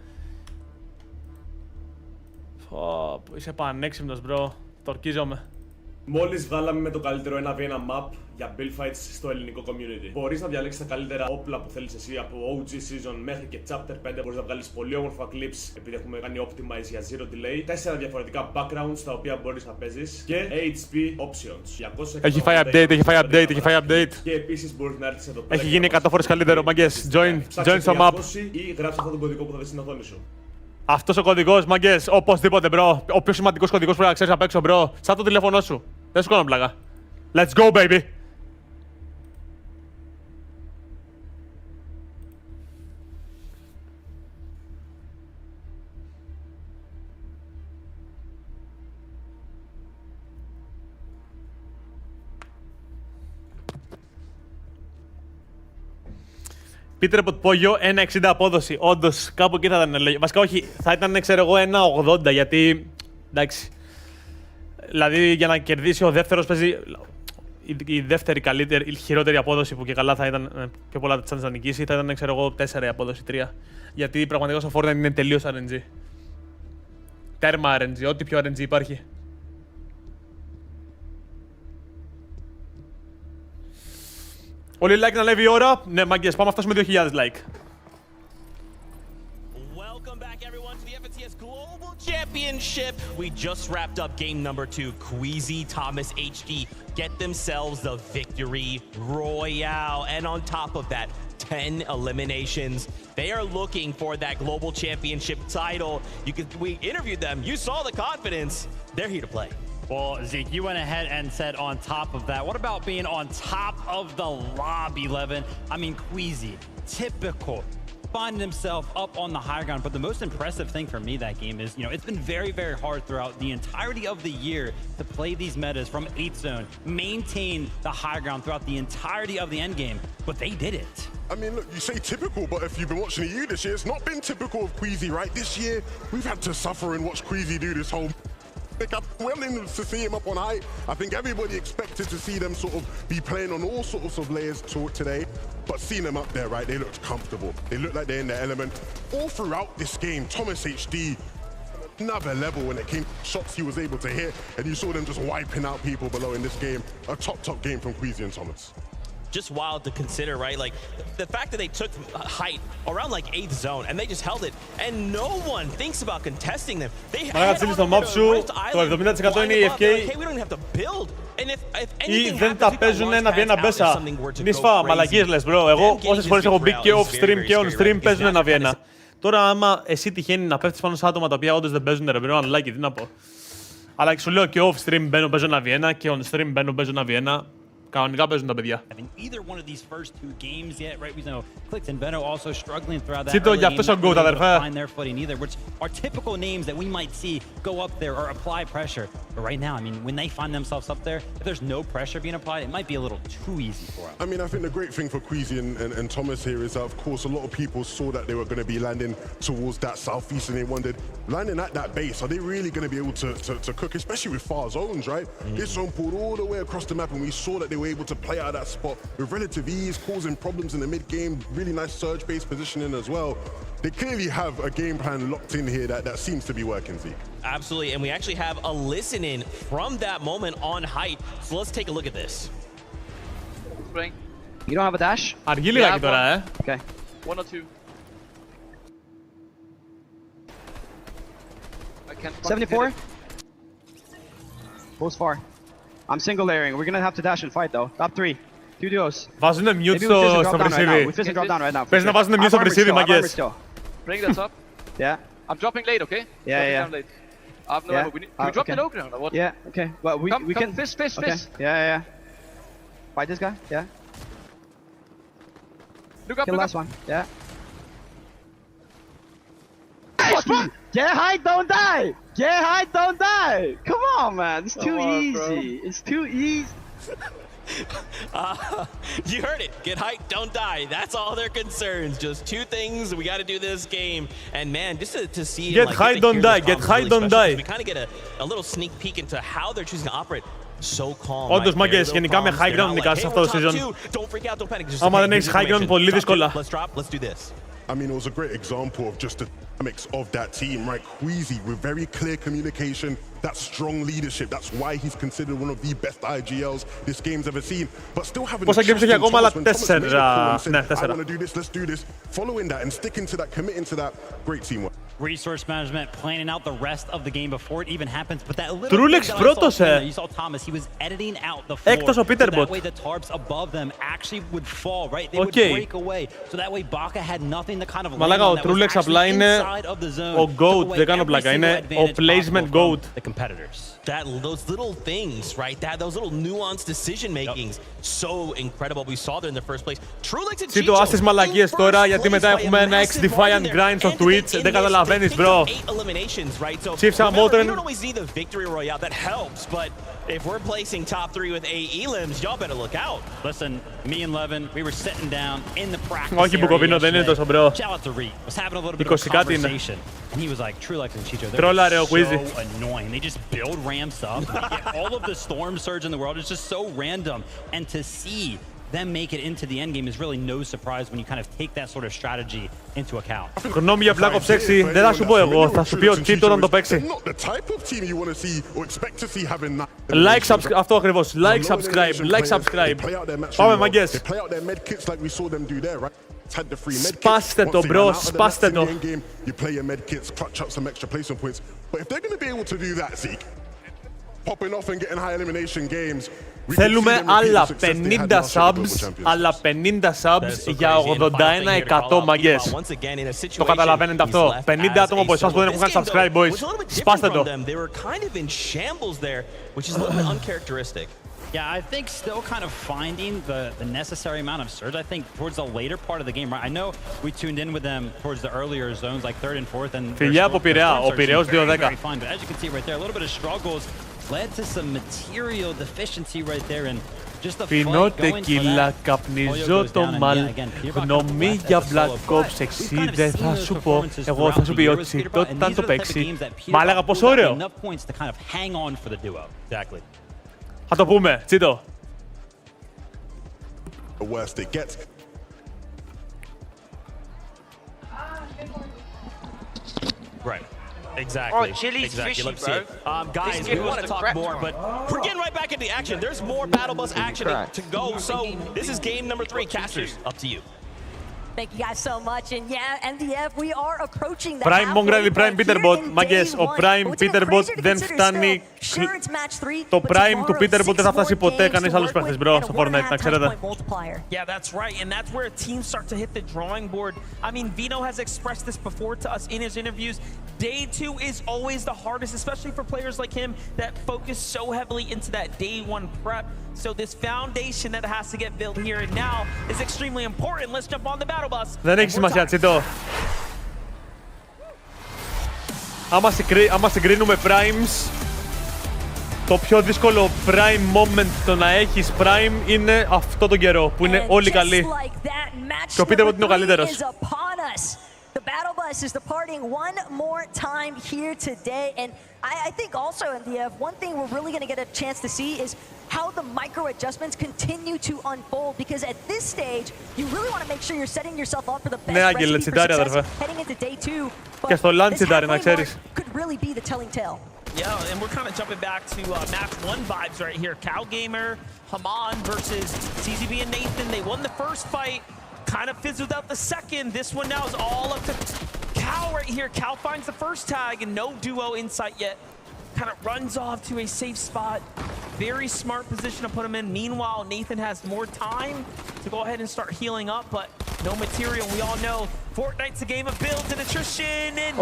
Πω, είσαι πανέξυπνος, bro. Τορκίζομαι. Μόλις βγάλαμε με το καλύτερο 1v1 map για build fights στο ελληνικό community. Μπορείς να διαλέξεις τα καλύτερα όπλα που θέλεις εσύ από OG season μέχρι και chapter 5. Μπορείς να βγάλεις πολύ όμορφα clips επειδή έχουμε κάνει optimize για zero delay. 4 διαφορετικά backgrounds τα οποία μπορείς να παίζεις και HP options. Έχει φάει update, Και επίσης μπορείς να έρθεις εδώ πέρα. Έχει γίνει 100 φορές καλύτερο, μαγκές. Join στο map. Ή γράψε αυτόν τον κωδικό που θα δεις στην οθόνη σου. Αυτός ο κωδικός, μαγκές, οπωσδήποτε, bro. Ο πιο σημαντικός κωδικός που πρέπει να ξέρεις απ' έξω, bro. Σαν το τηλέφωνό σου. Δεν σου κάνω πλάκα. Let's go, baby! Peterbot Πόγιο, 1.60 απόδοση. Όντως, κάπου εκεί θα ήταν. Βασικά, όχι, θα ήταν, ξέρω εγώ, 1.80 γιατί. Εντάξει. Δηλαδή, για να κερδίσει ο δεύτερος παίζει. Η δεύτερη καλύτερη, η χειρότερη απόδοση που και καλά θα ήταν πιο πολλά chance να νικήσει, θα ήταν, ξέρω εγώ, 4 η απόδοση, 3. Γιατί πραγματικά στο Fortnite είναι τελείως RNG. Τέρμα RNG, ό,τι πιο RNG υπάρχει. Όλοι like να λέει η ώρα. Ναι, μάγκες, πάμε να φτάσουμε 2.000 like. Championship. We just wrapped up game number 2. Queasy, Thomas, HD get themselves the victory royale. And on top of that, 10 eliminations. They are looking for that global championship title. We interviewed them. You saw the confidence. They're here to play. Well, Zeke, you went ahead and said on top of that. What about being on top of the lobby, Levin? I mean, Queasy, typical. Finding himself up on the high ground, but the most impressive thing for me that game is, you know, it's been very, very hard throughout the entirety of the year to play these metas from 8th zone, maintain the high ground throughout the entirety of the end game, but they did it. I mean, look, you say typical, but if you've been watching the EU this year, it's not been typical of Queasy, right? This year, we've had to suffer and watch Queasy do this whole. Well, in to see him up on height. I think everybody expected to see them sort of be playing on all sorts of layers today, but seeing them up there, right, they looked comfortable. They looked like they're in their element. All throughout this game, Thomas HD, another level when it came to shots he was able to hit, and you saw them just wiping out people below in this game. A top game from Queasy and Thomas. Just wild to consider, right? Like, the fact that they took height around like 8th zone and they just held it, and no one thinks about contesting them. They had στο map σου, το 70% είναι η FK. Ή δεν τα παίζουν ένα v1 μπέσα. Νίσφα, μαλακίες λες, bro. Εγώ όσες φορές έχω μπει και off stream και on stream παίζουν ένα v1. Τώρα, άμα εσύ τυχαίνει να πέφτεις πάνω σε άτομα τα οποία όντως δεν παίζουν, ρε bro, unlucky, τι να πω. Αλλά σου λέω και off stream μπαίνω παίζω ένα v1 και on stream μπαίνω παίζω ένα v1. Κανονικά παίζουν τα παιδιά. Τσίτο, γι' αυτό ο GOAT, αδερφέ. Right now, I mean, when they find themselves up there, if there's no pressure being applied, it might be a little too easy for them. I mean, I think the great thing for Queasy and Thomas here is that, of course, a lot of people saw that they were going to be landing towards that southeast, and they wondered, landing at that base, are they really going to be able to cook, especially with far zones, right? This zone pulled all the way across the map, and we saw that they were able to play out of that spot with relative ease, causing problems in the mid-game, really nice surge-based positioning as well. They clearly have a game plan locked in here that seems to be working, Zeke. Absolutely, and we actually have a listen-in from that moment on height. So let's take a look at this. You don't have a dash? Αργεί λίγα τώρα, Okay. 1 or 2. I can't 74? Goes far. I'm single layering. We're gonna have to dash and fight though. Top 3. 2 duos. Βάζουνε mute στο Βρυσίδι. Πες να βάζουνε mute στο Βρυσίδι, μαγκές. Bring that up. Yeah. I'm dropping late, okay? Yeah. I've no ammo. Can we drop the low ground or what? Yeah, okay. Well, we can... Fist. Okay. Yeah. Fight this guy, yeah. Look up, Kill last one, yeah. Get high, don't die! Get high, don't die! Come on, man. It's too easy. Bro. It's too easy. You heard it. Get hyped, don't die. That's all their concerns. Just 2 things. We got to do this game. And man, just to see get high, don't die. Get high, don't die. We kind of get a little sneak peek into how they're choosing to operate. So calm. Όντως, μάγκες, γενικά με high ground νικάς σε αυτό το season. Άμα δεν έχεις high ground, πολύ δύσκολα. Let's do this. I mean, it was a great example of just the dynamics of that team, right? Queasy with very clear communication, that strong leadership. That's why he's considered one of the best IGLs this game's ever seen. But still having Πόσα games έχει ακόμα, αλλά 4. Ναι, 4. I want to do this, let's do this. Following that and sticking to that, committing to that, great teamwork. Resource management, planning out the rest of the game before it even happens. But that little Trulex πρώτος, you saw Thomas, he was editing out the floor. Έκτος ο Peterbot. That way the tarps above them actually would fall, right? They would break away. So that way Baka had nothing to kind of land Μαλάκα, on ο that was Trulex απλά actually είναι inside of the zone. ο GOAT, δεν κάνω πλάκα, είναι ο placement GOAT. The competitors. Those little things, right? Those little nuanced decision makings, so incredible. We saw there in the first place. Trulex and Τσίτο, ας τις μαλακίες τώρα, γιατί μετά έχουμε ένα X-Defiant grind στο Twitch. Δεν καταλαβαίνω. καταλαβαίνεις, bro. Chiefs are modern. You don't always need the victory royale. That helps, but if we're placing top 3 with 8 elims, y'all better look out. Listen, me and Levin, we were sitting down in the practice Όχι που κοβίνω, δεν είναι τόσο, bro. Shout out to Reed. Was having a little bit of a conversation. And he was like, True Lex and Chicho, they're so annoying. They just build ramps up. They get all of the storm surge in the world. It's just so random. And to see them make it into the end game is really no surprise when you kind of take that sort of strategy into account. Γνώμη για Black Ops 6, δεν θα σου πω εγώ, θα σου πει ο Cheat όταν το παίξει. Like, subscribe, αυτό ακριβώς. Like, subscribe. Πάμε, μαγκές. Σπάστε το, bro, σπάστε το. Θέλουμε άλλα 50 subs, άλλα 50 subs για 81% μαγκές. Το καταλαβαίνετε αυτό. 50 άτομα από εσάς που δεν έχουν κάνει subscribe, boys. Σπάστε το. Yeah, I think still kind of finding the necessary amount of surge. I think towards the later part of the game, right? I know we tuned in with them towards the earlier zones, like 3rd and 4th, and φιλιά από Πειραιά, ο Πειραιός 2-10. But as you can see right there, a little bit of struggles led to some material deficiency right there, and just the fight Πινώ going for τεκίλα, that. καπνιζώ το μαλ. Γνώμη για Black Ops 6 δεν θα σου πω. Εγώ θα σου πει ότι Τσίτο όταν το παίξει. Μα έλεγα πόσο ωραίο. Θα το πούμε, Τσίτο. Right. Exactly. Oh, Chili's exactly. fishy, Let's see bro. it. Guys, we want to talk more, but we're getting right back into the action. There's more Battle Bus action to go. So this is game number 3. Casters, up to you. Thank you guys so much, and yeah, NDF, we are approaching the Prime Mongrelli, Prime Peterbot. Μάγκες, ο Prime Peterbot δεν φτάνει. Το Prime του Peterbot δεν θα φτάσει ποτέ κανείς άλλος παίχτης, bro, στο Fortnite, να ξέρετε. Yeah, that's right, and that's where teams start to hit the drawing board. I mean, Vino has expressed this before to us in his interviews. Day 2 is always the hardest, especially for players like him that focus so heavily into that day 1 prep. So this foundation that has to get built here and now is extremely important. Let's jump on the battle bus. Δεν έχει σημασία, Τσίτο. Άμα συγκρίνουμε primes, το πιο δύσκολο prime moment το να έχεις prime είναι αυτό τον καιρό, που είναι όλοι καλοί. Και ο Peterbot είναι ο καλύτερος. The battle bus is departing one more time here today, and I think also in the one thing we're really going to get a chance to see is how the micro adjustments continue to unfold, because at this stage you really want to make sure you're setting yourself up for the best recipe for success heading into day 2. Και στο lunch τσιτάρει, να ξέρεις. Could really be the telling tale. Yeah, and we're kind of jumping back to match 1 vibes right here. Cal Gamer, Haman versus CZB and Nathan. They won the first fight. Kind of fizzled out the second. This one now is all up to Cal right here. Cal finds the first tag and no duo in sight yet. Kind of runs off to a safe spot. Very smart position to put him in. Meanwhile, Nathan has more time to go ahead and start healing up, but no material. We all know Fortnite's a game of builds and attrition, and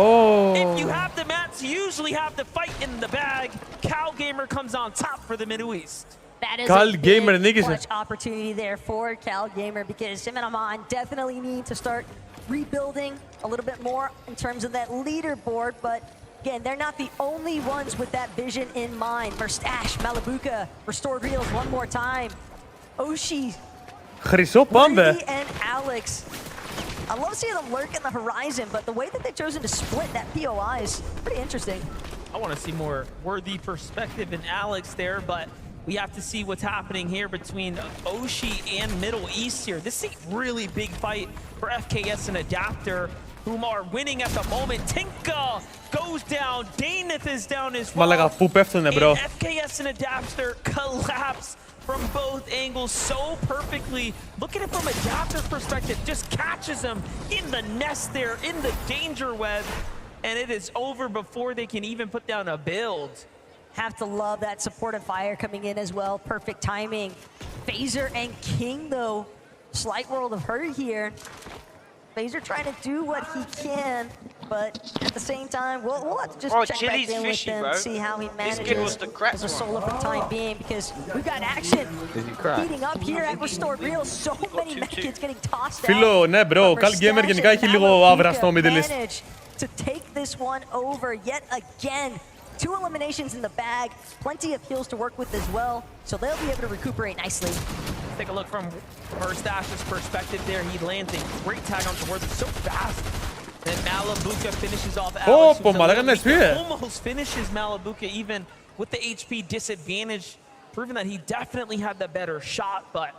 if you have the mats, you usually have the fight in the bag. Cal Gamer comes on top for the Middle East. That is Cal a Gamer big clutch opportunity there for Cal Gamer, because him and Aman definitely need to start rebuilding a little bit more in terms of that leaderboard, but again, they're not the only ones with that vision in mind. Verstash, Malibuka, Restored Reels one more time. Oshi, Χρυσό πάμε. and Alex. I love seeing them lurk in the horizon, but the way that they've chosen to split that POI is pretty interesting. I want to see more worthy perspective in Alex there, but we have to see what's happening here between Oshi and Middle East here. This is a really big fight for FKS and Adapter, whom are winning at the moment. Tinka goes down, Daneth is down as well. Μαλάκα, πού πέφτουνε, bro. And FKS and Adapter collapse from both angles so perfectly. Look at it from Adapter's perspective, just catches him in the nest there, in the danger web, and it is over before they can even put down a build. Have to love that supportive fire coming in as well. Perfect timing. Phaser and King, though. Slight world of hurt here. Phaser trying to do what he can, but at the same time, we'll have to just check back in with him, see how he manages as a solo for the time being, because we've got action heating up here at Restored Reels. So many medkits getting tossed out. Φίλο, ναι, bro. Cal Gamer γενικά έχει λίγο άβρα στο Middle East. to take this one over yet again. 2 eliminations in the bag, plenty of heals to work with as well, so they'll be able to recuperate nicely. Take a look from Verstash's perspective there. He lands a great tag onto Worth so fast. Then Malabuka finishes off Alex, almost finishes Malabuka even with the HP disadvantage, proving that he definitely had the better shot, but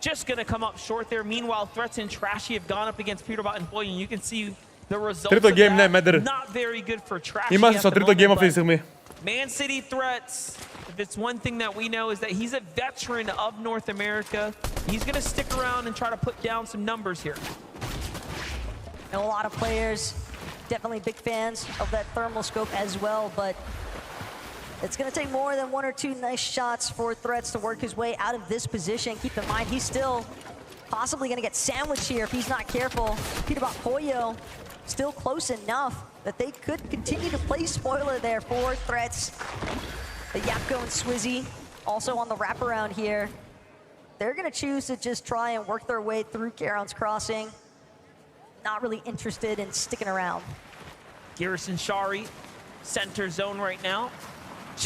just gonna come up short there. Meanwhile, Threats and Trashy have gone up against Peterbot and Boy, and you can see the results of that. Not very good for Trashy. Είμαστε στο τρίτο game αυτή τη στιγμή. Man City Threats, if it's one thing that we know is that he's a veteran of North America. He's gonna stick around and try to put down some numbers here. And a lot of players, definitely big fans of that thermal scope as well, but it's going to take more than 1 or 2 nice shots for Threats to work his way out of this position. Keep in mind, he's still possibly going to get sandwiched here if he's not careful. Peterbot Pollo still close enough that they could continue to play spoiler there for Threats. The Yapko and Swizzy also on the wraparound here. They're going to choose to just try and work their way through Charon's Crossing. Not really interested in sticking around. Garrison Shari, center zone right now.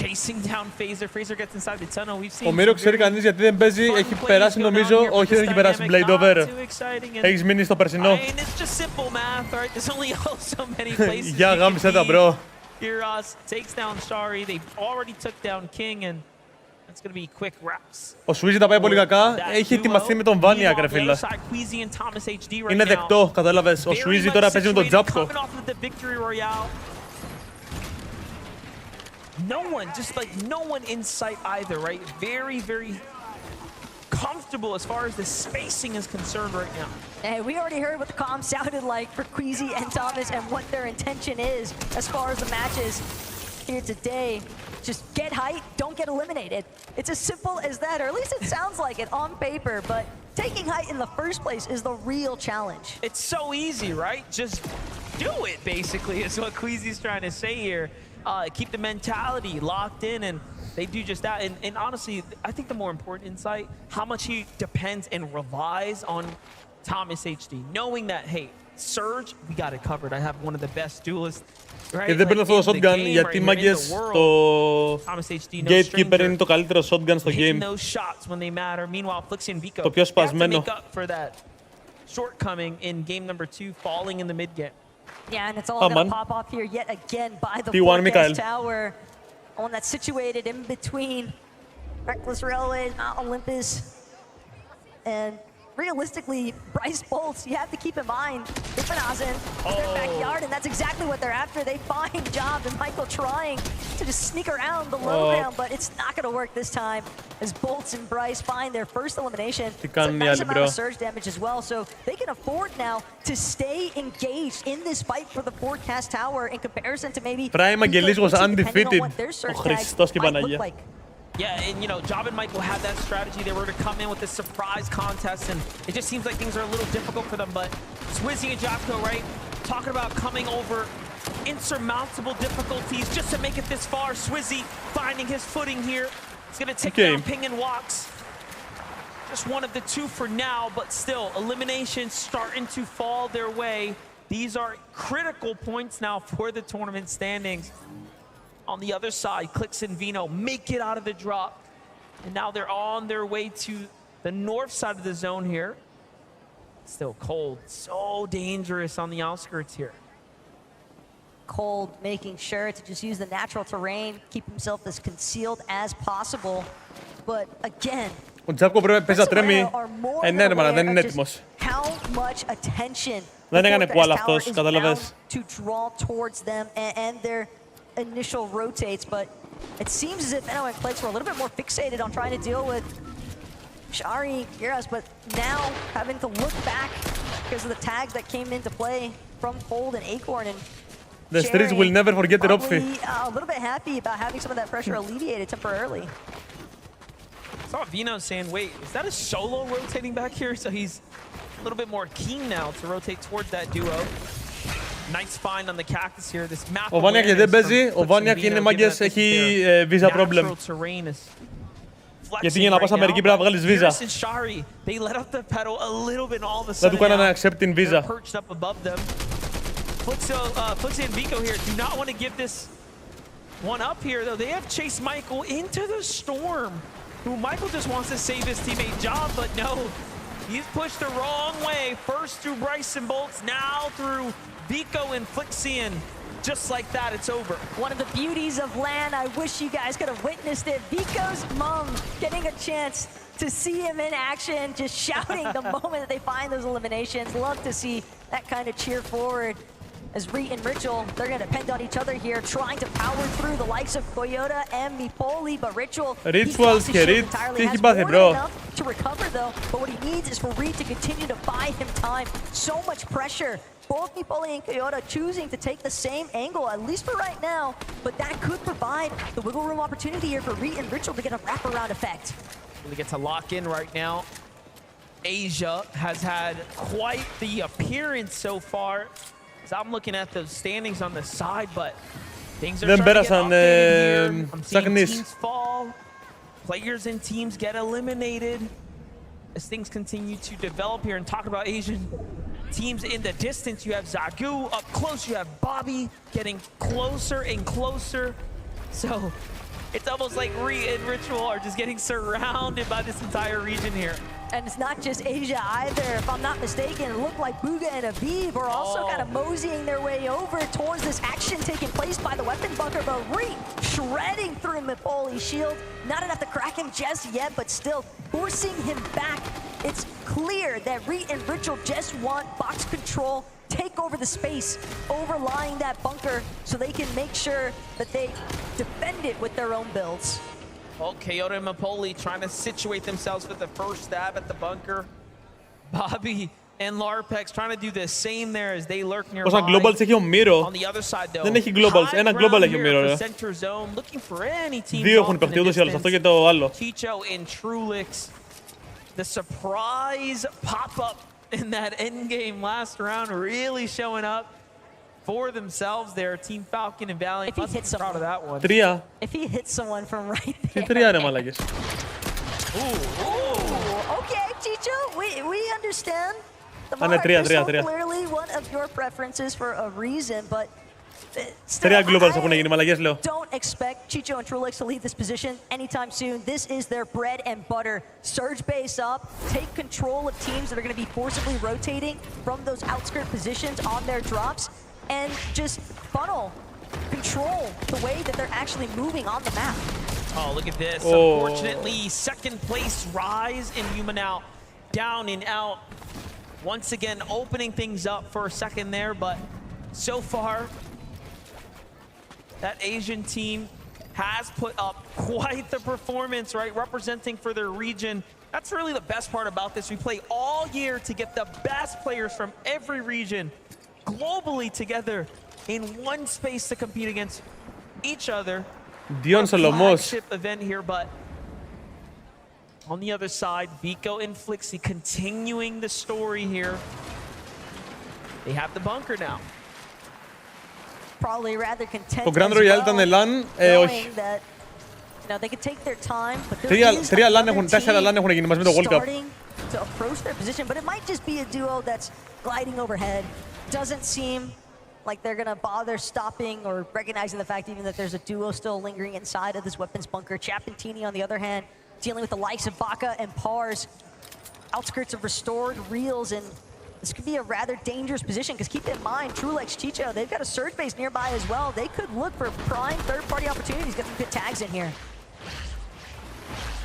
Chasing down Phaser. Phaser gets inside the tunnel. We've seen. Ο Μύρο ξέρει κανείς γιατί δεν παίζει, έχει περάσει νομίζω, όχι δεν έχει περάσει Blade Over. Έχεις μείνει στο περσινό. Για γάμισε τα bro. Kiros takes down Shari. They already took down King and it's going to be quick wraps. Ο Swizzy τα πάει πολύ κακά, έχει ετοιμαστεί με τον Vanya ρε φίλε. Είναι δεκτό, κατάλαβες. Ο Swizzy τώρα παίζει με τον Τζάπκο. No one, just like no one in sight either, right? Very, very comfortable as far as the spacing is concerned right now. Hey, we already heard what the comms sounded like for Queasy and Thomas and what their intention is as far as the matches here today. Just get height, don't get eliminated. It's as simple as that, or at least it sounds like it on paper, but taking height in the first place is the real challenge. It's so easy, right? Just do it, basically, is what Queasy's trying to say here. Keep the mentality locked in, and they do just that. And honestly, I think the more important insight, how much he depends and relies on Thomas HD, knowing that, hey, Surge, we got it covered. I have one of the best duelists. Right? Δεν παίρνω αυτό το shotgun γιατί μάγκες το Gatekeeper είναι το καλύτερο shotgun στο game. Το πιο σπασμένο. Shortcoming in game number 2, falling in the mid game. Yeah, and it's all going to pop off here yet again by the forecast tower. One that's situated in between Reckless Railways, Mount Olympus, and realistically, Bryce Bolts, you have to keep in mind, Ifanazen, their backyard, and that's exactly what they're after. They find Job and Michael trying to just sneak around the low ground, but it's not going to work this time as Bolts and Bryce find their first elimination. It's a nice amount of surge damage as well, so they can afford now to stay engaged in this fight for the forecast tower in comparison to maybe Prime Angelis was undefeated. Ο Χριστός και Παναγία. Yeah, and you know, Job and Michael had that strategy. They were to come in with this surprise contest, and it just seems like things are a little difficult for them. But Swizzy and Jobco, right, talking about coming over insurmountable difficulties just to make it this far. Swizzy finding his footing here. He's going to take down Ping and Walks. Just one of the 2 for now, but still, eliminations starting to fall their way. These are critical points now for the tournament standings. On the other side, Clix and Vino make it out of the drop. And now they're on their way to the north side of the zone here. Still cold, so dangerous on the outskirts here. Cold, making sure to just use the natural terrain, keep himself as concealed as possible. But again, ο Τζάκο πρέπει να παίζει να τρέμει. Ναι ρε μάνα, δεν είναι έτοιμος. Δεν έκανε πολλά αυτός, καταλαβες. To draw towards them and their initial rotates, but it seems as if Eno and Clicks were a little bit more fixated on trying to deal with Shari and Kiras, but now having to look back because of the tags that came into play from Fold and Acorn, and the streets will never forget their opfi. A little bit happy about having some of that pressure alleviated temporarily. I saw Vino saying, wait, is that a solo rotating back here? So he's a little bit more keen now to rotate towards that duo. Nice find on the cactus here. This map. Ο Vanya και δεν παίζει. Ο Vanya είναι μάγκες, έχει visa problem. Γιατί για να πας Αμερική πρέπει να βγάλεις visa. They let up the pedal a little bit, all of a Δεν sudden του κάνανε accept την visa. Flixie and Vico here do not want to give this one up here, though. They have chased Michael into the storm, who Michael just wants to save his teammate Job, but no. He's pushed the wrong way. First through Bryson Bolts, now through Vico and Flixian. Just like that, it's over. One of the beauties of LAN, I wish you guys could have witnessed it. Vico's mom getting a chance to see him in action, just shouting the moment that they find those eliminations. Love to see that kind of cheer forward. As Reet and Ritual, they're going to depend on each other here, trying to power through the likes of Coyote and Mipoli, but Ritual, Rituals και Reet, τι έχει πάθει, bro. To recover though, but what he needs is for Reet to continue to buy him time. So much pressure. Both Mipoli and Coyote choosing to take the same angle, at least for right now, but that could provide the wiggle room opportunity here for Reet and Ritual to get a wraparound effect. Really get to lock in right now. Asia has had quite the appearance so far. I'm looking at the standings on the side, but things are starting to get updated here. I'm seeing teams fall, players and teams get eliminated as things continue to develop here. And talk about Asian teams in the distance, you have Zagu up close, you have Bobby getting closer and closer. So it's almost like Reet and Ritual are just getting surrounded by this entire region here. And it's not just Asia either. If I'm not mistaken, it looked like Booga and Aviv are also kind of moseying their way over towards this action taking place by the weapon bunker, but Reet shredding through Mipoli's shield. Not enough to crack him just yet, but still forcing him back. It's clear that Reet and Ritual just want box control, take over the space overlying that bunker so they can make sure that they defend it with their own builds. Oh, Coyote and Mipoli trying to situate themselves for the first stab at the bunker. Bobby and Larpex trying to do the same there as they lurk nearby. Όσα globals έχει ο Miro. On the other side, though, δεν έχει globals. Ένα global έχει ο Miro. Center zone, looking for any team. Δύο έχουν παιχτεί ούτως ή άλλως. Αυτό και το άλλο. Chicho and Trulix. The surprise pop-up in that endgame last round really showing up for themselves there. Team Falcon and Valiant. If he hits someone, proud of that one. Τρία. If he hits someone from right there. Τι τρία ρε μαλάκες. Okay, Chicho, we understand. The ναι, τρία. clearly one of your preferences for a reason, but Τρία globals έχουν γίνει μαλακές, λέω. Don't expect Chicho and Trulix to leave this position anytime soon. This is their bread and butter. Surge base up, take control of teams that are going to be forcibly rotating from those outskirt positions on their drops, and just funnel, control the way that they're actually moving on the map. Oh, look at this. Unfortunately, second place Rise and Yuma now down and out. Once again, opening things up for a second there, but so far, that Asian team has put up quite the performance, right? Representing for their region. That's really the best part about this. We play all year to get the best players from every region globally together in one space to compete against each other. Dion Solomos. Flagship event here, but on the other side, Vico and Flixie continuing the story here. They have the bunker now. Probably rather content. Το Grand Royale ήταν LAN, όχι. Now they could take their time, but τρία LAN έχουν, 4 LAN έχουν γίνει μαζί με το World Cup. To approach their position, but it might just be a duo that's gliding overhead. Doesn't seem like they're gonna bother stopping or recognizing the fact even that there's a duo still lingering inside of this weapons bunker. Chapentini, on the other hand, dealing with the likes of Baka and Pars. Outskirts of restored reels, and this could be a rather dangerous position because keep in mind, Trulix, Chicho, they've got a surge base nearby as well. They could look for prime third-party opportunities, get some good tags in here.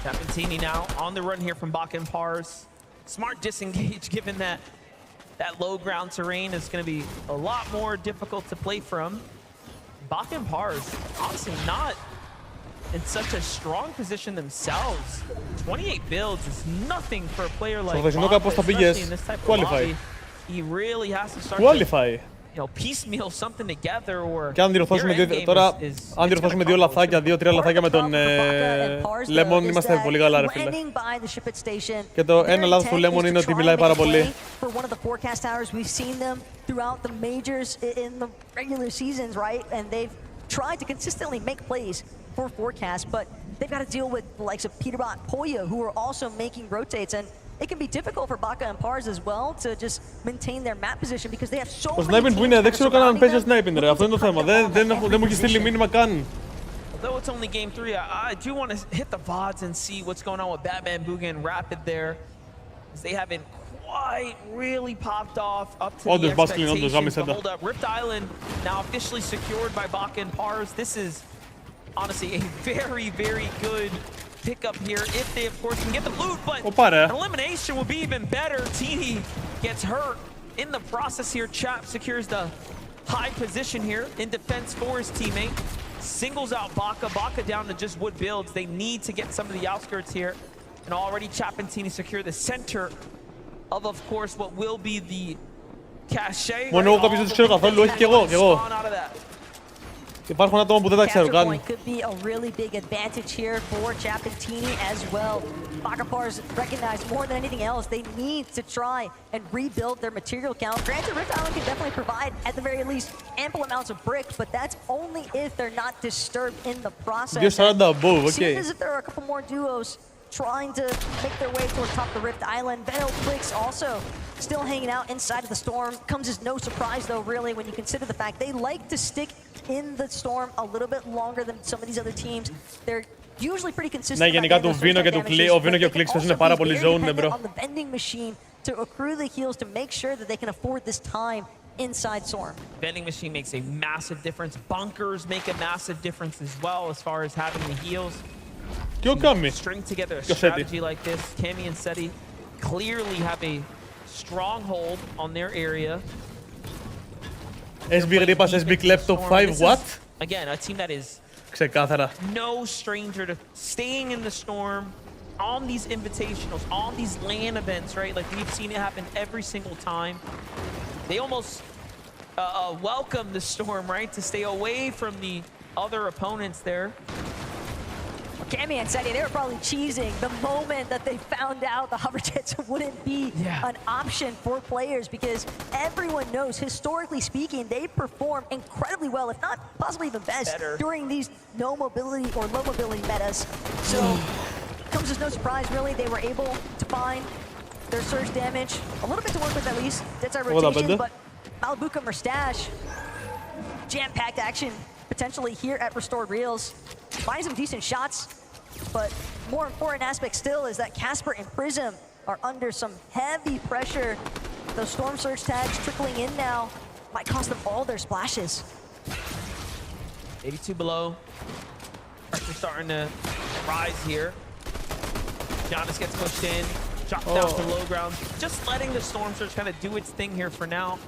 Chapentini now on the run here from Baka and Pars. Smart disengage given that low ground terrain is going to be a lot more difficult to play from. Baka and Pars, honestly not in such a strong position themselves. 28 builds is nothing for a player like Baka, especially in this type of lobby. He really has to start to, you know, piecemeal something together or και αν διορθώσουμε τώρα, αν διορθώσουμε 2 λαθάκια, 2-3 λαθάκια με τον Lemon, είμαστε πολύ καλά ρε φίλε. Και το ένα λάθος του Lemon είναι ότι μιλάει πάρα πολύ. For one of the forecast towers, we've seen them throughout the majors in the regular seasons, right? And they've tried to consistently make plays for forecast, but they've got to deal with the likes of Peterbot, Poya, who are also making rotates. And it can be difficult for Baka and Pars as well to just maintain their map position because they have so Ο many sniping που είναι, δεν ξέρω καν αν παίζει ο sniping ρε, αυτό είναι το θέμα, δεν μου έχει στείλει μήνυμα καν. Although it's only game 3, I do want to hit the VODs and see what's going on with Batman, Booga, and Rapid there. As they haven't quite really popped off up to the expectations. But hold up, Rift Island now officially secured by Baka and Pars. This is honestly a very, very good pickup here if they, of course, can get the loot. But an elimination would be even better. Teeny gets hurt in the process here. Chap secures the high position here in defense for his teammate. Singles out Baka. Baka down to just wood builds. They need to get some of the outskirts here. And already Chap and Teeny secure the center of course, what will be the cachet. Μόνο εγώ κάποιος δεν τους ξέρω καθόλου, όχι και εγώ. Υπάρχουν άτομα που δεν τα ξέρω καν. Could be a really big advantage here for Chap and Teeny as well. Baka Pars recognize more than anything else they need to try and rebuild their material count. Granted, Rift Island can definitely provide, at the very least, ample amounts of brick, but that's only if they're not disturbed in the process. Seems as if there are a couple more duos trying to make their way towards top of the Rift Island. Venom Clicks also still hanging out inside of the storm. Comes as no surprise though, really, when you consider the fact they like to stick in the storm a little bit longer than some of these other teams. They're usually pretty consistent. Ναι, γενικά του Vino και ο Vino και ο Clicks παίζουν πάρα πολύ zone, bro. On the vending machine to accrue the heals to make sure that they can afford this time inside Storm. Vending machine makes a massive difference. Bunkers make a massive difference as well as far as having the heals. String together a strategy like this. Cammy and Seti clearly have a stronghold on their area. SB Ripas, SB Klepto 5, what? Again, a team that is ξεκάθαρα no stranger to staying in the storm on these invitationals, on these LAN events, right? Like we've seen it happen every single time. They almost welcome the storm, right? To stay away from the other opponents there. Cammy and Seti, they were probably cheesing the moment that they found out the hover jets wouldn't be an option for players because everyone knows, historically speaking, they perform incredibly well, if not possibly even best, during these no mobility or low mobility metas. So, comes as no surprise, really, they were able to find their surge damage, a little bit to work with at least, that's our rotation, but Malabuka Mustache, jam-packed action potentially here at Restored Reels. Finding some decent shots, but more important aspect still is that Casper and Prism are under some heavy pressure. Those Storm Surge tags trickling in now might cost them all their splashes. 82 below. Pressure starting to rise here. Giannis gets pushed in, dropped down to low ground. Just letting the Storm Surge kind of do its thing here for now.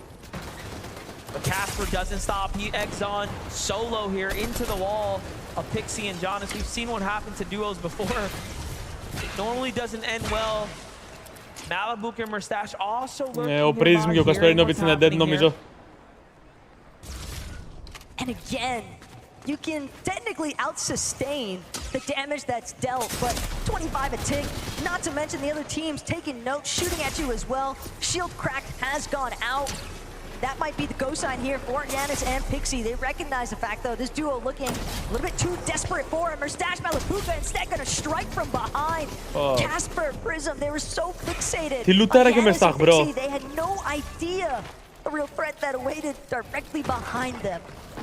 But Casper doesn't stop. He eggs on solo here into the wall of Pixie and Jonas. We've seen what happened to duos before. It normally doesn't end well. Malabuka and Mustache also looking ο Prism και ο Κασπερίνοβιτς είναι dead νομίζω. And again, you can technically out-sustain the damage that's dealt, but 25 a tick, not to mention the other teams taking notes, shooting at you as well. Shield crack has gone out. That might be the go sign here for Giannis and Pixie. They recognize the fact, though, this duo looking a little bit too desperate for him. Mustache Malabuka instead gonna strike from behind. Casper, Prism, they were so fixated on Giannis and Pixie, they had no idea the real threat that awaited directly behind them.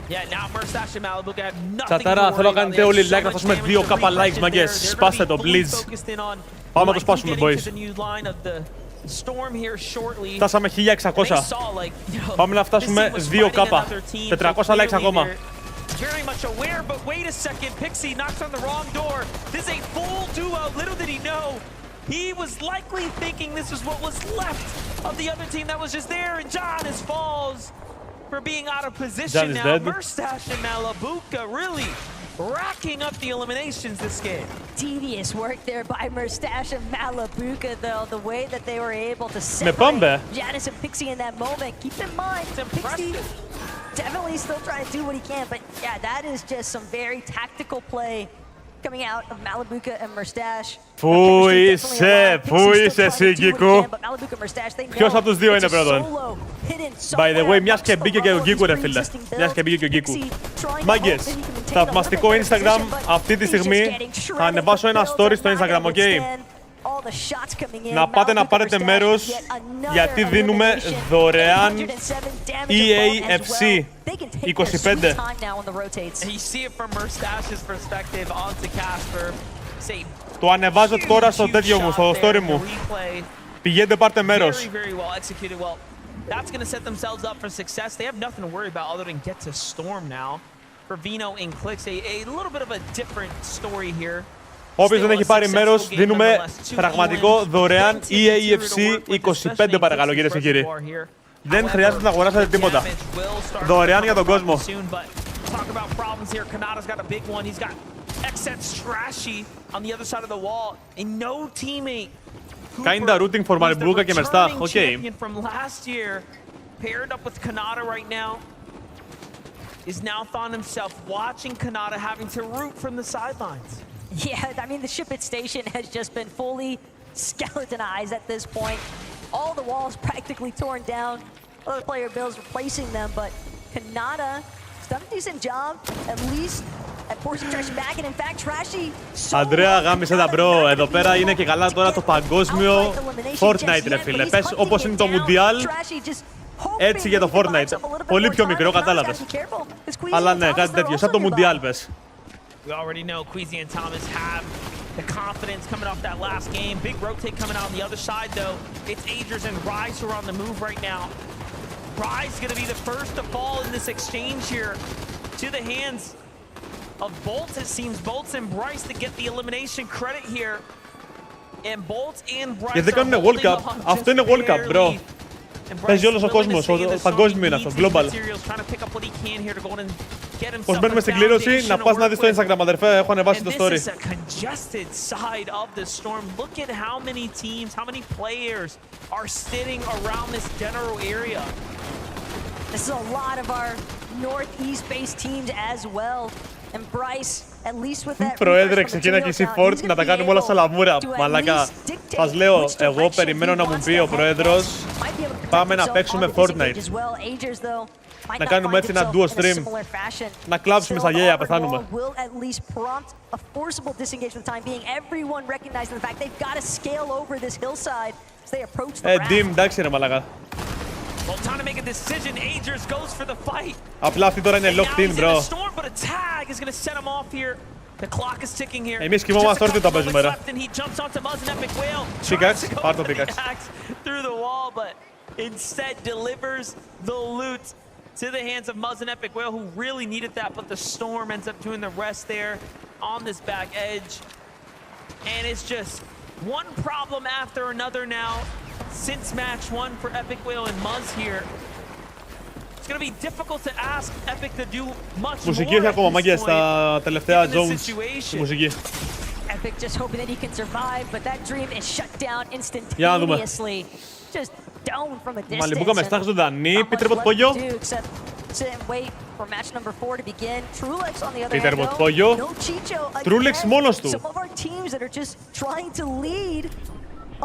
Yeah, now Mustache and Malabuka have nothing Τσατάρα, θέλω να κάνετε όλοι like, να φτάσουμε 2K likes, μαγκές. Σπάστε το, please. Πάμε να το σπάσουμε, boys. Φτάσαμε 1600. Πάμε να φτάσουμε 2K. 400 likes ακόμα. Very much aware, but wait a second. Pixie knocks on the wrong door. This is a full duo. Little did he know. He was likely thinking this was what was left of the other team that was just there, and Giannis falls for being out of position now. Mustache and Malabuka really racking up the eliminations this game. Devious work there by Mustache and Malabuka, though. The way that they were able to separate Giannis and Pixie in that moment. Keep in mind, Pixie definitely still trying to do what he can, but yeah, that is just some very tactical play coming out of Malabuka and Mustache. Πού είσαι εσύ Γκίκου? Ποιος από τους δύο είναι πρώτον? By the way, μιας και μπήκε και ο Γκίκου ρε φίλε. Μιας και μπήκε και ο Γκίκου. Μάγκες, θαυμαστικό Instagram αυτή τη στιγμή. Θα ανεβάσω ένα story στο Instagram, ok? Να πάτε να πάρετε μέρος, γιατί δίνουμε δωρεάν EAFC 25. Το ανεβάζω τώρα στο τέτοιο μου, στο story μου. Πηγαίνετε, πάρτε μέρος. That's going to set themselves up for success. They have nothing to worry about other than get to Storm now. For Vino and Clicks, a little bit of a different story here. Όποιος δεν έχει πάρει μέρος, δίνουμε πραγματικό δωρεάν EAFC 25, παρακαλώ, κυρίες και κύριοι. Δεν χρειάζεται να αγοράσετε τίποτα. Δωρεάν για τον κόσμο. Kinda rooting for Malbuga και Μεστάχ, οκ. Paired up with Kanata right now, is now found himself watching Kanata having to root from the sidelines. Yeah, I mean, the ship at station has just been fully skeletonized at this point. All the walls practically torn down. Other player builds replacing them, but Kanata has done a decent job, at least at forcing Trashy back, and in fact, Trashy... Αντρέα, γάμισε τα μπρο. Εδώ πέρα είναι και καλά τώρα το παγκόσμιο Fortnite, ρε φίλε. Πες όπως είναι το Mundial, έτσι για το Fortnite. Πολύ πιο μικρό, κατάλαβες. Αλλά ναι, κάτι τέτοιο, σαν το Mundial, πες. We already know Queasy and Thomas have the confidence coming off that last game. Big rotate coming out on the other side, though. It's Agers and Rise who are on the move right now. Rise is going to be the first to fall in this exchange here to the hands of Bolts, it seems. Bolts and Bryce to get the elimination credit here. And Bolts and Bryce Γιατί δεν κάνουν World Cup. Αυτό είναι World Cup, bro. Παίζει όλος ο κόσμος, ο παγκόσμιο είναι αυτό, global. Πώς μπαίνουμε στην κλήρωση, να πας να δεις το Instagram, αδερφέ, έχω ανεβάσει το story. This is a lot of our northeast-based teams as well. And Bryce, at least with that... Προέδρε, ξεκίνα και εσύ Ford να τα κάνουμε όλα στα λαμούρα, μαλάκα. Σας λέω, εγώ περιμένω να μου πει ο πρόεδρος, πάμε να παίξουμε Fortnite. Να κάνουμε έτσι ένα duo stream. Να κλάψουμε στα γέλια, πεθάνουμε. Dim, εντάξει ρε μαλάκα. Well, time to make a decision. Agers goes for the fight. Απλά αυτή τώρα είναι locked in, bro. But a tag is going to set him off here. The clock is ticking here. Εμείς κοιμόμαστε όρθιο τα παίζουμε, ρε. Pickaxe, πάρ' το pickaxe. Through the wall, but instead delivers the loot to the hands of Muzz and Epic Whale, who really needed that, but the Storm ends up doing the rest there on this back edge. And it's just one problem after another now. Since match one for Epic Whale and Muzz here, it's going to be difficult to ask Epic to do much more. Μουσική έχει ακόμα μάγκες στα τελευταία zones. Μουσική. Epic just hoping that he can survive, but that dream is shut down instantaneously. Just down from a distance. Μαλιμπούκα με στάχ ζωντανή, Peterbot Πόγιο. Peterbot Πόγιο. Trulex μόνος του.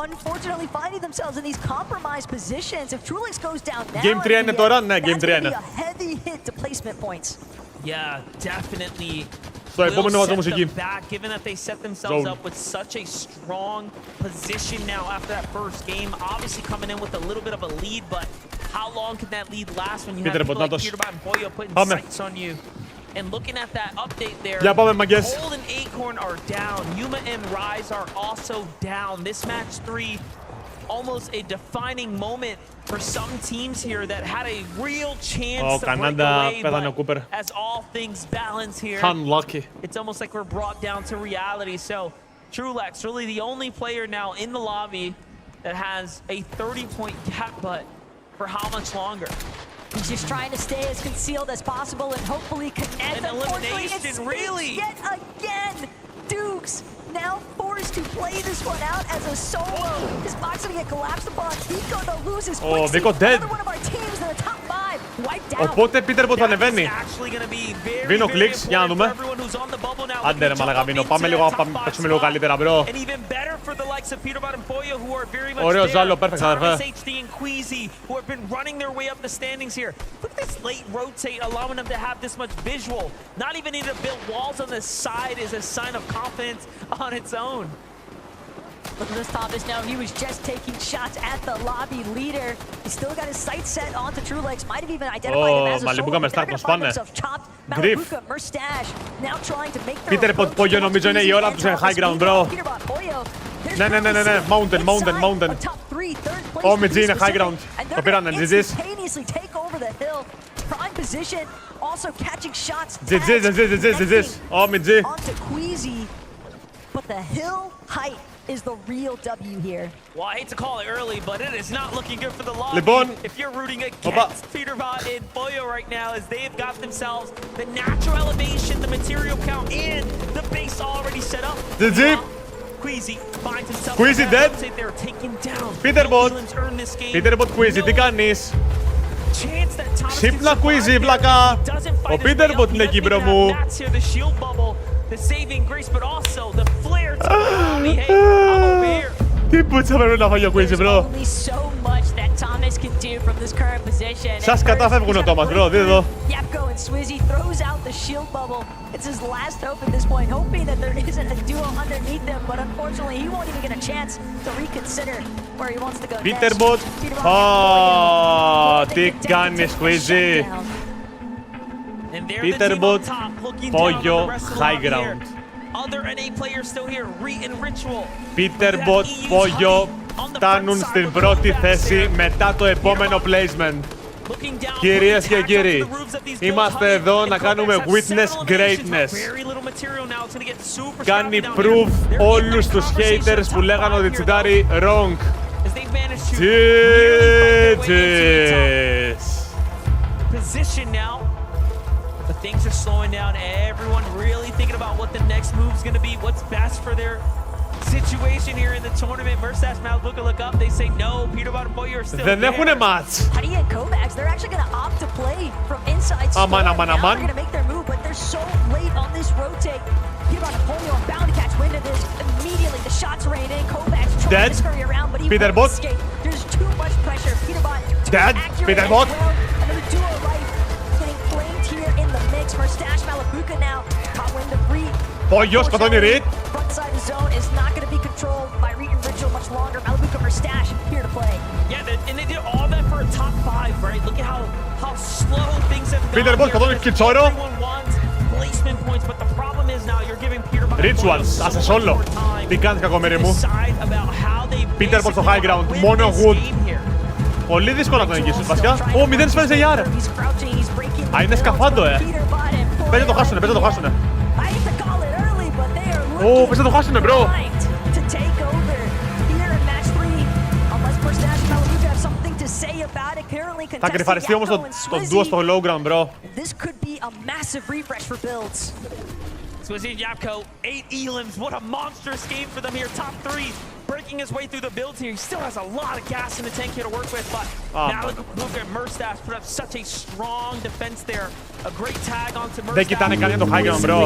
Unfortunately finding themselves in these compromised positions. If Trulex goes down now, Game 3 είναι τώρα, ναι, Game 3 είναι. A heavy hit to placement points. Yeah, definitely. Στο επόμενο βάζω μουσική. Given that they set themselves up with such a strong position now after that first game, obviously coming in with a little bit of a lead, but how long can that lead last when you have people like Peterbot and Boyo putting sights on you? And looking at that update there, Cold and Acorn are down. Yuma and Rise are also down. This match 3, almost a defining moment for some teams here that had a real chance to break away, but as all things balance here, Unlucky. it's almost like we're brought down to reality. So Trulex, really the only player now in the lobby that has a 30-point gap, but for how much longer? He's just trying to stay as concealed as possible and hopefully connect. An elimination, really? Yet again, Dukes now forced to play this one out as a solo. His box is gonna get collapsed upon. Vico though loses quickly. Vico dead. Another one of our teams in the top 5 wiped out. Οπότε Peterbot ανεβαίνει. Βίνο Clicks, για να δούμε. Άντε ρε μαλάκα Βίνο, πάμε λίγο να παίξουμε λίγο καλύτερα, bro. Ωραίο ζάλο, perfect αδερφέ. Look at this late rotate, allowing them to have this much visual. Not even needing to build walls on the side is a sign of confidence on its own. Look at this Thomas now. He was just taking shots at the lobby leader. He's still got his sights set onto TrueLyS. Might have even identified him as a solo. They're going to find themselves chopped. Malabuka, Merstash, now trying to make their Peterbot, Pollo νομίζω είναι η ώρα τους είναι high ground, bro. Ναι. Mountain. OMG είναι high ground. Το πήρανε, GG's. Prime position, also catching shots. GG's. OMG. Onto Queasy, but the hill height is the real W here. Well, I hate to call it early, but it is not looking good for the lobby. Λοιπόν, if you're rooting against Peterbot and Boyo right now, as they've got themselves the natural elevation, the material count, and the base already set up. GG. Queasy finds himself. Queasy dead. They're taken down. Peterbot, Queasy, τι κάνεις? Ξύπνα Queasy, βλάκα. Ο Peterbot είναι εκεί, μπρο μου. Τι πουτσα πρέπει να φάγει ο Queasy, μπρο. Σας καταφεύγουν ο Τόμας, μπρο, δείτε εδώ. Yapko and Swizzy throws out the shield bubble. It's his last hope at this point, hoping that there isn't a duo underneath them, but unfortunately he won't even get a chance to reconsider where he wants to go next. Peterbot. Τι κάνεις, Queasy. Peterbot, Pollo, high ground. Other NA players still here, Reet and Ritual. Peterbot, Pollo φτάνουν στην πρώτη θέση μετά το επόμενο placement. Κυρίες και κύριοι, είμαστε εδώ να κάνουμε witness greatness. Κάνει proof όλους τους haters που λέγανε ότι τσιτάρει wrong. GG's. Position now. But things are slowing down. Everyone really thinking about what the next move is going to be, what's best for their situation here in the tournament. Merstash, Malabuka look up. They say no. Peterbot and Boyo are still Δεν έχουνε match. Huddy and Kovacs, they're actually going to opt to play from inside. Aman. They're going to make their move, but they're so late on this rotate. Peterbot and Boyo are bound to catch wind of this. Immediately, the shots rain in. Kovacs trying to scurry around, but he won't escape. There's too much pressure. Peterbot, Dead. Peterbot. Another duo life getting claimed here in the mix. Merstash, Malabuka now. Caught wind of Reed. Pollo, σκοτώνει Reed. Front side of zone is not going to be controlled by Reed and Ritual much longer. Malabuka, Merstash here to play. Yeah, and they did all that for a top 5, right? Look at how slow things have gone. Peterbot, σκοτώνει Kichoro. Everyone wants placement points, but the problem is now you're giving Peterbot Rituals, άσε solo. Τι κάνεις, κακομέρι μου. Peterbot στο high ground, μόνο wood. Πολύ δύσκολο να τον νικήσεις, βασικά. 0 σφαίρες AR. Α, είναι σκαφάντο, Πες να το χάσουνε. Πες να το χάσουνε, bro. Θα κρυφαριστεί όμως το duo στο low ground, bro. Swizzy and Yapko, 8 elims. What a monstrous game for them here. Top 3, breaking his way through the build here. He still has a lot of gas in the tank here to work with, but Malabuka and Merstash put up such a strong defense there. A great tag onto Merstash. Δεν κοιτάνε καν για το high ground, bro.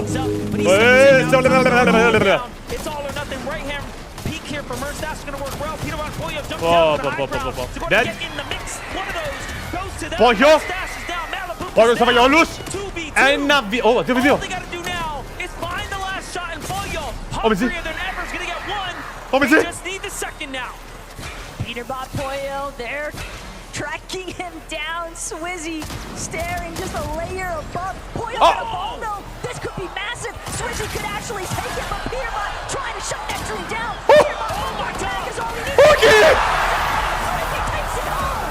It's all or nothing. Right hand peek here for Merstash is going to work well. Peterbot and Pollo jump down to the high ground. To go get in the mix. One of those goes to them. Merstash is down. Malabuka Pollo θα φάγει όλους. 2v2. All they got to do now is find the last shot, and Pollo, hungrier than ever, is going to get one. They just need the second now. Peterbot, Pollo, they're tracking him down. Swizzy staring just a layer above. Pollo got a ball though. This could be massive. Swizzy could actually take it, but Peterbot trying to shut that dream down. Peterbot, oh my God, is all he needs. Swizzy takes it home.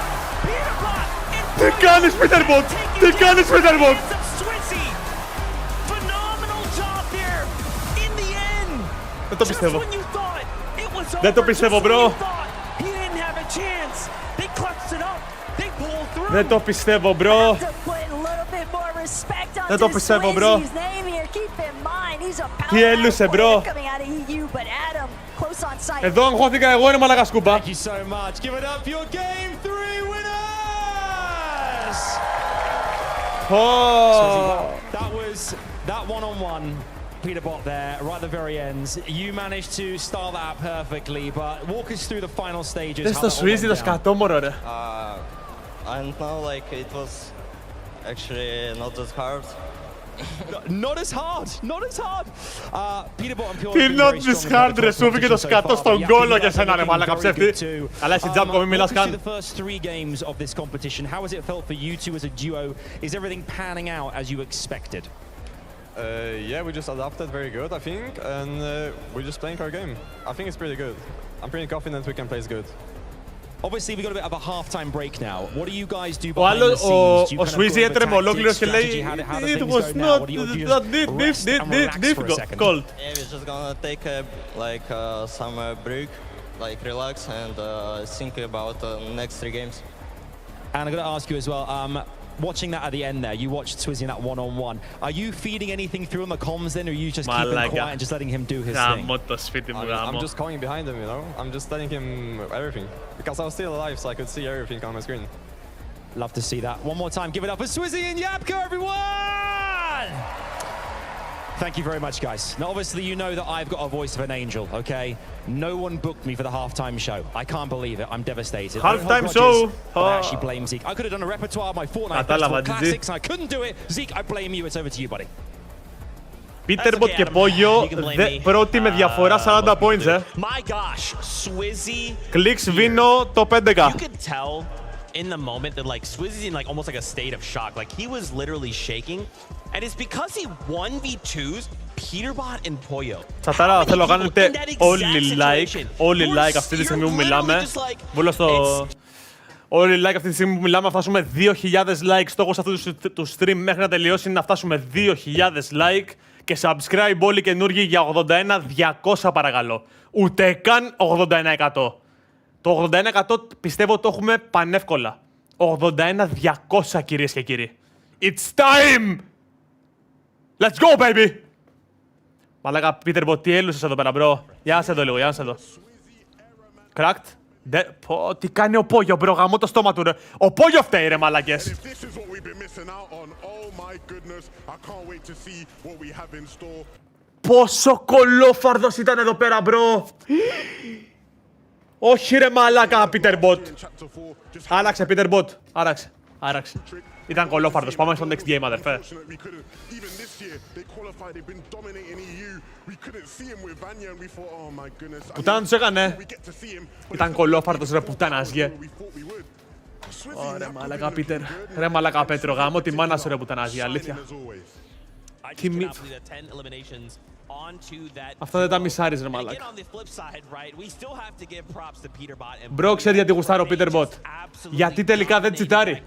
Peterbot and Τι κάνεις, Peterbot. Τι κάνεις, Peterbot. Δεν το πιστεύω. Δεν το πιστεύω, bro. Δεν το πιστεύω, bro. Δεν το πιστεύω, bro. Τι έλουσε, bro. Εδώ αγχώθηκα εγώ, είναι μαλάκα σκούπα. That one-on-one, Peterbot there, right at the very end. You managed to start that perfectly, but walk us through the final stages. Δεν στο Swizzy το σκατό, μωρό, ρε. And now, like, it was actually not that hard. Not as hard, not as hard. Peterbot and Pure. Τι not this hard, ρε Σούφι, και το σκατώ στον κόλο για σένα, ρε μαλάκα ψεύτη. Αλλά εσύ Τζάμκο, μην μιλάς καν. The first 3 games of this competition, how has it felt for you two as a duo? Is everything panning out as you expected? Yeah, we just adapted very good, I think, and we're just playing our game. I think it's pretty good. I'm pretty confident we can play good. Obviously, we got a bit of a half-time break now. What do you guys do behind the scenes? Ο Σουίζι έτρε με ολόκληρος και λέει it was not that difficult. Yeah, we're just gonna take some break, like relax and think about the next 3 games. And I'm going to ask you as well, watching that at the end there, you watched Swizzy in that one-on-one. Are you feeding anything through on the comms then, or are you just keeping quiet and just letting him do his thing? I'm just calling behind him, you know? I'm just telling him everything. Because I was still alive, so I could see everything on my screen. Love to see that. One more time, give it up for Swizzy and Yapko, everyone! Thank you very much, guys. Now, obviously, you know that I've got a voice of an angel, okay? No one booked me for the halftime show. I can't believe it. I'm devastated. Halftime show! I actually blame Zeke. I could have done a repertoire of my Fortnite Festival classics, and I couldn't do it. Zeke, I blame you. It's over to you, buddy. Peterbot και Πόγιο, πρώτη με διαφορά 40 points, My gosh, Swizzy. Κλικς Βίνο το 11. You could tell in the moment that like Swizzy's in like almost like a state of shock. Like he was literally shaking. And it's because he 1v2s Peterbot and Poyo. Τσατάρα, θέλω να κάνετε όλοι like αυτή τη στιγμή που μιλάμε. Βούλω στο... Όλοι like αυτή τη στιγμή που μιλάμε, να φτάσουμε 2.000 like. Στόχος αυτού του stream μέχρι να τελειώσει είναι να φτάσουμε 2.000 like. Και subscribe όλοι καινούργοι για 81-200 παρακαλώ. Ούτε καν 81%. Το 81% πιστεύω το έχουμε πανεύκολα. 81-200 κυρίες και κύριοι. It's time! Let's go, baby! Μαλάκα, Peterbot, τι έλουσες εδώ πέρα, μπρο. Για να σε δω λίγο, για να σε δω. Cracked. Πω, τι κάνει ο Πόγιο, μπρο, γαμώ το στόμα του, ρε. Ο Πόγιο φταίει, ρε, μαλάκες. Πόσο κολόφαρδος ήταν εδώ πέρα, μπρο. Όχι, ρε, μαλάκα, Peterbot. Άραξε, Peterbot. Άραξε. Ήταν κολόφαρδος. Πάμε στο next game, αδερφέ. Πουτάνα τους έκανε. Ήταν κολόφαρδος, ρε, πουτάνας, γε. Ωραία, μαλάκα, Πίτερ. Ρε, μαλάκα, Πέτρο, γάμω τη μάνα σου, ρε, πουτάνας, γε, αλήθεια. Αυτά δεν τα μισάρεις, ρε, μαλάκα. Μπρο, ξέρει γιατί γουστάρω Peterbot. Γιατί τελικά δεν τσιτάρει.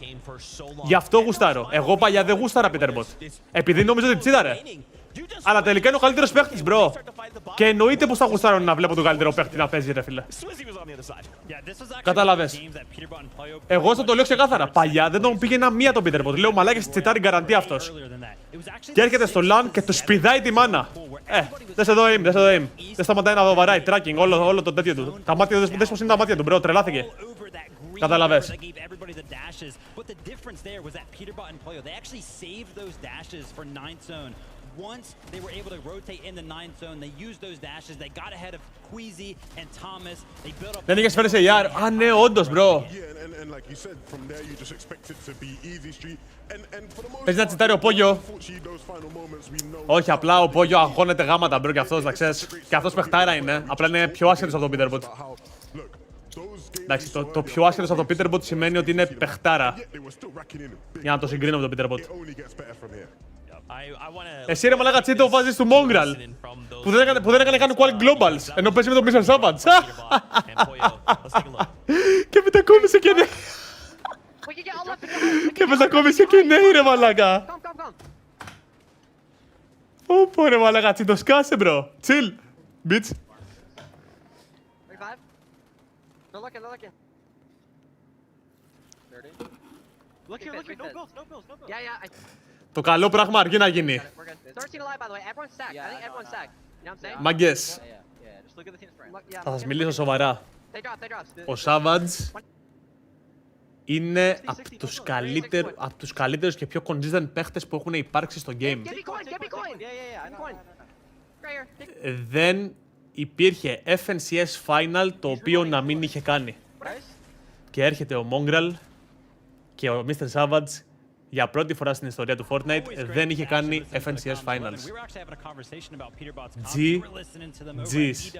Γι' αυτό γουστάρω. Εγώ παλιά δεν γούσταρα Peterbot. Επειδή νόμιζα ότι τσίταρε. Αλλά τελικά είναι ο καλύτερος παίχτης, μπρο. Και εννοείται πως θα γουστάρω να βλέπω τον καλύτερο παίχτη να παίζει, ρε φίλε. Κατάλαβες. Εγώ θα το λέω ξεκάθαρα. Παλιά δεν τον πήγαινα μία τον Peterbot. Λέω μαλάκες, τσιτάρει γκαραντί αυτός. Και έρχεται στο LAN και του σπιδάει τη μάνα. Δεν σε δω aim, δεν σταματάει να βαράει tracking, όλο το τέτοιο του. Τα μάτια, δες πως είναι τα μάτια του, μπρο, τρελάθηκε. Καταλαβες. Once they were able to rotate in the 9th zone, they used those dashes, they got ahead of Queasy and Thomas, they built up... Δεν είχες φέρει σε AR. Α, ναι, όντως, μπρο. Παίζει να τσιτάρει ο Πόγιο. Όχι, απλά ο Πόγιο αγώνεται γάματα, μπρο, και αυτός, να ξέρεις. Και αυτός παιχτάρα είναι. Απλά είναι πιο άσχετος από τον Peterbot. Εντάξει, το πιο άσχετος από τον Peterbot σημαίνει ότι είναι παιχτάρα. Για να το συγκρίνω με τον Peterbot. Εσύ, ρε μαλάκα, τσίτο βάζεις του Mongrel που δεν έκανε καν qual globals, ενώ παίζει με τον Mr. Savage. Και μετακόμισε και ναι. Και μετακόμισε και ναι, ρε μαλάκα. Ωπω, ρε μαλάκα, τσίτο, σκάσε, μπρο. Chill, bitch. Το καλό πράγμα αρκεί να γίνει. Μάγκες, θα σας μιλήσω σοβαρά. Ο Savage είναι από τους καλύτερους και πιο consistent παίχτες που έχουν υπάρξει στο game. Δεν υπήρχε FNCS Final το οποίο να μην είχε κάνει. Και έρχεται ο Mongrel και ο Mr. Savage Για πρώτη φορά στην ιστορία του Fortnite δεν είχε κάνει FNCS Finals. GG's.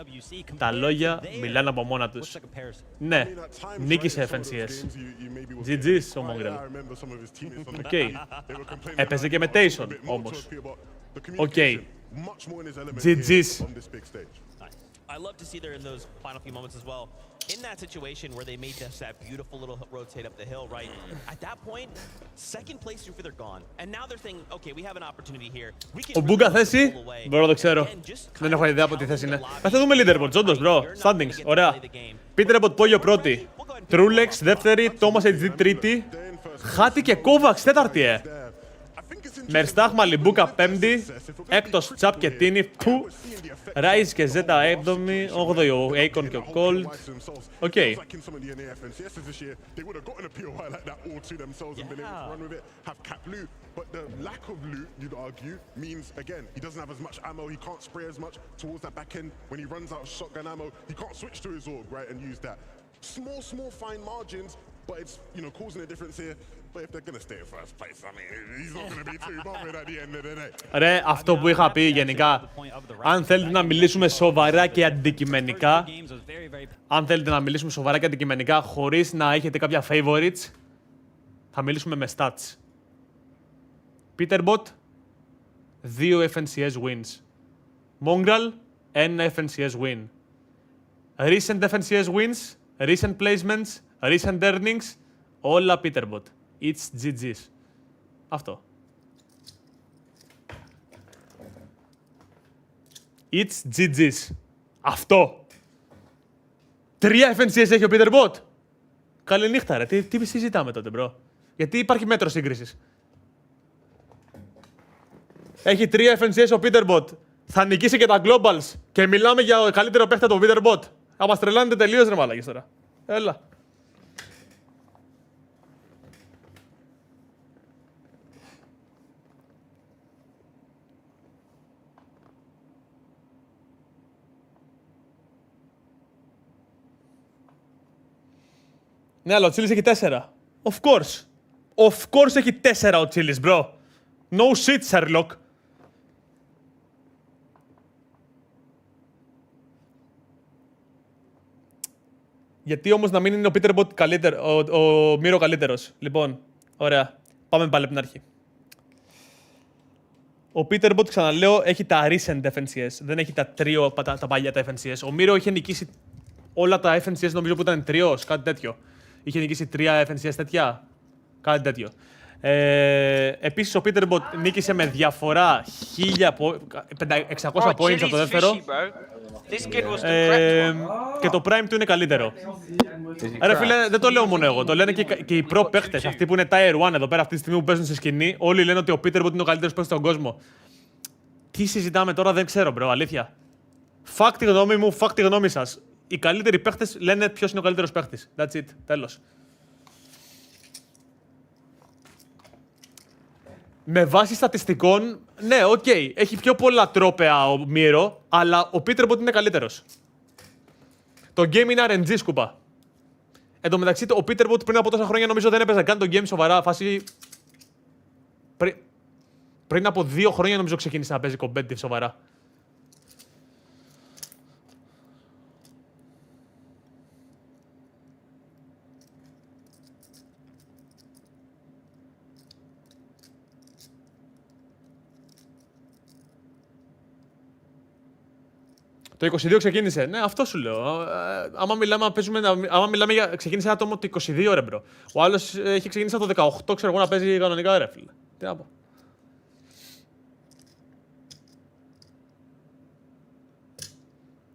Τα λόγια μιλάνε από μόνα τους. Ναι, νίκησε FNCS. GG's ο Mongrel. Οκ. Έπαιζε και με Tayson όμως. Οκ. GG's. I love to see there in those final few moments as well. In that situation where they made just that beautiful little rotate up the hill, right? At that point, second place through they're gone. And now they're thinking, okay, we have an opportunity here. Ο Μπούγκα θέση, μπορώ να το ξέρω. Δεν έχω ιδέα από τι θέση είναι. Θα δούμε leaderboard, όντως, bro. Standings, ωραία. Peterbot Πόγιο πρώτη. Trulex δεύτερη, Thomas HD τρίτη. Χάτι και Kovacs τέταρτη, Μερστάχ Μαλιμπούκα πέμπτη. Έκτος Τσαπ και Τίνι. Που. Rise και Zeta έβδομη. Όγδοη ο Akon και ο Cold. Οκ. But the lack of loot, you'd argue, means, again, he doesn't have as much ammo, he can't spray as much towards that back end. When he runs out of shotgun ammo, he can't switch to his org, right, and use that. Small, fine margins, but it's, you know, causing a difference here. But if they're going to stay in first place, I mean, he's not going to be too bothered at the end of the day. Ρε, αυτό που είχα πει γενικά, αν θέλετε να μιλήσουμε σοβαρά και αντικειμενικά, χωρίς να έχετε κάποια favorites, θα μιλήσουμε με stats. Peterbot, 2 FNCS wins. Mongrel, 1 FNCS win. Recent FNCS wins, recent placements, recent earnings, όλα Peterbot. It's GG's. Αυτό. It's GG's. Αυτό. 3 FNCS έχει ο Peterbot. Καληνύχτα ρε. Τι συζητάμε τότε, bro. Γιατί υπάρχει μέτρο σύγκρισης. Έχει 3 FNCS ο Peterbot. Θα νικήσει και τα Globals. Και μιλάμε για καλύτερο παίχτη από τον Peterbot. Θα μας τρελάνετε τελείως ρε μαλάκες τώρα. Έλα. Ναι, αλλά ο Τσίλις έχει 4. Of course. Of course έχει 4 ο Τσίλις, bro. No shit, Sherlock. Γιατί όμως να μην είναι ο Peterbot καλύτερο, ο Μύρο καλύτερος. Λοιπόν, ωραία. Πάμε πάλι από την αρχή. Ο Peterbot, ξαναλέω, έχει τα recent FNCS. Δεν έχει τα τρίο, τα παλιά τα FNCS. Ο Μύρο είχε νικήσει όλα τα FNCS, νομίζω που ήταν τριός, κάτι τέτοιο. Είχε νικήσει 3 FNCS τέτοια. Κάτι τέτοιο. Επίσης, ο Peterbot νίκησε με διαφορά 600 points από το δεύτερο. Και το prime του είναι καλύτερο. Ρε φίλε, δεν το λέω μόνο εγώ. Το λένε και οι pro παίχτες. Αυτοί που είναι tier 1 εδώ πέρα, αυτή τη στιγμή που παίζουν στη σκηνή. Όλοι λένε ότι ο Peterbot είναι ο καλύτερος παίχτης στον κόσμο. Τι συζητάμε τώρα, δεν ξέρω, bro. Αλήθεια. Fuck τη γνώμη μου, fuck τη γνώμη σας. Οι καλύτεροι παίχτες λένε ποιος είναι ο καλύτερος παίχτης. That's it. Τέλος. Με βάση στατιστικών, ναι, οκ. Έχει πιο πολλά τρόπαια ο Μύρο, αλλά ο Peterbot είναι καλύτερος. Το game είναι RNG, σκούπα. Εν τω μεταξύ, ο Peterbot πριν από τόσα χρόνια νομίζω δεν έπαιζε καν το game σοβαρά. Φάση. Πριν από 2 χρόνια νομίζω ξεκίνησε να παίζει competitive σοβαρά. Το 22 ξεκίνησε. Ναι, αυτό σου λέω. Άμα μιλάμε για. Ξεκίνησε άτομο το 22, ρε μπρο. Ο άλλος έχει ξεκινήσει από το 18, ξέρω εγώ, να παίζει κανονικά, ρε φίλε. Τι να πω.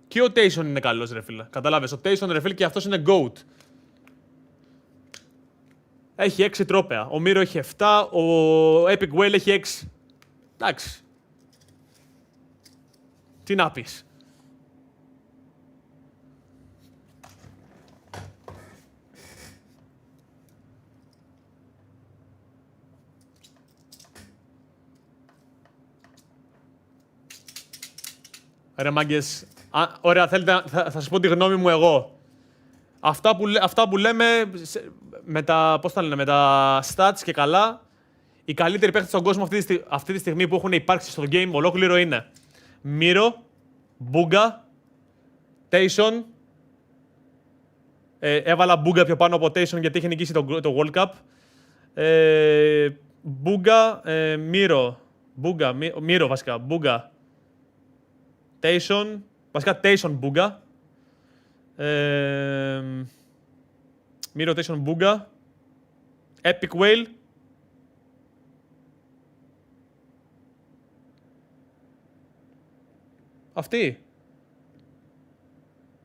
Και ο Tayson είναι καλός, ρε φίλε. Καταλάβες. Ο Tayson, ρε φίλε, και αυτός είναι GOAT. Έχει 6 τρόπαια. Ο Miro έχει 7. Ο Epic Whale έχει 6. Εντάξει. Τι να πεις. Ρε μάγκες, ωραία, θέλετε, θα σας πω τη γνώμη μου εγώ. Αυτά που λέμε με τα, πώς τα λένε, με τα stats και καλά, Οι καλύτεροι παίκτες στον κόσμο αυτή τη στιγμή που έχουν υπάρξει στο game ολόκληρο είναι Μύρο, Μπούγκα, Τέισον. Έβαλα Μπούγκα πιο πάνω από Τέισον γιατί είχε νικήσει το World Cup. Μπούγκα, Μύρο. Μπούγκα, Μύρο βασικά. Μπούγκα, Τέισον. Βασικά Τέισον, Μπούγκα. Μύρο, Τέισον, Μπούγκα. Epic Whale.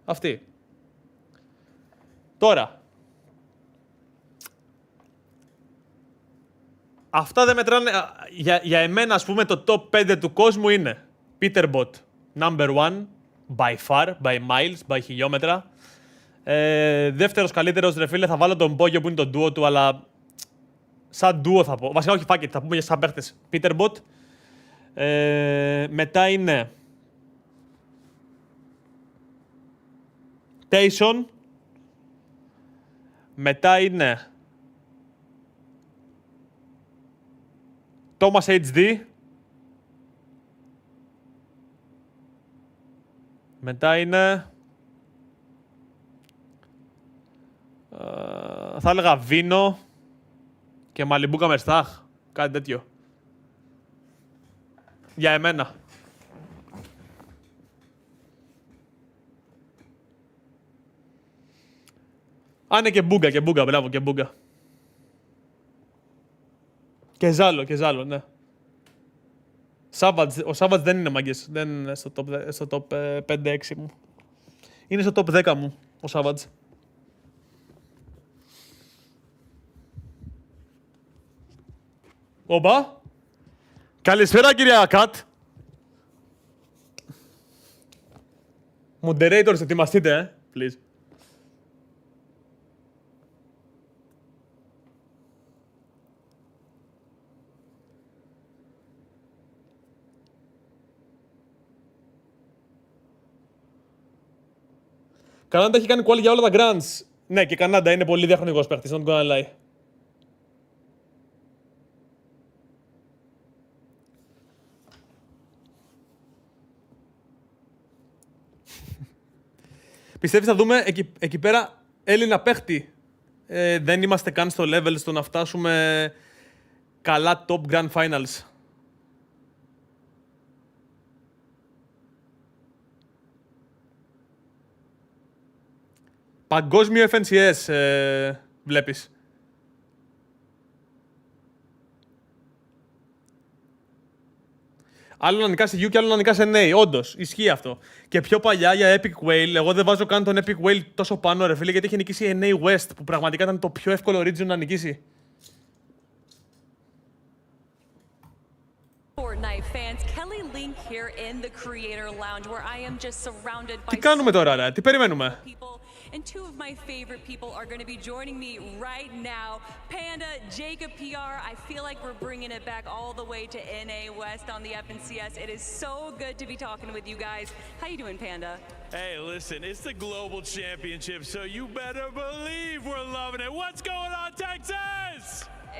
Αυτή. Τώρα. Αυτά δεν μετράνε. Για εμένα, ας πούμε, το top 5 του κόσμου είναι Peterbot, number 1, by far, by miles, by χιλιόμετρα. Δεύτερος καλύτερος, ρε φίλε, θα βάλω τον Μπόγιο που είναι το duo του, αλλά σαν duo θα πω. Βασικά, όχι, fuck it, θα πούμε για σαν παίχτες. Peterbot. Μετά είναι Tayson. Μετά είναι Thomas HD. Μετά είναι θα έλεγα Βίνο και Μαλιμπούκα Μερστάχ. Κάτι τέτοιο. Για εμένα. Ναι, και Μπούγκα, μπράβο, και Μπούγκα. Και Ζάλο, ναι. Ο Savage δεν είναι μάγκες, δεν είναι στο top 5-6 μου. Είναι στο top 10 μου, ο Savage. Όπα. Καλησπέρα, κυρία Κατ. Moderators, ετοιμαστείτε, please. Κανάντα έχει κάνει qual για όλα τα grants. Ναι, και Κανάντα είναι πολύ διαχρονικός παίχτης, not gonna lie. Πιστεύεις θα δούμε εκεί πέρα Έλληνα παίχτη? Δεν είμαστε καν στο level στο να φτάσουμε καλά top grand finals. Παγκόσμιο FNCS βλέπεις. Άλλο να νικάσει U και άλλο να νικάσει NA. Όντως, ισχύει αυτό. Και πιο παλιά για Epic Whale, εγώ δεν βάζω καν τον Epic Whale τόσο πάνω, ρε φίλε, γιατί είχε νικήσει NA West, που πραγματικά ήταν το πιο εύκολο region να νικήσει. Τι κάνουμε τώρα, ρε, τι περιμένουμε? And two of my favorite people are going to be joining me right now. Panda, Jacob PR. I feel like we're bringing it back all the way to NA West on the FNCS. It is so good to be talking with you guys. How you doing, Panda? Hey, listen, it's the Global Championship, so you better believe we're loving it. What's going on, Texas?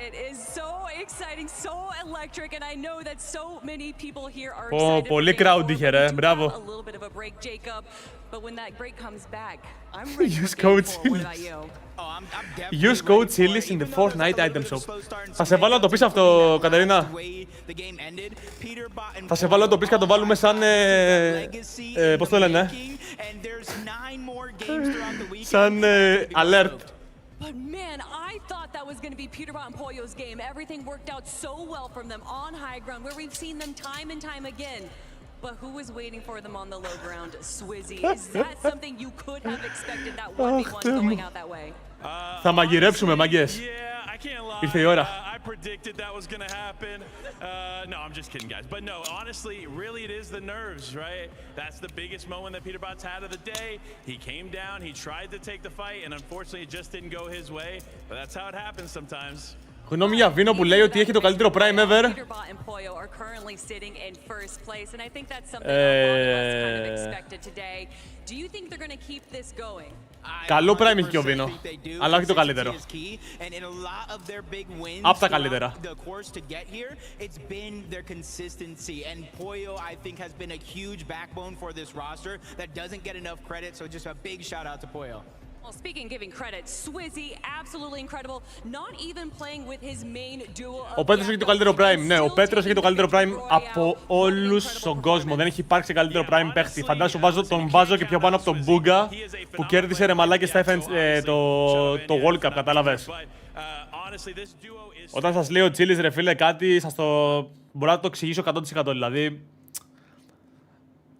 It is so exciting, so electric, and I know that so many people here are excited. Πολύ crowd είχε, ρε. Μπράβο. A little bit of a break, Jacob, but when that break comes back, I'm ready Use for code game 4. What about you? Use code CH1LLYS in the Fortnite item shop. Θα σε βάλω να το πεις αυτό, Κατερίνα. Θα σε βάλω να το πεις και να το βάλουμε σαν... πώς το λένε? Σαν alert. But man, I thought that was going to be Peterbot and Pollo's game. Everything worked out so well from them on high ground, where we've seen them time and time again. But who was waiting for them on the low ground? Swizzy. Is that something you could have expected, that 1v1 going out that way? Θα μαγειρέψουμε, μάγκες. Ήρθε η ώρα. I predicted that was going to happen. No, I'm just kidding, guys. But no, honestly, really it is the nerves, right? That's the biggest moment that Peterbot's had of the day. He came down, he tried to take the fight, and unfortunately it just didn't go his way. But that's how it happens sometimes. Γνώμη για Βίνο που λέει ότι έχει το καλύτερο prime ever. Καλό prime έχει και ο Βίνο, αλλά όχι το καλύτερο. Απ' τα καλύτερα. Well, speaking giving credit, Swizzy absolutely incredible. Not even playing with his main duo. Ο Πέτρος έχει το καλύτερο prime. Ναι, ο Πέτρος έχει το καλύτερο prime από όλους στον κόσμο. Δεν έχει υπάρξει καλύτερο prime παίχτη. Φαντάσου τον βάζω και πιο πάνω από τον Μπούγκα που κέρδισε ρε μαλάκι στα το World Cup, κατάλαβες. Όταν σας λέει ο Τσίλης ρε φίλε κάτι, μπορώ να το εξηγήσω 100%. Δηλαδή,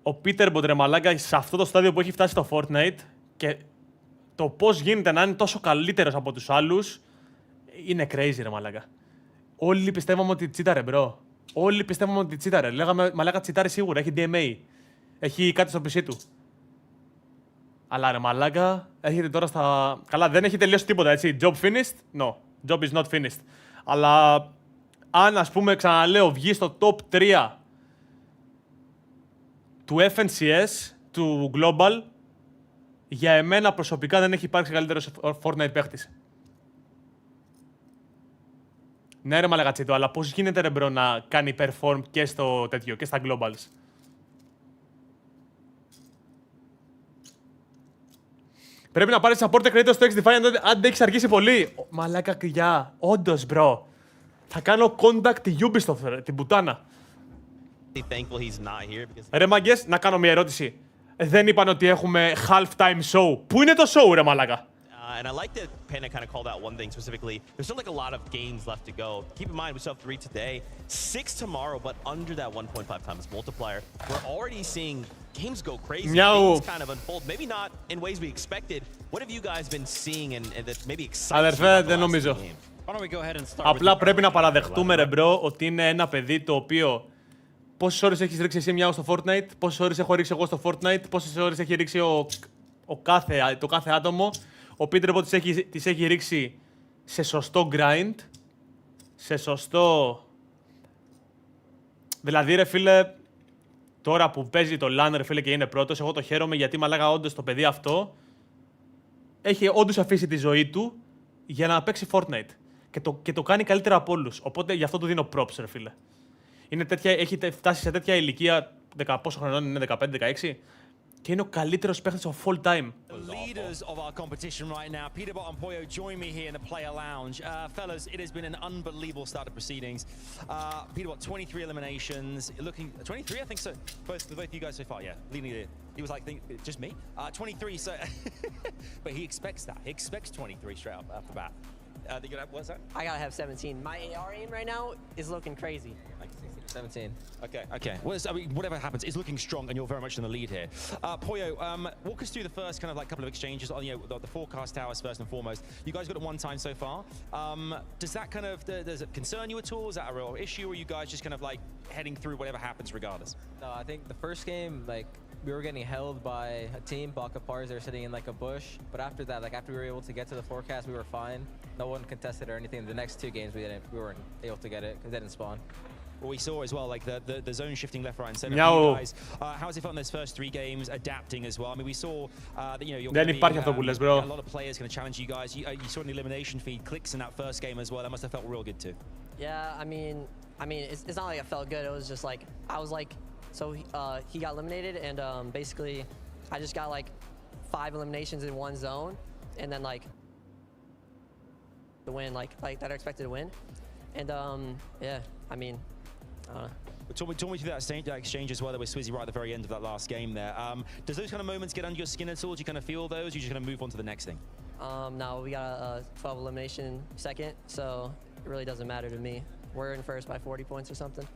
ο Peterbot ρε μαλάκα σε αυτό το στάδιο που έχει φτάσει στο Fortnite και το πώς γίνεται να είναι τόσο καλύτερος από τους άλλους είναι crazy ρε μαλάκα. Όλοι πιστεύαμε ότι τσίταρε μπρο. Όλοι πιστεύαμε ότι τσίταρε. Λέγαμε μαλάκα τσίταρε σίγουρα, έχει DMA. Έχει κάτι στο PC του. Αλλά ρε μαλάκα, έχετε τώρα στα... Καλά, δεν έχει τελειώσει τίποτα, έτσι. Job finished? No. Job is not finished. Αλλά αν ας πούμε, ξαναλέω, βγει στο top 3 του FNCS, του Global, για εμένα προσωπικά δεν έχει υπάρξει καλύτερος Fortnite παίχτης. Ναι ρε μαλακατσίτο, αλλά πώς γίνεται ρε μπρο να κάνει perform και στο τέτοιο, και στα Globals. Πρέπει να πάρεις support creator στο XDefiant αν δεν έχεις αργήσει πολύ. Μαλάκα κρυιά, όντως μπρο. Θα κάνω contact τη Ubisoft, την πουτάνα. Ρε μαγκές, να κάνω μια ερώτηση. Δεν είπαν ότι έχουμε half-time show. Πού είναι το show, ρε μαλάκα? And I like that Panda kind of called out one thing specifically. There's still like a lot of games left to go. Keep in mind, we still have 3 today, 6 tomorrow, but under that 1.5 times multiplier. We're already seeing games go crazy. Things kind of unfold. Maybe not in ways we expected. What have you guys been seeing and that maybe excites you Αδερφέ, δεν about νομίζω. the game? Απλά πρέπει να παραδεχτούμε, ρε μπρο, ότι είναι ένα παιδί το οποίο... Πόσες ώρες έχεις ρίξει εσύ στο Fortnite, πόσες ώρες έχω ρίξει εγώ στο Fortnite, πόσες ώρες έχει ρίξει το κάθε άτομο. Ο Peterbot τις έχει ρίξει σε σωστό grind, σε σωστό... Δηλαδή ρε φίλε, τώρα που παίζει το LAN ρε φίλε και είναι πρώτος, εγώ το χαίρομαι γιατί μαλάκα όντως το παιδί αυτό έχει όντως αφήσει τη ζωή του για να παίξει Fortnite. Και το κάνει καλύτερα από όλους, οπότε γι' αυτό του δίνω props ρε φίλε. Έχει φτάσει σε τέτοια ηλικία, πόσο χρονών είναι, 15-16, και είναι ο καλύτερος παίχτης of all time. The leaders of our competition right now, Peterbot and Poyo, join me here in the player lounge. Fellas, it has been an unbelievable start of proceedings. Peterbot, 23 eliminations, looking 23, I think so. Both you guys so far, yeah. Leading it. He was like, just me? 23, so but he expects that. He expects 23 straight up off the bat. What's that? I gotta have 17. My AR aim right now is looking crazy. 17. Okay. Well, I mean, whatever happens, it's looking strong, and you're very much in the lead here. Poyo, walk us through the first kind of like couple of exchanges on the forecast towers first and foremost. You guys got it one time so far. Does that kind of does it concern you at all? Is that a real issue, or are you guys just kind of like heading through whatever happens regardless? No, I think the first game, like we were getting held by a team, Baka Pars, they were sitting in like a bush. But after that, like after we were able to get to the forecast, we were fine. No one contested or anything. The next 2 games we weren't able to get it because they didn't spawn. Well, we saw as well, like the zone shifting left, right, and center. You guys, how's it felt in those first 3 games, adapting as well? I mean, we saw that you're going to be a lot of players going to challenge you guys. You saw an elimination feed, clicks in that first game as well. That must have felt real good too. Yeah, I mean, it's not like it felt good. It was just like I was like, so he got eliminated, and basically, I just got like 5 eliminations in one zone, and then like the win, like that I expected to win, and yeah, I mean. Talk me through that exchange as well. There was Swizzy right at the very end of that last game there. Does those kind of moments get under your skin at all? Do you kind of feel those? Or you just going to move on to the next thing? No, we got a 12 elimination second, so it really doesn't matter to me. We're in first by 40 points or something.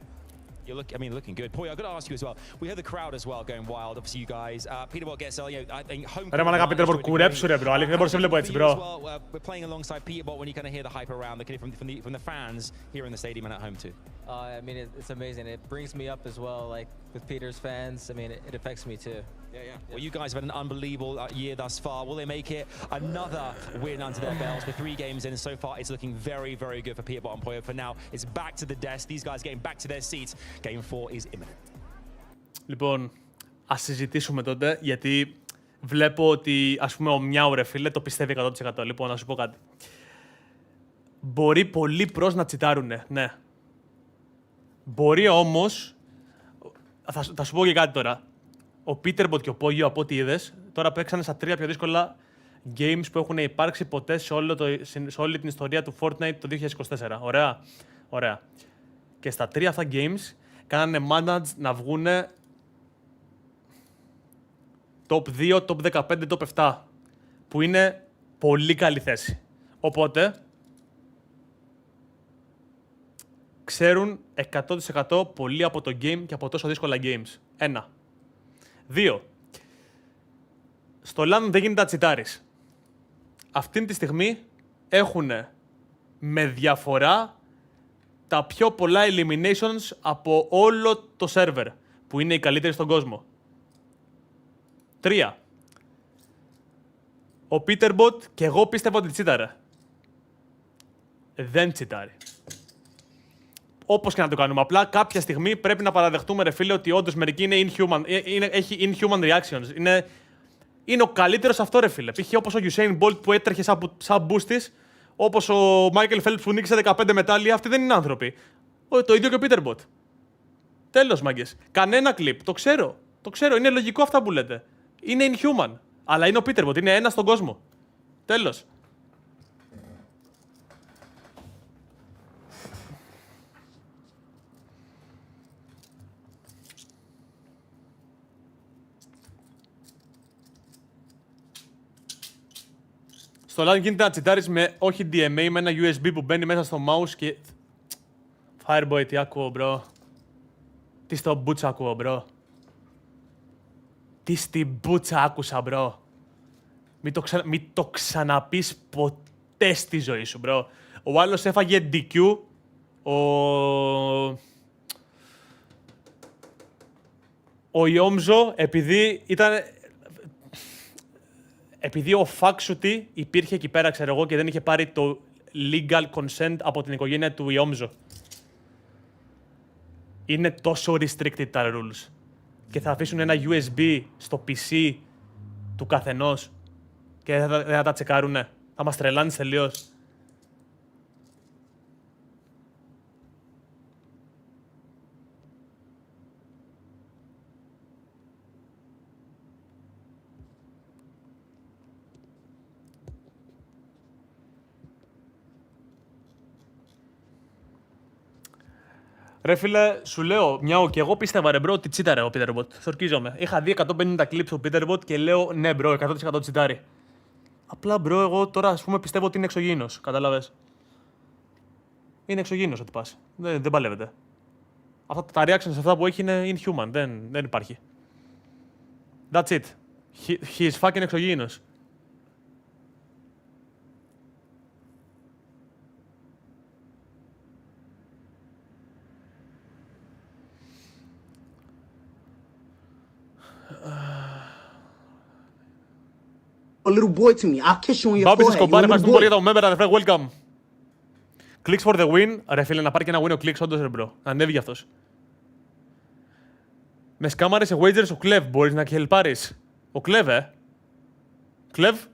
Looking good. Poyo, I've got to ask you as well. We have the crowd as well going wild. Obviously, you guys. Peterbot gets I think home. Ρε μαλάκα Peterbot, κουρέψου ρε bro. Δεν μπορείς να βλέπω έτσι bro. We're playing alongside Peterbot when you kind of hear the hype around from the fans here in the stadium and at home too. I mean, it's amazing. It brings me up as well, like with Peter's fans. I mean, it affects me too. Well, you guys have had an unbelievable year thus far. Will they make it another win under their belts? With 3 games in so far, it's looking very, very good for Peterbot and Poyo. For now, it's back to the desk. These guys getting back to their seats. Game 4 is imminent. Λοιπόν, ας συζητήσουμε τότε, γιατί βλέπω ότι, ας πούμε, ο Μιάου, ρε φίλε, το πιστεύει 100%. Λοιπόν, να σου πω κάτι. Μπορεί πολλοί προς να τσιτάρουνε, ναι. Μπορεί όμως, θα σου πω και κάτι τώρα. Ο Peterbot και ο Poyo, από ό,τι είδες, τώρα παίξανε στα 3 πιο δύσκολα games που έχουν υπάρξει ποτέ σε όλη την ιστορία του Fortnite το 2024. Ωραία. Ωραία. Και στα 3 αυτά games κάνανε manage να βγούνε top 2, top 15, top 7. Που είναι πολύ καλή θέση. Οπότε, ξέρουν 100% πολύ από το game και από τόσο δύσκολα games. 1. 2. Στο LAN δεν γίνεται να τσιτάρεις. Αυτή τη στιγμή έχουν με διαφορά τα πιο πολλά eliminations από όλο το server, που είναι οι καλύτεροι στον κόσμο. 3. Ο Peterbot, και εγώ πίστευα ότι τσίταρε. Δεν τσιτάρει. Όπως και να το κάνουμε. Απλά κάποια στιγμή πρέπει να παραδεχτούμε, ρε φίλε, ότι όντως μερικοί είναι inhuman. Έχει inhuman reactions. Είναι ο καλύτερος αυτό, ρε φίλε. Π.χ. όπως ο Usain Bolt που έτρεχε σαν boostis, όπως ο Michael Phelps που νίκησε 15 μετάλλια. Αυτοί δεν είναι άνθρωποι. Το ίδιο και ο Peterbot. Τέλος, μάγκες. Κανένα κλιπ. Το ξέρω. Το ξέρω. Είναι λογικό αυτά που λέτε. Είναι inhuman. Αλλά είναι ο Peterbot. Είναι ένας στον κόσμο. Τέλος. Στο LAN γίνεται να τσιτάρεις με όχι DMA, με ένα USB που μπαίνει μέσα στο mouse και... Fireboy, τι ακούω, μπρο. Τι στο μπούτσα ακούω, μπρο. Τι στην μπούτσα άκουσα, μπρο. Μην το ξαναπείς ποτέ στη ζωή σου, μπρο. Ο άλλος έφαγε DQ. Ο Ιόμζο, επειδή ήταν... Επειδή ο Φάξουτι υπήρχε εκεί πέρα, ξέρω εγώ, και δεν είχε πάρει το legal consent από την οικογένεια του Ιόμζο. Είναι τόσο restricted τα rules. Και θα αφήσουν ένα USB στο PC του καθενός και δεν θα τα τσεκάρουνε. Θα μας τρελάνεις τελείως. Ρε φίλε, σου λέω, Μιάου, και εγώ πίστευα, ρε μπρο, ότι τσίταρε ο Peterbot. Θορκίζομαι. Είχα δει 150 clips του Peterbot και λέω, ναι μπρο, 100% τσιτάρει. Απλά μπρο, εγώ τώρα, ας πούμε, πιστεύω ότι είναι εξωγήινος. Κατάλαβες. Είναι εξωγήινος ότι πας. Δεν παλεύεται. Αυτά τα reactions αυτά που έχει είναι inhuman. Δεν υπάρχει. That's it. He is fucking εξωγήινος. A little boy to me. I'll kiss you on your Μπάμπης forehead. Εσκομπάρ, You a little ευχαριστούμε πολύ για boy. το member, αδερφέ, welcome. Clicks for the win. Ρε φίλε, να πάρει και ένα win ο Clicks, όντως, ρε μπρο. Ανέβει για αυτός. Με σκάμαρε σε wagers ο Κλεβ, μπορείς να χελπάρεις. Ο Κλεβ, Κλεβ.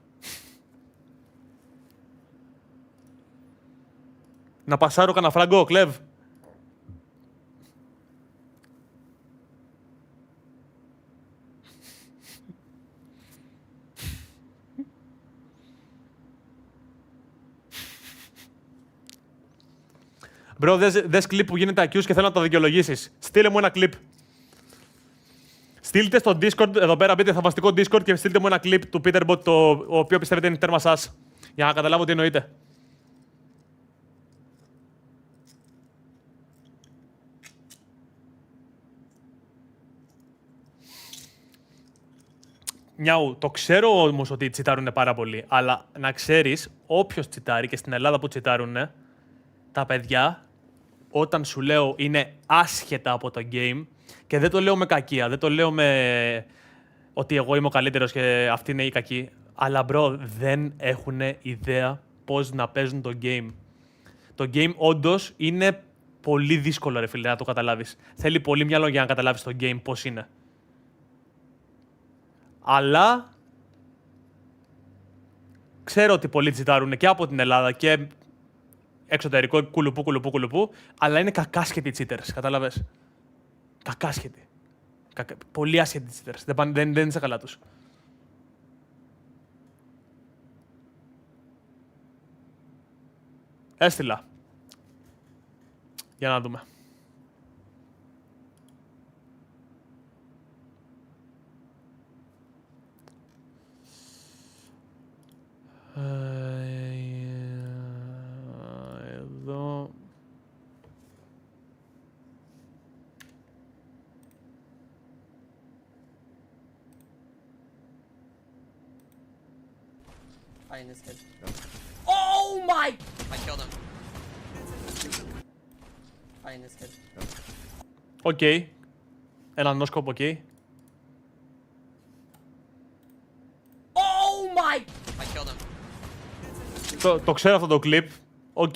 Να πασάρω κανένα φράγκο, Κλεβ. Μπρο, δες κλιπ που γίνεται accused και θέλω να το δικαιολογήσεις. Στείλε μου ένα κλιπ. Στείλτε στο Discord, εδώ πέρα μπείτε θαυμαστικό Discord και στείλτε μου ένα κλιπ του Peterbot, το οποίο πιστεύετε είναι τέρμα σας. Για να καταλάβω τι εννοείτε. Μιάου, το ξέρω όμως ότι τσιτάρουνε πάρα πολύ, αλλά να ξέρεις, όποιος τσιτάρει και στην Ελλάδα που τσιτάρουνε, τα παιδιά, όταν σου λέω είναι άσχετα από το game, και δεν το λέω με κακία, δεν το λέω με ότι εγώ είμαι ο καλύτερος και αυτοί είναι οι κακοί. Αλλά μπρο, δεν έχουν ιδέα πώς να παίζουν το game. Το game όντως είναι πολύ δύσκολο, ρε φίλε, να το καταλάβεις. Θέλει πολύ μυαλό για να καταλάβεις το game πώς είναι. Αλλά ξέρω ότι πολλοί τσιτάρουν και από την Ελλάδα και εξωτερικό κουλουπού, αλλά είναι κακάσχετοι cheaters, κατάλαβες. Κακάσχετοι. Πολύ άσχετοι cheaters. Δεν είναι σε καλά τους. Έστειλα. Για να δούμε. Εδώ. Oh my! I killed him. Fighting this kid. Οκ. Ένα νόσκοπ, οκ. Oh my! I killed him. Το ξέρω αυτό το clip. Οκ.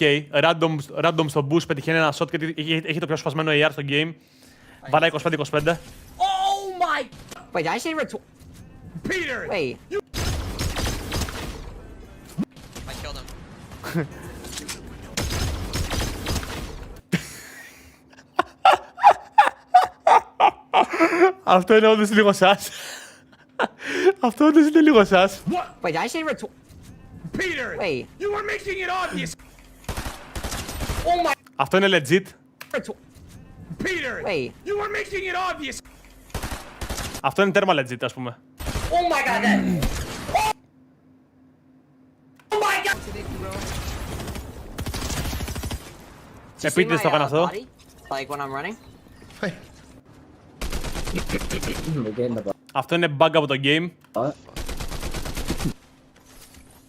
Random στο boost πετυχαίνει ένα shot και έχει το πιο σπασμένο AR στο game. Βαράει 25-25. Oh my! Wait, did I say Peter! Wait. I killed him. Αυτό είναι όντως λίγο σας. Αυτό όντως είναι λίγο σας. Wait, did I say Peter! Wait. You were making it obvious! Oh my! Αυτό είναι legit. Peter! Wait. You were making it obvious! Αυτό είναι τέρμα legit, ας πούμε. Oh my god, that... Oh my god! Επίτηδες το έκανα αυτό. Like when I'm running? Αυτό είναι bug από το game.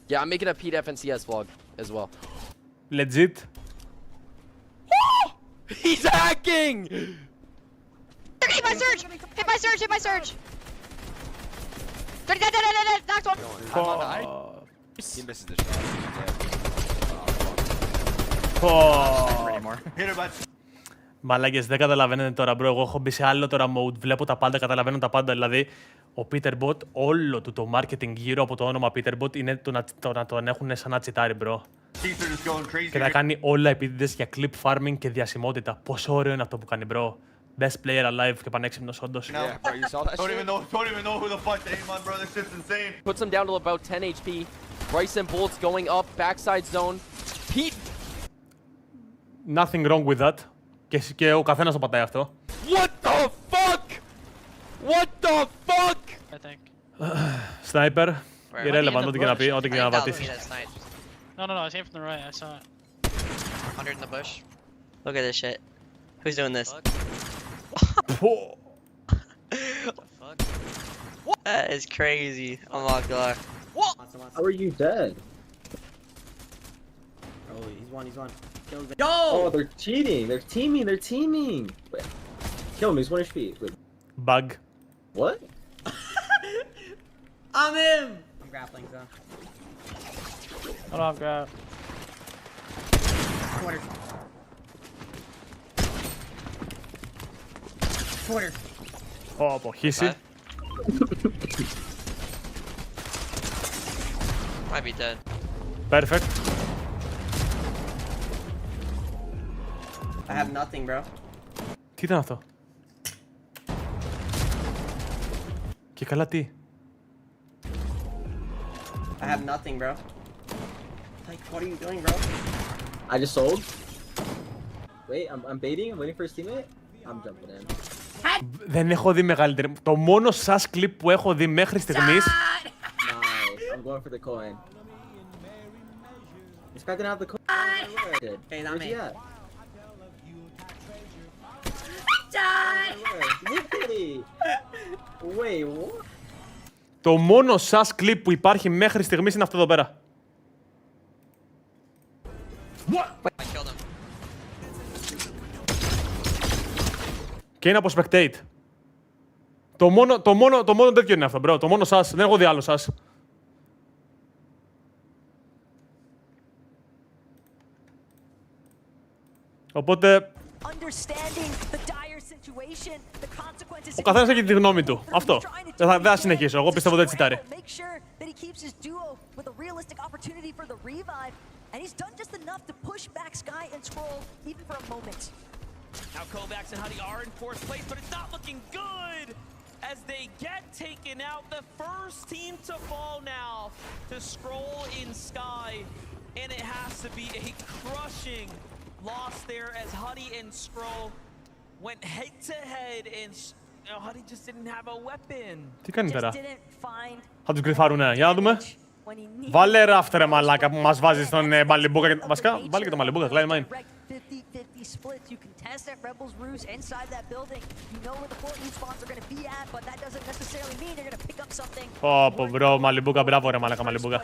Yeah, I'm making a Pete FNCS vlog as well. Legit. He's hacking! Hit my surge! Hit my surge! Hit my surge! Dead! Knocked one! I'm on the eye. He misses the shot. Μαλάκες, δεν καταλαβαίνετε τώρα, bro. Εγώ έχω μπει σε άλλο τώρα mode. Βλέπω τα πάντα, καταλαβαίνω τα πάντα. Δηλαδή, ο Peterbot, όλο του το marketing γύρω από το όνομα Peterbot είναι να τον έχουν σαν να τσιτάρει, bro. Και να κάνει όλα επίτηδες για clip farming και διασημότητα. Πόσο ωραίο είναι αυτό που κάνει, bro. Best player alive και πανέξυπνος, όντως. Yeah, bro, you saw that shit? Don't even know who the fuck to aim on, bro. This shit's insane. Puts him down to about 10 HP. Rice and Bolts going up, backside zone. Pete! Nothing wrong with that. Και ο καθένας το πατάει αυτό. What the fuck? What the fuck? I think. Sniper. Irrelevant, ό,τι και να πει, ό,τι και να πατήσει. No, I came from the right. I saw it. 100 in the bush. Look at this shit. Who's doing this? That is crazy. Oh my god. What? How are you dead? Oh, he's one. Kill him. Yo! Oh, they're cheating. They're teaming. Wait. Kill him. He's 1 HP. Wait. Bug. What? I'm him! I'm grappling, so. Hold on, grab. Quarter. Πω, χύσει. Might be dead. Perfect. I have nothing, bro. Τι ήταν αυτό? Και καλά τι? I have nothing, bro. Like, what are you doing, bro? I just sold. Wait, I'm baiting. I'm waiting for his teammate. I'm jumping in. Δεν έχω δει μεγαλύτερη. Το μόνο σας κλιπ που έχω δει μέχρι στιγμής. Nice. I'm going for the coin. This guy didn't have the coin. Hey, not me. Wait, what? Το μόνο σας κλιπ που υπάρχει μέχρι στιγμής είναι αυτό εδώ πέρα. Και είναι από spectate. Το μόνο τέτοιο είναι αυτό, bro. Το μόνο σας. Δεν έχω δει άλλο σας. Οπότε... Ο καθένας έχει τη γνώμη του. Αυτό. Δεν θα συνεχίσω. Εγώ πιστεύω ότι έτσι τάρει. Now Kovacs and Huddy are in fourth place, but it's not looking good as they get taken out. The first team to fall now to Scroll in Sky, and it has to be a crushing loss there as Huddy and Scroll went head to head, and Huddy just didn't have a weapon. Τι κάνει τώρα? Θα τους γκριφάρουνε. Για να δούμε. Βάλε ράφτε ρε μαλάκα που μας βάζει στον Μαλιμπούκα. Βασικά, βάλε και το Μαλιμπούκα, κλάει μάιν. Πω μπρο, Μαλιμπούκα, μπράβο ρε μαλάκα Μαλιμπούκα.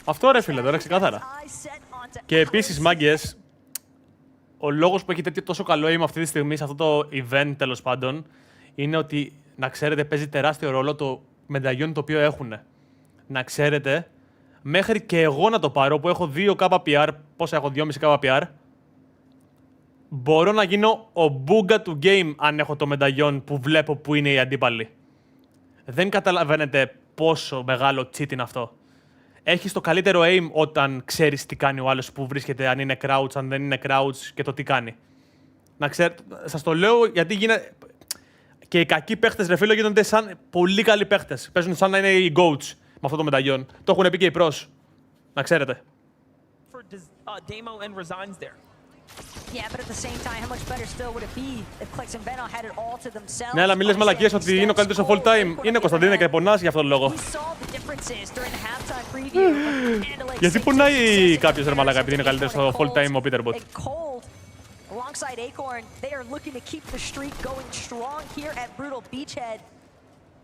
Αυτό ρε φίλε, τώρα ξεκάθαρα. Και επίσης μάγκες, ο λόγος που έχει τόσο καλό aim αυτή τη στιγμή σε αυτό το event τέλος πάντων είναι ότι, να ξέρετε, παίζει τεράστιο ρόλο το μενταγιόν το οποίο έχουν. Να ξέρετε, μέχρι και εγώ να το πάρω που έχω 2 KPR, πόσα έχω, 2,5 KPR, μπορώ να γίνω ο μπούγκα του game αν έχω το μενταγιόν που βλέπω που είναι οι αντίπαλοι. Δεν καταλαβαίνετε πόσο μεγάλο cheat είναι αυτό. Έχεις το καλύτερο aim όταν ξέρεις τι κάνει ο άλλος που βρίσκεται, αν είναι crouch, αν δεν είναι crouch και το τι κάνει. Να ξέρετε, σας το λέω γιατί γίνεται... Και οι κακοί παίχτες, ρε φίλο, γίνονται σαν πολύ καλοί παίχτες. Παίζουν σαν να είναι οι goats με αυτό το μεταγιόν. Το έχουν πει και οι pros. Να ξέρετε. Ναι, αλλά μη λες μαλακίες ότι είναι ο καλύτερος στο full time. Είναι Κωνσταντίνε και πονάς για αυτόν τον λόγο. Γιατί πονάει κάποιος ρε μαλακά επειδή είναι καλύτερος στο full time ο Peterbot. Alongside Acorn, they are looking to keep the streak going strong here at Brutal Beachhead.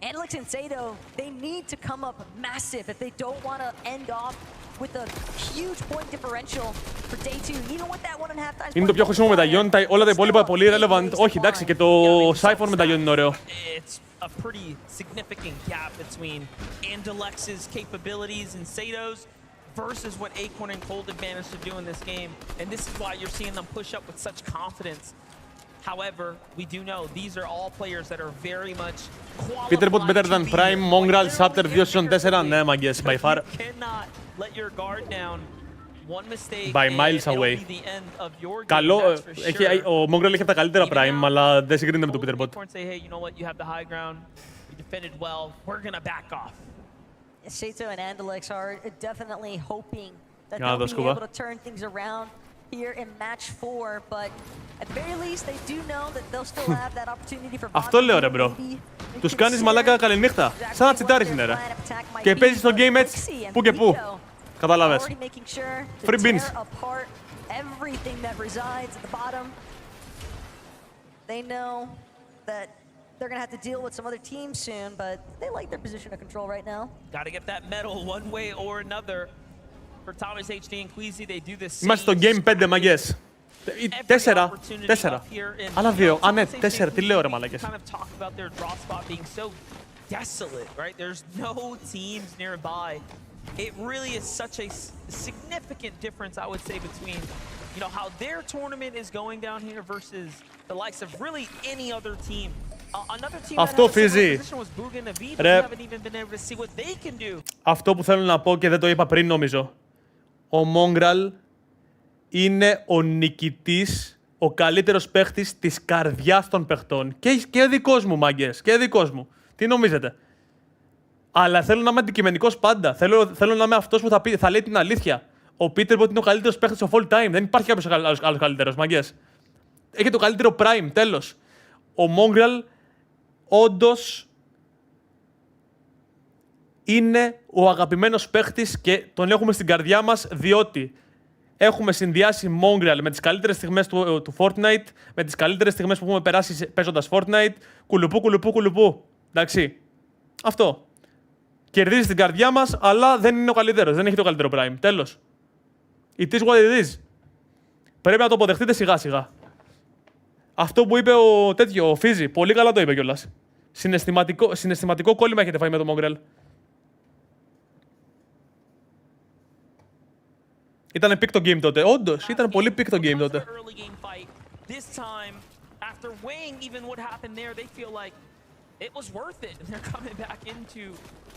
Andelix and Zato, they need to come up massive if they don't want to end off with a huge point differential for day 2. Even with that 1.5 times. Είναι το πιο χρήσιμο μεταγιόν, όλα τα υπόλοιπα πολύ relevant. Όχι, εντάξει, και το Siphon μεταγιόν είναι ωραίο. It's a pretty significant gap between Andelix's capabilities and Sato's versus what Acorn and Cold have managed to do in this game. And this is why you're seeing them push up with such confidence. However, we do know these are all players that are very much qualified. Peterbot better than Prime, Mongrel, Chapter 2 Season 4, ναι μάγκες, by far. You cannot let your guard down. One mistake by miles away. Καλό, ο Mongrel έχει από τα καλύτερα Prime, αλλά δεν συγκρίνεται με το Peterbot. Say, hey, you know what? You have the high ground. You defended well. We're gonna back off. Sato and Andelix are definitely hoping that they'll be able to turn things around here in match 4, but at the very least they do know that they'll still have that opportunity for Αυτό λέω ρε bro. Τους κάνεις μαλάκα καληνύχτα. Σαν να τσιτάρεις είναι ρε. Και παίζεις το game έτσι που και που. Καταλάβες. Free beans. Everything that resides at the bottom. They know that they're gonna have to deal with some other teams soon, but they like their position of control right now. Gotta get that medal one way or another. For Thomas HD and Queasy, they do this. Είμαστε στο game 5 μαγκές. 4. Άλλα 2. Α, ναι, 4. Τι λέω ρε μαλάκες. Desolate, right? There's no teams nearby. It really is such a significant difference, I would say, between you know how their tournament is going down here versus the likes of really any other team. Another team αυτό φύζει. Ρε, αυτό που θέλω να πω και δεν το είπα πριν νομίζω. Ο Mongrel είναι ο νικητής, ο καλύτερος παίχτης της καρδιάς των παιχτών. Και δικός μου, μάγκες, και δικός μου. Τι νομίζετε? Αλλά θέλω να είμαι αντικειμενικός πάντα. Θέλω να είμαι αυτός που θα λέει την αλήθεια. Ο Peterbot είναι ο καλύτερος παίχτης στο full time. Δεν υπάρχει κάποιος άλλος καλύτερος, μάγκες. Έχει το καλύτερο prime, τέλος. Ο Mongrel όντως είναι ο αγαπημένος παίχτης και τον έχουμε στην καρδιά μας διότι έχουμε συνδυάσει Mongrel με τις καλύτερες στιγμές του Fortnite, με τις καλύτερες στιγμές που έχουμε περάσει παίζοντας Fortnite. Κουλουπού. Εντάξει. Αυτό. Κερδίζει στην καρδιά μας, αλλά δεν είναι ο καλύτερος. Δεν έχει το καλύτερο prime. Τέλος. It is what it is. Πρέπει να το αποδεχτείτε σιγά σιγά. Αυτό που είπε ο Φίζι, πολύ καλά το είπε κιόλας. Συναισθηματικό κόλλημα έχετε φάει με το Mongrel. Ήτανε pick το game τότε. Όντως, ήταν πολύ pick το game τότε. After weighing even what happened there, they feel like it was worth it. And they're coming back into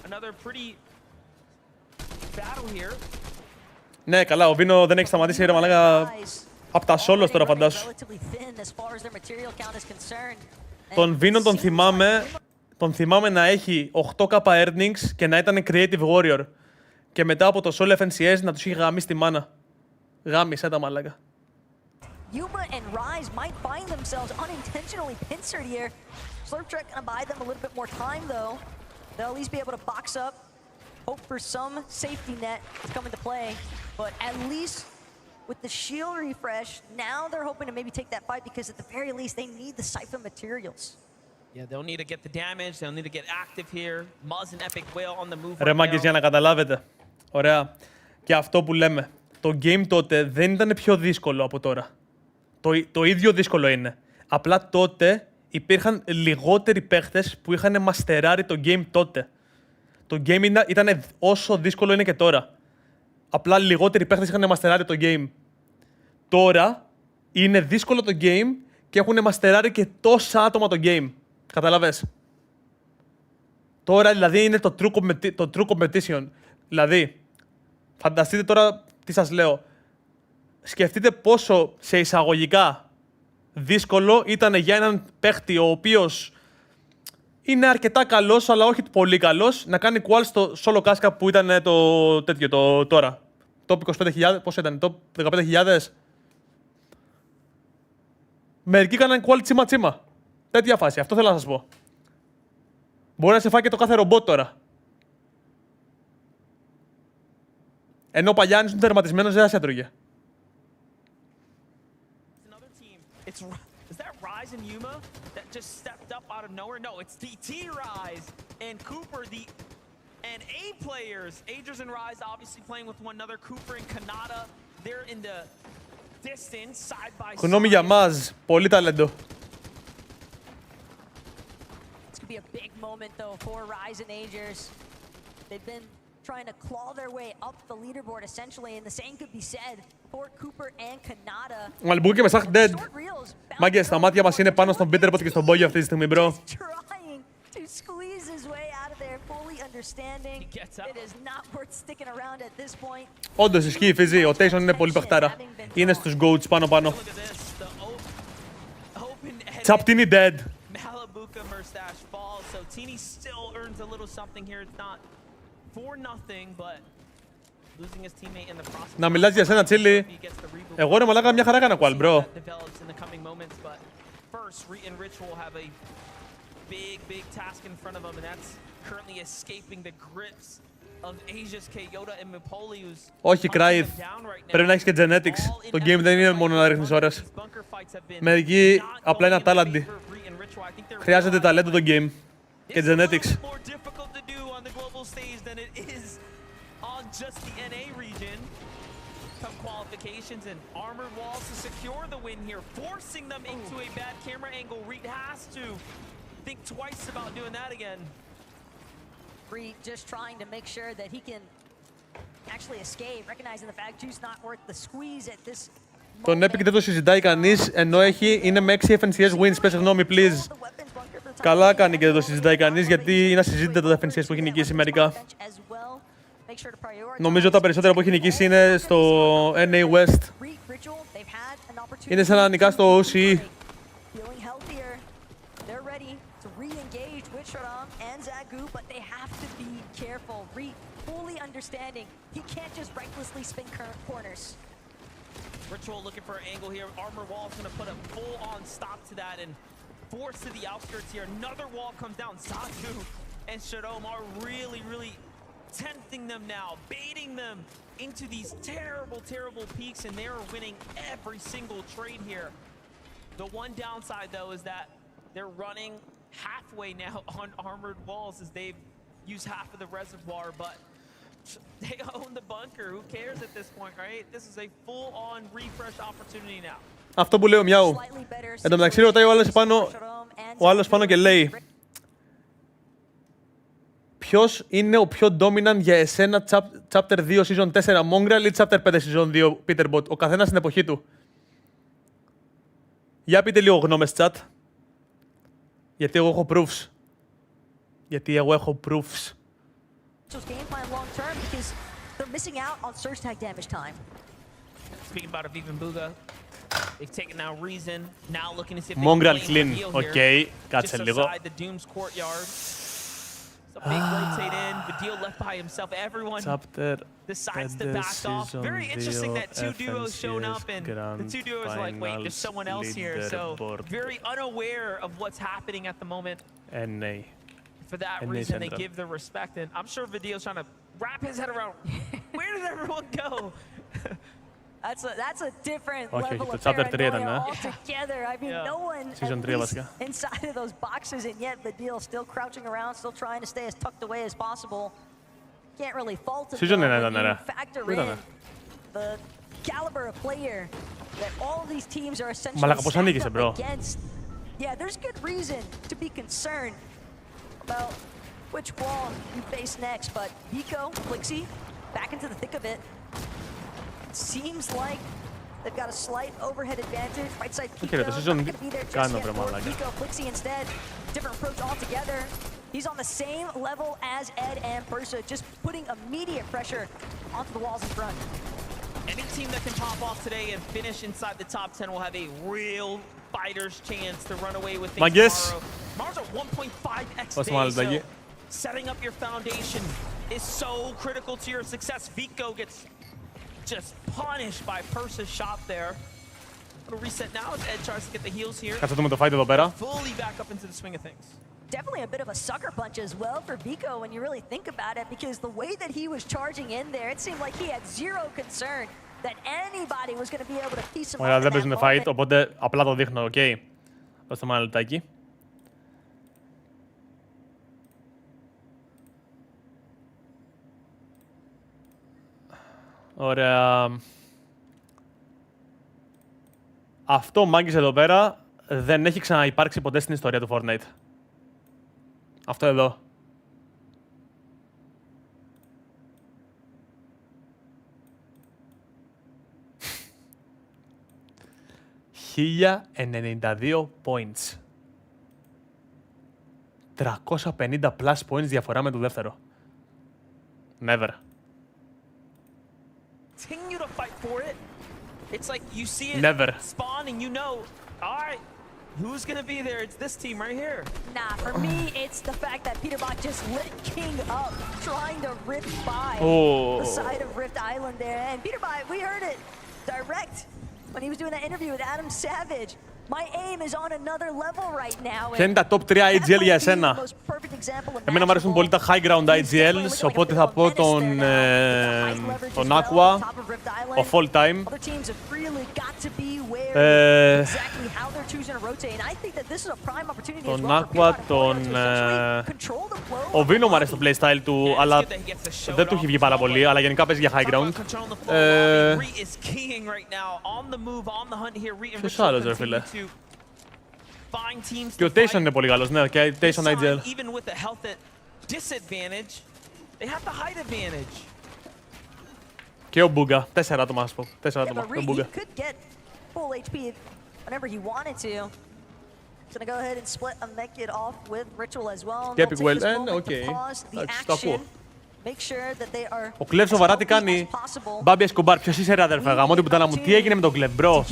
another pretty battle here. Ναι, καλά, ο Βίνο δεν έχει σταματήσει ρε μαλάκα απ' τα solos τώρα φαντάσου. Τον Βίνο τον θυμάμαι να έχει 8k earnings και να ήταν creative warrior. Και μετά από το solo FNCS να τους είχε γαμίσει τη μάνα. Γάμισε τα μαλάκα. Yuma and Rise might find themselves unintentionally pincered here. Slurptrek gonna buy them a little bit more time though. They'll at least be able to box up, hope for some safety net to come into play. But at least with the shield refresh, now they're hoping to maybe take that fight because at the very least they need the Siphon materials. Yeah, they'll need to get the damage, they'll need to get active here. Muzz and Epic Whale on the move. Ρε μάγκες, για να καταλάβετε. Ωραία. Και αυτό που λέμε. Το game τότε δεν ήταν πιο δύσκολο από τώρα. Το ίδιο δύσκολο είναι. Απλά τότε υπήρχαν λιγότεροι παίχτες που είχαν μαστεράρει το game τότε. Το game ήταν όσο δύσκολο είναι και τώρα. Απλά λιγότεροι παίχτες είχαν μαστεράρει το game. Τώρα είναι δύσκολο το game και έχουν μαστεράρει και τόσα άτομα το game. Καταλαβες. Τώρα δηλαδή είναι το true competition. Δηλαδή, φανταστείτε τώρα τι σας λέω. Σκεφτείτε πόσο σε εισαγωγικά δύσκολο ήταν για έναν παίχτη ο οποίος είναι αρκετά καλός, αλλά όχι πολύ καλός, να κάνει qual στο solo casca που ήταν το τέτοιο τώρα. Top 25.000, πόσο ήταν, top 15.000. Μερικοί κάναν qual τσίμα. Τέτοια φάση, αυτό θέλω να σας πω. Μπορεί να σε φάει και το κάθε ρομπότ τώρα. Ενώ ο Παλιάνης είναι τερματισμένος, δεν θα σε έτρωγε. Is that Rise and Yuma that just stepped up out of nowhere? No, it's DT Rise and Cooper, the NA players. Agers and Rise obviously playing with one another. Cooper and Kanata, they're in the distance, side by side. Γνώμη για μας, πολύ ταλέντο. It's gonna be a big moment though for Rise and Agers. They've been trying to claw their way up the leaderboard essentially, and the same could be said for Cooper and Kanata. Ο Αλμπούκ και Μεσάχ dead. Μάγκες, τα μάτια μας είναι πάνω στον Peterbot και στον Bogey αυτή τη στιγμή, bro. Όντως ισχύει, Φιζή. Ο Tayson είναι πολύ παιχτάρα. Είναι στους goats πάνω. Τσαπτίνι dead. Να μιλάς για σένα, Τσίλι. Εγώ ρε μαλάκα μια χαρά έκανα qual, bro. Όχι, Cryth. Πρέπει να έχεις και genetics. Το game δεν είναι μόνο να ρίχνεις ώρες. Μερικοί απλά είναι ατάλλαντοι. Χρειάζεται ταλέντο το game. Και genetics. Just the NA region. Some qualifications and armored walls to secure the win here, forcing them into a bad camera angle. Reed has to think twice about doing that again. Reed just trying to make sure that he can actually escape, recognizing the fact Juice not worth the squeeze at this. Τον Epic δεν το συζητάει κανείς, ενώ είναι με 6 FNCS wins. Πες γνώμη, please. Καλά κάνει και δεν το συζητάει κανείς, γιατί είναι ασυζήτητα τα FNCS που έχει νικήσει μερικά. Νομίζω τα περισσότερα που έχει νικήσει είναι στο NA West. Είναι σαν να νικά στο OCE. Ritual looking for an angle here. Armor wall is going to put a full-on stop to that and force to the outskirts here. Another wall comes down. Zagu and Shadom are really tempting them now, baiting them into these terrible peaks, and they are winning every single trade here. The one downside, though, is that they're running halfway now on armored walls as they've used half of the reservoir, but They own the bunker. Who cares at this point, right? This is a full-on refresh opportunity now. Αυτό που λέει ο Μιάου. Εν τω μεταξύ ρωτάει ο άλλος πάνω και λέει ποιος είναι ο πιο dominant για εσένα Chapter 2 Season 4 Mongrel ή Chapter 5 Season 2 Peterbot. Ο καθένας στην εποχή του. Για πείτε λίγο γνώμες chat. Γιατί εγώ έχω proofs. Γιατί εγώ έχω proofs. Game plan long term because they're missing out on surge tag damage time. Speaking about Aviv and Bugha, they've taken now Reason, now looking to see if they Mongrel can clean. Okay, κάτσε λίγο. Just the Doom's courtyard. It's a big rotate in. Vidil left by himself. Everyone decides to back off. Very interesting that two duos shown up and the two duos are like, wait, there's someone else here. So very unaware of what's happening at the moment. NA. For that reason, they give the respect, and I'm sure Vidil's trying to wrap his head around. Where did everyone go? That's a different level of paranoia altogether. I mean, no one inside of those boxes, and yet Vidil still crouching around, still trying to stay as tucked away as possible. Can't really fault him. When you factor in the caliber of player that all of these teams are essentially stacked up against. Yeah, there's good reason to be concerned about which wall you face next, but Vico, Plixie, back into the thick of it. Seems like they've got a slight overhead advantage. Right side Pico, not going to be there just yet for Vico. Plixie instead, different approach altogether. He's on the same level as Ed and Persa, just putting immediate pressure onto the walls in front. Any team that can pop off today and finish inside the top 10 will have a real fighter's chance to run away with things tomorrow. Tomorrow's a 1.5x day, so setting up your foundation is so critical to your success. Vico gets just punished by Persa's shot there. Little reset now as Ed tries to get the heals here. Fully back up into the swing of things. Definitely a bit of a sucker punch as well for Vico when you really think about it, because the way that he was charging in there, it seemed like he had zero concern that anybody was going to be able to piece him up. Ωραία, δεν παίζουν fight, οπότε απλά το δείχνω, οκ. Δώστε μου ένα λεπτάκι. Ωραία. Αυτό, μάγκες εδώ πέρα, δεν έχει ξαναυπάρξει ποτέ στην ιστορία του Fortnite. Αυτό εδώ. ...1092 points. 350 plus points διαφορά με το δεύτερο. Never. Continue to fight for it. It's like you see it spawn and you know, all right, who's gonna be there? It's this team right here. Nah, for me, it's the fact that Peterbot just lit King up, trying to rip by the side of Rift Island there. And Peterbot, we heard it direct when he was doing that interview with Adam Savage. My aim is on another level right now. Ποια είναι τα top 3 IGL για εσένα? Εμένα μου αρέσουν πολύ τα high ground IGLs, οπότε θα πω τον Aqua, ο Fall Time, τον Aqua, ο Vino μου αρέσει το playstyle του, αλλά δεν του έχει βγει πάρα πολύ, αλλά γενικά παίζει για high ground. Ποιος άλλος ρε φίλε? Και ο Tayson είναι πολύ καλός, ναι, και Tayson IGL. Και ο Bugha, 4 άτομα ας πω, 4 άτομα, ο Bugha. Και Epic Well, οκ, εντάξει, το ακούω. Ο Κλεβ σοβαρά τι κάνει? Μπάμπι Εσκομπάρ, ποιος είσαι ρε αδερφέ, γαμώ την πουτάνα μου, τι έγινε με τον Κλεβ, μπρο?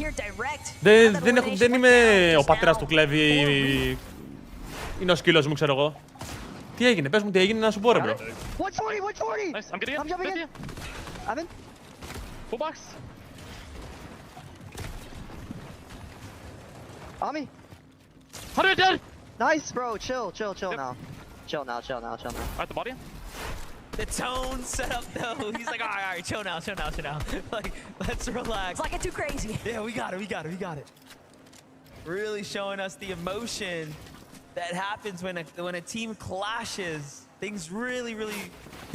Δεν είμαι ο πατέρας του Κλεβ ή είναι ο σκύλος μου, ξέρω εγώ. Τι έγινε, πες μου τι έγινε να σου πω ρε μπρο. 140, 140! Nice, I'm getting in. I'm jumping in. I'm in. Full box. On me. 100 dead! Nice, bro. Chill now. Chill now. At the body? The tone set up though. He's like, all right, chill now. Like, let's relax. It's like it's too crazy. Yeah, we got it. Really showing us the emotion that happens when a team clashes. Things really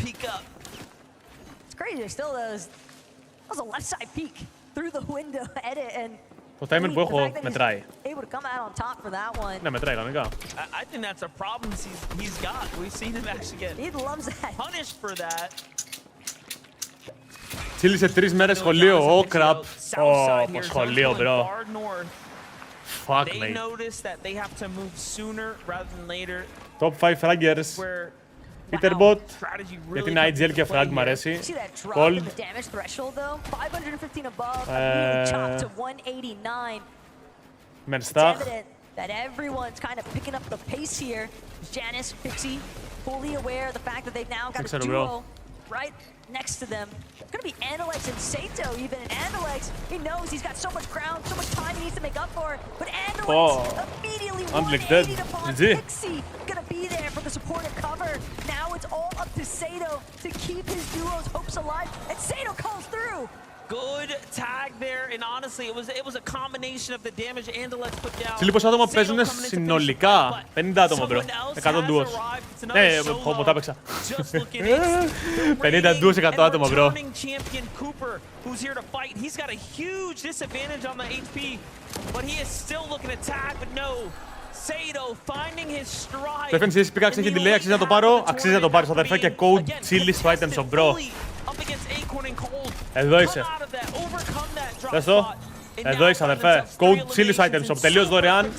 peak up. It's crazy. Still, that was a left side peek through the window edit, and το timing που έχω μετράει. able to come out on top for that one. Ναι, μετράει κανονικά. I think that's a problem he's got. We've seen him actually get punished for that. Τσίλησε 3 μέρες σχολείο. Ω, κραπ. Ω, σχολείο, bro. Fuck, They mate. notice that they have to move sooner rather than later. Top 5 fraggers. Peterbot. Για την IGL και frag μ' αρέσει. Cold. Damage threshold though, 515 above, immediately chopped to 189. Μερστάχ. That everyone's kind of picking up the pace here. Janice, Pixie, fully aware of the fact that they've now got a duo right next to them. It's gonna be Analex and Sato even, and Analex, he knows he's got so much ground, so much time he needs to make up for, but Analex immediately 180 to pop Pixie, gonna be there for the support and cover. Now it's all up to Sato to keep his duo's hopes alive, and Sato comes through. Good tag there, and honestly, it was a combination of the damage Analex put down. Σε πόσα άτομα παίζουν συνολικά. 50 άτομα, bro. 100 duos. Ναι, πω τα έπαιξα. 50 duos, 100 άτομα, bro. Champion Cooper, who's here to fight. He's got a huge disadvantage on the HP, but he is still looking to tag, but no. Sato finding his stride. Το FNCS Pickaxe έχει delay, αξίζει να το πάρω. Αξίζει να το πάρεις, αδερφέ, και code chili στο item shop, bro. Εδώ είσαι. Δες το. Εδώ είσαι, αδερφέ. Code chili στο item shop. Τελείως δωρεάν.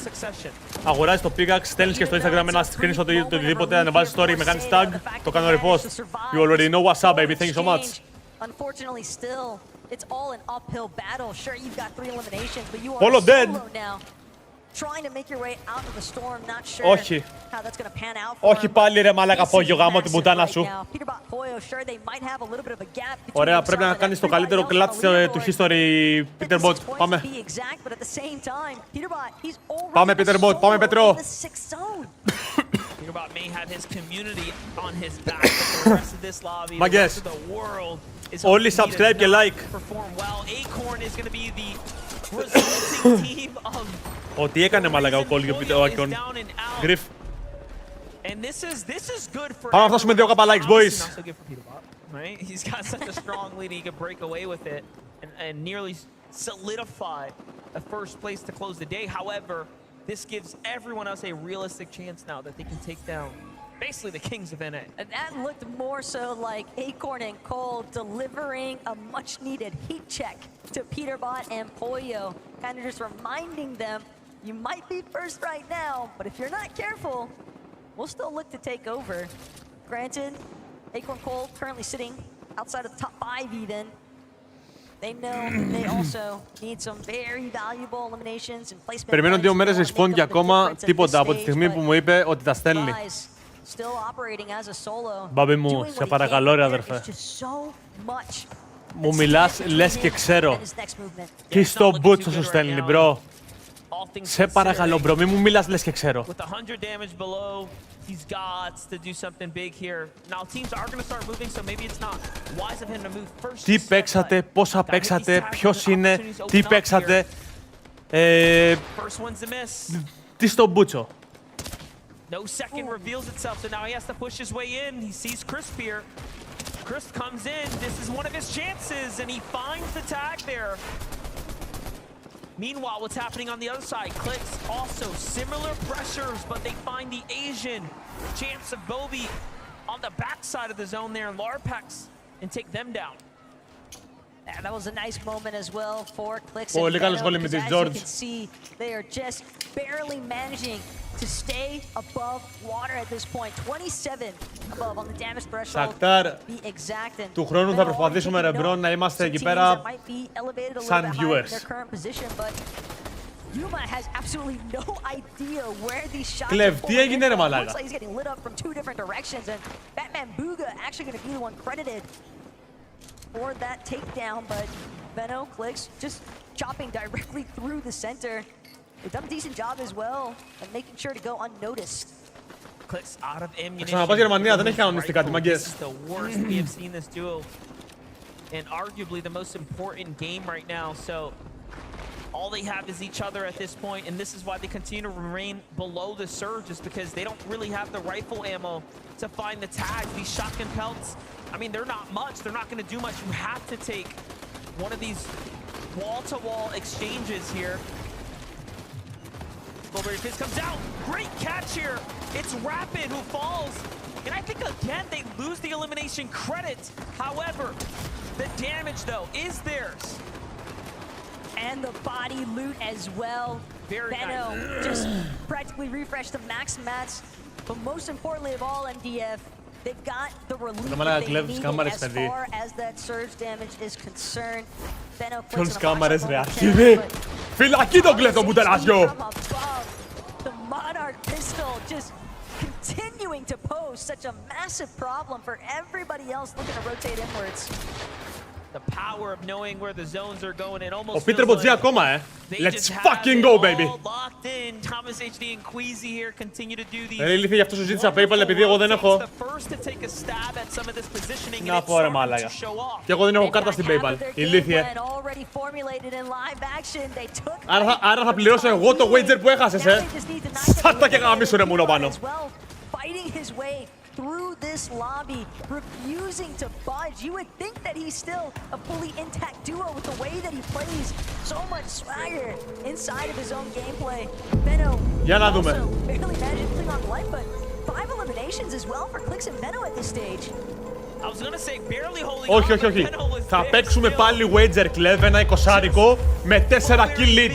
Αγοράζεις το Pickaxe, στέλνεις και στο Instagram ένα screenshot ή το οτιδήποτε, ανεβάζεις story, με κάνεις tag, το κάνω repost. You already know what's up, baby. Thank you so much. Unfortunately, still, it's all an uphill battle. Sure, you've got 3 eliminations, but you are Polo dead. solo now. Trying to make your way out of the storm, not sure Όχι. how that's going to pan out for Όχι πάλι ρε μαλάκα πόγιο γάμο την πουτάνα σου. Ωραία, πρέπει να κάνεις το καλύτερο clutch του history, Peterbot. Πάμε. Πάμε, Peterbot. Πάμε, Πέτρο. Peterbot may have his community on his back, but the rest of this lobby, the rest of the world is όλοι subscribe και like. Perform well. Acorn is going to be the resulting team of. Ό,τι έκανε μαλάκα ο Κόλ και ο Acorn. Griff. And this is good for. Πάμε να φτάσουμε 2 κάπα likes, boys. Right? He's got such a strong lead, he could break away with it and nearly solidify a first place to close the day. However, this gives everyone else a realistic chance now that they can take down basically the kings of NA. And that looked more so like Acorn and Cole delivering a much-needed heat check to Peterbot and Pollo, kind of just reminding them, you might be first right now, but if you're not careful, we'll still look to take over. Granted, Acorn Cole currently sitting outside of the top 5 even. They know they also need some very valuable eliminations and placement. Περιμένω 2 μέρες respawn και ακόμα τίποτα από τη στιγμή που μου είπε ότι τα στέλνει. Μπάμπη μου, σε παρακαλώ ρε αδερφέ. Μου μιλάς λες και ξέρω. Τι στο μπούτσο σου στέλνει, bro. Σε παρακαλώ, bro, μη μου μιλάς λες και ξέρω. He's got to do something big here. Now teams are going to start moving, so maybe it's not wise of him to move first. Τι παίξατε, πόσα παίξατε, ποιος είναι, τι παίξατε. First one's a miss. Τι στο μπούτσο. No second reveals itself, so now he has to push his way in. He sees Crisp here. Crisp comes in. This is one of his chances, and he finds the tag there. Meanwhile, what's happening on the other side? Clicks also similar pressures, but they find the Asian chance of Bobby on the backside of the zone there, and Larpex, and take them down. And that was a nice moment as well for Clicks. Πολύ καλό σχόλιο με τη George. As you can see, they are just barely managing to stay above water at this point. 27 above on the damage threshold. Σακτάρ, του χρόνου θα προσπαθήσουμε ρε μπρο να είμαστε εκεί πέρα σαν viewers. Yuma has absolutely no idea where these shots Κλεβ, τι έγινε ρε μαλάκα. Looks like he's getting lit up from 2 different directions, and Batman Booga actually going to be the one credited for that takedown, but Benno, Clicks just chopping directly through the center. They've done a decent job as well and making sure to go unnoticed. Clicks out of ammunition. Ξαναπάς Γερμανία, δεν έχει κανονιστικά τι μαγκές. This is the worst we have seen this duo, and arguably the most important game right now. So all they have is each other at this point, and this is why they continue to remain below the surge, is because they don't really have the rifle ammo to find the tags. These shotgun pelts I mean, they're not much. They're not going to do much. You have to take one of these wall-to-wall exchanges here. Strawberry Fizz comes out. Great catch here. It's Rapid who falls. And I think, again, they lose the elimination credit. However, the damage, though, is theirs. And the body loot as well. Very Benno nice. just practically refreshed the max mats. But most importantly of all, MDF, they've got the relief that they need as far as that surge damage is concerned. Benno puts in a Φυλακή τον κλέφτο που τεράστιο! The Monarch pistol just continuing to pose such a massive problem for everybody else looking to rotate inwards. The power of knowing where the zones are going, it almost Ο Peterbot ζει ακόμα, Let's fucking go, baby! Locked in. Thomas HD and Queasy here continue to do these. Ηλίθεια, γι' αυτό σου ζήτησα PayPal, επειδή εγώ δεν έχω. Να πω ρε μάλακα. Και εγώ δεν έχω κάρτα στην PayPal. Ηλίθεια. Άρα θα πληρώσω εγώ το wager που έχασες, Σάτα και γαμίσου ρε μουνο πάνω. Through this lobby, refusing to budge. You would think that he's still a fully intact duo with the way that he plays. So much swagger inside of his own gameplay. Benno also barely managed to cling on life, but 5 eliminations as well for Clix and Benno at this stage. I was gonna say barely holding όχι, όχι, όχι. Θα παίξουμε πάλι wager club, ένα 20άρικο με 4 kill lead.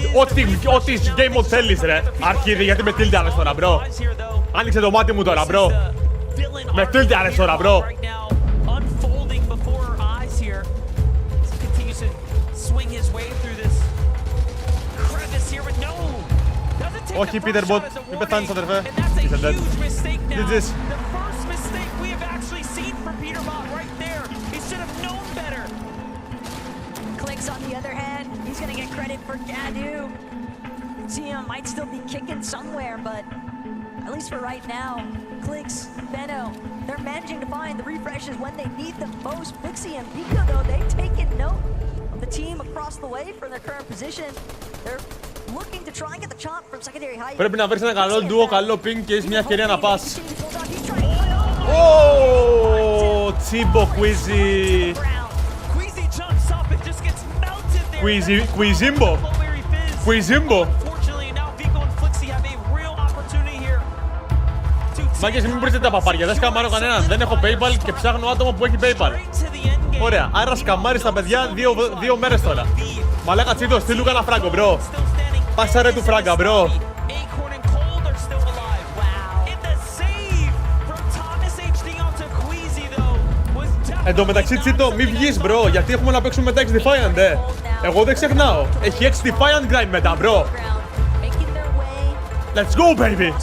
Ό,τι game mode θέλεις ρε. Αρχίδι, γιατί με tilde άρες τώρα, bro. Άνοιξε το μάτι μου τώρα, bro. Με tilde άρες τώρα, bro. Όχι, Peterbot, μην πεθάνεις, αδερφέ. Είσαι dead. GG's. Clix on the other hand, he's gonna get credit for Gadu. Zia might still be kicking somewhere, but at least for right now, Clix, Benno, they're managing to find the refreshes when they need them most. Flixie and Vico, though, they've taken note of the team across the way from their current position. They're looking to try and get the chop from secondary height. Πρέπει να βρεις ένα καλό duo, καλό ping και έχεις μια ευκαιρία να πας. Τσίμπο, Queasy. Queazimbo. Queazimbo. Μάγκες, μην βρείτε τα παπάρια, δεν σκαμάρω κανέναν. Δεν έχω PayPal και ψάχνω άτομο που έχει PayPal. Ωραία, άρα σκαμάρεις τα παιδιά 2 μέρες τώρα. Μαλάκα Τσίτο, στείλου κανένα φράγκο, μπρο. Πάσα ρε του φράγκα, μπρο. Εν τω μεταξύ Τσίτο, μη βγεις, μπρο, γιατί έχουμε να παίξουμε μετά X-Defiant, Εγώ δεν ξεχνάω. Έχει X-Defiant grind μετά, μπρο. Let's go, baby!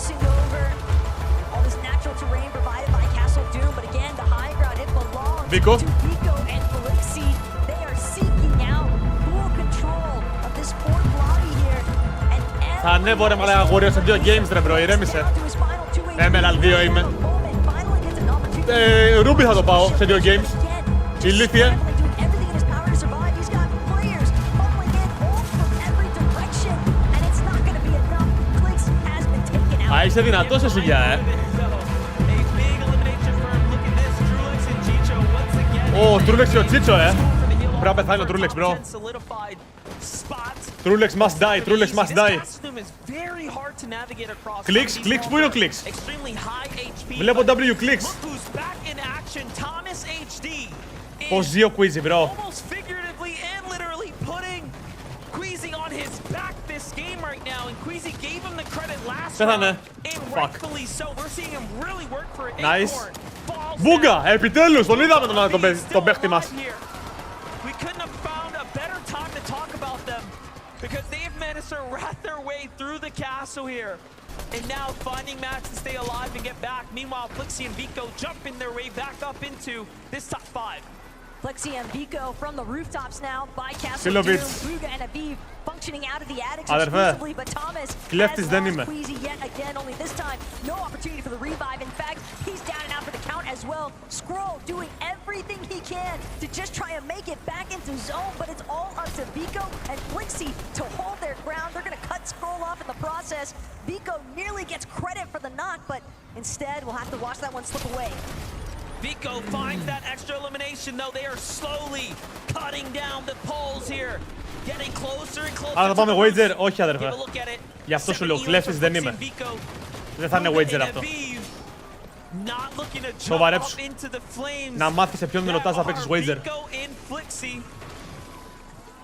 Vico. Θα ανέβω ρε μαλάκα αγόρια σε 2 games ρε μπρο, ηρέμησε. Emerald 2 είμαι. Ruby θα το πάω σε 2 games. Ηλίθιε. Α, είσαι δυνατός εσύ γεια, Ω, Τρούλεξ και ο Τσίτσο, Πρέπει να πεθάνει ο Τρούλεξ, bro. Τρούλεξ must die, Τρούλεξ must die. Κλίξ, Κλίξ, πού είναι ο Κλίξ? Βλέπω W Κλίξ. Πώς ζει ο Queasy, bro. Πέθανε. Fuck. Nice. Βούγκα, επιτέλους, τον είδαμε τον παίχτη μας. Because they've managed to rat their way through the castle here. And now finding Max to stay alive and get back. Meanwhile, Flixie and Vico jumping their way back up into this top 5. Flexi and Vico from the rooftops now by Castle Doom. Buga and Aviv functioning out of the attics exclusively, but Thomas has lost Queasy yet again, only this time no opportunity for the revive. In fact, he's down and out for the count as well. Skrull doing everything he can to just try and make it back into zone, but it's all up to Vico and Flixie to hold their ground. They're going to cut Skrull off in the process. Vico nearly gets credit for the knock, but instead we'll have to watch that one slip away. Vico finds that extra elimination, though. They are slowly cutting down the poles here. Getting closer and closer. Άρα θα πάμε wager. Όχι, αδερφέ. Give a look at it. Γι' αυτό σου λέω, κλέφτης δεν είμαι. Δεν θα είναι wager αυτό. Σοβαρέψου. Να μάθεις σε ποιον με ρωτάς να παίξεις wager.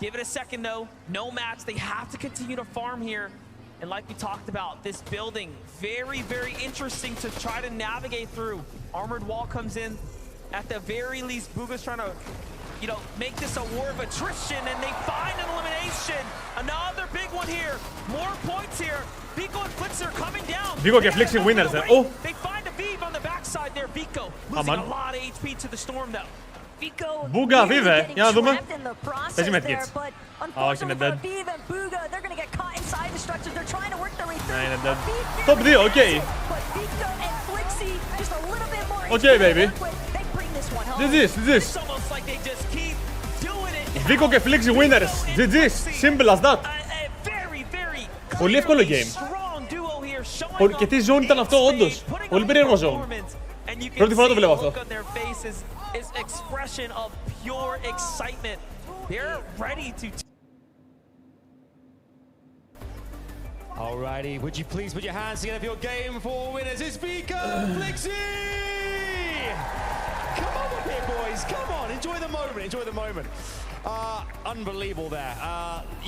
Give it a second though. No match. They have to continue to farm here. And like we talked about, this building, very, very interesting to try to navigate through. Armored wall comes in. At the very least, Bugha's trying to, you know, make this a war of attrition, and they find an elimination. Another big one here. More points here. Vico and Flix are coming down. Vico και Flix είναι winners. Oh. They find a Vive on the backside there. Vico losing a lot of HP to the storm though. Bugha, Vive, για να δούμε. Παίζει με έτσι. Όχι, είναι dead. Ναι, είναι dead. Top 2, οκ. Οκ, baby. GG's. Vico και Flix winners. GG's. Simple as that. Πολύ εύκολο game. Και τι zone ήταν αυτό, όντως. Πολύ περίεργο zone. Πρώτη φορά το βλέπω αυτό. Is expression of pure excitement. They're ready to. Alrighty, would you please put your hands together for your game for winners? It's Vico Flixi! Come on up here, boys. Come on, enjoy the moment. Enjoy the moment. Unbelievable there.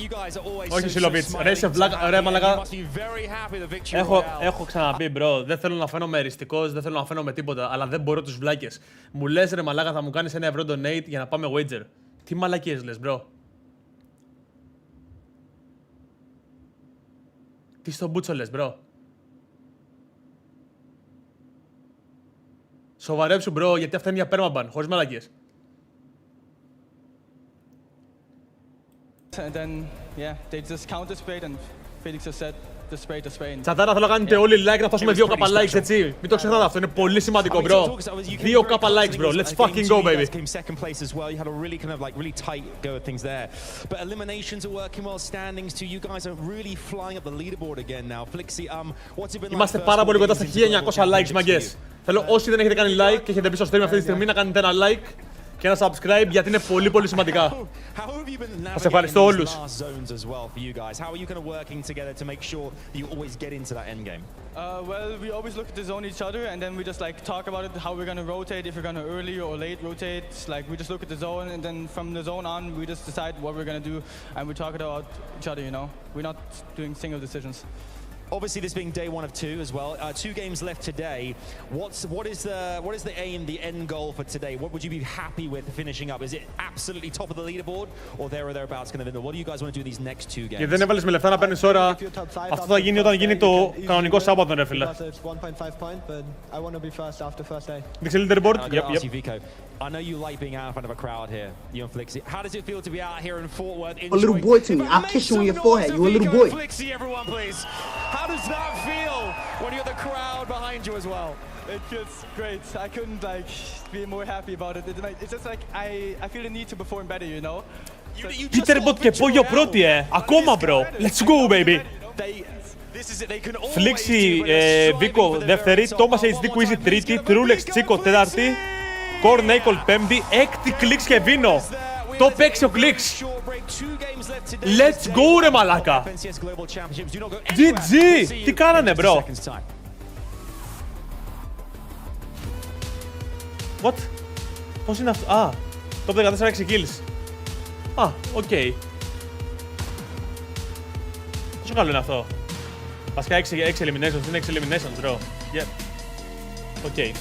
You guys are always όχι, Σιλοβίτς. Ρε, σε βλάκα, ρε, μαλάκα. Έχω ξαναπεί, bro. Δεν θέλω να φαίνομαι εριστικός, δεν θέλω να φαίνομαι τίποτα, αλλά δεν μπορώ τους βλάκες. Μου λες, ρε, μαλάκα, θα μου κάνεις €1 donate για να πάμε wager. Τι μαλακίες λες, bro. Τι στο μπούτσο λες, bro. Σοβαρέψου, bro, γιατί αυτά είναι μια permaban, χωρίς μαλακίες. And then, yeah, they just counter-sprayed and Felix just said, just spray, just spray. Τσατάρα, θέλω να κάνετε όλοι like, να φτάσουμε 2K likes, έτσι. Μην το ξεχνάτε αυτό, είναι πολύ σημαντικό, bro. 2K likes, bro. Let's fucking go, baby. Came second place as well. You had a really kind of like really tight go of things there. But eliminations are working well, standings too. You guys are really flying up the leaderboard again now. Flixi, what's it been like? Είμαστε πάρα πολύ κοντά στα 1900 likes, μαγκές. Θέλω όσοι δεν έχετε κάνει like και έχετε μπει στο stream αυτή τη στιγμή να κάνετε ένα like και ένα subscribe, γιατί είναι πολύ πολύ σημαντικά. Σας ευχαριστώ όλους. Well, we always look at the zone each other, and then we just like talk about it, how we're gonna rotate, if we're gonna early or late rotate. Like we just look at the zone, and then from the zone on, we just decide what we're gonna do, and we talk about each other. You know, we're not doing single decisions. Obviously, this being day 1 of 2 as well. 2 games left today. What is the aim, the end goal for today? What would you be happy with finishing up? Is it absolutely top of the leaderboard, or there or thereabouts going to win? What do you guys want to do these next 2 games? Γιατί δεν έβαλες με λεφτά να παίρνεις ώρα. Αυτό θα γίνει όταν γίνει το κανονικό Σάββατο, ρε φίλε. Δείξε leaderboard. Yep. I know you like being out in front of a crowd here, you and Flixi. How does it feel to be out here in Fort Worth? A little boy to me. I'll kiss you on your forehead. You a little boy. Flixi, everyone, please. How does that feel when you're the crowd behind you as well? It feels great. I couldn't like be more happy about it. It's just like I feel the need to perform better, you know. Peterbot και Πόγιο πρώτη, ακόμα, bro. Let's go, baby. Flixi, Vico δεύτερη, Thomas HD Quizzy τρίτη, Trulex Chico τέταρτη, Cornacol πέμπτη, έκτη Clicks και Vino. Top 6 ο Clicks. Let's go, ρε μαλάκα. GG. Τι κάνανε, bro. What? Πώς είναι αυτό? Α, top 14 6 kills. Α, οκ. Πόσο καλό είναι αυτό? Βασικά 6 eliminations, είναι 6 eliminations, bro. Yep. Οκ.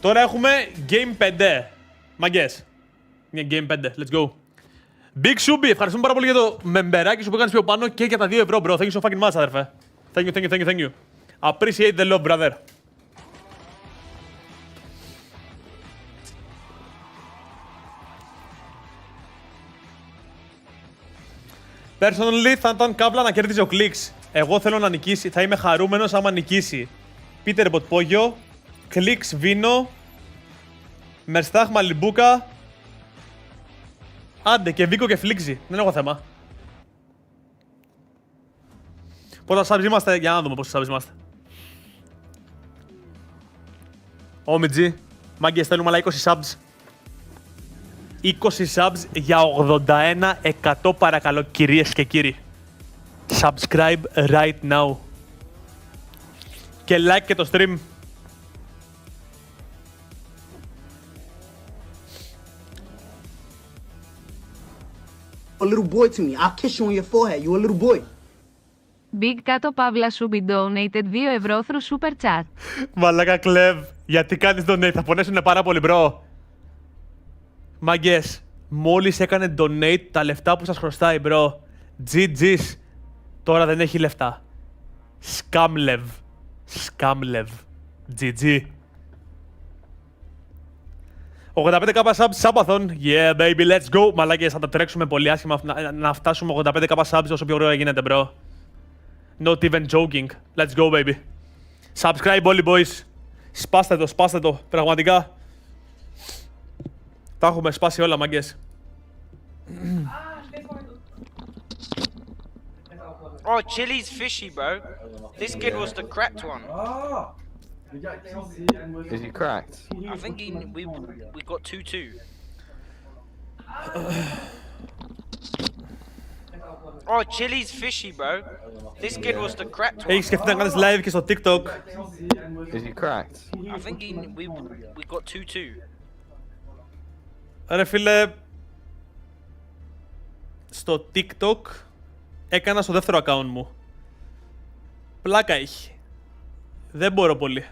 Τώρα έχουμε Game 5. Μαγκές. Είναι Game 5. Let's go. Big Shubi, ευχαριστούμε πάρα πολύ για το μεμπεράκι σου που έκανες πιο πάνω και για τα 2 ευρώ, bro. Thank you so fucking much, αδερφέ. Thank you. Appreciate the love, brother. Personally, θα ήταν κάπλα να κέρδιζε ο Clicks. Εγώ θέλω να νικήσει. Θα είμαι χαρούμενος άμα νικήσει. Peterbot Πόγιο, Clicks Vino, Merstach Μαλιμπούκα. Άντε και Vico και Flixi. Δεν έχω θέμα. Πόσα subs είμαστε, για να δούμε πόσα subs είμαστε. OMG. Μάγκες, θέλουμε άλλα 20 subs. 20 subs για 81% παρακαλώ, κυρίες και κύριοι. Subscribe right now. Και like και το stream. A little boy to me. I'll kiss you on your forehead. You a little boy. Big Kato Pavla Subi donated 2 ευρώ through super chat. Μαλάκα Κλεβ, γιατί κάνεις donate, θα πονέσουνε πάρα πολύ, bro. Μάγκες, μόλις έκανε donate τα λεφτά που σας χρωστάει, bro. GG's. Τώρα δεν έχει λεφτά. Scamlev. Scamlev. GG. 85k subs, Σάμπαθον. Yeah, baby, let's go. Μαλάκες, θα τα τρέξουμε πολύ άσχημα να φτάσουμε 85k subs όσο πιο γρήγορα γίνεται, bro. Not even joking. Let's go, baby. Subscribe όλοι, boys. Σπάστε το. Πραγματικά. Τα έχουμε σπάσει όλα, μάγκες. Oh, Chili's fishy, bro. This kid was the cracked one. Is he cracked? I think we got 2-2. Oh, Chili's fishy, bro. This kid was the cracked one. Έχεις σκεφτεί να κάνεις live και στο TikTok. Is he cracked? I think we got 2-2. Ρε φίλε, στο TikTok έκανα στο δεύτερο account μου. Πλάκα έχει. Δεν μπορώ πολύ.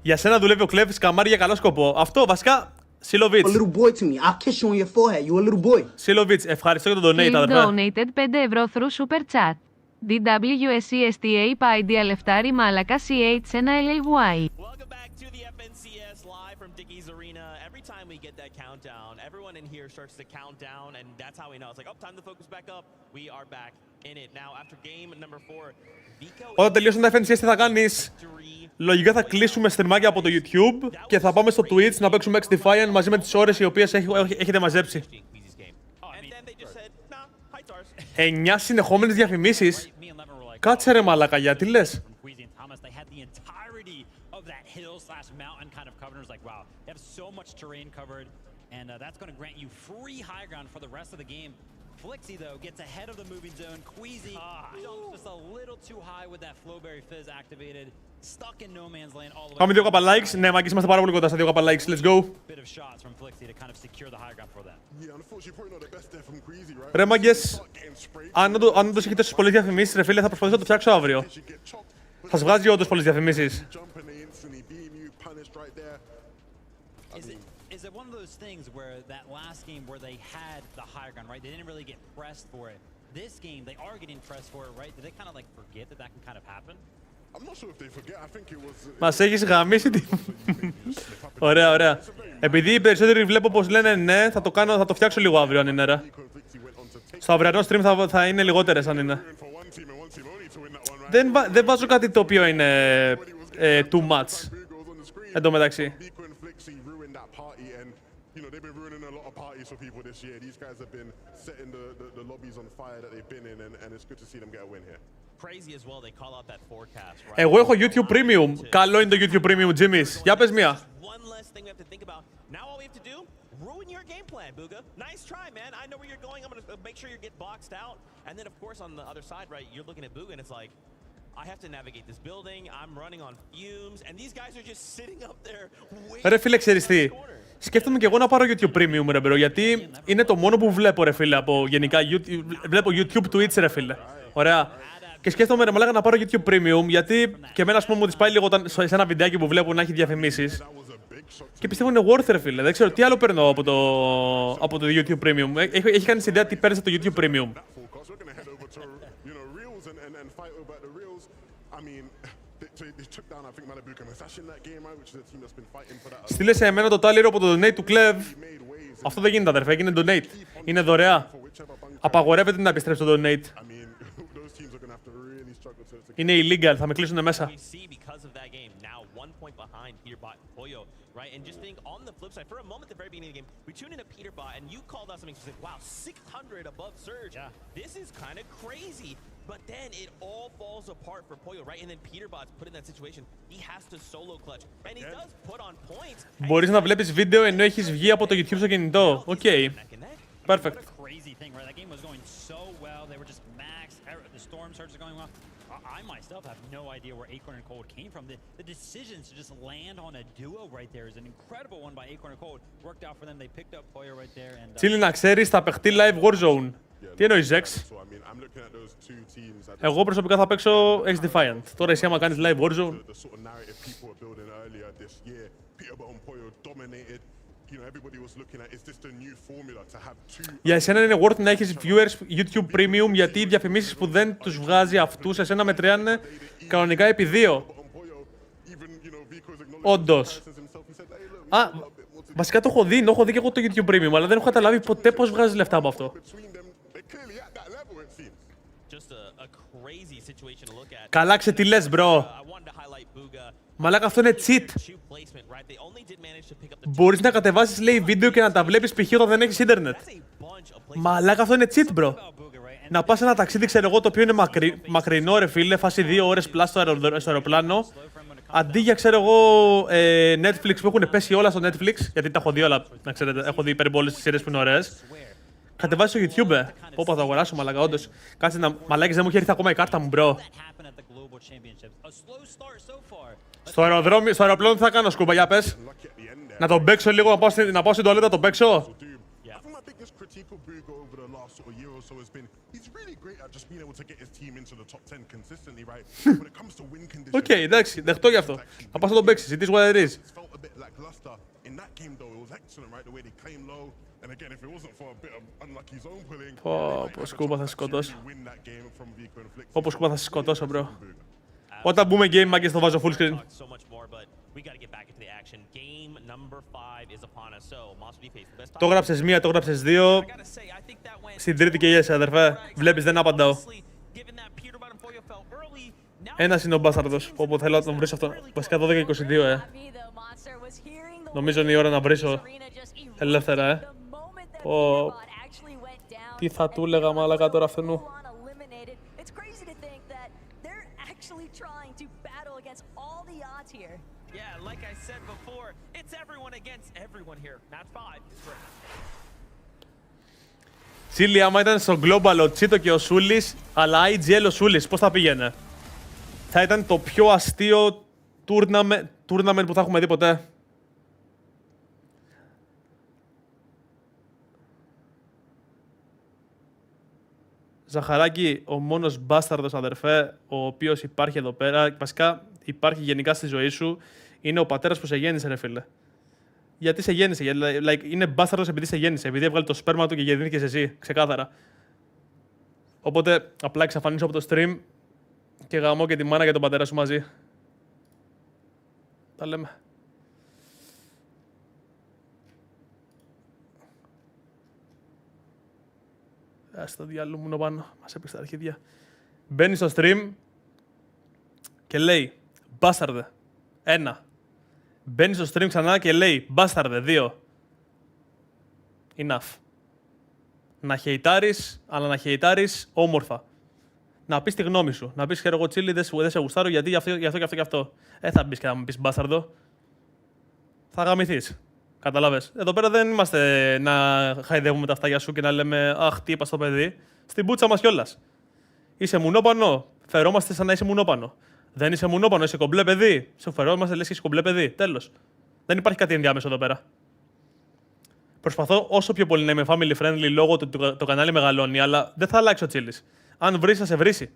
Για σένα δουλεύει ο Κλέβης καμάρι για καλό σκοπό. Αυτό βασικά, Σιλοβίτς. A little boy to me. I'll kiss you on your forehead. You a little boy. Σιλοβίτς, ευχαριστώ για το donate, αδερφέ. Donated 5 ευρώ through super chat. DWSCSTA πάει διαλεφτάρι μάλακα CH1LLYS. Time we get that countdown, everyone in here starts to count down, and that's how we know. It's like, oh, time to focus back up. We are back in it. Now, after game number 4, όταν τελειώσουν τα FNCS, τι θα κάνεις? Λογικά θα κλείσουμε στριμάκια από το YouTube και θα πάμε στο Twitch να παίξουμε X Defiant μαζί με τις ώρες οι οποίες έχετε μαζέψει. 9 συνεχόμενες διαφημίσεις. Κάτσε ρε μαλάκα, γιατί λες? They have so much terrain covered, and that's going to grant you free high ground for the rest of the game. Flixie, though, gets ahead of the moving zone. Queasy jumps just a little too high with that Flowberry Fizz activated. Stuck in no man's land all the way. Πάμε 2 κάπα likes. Ναι, μάγκες, είμαστε πάρα πολύ κοντά στα 2 κάπα likes. Let's go. Bit of shots from Flixie to kind of secure the high ground for them. Ρε μάγκες, αν όντως έχει τόσες πολλές διαφημίσεις, ρε φίλε, θα προσπαθήσω να το φτιάξω αύριο. Θα σου βγάζει όντως πολλές διαφημίσεις. Is it one of those things where that last game where they had the higher ground, right? They didn't really get pressed for it. This game, they are getting pressed for it, right? Did they kind of like forget that can kind of happen? I'm not sure if they forget. I think it was. Μας έχεις γαμίσει τι. Ωραία, ωραία. Επειδή οι περισσότεροι βλέπω πως λένε ναι, θα το φτιάξω λίγο αύριο αν είναι, ρε. Στο αυριανό stream θα είναι λιγότερες αν είναι. Δεν βάζω κάτι το οποίο είναι too much. Εν τω μεταξύ. They've been ruining a lot of parties for people this year. These guys have been setting the lobbies on fire that they've been in, and it's good to see them get a win here. Crazy as well, they call out that forecast, right? Εγώ έχω YouTube Premium. Καλό είναι το YouTube Premium, Jimmy's. Για πες μία. One less thing we have to think about. Now all we have to do, ruin your game plan, Booga. Nice try, man. I know where you're going. I'm going to make sure you get boxed out. And then, of course, on the other side, right, you're looking at Booga, and it's like, I have to navigate this building. I'm running on fumes, and these guys are just sitting up there waiting. Ρε φίλε, ξέρεις τι. Σκέφτομαι και εγώ να πάρω YouTube Premium, ρε μπρο, γιατί είναι το μόνο που βλέπω, ρε φίλε, από γενικά YouTube, βλέπω YouTube, Twitch, ρε φίλε. Ωραία. Και σκέφτομαι, ρε μαλάκα, να πάρω YouTube Premium, γιατί και εμένα, ας πούμε, μου τις πάει λίγο σε ένα βιντεάκι που βλέπω να έχει διαφημίσεις. Και πιστεύω είναι worth, ρε φίλε. Δεν ξέρω τι άλλο παίρνω από το YouTube Premium. Έχει κάνει ιδέα τι παίρνεις από το YouTube Premium? Στείλε σε εμένα το τάλιρο από το donate του Clev. Αυτό δεν γίνεται, αδερφέ, έγινε donate. Είναι δωρεά. Απαγορεύεται να επιστρέψει το donate. Είναι illegal, θα με κλείσουνε μέσα. Right, and just being on the flip side, for a moment at the very beginning of the game, we tuned into Peterbot, and you called out something specific. Wow, 600 above Surge. Yeah. This is kind of crazy. But then it all falls apart for Pollo, right? And then Peterbot's put in that situation. He has to solo clutch. And he does put on points. Μπορείς να βλέπεις βίντεο ενώ έχεις βγει από το YouTube στο κινητό. Οκ. Perfect. Crazy thing, right? That game was going so well. They were just maxed. The storm surge is going well. I myself have no idea where Acorn and Cold came from. The decisions to just land on a duo right there is an incredible one by Acorn and Cold. Worked out for them. They picked up Pollo right there. And Τσίλι, να ξέρεις, θα παιχτεί live Warzone. Τι εννοείς, Zex? Εγώ προσωπικά θα παίξω X-Defiant. Τώρα εσύ άμα κάνεις live Warzone. Για εσένα είναι worth να έχεις viewers YouTube Premium, γιατί οι διαφημίσεις που δεν τους βγάζει αυτούς, εσένα μετριάνε κανονικά επί 2. Όντως. Α, βασικά το έχω δει και εγώ το YouTube Premium, αλλά δεν έχω καταλάβει ποτέ πώς βγάζεις λεφτά από αυτό. Καλά, τι λες, bro. Μαλάκα, αυτό είναι cheat. Μπορείς να κατεβάσεις, λέει, βίντεο και να τα βλέπεις π.χ. όταν δεν έχεις ίντερνετ. Μαλάκα, αυτό είναι cheat, bro. Να πας σε ένα ταξίδι, ξέρω εγώ, το οποίο είναι μακρινό, ρε φίλε, φάση 2 ώρες πλάς στο αεροπλάνο. Αντί για, ξέρω εγώ, Netflix που έχουν πέσει όλα στο Netflix, γιατί τα έχω δει όλα, να ξέρετε, έχω δει περίπου όλες τις σειρές που είναι ωραίες. Κατεβάζεις στο YouTube, Πω, θα αγοράσω, μαλάκα, όντως. Κάτσε να, μαλάκες, δεν μου έχει έρθει ακόμα η κάρτα μου, bro. Στο αεροπλάνο τι θα κάνω, Σκούπα, για πες. Να τον παίξω λίγο, να πάω στην τουαλέτα, τον παίξω. Οκ, εντάξει, δεχτώ γι' αυτό. Θα πάω να τον παίξεις, it is what it is. Πω, Σκούπα, θα σε σκοτώσω. Όπως Σκούπα, θα σε σκοτώσω, bro. Όταν μπούμε game, μάγκες, το βάζω full screen. Το γράψες μία, το γράψες δύο. Στην τρίτη και yes, αδερφέ. Βλέπεις, δεν απαντάω. Ένας είναι ο μπάσταρδος. Όπου θέλω να τον βρίσω αυτό. Βασικά 12-22, Νομίζω είναι η ώρα να βρίσω ελεύθερα, Τι θα του έλεγα, μάλακα, τώρα αυτού. Τσίλι, άμα ήταν στο Global ο Τσίτο και ο Σούλης, αλλά IGL ο Σούλης, πώς θα πήγαινε? Θα ήταν το πιο αστείο tournament που θα έχουμε δει ποτέ. Ζαχαράκι, ο μόνος μπάσταρδος, αδερφέ, ο οποίος υπάρχει εδώ πέρα, βασικά υπάρχει γενικά στη ζωή σου, είναι ο πατέρας που σε γέννησε, ρε φίλε. Γιατί σε γέννησε, like, είναι μπάσταρδος επειδή σε γέννησε, επειδή έβγαλε το σπέρμα του και γεννήθηκες εσύ, ξεκάθαρα. Οπότε, απλά εξαφανίσω από το stream και γαμώ και τη μάνα και τον πατέρα σου μαζί. Τα λέμε. Ας το διάλογο μου πάνω, μας έπαιξε τα αρχίδια. Μπαίνει στο stream και λέει μπάσταρδε, 1. Μπαίνει στο stream ξανά και λέει μπάσταρδε, 2. Enough. Να χεϊτάρεις, αλλά να χεϊτάρεις όμορφα. Να πεις τη γνώμη σου. Να πεις, ξέρω εγώ, Τσίλι, δεν σε γουστάρω γιατί γι' αυτό. Θα μπεις και να μου πεις μπάσταρδο. Θα γαμηθείς. Καταλάβες. Εδώ πέρα δεν είμαστε να χαϊδεύουμε τα αυτιά σου και να λέμε αχ, τι είπα στο παιδί. Στην πουτσα μας κιόλας. Είσαι μουνόπανο. Φερόμαστε σαν να είσαι μουνόπανο. Δεν είσαι μουνόπανο, είσαι κομπλέ παιδί. Σε φερόμαστε, λες και είσαι κομπλέ παιδί. Τέλος. Δεν υπάρχει κάτι ενδιάμεσο εδώ πέρα. Προσπαθώ όσο πιο πολύ να είμαι family friendly λόγω του το κανάλι μεγαλώνει, αλλά δεν θα αλλάξει ο Τσίλης. Αν βρεις, θα σε βρίσει.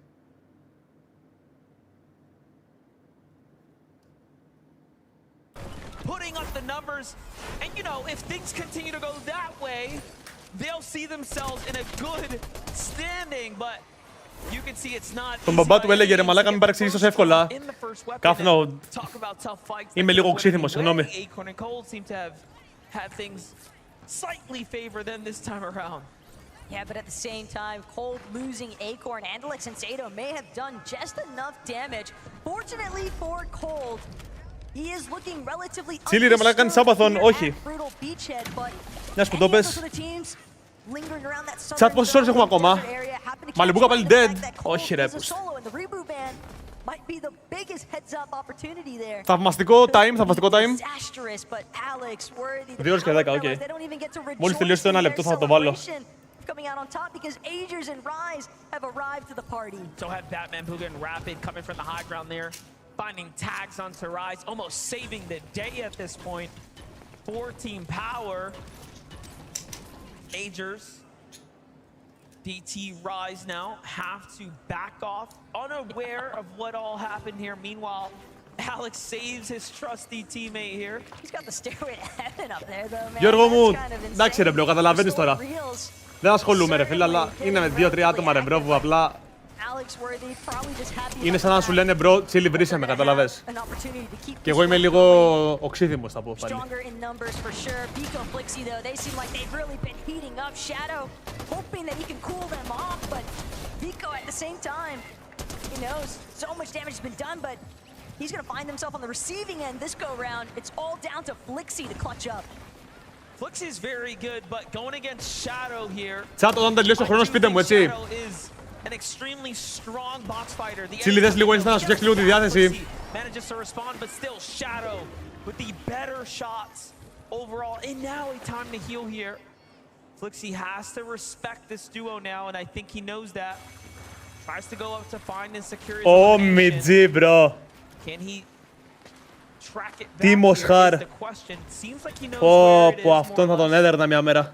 And you know, if things continue to go that way, they'll see themselves in a good standing, but you can see it's not. Τον μπαμπά του έλεγε ρε μαλάκα μην παρεξηγείς τόσο εύκολα. Κάφνο. Είμαι λίγο οξύθυμος, συγγνώμη. Slightly favor them this time around. Yeah, but at the same time, Cold losing Acorn and Alex and Sato may have done just enough damage. Fortunately for Cold, he is looking relatively Τσίλι ρε μαλάκα κάνεις σάμπαθον, όχι. Μιας που το πες. lingering around that Chat, southern πόσες ώρες έχουμε zone, ακόμα? desert area, happen to catch Μαλιμπούκα πάλι wind of the dead. fact that Cole Όχι ρε. is a solo, and the reboot ban might be the biggest heads-up opportunity there. Θαυμαστικό time, θαυμαστικό time. Disastrous, but Alex, Worthy, 2 ώρες και 10, οκ. they don't even get to Μόλις rejoice τελειώσει το in 1 their λεπτό θα το βάλω. celebration coming out on top because Agers and Rise have arrived to the party. So have Batman, Booga, and Rapid coming from the high ground there, finding tags onto Rise, almost saving the day at this point. 4 team power. Agers, DT, Rise now have to back off, unaware of what all happened here. Meanwhile, Alex saves his trusty teammate here. He's got the stairway to heaven up there though, man. Γιώργο μου, That's kind of insane. εντάξει ρε μπρο, καταλαβαίνεις τώρα. Reels. Δεν ασχολούμαι ρε φίλε, αλλά είναι με 2-3 άτομα ρε μπρο που απλά Alex Worthy probably just happy είναι σαν να σου λένε μπρο, τσίλι βρίσκε με, καταλαβες. an opportunity to keep Και εγώ είμαι λίγο οξύδημος θα πω πάλι. stronger in numbers for sure. Vico and Flixie though, they seem like they've really been heating up. Shadow hoping that he can cool them off, but Vico at the same time, he knows so much damage has been done, but he's gonna find himself on the receiving end this go round. It's all down to Flixie to clutch up. Flixie is very good, but going against Shadow here. Τσάτ, όταν τελειώσει ο χρόνος πείτε μου, έτσι. Shadow is an extremely strong box fighter. The Τσίλι, δες λίγο Insta να σου φτιάξει λίγο τη διάθεση. manages to respond, but still Shadow with the better shots overall. And now a time to heal here. Flixie has to respect this duo now, and I think he knows that. Tries to go up to find and secure his Ω, elimination. μιτζί, μπρο. Can he track it back Τι here μοσχάρ. is the question. Seems like he knows Πω, where it πω, is αυτόν more θα or τον less. έδερνα μια μέρα.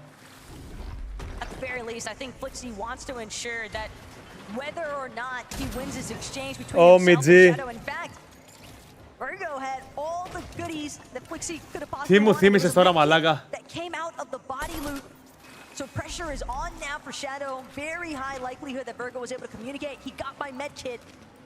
At the very least, I think Flixie wants to ensure that whether or not he wins his exchange between Oh, himself Midzi. and Shadow. In fact, Virgo had all the goodies that Flixie could have possibly Τι μου wanted. θύμισες There was τώρα, a μαλάκα. that came out of the body loot. So pressure is on now for Shadow. Very high likelihood that Virgo was able to communicate. He got my med kit.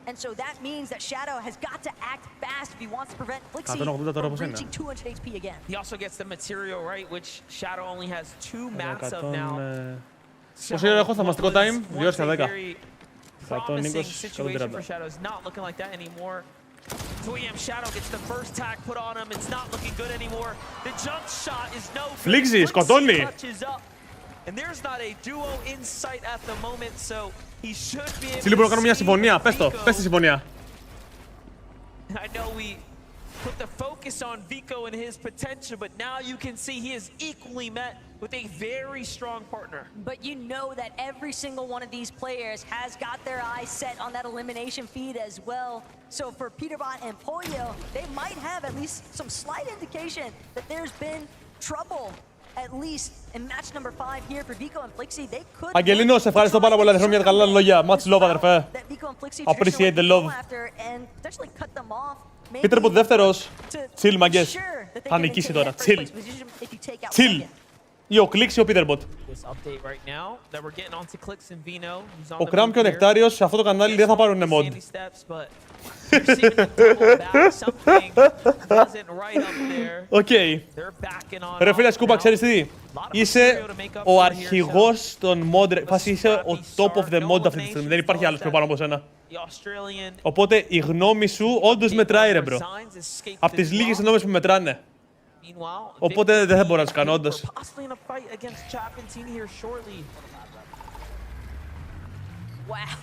And so that means that Shadow has got to act fast if he wants to prevent Flixie 180 τώρα from πώς είναι. reaching 200 HP again. He also gets the material, right, which Shadow only has 2 mats of now. Πόση ώρα έχω θαυμαστικό time, 2 ώρες και 10. Promising 120, situation for 130. Shadow. It's not looking like that anymore. 2AM Shadow gets the first tag put on him. It's not looking good anymore. The jump shot is no good. Flixie, σκοτώνει. Clutches up. And there's not a duo in sight at the moment, so he should be able Τσίλι, μπορώ να κάνω μια to συμφωνία, πες το, Vico. πες τη συμφωνία. I know we put the focus on Vico and his potential, but now you can see he is equally met with a very strong partner. But you know that every single one of these players has got their eyes set on that elimination feed as well. So for Peterbot and Pollo, they might have at least some slight indication that there's been trouble, at least in match number 5 here for Vico and Flixie. They could Αγγελίνο, σε ευχαριστώ πάρα πολύ για τα καλά λόγια. Much love, αδερφέ. that Vico and Flixie Appreciate the love. after and potentially cut them off. Peterbot δεύτερος. Chill, μαγκές. Sure that they Θα can νικήσει maintain τώρα. that first Chill. place position if you take out Chill. second. Ή ο Κλίξ ή ο Peterbot. This update right now that we're getting onto Clicks and Vino, who's on Ο the Κραμ move και ο here. Νεκτάριος σε αυτό το κανάλι δεν θα πάρουν mod. Sandy steps, but you're seeing them double back. Something wasn't right up there. Οκ. They're backing on Ρε φίλε off Σκούπα, now. ξέρεις τι. Είσαι ο αρχηγός των mod. Φάση είσαι ο top of the mod αυτή τη στιγμή. Δεν υπάρχει άλλος πιο πάνω από σένα. The Australian Οπότε η γνώμη σου όντως μετράει ρε μπρο. resigns, escaped Από τις as λίγες well. γνώμες που μετράνε. Meanwhile, Οπότε δεν θα μπορώ να τους κάνω όντως. possibly in a fight against Chapentini here shortly. Wow,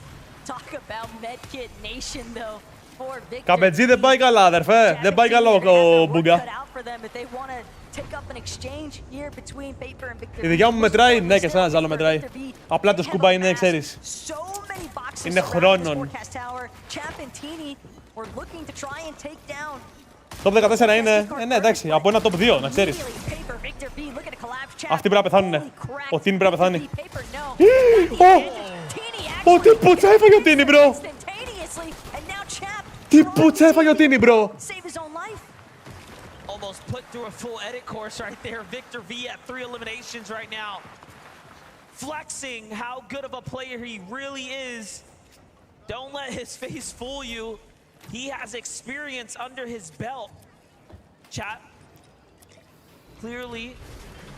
talk about medkit nation though for Victor. Καμπετζή δεν πάει καλά αδερφέ. Δεν πάει καλά ο Μπούγκα. Cut out for them if they want to take up an exchange here between Paper and Victor. Η δικιά μου μετράει, ναι και σαν άλλο μετράει. Απλά το σκούμπα είναι, ξέρεις. So many boxes Είναι surrounding this χρόνων. forecast tower. Chapentini were looking to try and take down. Top 14 είναι, ναι εντάξει, από ένα top 2 να ξέρεις. Paper, Victor B looking to collapse. Αυτοί πρέπει να πεθάνουνε. Ο Τίνι πρέπει να πεθάνει. Paper no. Ω, τι πουτσα έφαγε ο Τίνι μπρο. Instantaneously and now Chap Τι πουτσα έφαγε ο Τίνι μπρο. save his own life. Almost put through a full edit course right there. Victor V at 3 eliminations right now. Flexing how good of a player he really is. Don't let his face fool you. He has experience under his belt. Chat. Clearly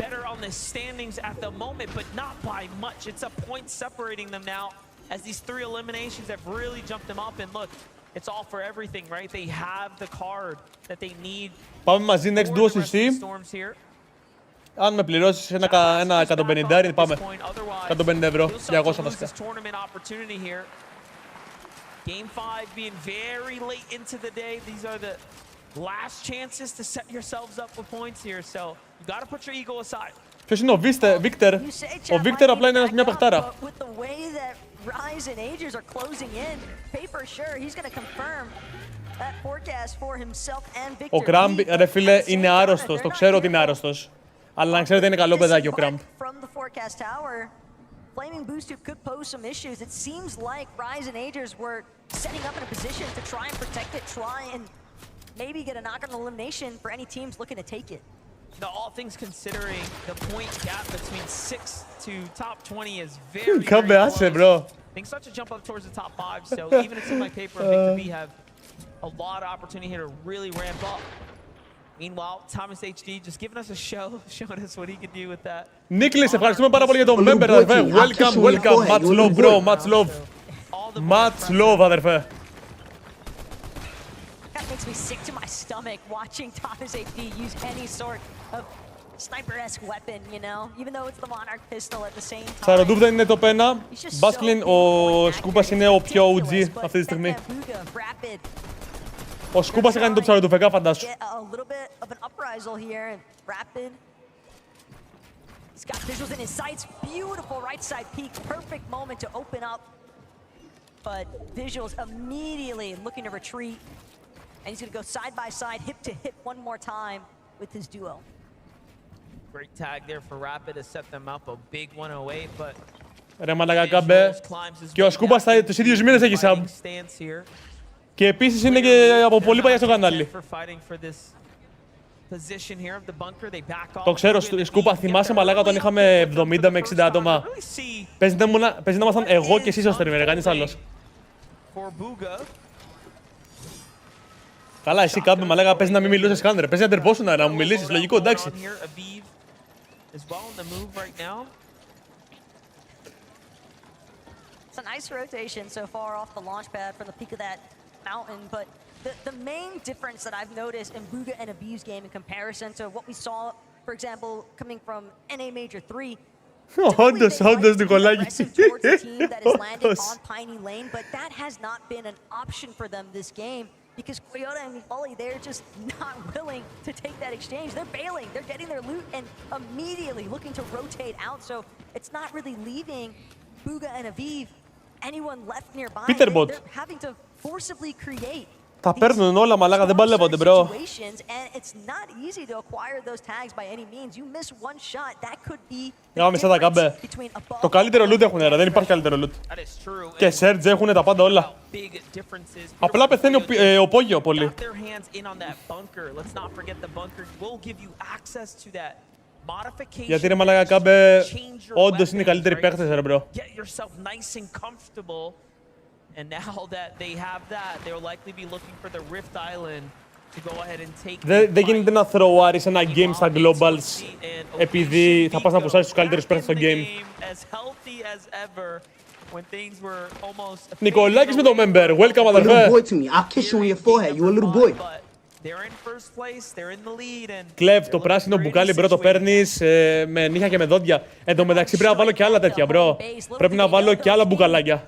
better on the standings at the moment, but not by much. It's a point separating them now as these 3 eliminations have really jumped them up. And look, it's all for everything, right? They have the card that they need. Πάμε μαζί next duo στη Steam. Storms here. Αν με πληρώσεις ένα 150, πάμε. 150 ευρώ, 200 βασικά. Game 5 being very late into the day. These are the last chances to set yourselves up with points here. So you got to put your ego aside. Ποιος είναι ο Βίκτορ? Ο Βίκτορ απλά είναι μια παιχτάρα. Rise and Agers are closing in. Paper sure he's going to confirm that forecast for himself and Victor. Ο Κραμπ, ρε φίλε, είναι άρρωστος. Το ξέρω ότι είναι άρρωστος. Αλλά να ξέρετε είναι καλό παιδάκι ο Κραμπ. From the forecast tower, Flaming Boost could pose some issues. It seems like Rise and Agers were setting up in a position to try and protect it, try and maybe get a knock-on elimination for any teams looking to take it. Now, all things considering, the point gap between 6 to top 20 is very, very close. Things start to jump up towards the top 5, so even it seems like Paper and Victor B have a lot of opportunity here to really ramp up. Meanwhile, Thomas HD just giving us a show, showing us what he can do with that. Νίκλης, ευχαριστούμε πάρα πολύ για το member, αδερφέ. Welcome, welcome. Much love, bro. Much love. Much love, αδερφέ. That makes me sick to my stomach watching Thomas HD use any sort of sniper-esque weapon, you know? Even though it's the Monarch pistol at the same time. Σαροντούβ δεν είναι το πένα. Μπάσκλιν, ο Σκούπας είναι ο πιο OG αυτή τη στιγμή. Ο Σκούπας έκανε το ψαροντουφεκά, φαντάσου. He's got visuals in his sights. Beautiful right side peek. Perfect moment to open up. But visuals immediately looking to retreat. And he's going to go side by side, hip to hip one more time with his duo. Great tag there for Rapid to set them up a big 108, but ρε μαλάκα κάμπε. Και ο Σκούπας τους ίδιους μήνες έχει sub. Και επίσης είναι και από πολύ παλιά στο κανάλι. Το ξέρω, Σκούπα, θυμάσαι μαλάκα όταν είχαμε 70 με 60 άτομα. Παίζει να ήμασταν εγώ και εσύ στο streamer, κανείς άλλος. Καλά, εσύ κάμπε μαλάκα, παίζει να μην μιλούσες καν ρε. Παίζει να τερπόσουν να μου μιλήσεις, λογικό, εντάξει. It's a nice rotation so far off the launch pad from the peak of that mountain, but the main difference that I've noticed in Bugha and Aviv's game in comparison to what we saw, for example, coming from NA Major 3, όντως, Νικολάκη. that is landing on Piney Lane, but that has not been an option for them this game. Because Toyota and Foley, they're just not willing to take that exchange. They're bailing, they're getting their loot and immediately looking to rotate out. So it's not really leaving Bugha and Aviv anyone left nearby. Peterbot. They're having to forcibly create Τα παίρνουν όλα μαλάκα, δεν παλεύονται, bro. and it's not easy to acquire those tags by any means. You miss one shot, that could be τα κάμπε. Το καλύτερο loot έχουν, ρε, δεν υπάρχει καλύτερο loot. Και Surge έχουν τα πάντα όλα. Απλά πεθαίνει ο Πόγιο πολύ. Γιατί ρε μαλάκα κάμπε, όντως είναι οι καλύτεροι παίχτες, ρε, bro. And now that they have that, they'll likely be looking for the Rift Island to go ahead and take. Δεν γίνεται να θρόαρεις ένα game στα globals επειδή θα πας να πουσάρεις τους καλύτερους παίχτες στο game. Νικολάκης με το member, welcome αδερφέ. Κλέβ, το πράσινο μπουκάλι μπρο το παίρνεις με νύχια και με δόντια. Εν τω μεταξύ πρέπει να βάλω και άλλα τέτοια μπρο. Πρέπει να βάλω και άλλα μπουκαλάκια.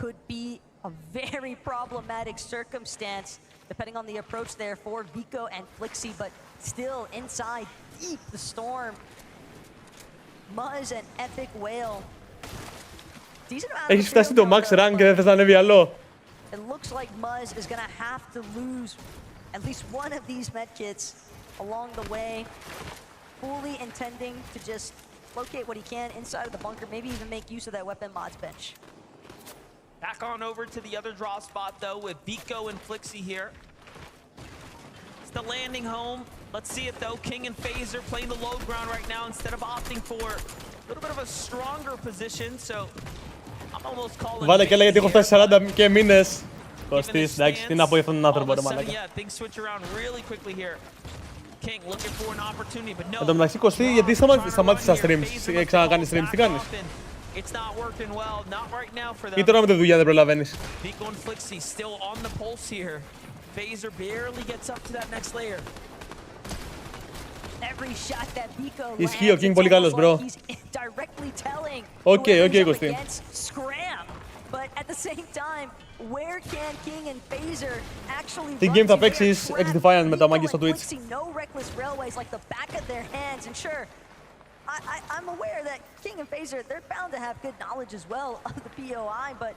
Could be a very problematic circumstance, depending on the approach there for Vico and Flixie, but still inside, deep the storm. Muzz and Epic Whale. Έχεις φτάσει το max rank και δεν θες να ανέβει άλλο. It looks like Muzz is gonna have to lose at least one of these medkits along the way, fully intending to just locate what he can inside of the bunker, maybe even make use of that weapon mods bench. Back on over to the other draw spot, though, with Vico and Flixie here. Still landing home. Let's see it, though. King and Phaser playing the low ground right now instead of opting for a little bit of a stronger position, so I'm almost calling Βάλε και λέει γιατί έχω φτάσει 40 και μήνες. Κωστής, εντάξει, τι να πω για αυτόν τον άνθρωπο, ρε μαλάκα. Εν τω μεταξύ, Κωστή, γιατί σταμάτησες τα streams, ξανακάνεις streams, τι κάνεις? Ή τώρα με τη δουλειά δεν προλαβαίνεις? every shot that Vico Ισχύει, ο lands, King it's πολύ καλός, almost bro. like he's directly telling Οκ, whoever's up Κωστή. against, scram. But at the same time, where can King and Phaser actually Τι run game θα to? παίξεις They're X-Defiant με τα Vico μάγκες στο and Twitch? Quixie know Reckless Railways like the back of their hands, and sure, I'm aware that King and Phaser, they're bound to have good knowledge as well of the POI, but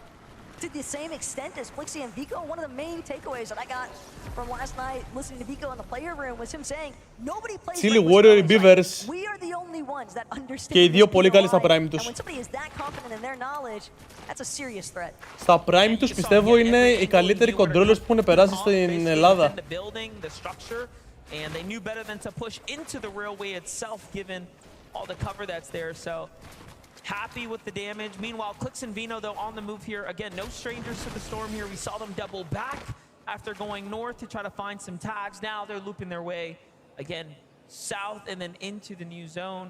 to the same extent as Blixie and Vico, one of the main takeaways that I got from last night listening to Vico in the player room was him saying, nobody plays Chili Reckless Warrior Railways Beavers. like, we are the only ones that understand Και οι δύο this πολύ καλοί στα POI, prime and τους. when somebody is that confident in their knowledge, that's a serious threat. Στα prime τους πιστεύω είναι οι καλύτεροι controllers που έχουν περάσει στην Ελλάδα. And they knew better than to push into the railway itself, given all the cover that's there. So happy with the damage. Meanwhile, Clix and Vino, though, on the move here. Again, no strangers to the storm here. We saw them double back after going north to try to find some tags. Now they're looping their way again south and then into the new zone.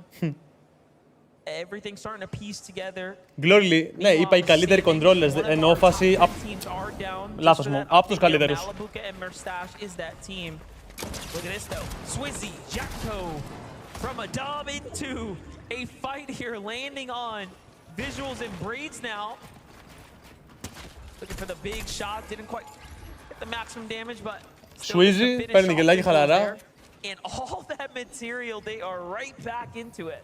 Everything's starting to piece together. Glory, ναι, είπα οι καλύτεροι controllers, ενώ φάση λάθος μου, από τους καλύτερους. Look at this though. Swizzy, Jacko, from a dub into a fight here, landing on visuals and braids now. Looking for the big shot, didn't quite get the maximum damage, but Swizzy, παίρνει και λάκι χαλαρά. And all that material, they are right back into it.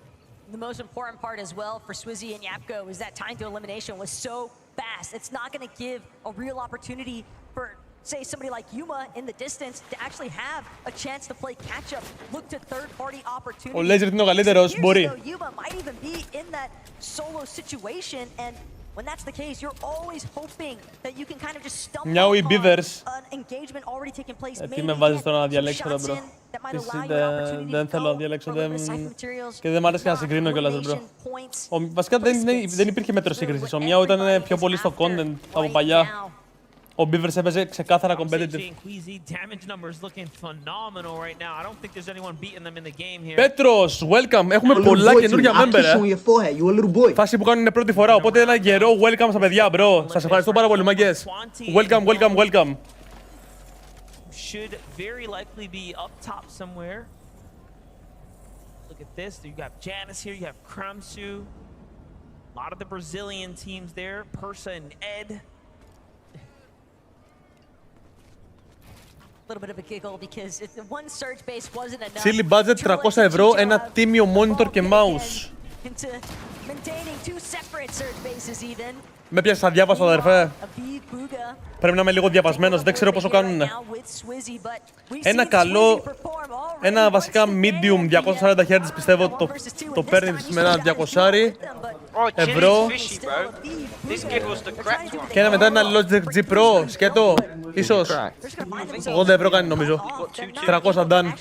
The most important part as well for Swizzy and Yapko is that time to elimination was so fast. It's not going to give a real opportunity for, say, somebody like Yuma in the distance to actually have a chance to play catch-up, look to third-party opportunities. Ο Legend είναι ο καλύτερος, μπορεί. Yuma might even be in that solo situation, and when that's the case, you're always hoping that you can kind of just stumble Μια οι upon Beavers. an engagement already taking place. Τι με βάζεις τώρα να διαλέξω τώρα, bro. Δεν θέλω να διαλέξω, και δεν μ' αρέσει να συγκρίνω κιόλας, bro. Βασικά δεν υπήρχε μέτρο σύγκρισης, ο Μιάου ήταν πιο πολύ στο content από παλιά. Ο Beavers έπαιζε ξεκάθαρα competitive. Πέτρος, welcome! Έχουμε πολλά καινούργια member, Φάση που κάνουν πρώτη φορά, οπότε ένα γερό welcome στα παιδιά, bro. Σας ευχαριστώ πάρα πολύ, μάγκες. Welcome. Should very likely be up top somewhere. Look at this. You got Janice here. You have Kramsu. A lot of the Brazilian teams there. Persa and Ed. Little bit of a giggle because if the one surge base wasn't enough. Silly budget 300 ευρώ, ένα τίμιο monitor και mouse. Into maintaining two separate surge bases even. Με πιάσεις αδιάβαστο, αδερφέ. Πρέπει να είμαι λίγο διαβασμένος, δεν ξέρω πόσο κάνουνε. Ένα καλό, ένα βασικά medium 240 Hz πιστεύω το παίρνει με ένα 200 ευρώ. Και ένα μετά ένα Logitech G Pro, σκέτο, ίσως 80 ευρώ κάνει νομίζω. 300 done.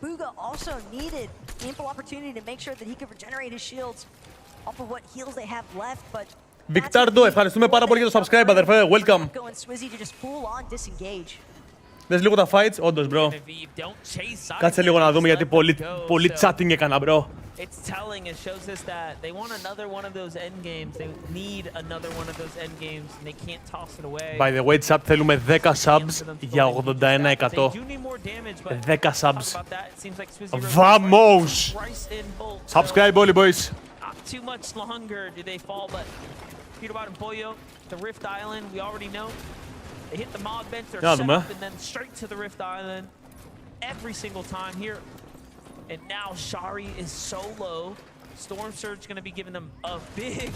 Bugha also needed ample opportunity to make sure that he could regenerate his shields off of what heals they have left, but Victardo, ευχαριστούμε πάρα πολύ για το subscribe, αδερφέ, welcome. Δες λίγο τα fights, όντως, bro. Κάτσε λίγο να δούμε γιατί πολύ chatting έκανα, bro. It's telling. It shows us that they want another one of those end games. They need another one of those end games, and they can't toss it away. By the way, chat, θέλουμε 10 subs για 81%. 10 subs. Vamos! Subscribe όλοι, boys. Not too much longer do they fall, but Peterbot and Pollo, the Rift Island, we already know. They hit the mod bench, they're set up, and then straight to the Rift Island every single time here. And now Shari is so low. Storm Surge going to be giving them a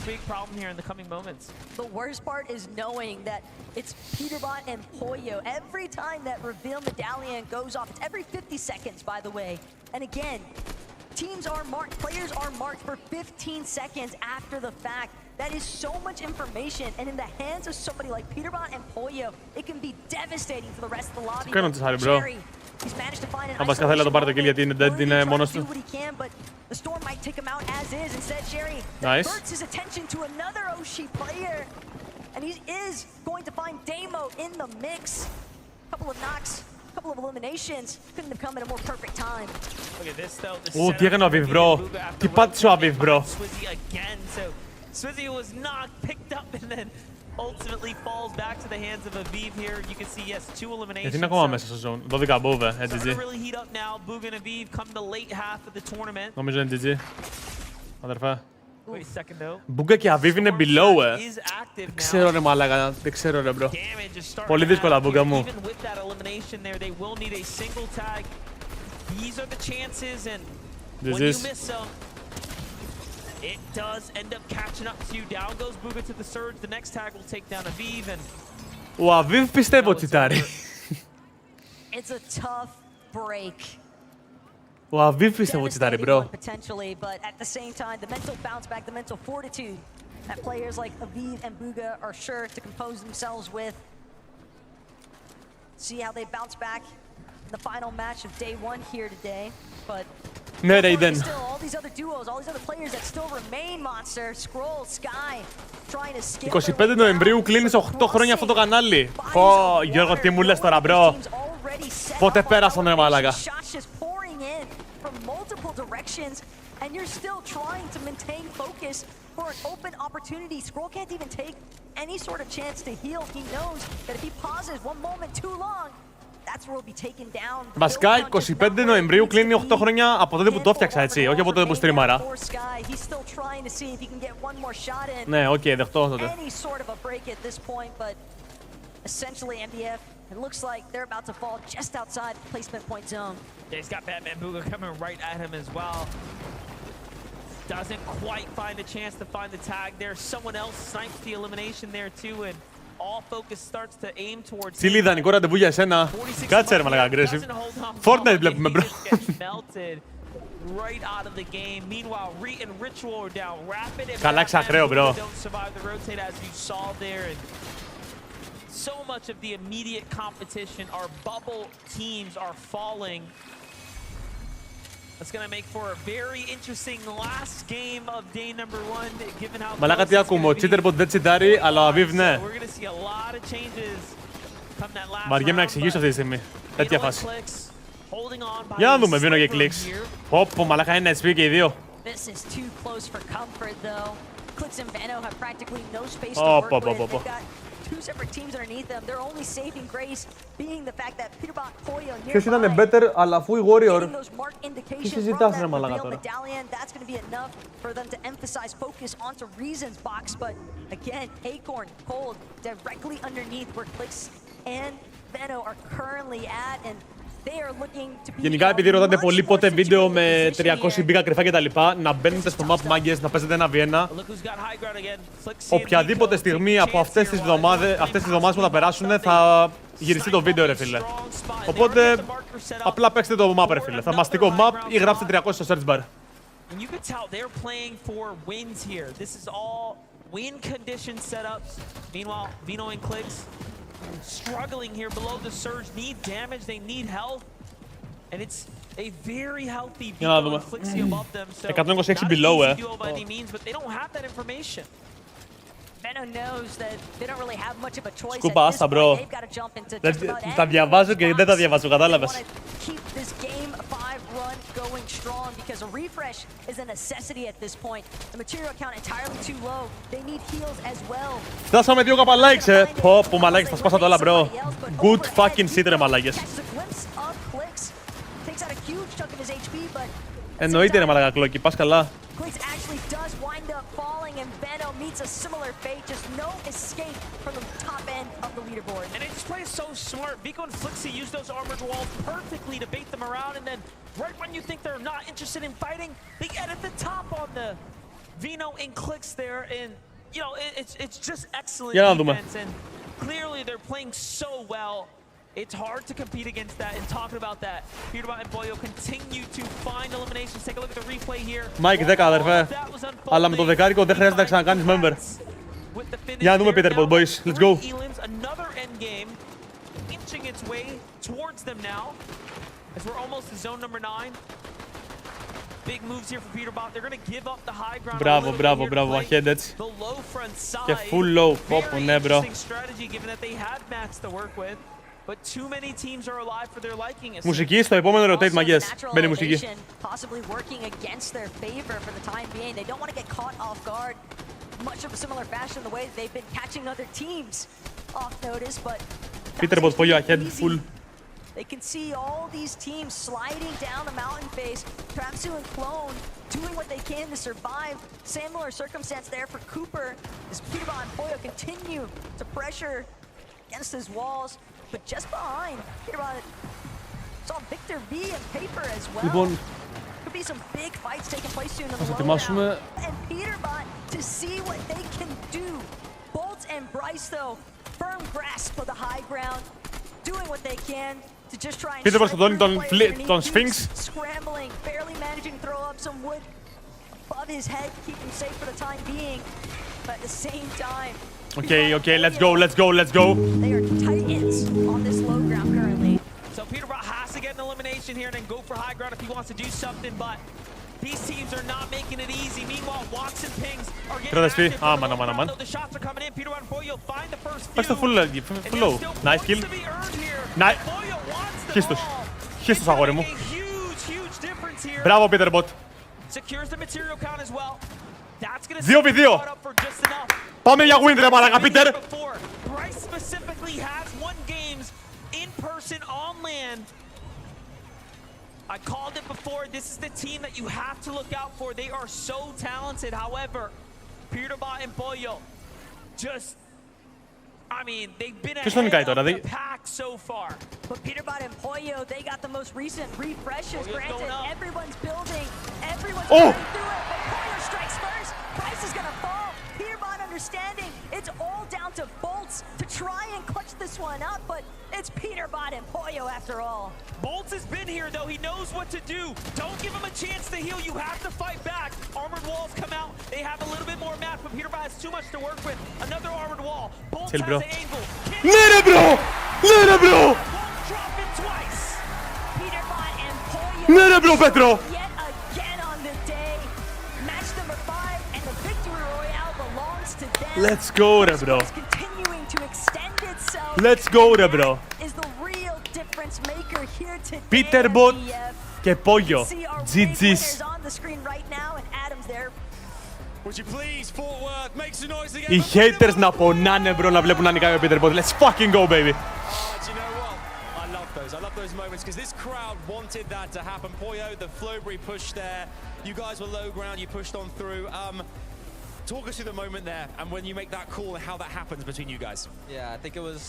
big problem here in the coming moments. The worst part is knowing that it's Peterbot and Pollo. Every time that reveal medallion goes off, it's every 50 seconds, by the way. And again, teams are marked, players are marked for 15 seconds after the fact. That is so much information, and in the hands of somebody like Peterbot and Pollo, it can be devastating for the rest of the lobby. Jerry, he's managed to find an Αν βασικά θέλει να τον πάρει το kill γιατί είναι dead, είναι μόνος του. The storm might take him out as is. Instead, Jerry diverts his attention to another Oshi player, and he is going to find Damo in the mix. Couple of knocks, couple of eliminations. Couldn't have come at a more perfect time. Look at this though. Τι έκανε ο Aviv, bro. Τι πάτησε ο Aviv, bro. Swizzy again. So Swizzy was knocked, picked up, and then ultimately falls back to the hands of Aviv here. You can see, yes, 2 eliminations. Γιατί είναι ακόμα μέσα στο zone. 12 above, Starting to GG. really heat up now. Boog and Aviv come the late half of the tournament. Νομίζω είναι GG. Αδερφέ. Wait a second though. Μπούγκα και Aviv είναι below, Δεν ξέρω ρε μαλάκα, δεν ξέρω ρε μπρο. Πολύ δύσκολα Μπούγκα μου. Even with that elimination there, they will need a single tag. These are the chances, and when you miss them, it does end up catching up to you. Down goes Booga to the surge. The next tag will take down Aviv, and Ο Aviv πιστεύω τσιτάρει. It's a tough break. Ο Aviv πιστεύω τσιτάρει, bro. Potentially, but at the same time, the mental bounce back, the mental fortitude that players like Aviv and Booga are sure to compose themselves with. See how they bounce back in the final match of day 1 here today, but Ναι ρε, Iden. still all these other duos, all these other players that still remain, Monster, Scroll, Sky, trying to skip 25 Νοεμβρίου κλείνεις 8 χρόνια αυτό το κανάλι. Πω, Γιώργο, τι μου λες τώρα, bro. Πότε πέρασαν ρε μαλάκα. from multiple directions, and you're still trying to maintain focus for an open opportunity. Scroll can't even take any sort of chance to heal. He knows that if he pauses one moment too long, that's where he'll be taken down. Βασικά, 25 Νοεμβρίου κλείνει 8 χρόνια από τότε που το έφτιαξα, έτσι, όχι από τότε που στρίμαρα. Ναι, οκ, δεχτώ τότε. Essentially, MDF, it looks like they're about to fall just outside placement point zone. yeah, he's got Batman Booga coming right at him as well. Doesn't quite find a chance to find the tag there. Someone else snipes the elimination there too, and all focus starts to aim towards. Τσίλι, ιδανικό ραντεβού για εσένα. Κάτσε ρε μαλάκα, aggressive. Fortnite βλέπουμε, bro. Right out of the game. Meanwhile, Reet and Ritual are down. Rapid and Καλά ξαχρέω, bro. don't survive the rotate as you saw there. And so much of the immediate competition, our bubble teams are falling. That's going to make for a very interesting last game of day number 1, given how Μαλάκα τι ακούμε, ο Peterbot δεν τσιτάρει, αλλά ο Aviv ναι. we're going to see a lot of changes come that last Βαριέμαι να εξηγήσω αυτή τη στιγμή. Τέτοια φάση. Για να δούμε, Vino και Clicks. Πω, μαλάκα είναι SP και οι δύο. This is too close for comfort, though. Clicks and Vano have practically no space to work with. They've got 2 separate teams underneath them. Their only saving grace being the fact that Peterbot, Poyo, Ποιος ήταν better, αλλά αφού η Warrior. Τι συζητάς ρε μαλάκα τώρα. That's going to be enough for them to emphasize focus onto Reason's box. But again, Acorn, Cold, directly underneath where Clicks and Vano are currently at. And γενικά, επειδή ρωτάτε πολύ πότε βίντεο με 300 μπήκα κρυφά κτλ., να μπαίνετε στο map μάγκες, να παίζετε ένα V1. Οποιαδήποτε στιγμή από αυτές τις εβδομάδες που θα περάσουν θα γυριστεί το βίντεο, ρε φίλε. Οπότε, απλά παίξτε το map, ρε φίλε. Θαυμαστικό map ή γράψτε 300 στο search bar. Struggling here below the surge, need damage, they need health, and it's a very healthy Vino and Flixie above them, so not an easy duo by any means, but they don't have that information. Vano knows that they don't really have much of a choice. Σκούπα, άστα, bro. Τα διαβάζω και δεν τα διαβάζω, κατάλαβες. Keep this game 5 run going strong because a refresh is a necessity at this point. The material count entirely too low. They need heals as well. Φτάσαμε 2 likes, Πω, μαλάκες, τα σπάσατε όλα, bro. Good fucking shit, ρε μαλάκες. Εννοείται, ρε μαλάκα, Κλόκι, πας καλά. Meets a similar fate, just no escape from the top end of the leaderboard. And they just play so smart. Vico and Flixie use those armored walls perfectly to bait them around, and then right when you think they're not interested in fighting, they get at the top on the Vino and Clicks there, and you know it's just excellent defense. And clearly they're playing so well. It's hard to compete against that, and talking about that, Peterbot and Boyo continue to find eliminations. Take a look at the replay here. Mike, 10, αδερφέ. Αλλά με το δεκάρικο δεν χρειάζεται να ξανακάνεις member. Για να δούμε, Peterbot, boys. Let's go. Another end game, inching its way towards them now, as we're almost to zone number 9. Big moves here for Peterbot. They're going to give up the high ground. Μπράβο, ahead έτσι. The low front side. Και full low. Πω, ναι, bro. Strategy given that they had mats to work with. But too many teams are alive for their liking. Μουσική στο επόμενο rotate, μαγιές. Μπαίνει μουσική. Possibly working against their favor for the time being. They don't want to get caught off guard. much of a similar fashion, the way they've been catching other teams off notice, but Peterbot for you ahead, full. they can see all these teams sliding down the mountain face. Trapsu and Clone doing what they can to survive. Similar circumstance there for Cooper as Peterbot and Poyo continue to pressure against his walls. But just behind, Peterbot saw Victor V and Paper as well. Could be some big fights taking place soon in the lower. And Peterbot to see what they can do. Bolt and Bryce though, firm grasp of the high ground, doing what they can to just try and τον Sphinx. Scrambling, barely managing to throw up some wood above his head, keep him safe for the time being. But at the same time, Okay, let's go. They are titans on this low ground currently. So Peterbot has to get an elimination here and then go for high ground if he wants to do something, but these teams are not making it easy. Meanwhile, Watson pings are getting active. The shots are coming in. Peterbot and Poyo find the first few. Full low. Nice kill. Nice. Χίστος αγόρι μου. Μπράβο Peterbot. Secures the material count as well. That's going to 2v2. Πάμε για win ρε μαλάκα, Peter. Bryce specifically has won games in person on land. I called it before. This is the team that you have to look out for. They are so talented. However, Peterbot and Poyo just, I mean, they've been ahead of the pack so far. But Peterbot and Poyo, they got the most recent refreshes. Granted, everyone's building, everyone's going through it, but Poyo strikes first. Bryce is going to fall. Peterbot understanding it's all down to Bolts to try and clutch this one up, but it's Peterbot and Poyo after all. Bolts has been here though, he knows what to do. Don't give him a chance to heal, you have to fight back. Armored walls come out, they have a little bit more math, but Peterbot has too much to work with. Another armored wall. Bolts has an angle. Nere bro! Won't drop him twice. Peterbot and Poyo. Nere bro, Petro! Yet again on the day. Match number 5 and the victory royale belongs to them. Let's go ρε bro. Continuing to extend itself. Let's go ρε bro. Is the real difference maker here today. Peterbot και Poyo. GG's. On the screen right now and Adam's there. Would you please, Fort Worth, make some noise again. Οι haters να πονάνε bro να βλέπουν να νικάει ο Peterbot. Let's fucking go baby. Do you know what? I love those moments because this crowd wanted that to happen. Poyo, the Flowbury push there. You guys were low ground, you pushed on through. Talk us through the moment there and when you make that call and how that happens between you guys. Yeah, I think it was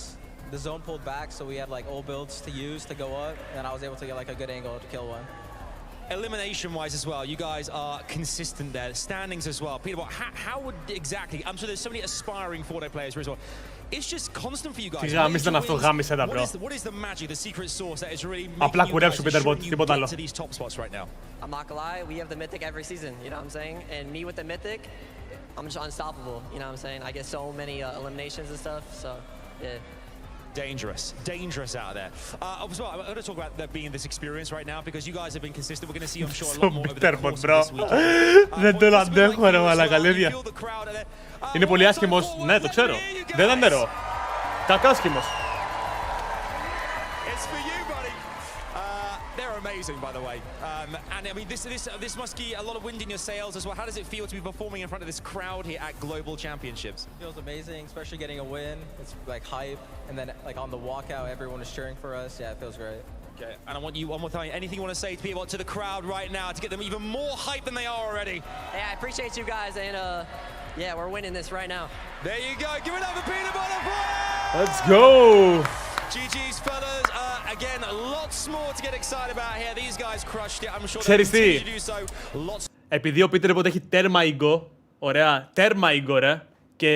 the zone pulled back, so we had like all builds to use to go up, and I was able to get like a good angle to kill one. Elimination-wise as well, you guys are consistent there. Standings as well. Peterbot, how would exactly? I'm sure there's so many aspiring Fortnite players here as well. It's just constant for you guys. What is the magic, the secret sauce that is really Απλά making you guys Peterbot, τίποτα get άλλο. to these top spots right now? I'm not gonna lie, we have the mythic every season, you know what I'm saying? And me with the mythic, I'm just unstoppable, you know what I'm saying? I get so many eliminations and stuff, so yeah. Dangerous out there. As well, I'm going to talk about there being this experience right now because you guys have been consistent. We're going to see, I'm sure, a lot more over the course of this weekend. Δεν τον αντέχω ρε μαλάκα, αλήθεια. Είναι πολύ άσχημος. Ναι, το ξέρω. Δεν ανέρω. Κακάσχημος. Amazing, by the way, and I mean this must be a lot of wind in your sails as well. How does it feel to be performing in front of this crowd here at Global Championships? It feels amazing, especially getting a win. It's like hype, and then like on the walkout, everyone is cheering for us. Yeah, it feels great. Okay, and I want you one more time. Anything you want to say to people, to the crowd right now, to get them even more hype than they are already? Hey, I appreciate you guys, and yeah, we're winning this right now. There you go. Give it up for Peterbot. Let's go. GG's fellas. Again, lots more to get excited about here. These guys crushed it. I'm sure they'll continue to do so. Lots. Επειδή ο Peterbot έχει τέρμα ego, ωραία, τέρμα ego ρε, και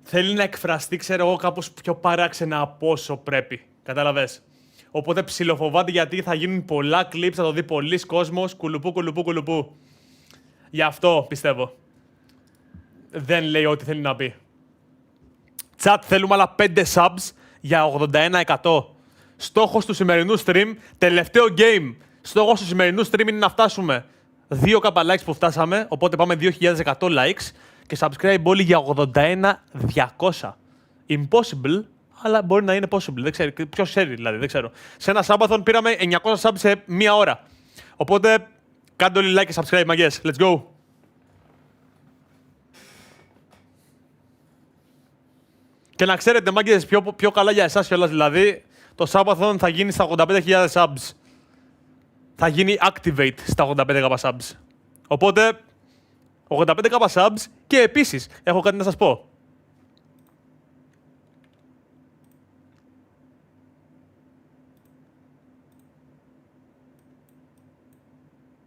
θέλει να εκφραστεί, ξέρω εγώ, κάπως πιο παράξενα από όσο πρέπει. Κατάλαβες. Οπότε ψιλοφοβάται γιατί θα γίνουν πολλά clips, θα το δει πολλοί κόσμος, κουλουπού. Γι' αυτό πιστεύω. Δεν λέει ό,τι θέλει να πει. Chat, θέλουμε άλλα 5 subs για 81%. Στόχος του σημερινού stream, τελευταίο game. Στόχος του σημερινού stream είναι να φτάσουμε 2k likes που φτάσαμε, οπότε πάμε 2.100 likes και subscribe όλοι για 81.200. Impossible, αλλά μπορεί να είναι possible. Δεν ξέρω, ποιος ξέρει δηλαδή, δεν ξέρω. Σε ένα Σάββαθον πήραμε 900 subs σε μία ώρα. Οπότε κάντε όλοι like και subscribe, μαγκές. Let's go! Και να ξέρετε, μάγκες, πιο καλά για εσάς κιόλας. Δηλαδή, το Sabathon θα γίνει στα 85.000 subs. Θα γίνει activate στα 85k subs. Οπότε, 85k subs και επίσης, έχω κάτι να σας πω.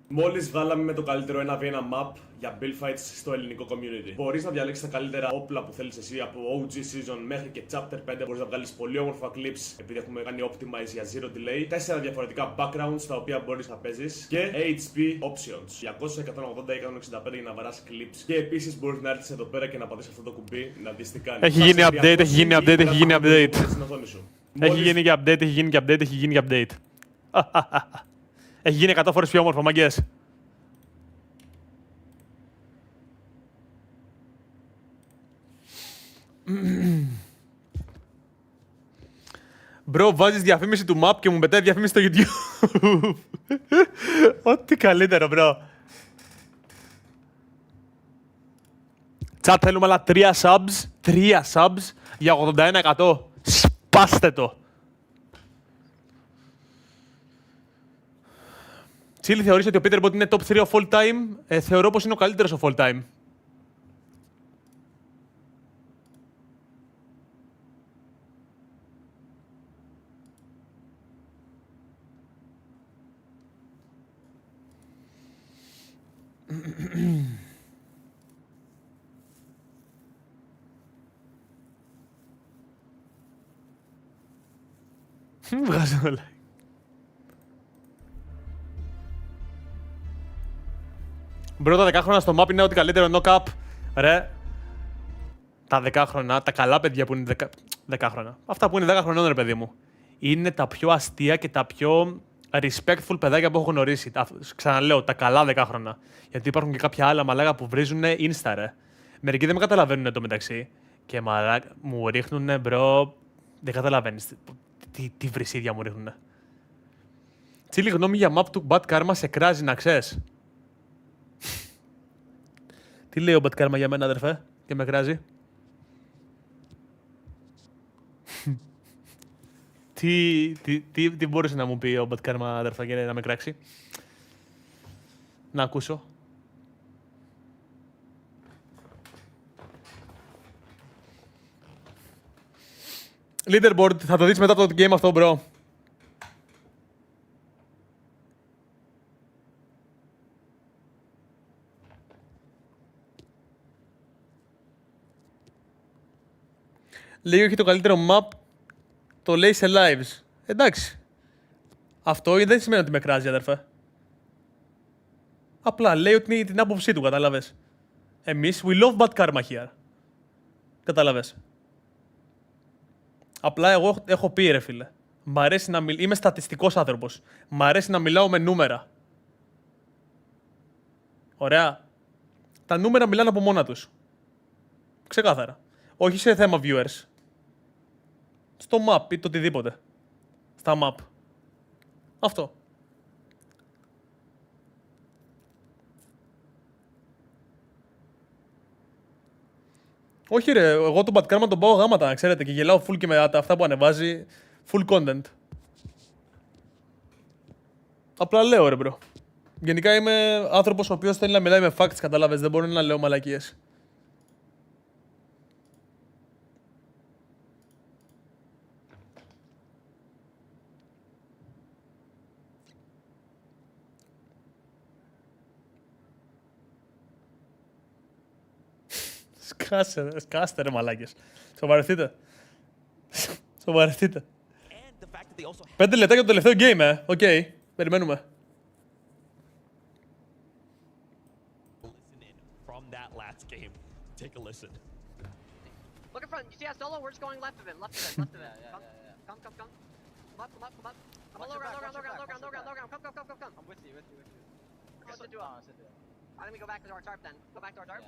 Μόλις βγάλαμε με το καλύτερο 1v1 map για build fights στο ελληνικό community. Μπορείς να διαλέξεις τα καλύτερα όπλα που θέλεις εσύ από OG season μέχρι και chapter 5. Μπορείς να βγάλεις πολύ όμορφα clips επειδή έχουμε κάνει optimize για zero delay. 4 διαφορετικά backgrounds τα οποία μπορείς να παίζεις και HP options. 200, 180 ή 165 για να βαράς clips. Και επίσης μπορείς να έρθεις εδώ πέρα και να πατήσεις αυτό το κουμπί να δεις τι κάνει. Έχει γίνει update, έχει γίνει update, έχει γίνει update. Έχει γίνει και update, έχει γίνει και update, έχει γίνει και update. Έχει γίνει 100 φορές πιο όμορφο, μαγκές. Μπρο, βάζεις διαφήμιση του map και μου πετάει διαφήμιση στο YouTube. Ό,τι καλύτερο, μπρο. Chat, θέλουμε άλλα 3 subs. 3 subs για 81%. Σπάστε το. Τσίλι, θεωρείς ότι ο Peterbot είναι top 3 of all time? Θεωρώ πως είναι ο καλύτερος of all time. Βγάζω όλα. Μπρο, τα 10 χρόνια στο map είναι ό,τι καλύτερο, no cap. Ρε, τα 10 χρόνια, τα καλά παιδιά που είναι 10 χρόνια. Αυτά που είναι 10 χρονών, ρε παιδί μου. Είναι τα πιο αστεία και τα πιο respectful παιδάκια που έχω γνωρίσει. Ξαναλέω, τα καλά 10 χρόνια. Γιατί υπάρχουν και κάποια άλλα μαλάκα που βρίζουν insta, ρε. Μερικοί δεν με καταλαβαίνουν εντωμεταξύ. Και μαλάκα μου ρίχνουνε, μπρο. Δεν καταλαβαίνεις τι βρυσίδια μου ρίχνουνε. Τσίλι, γνώμη για map του Bad Karma σε κράζει, να ξέρεις. Τι λέει ο Bad Karma για μένα, αδερφέ, και με κράζει? Τι μπορούσε να μου πει ο Bad Karma, αδερφέ, για να με κράξει? Να ακούσω. Leaderboard, θα το δεις μετά το game αυτό, bro. Λέει όχι το καλύτερο map, το λέει σε lives. Εντάξει. Αυτό δεν σημαίνει ότι με κράζει, αδερφέ. Απλά λέει ότι είναι την άποψή του, κατάλαβες. Εμείς, we love Bad Karma here. Κατάλαβες. Απλά εγώ έχω πει, ρε φίλε. Μ' αρέσει να είμαι στατιστικός άνθρωπος. Μ' αρέσει να μιλάω με νούμερα. Ωραία. Τα νούμερα μιλάνε από μόνα τους. Ξεκάθαρα. Όχι σε θέμα viewers. Στο map ή το οτιδήποτε. Στα map. Αυτό. Όχι ρε, εγώ τον Bad Karma τον πάω γάματα, ξέρετε, και γελάω full και με αυτά που ανεβάζει. Full content. Απλά λέω ρε μπρο. Γενικά είμαι άνθρωπος ο οποίος θέλει να μιλάει με facts, κατάλαβες, δεν μπορεί να λέω μαλακίες. Σκάστε ρε μαλάκες. Σοβαρευτείτε. Σοβαρευτείτε. 5 λεπτά για το τελευταίο game, Οκ. Περιμένουμε. Look in front. You see that solo? We're just going left of it. Left of it. Left of it. Come. Come up. Come up. Come on, low ground. Come. I'm with you. Let's do it. Let me go back to our tarp then. Go back to our tarp.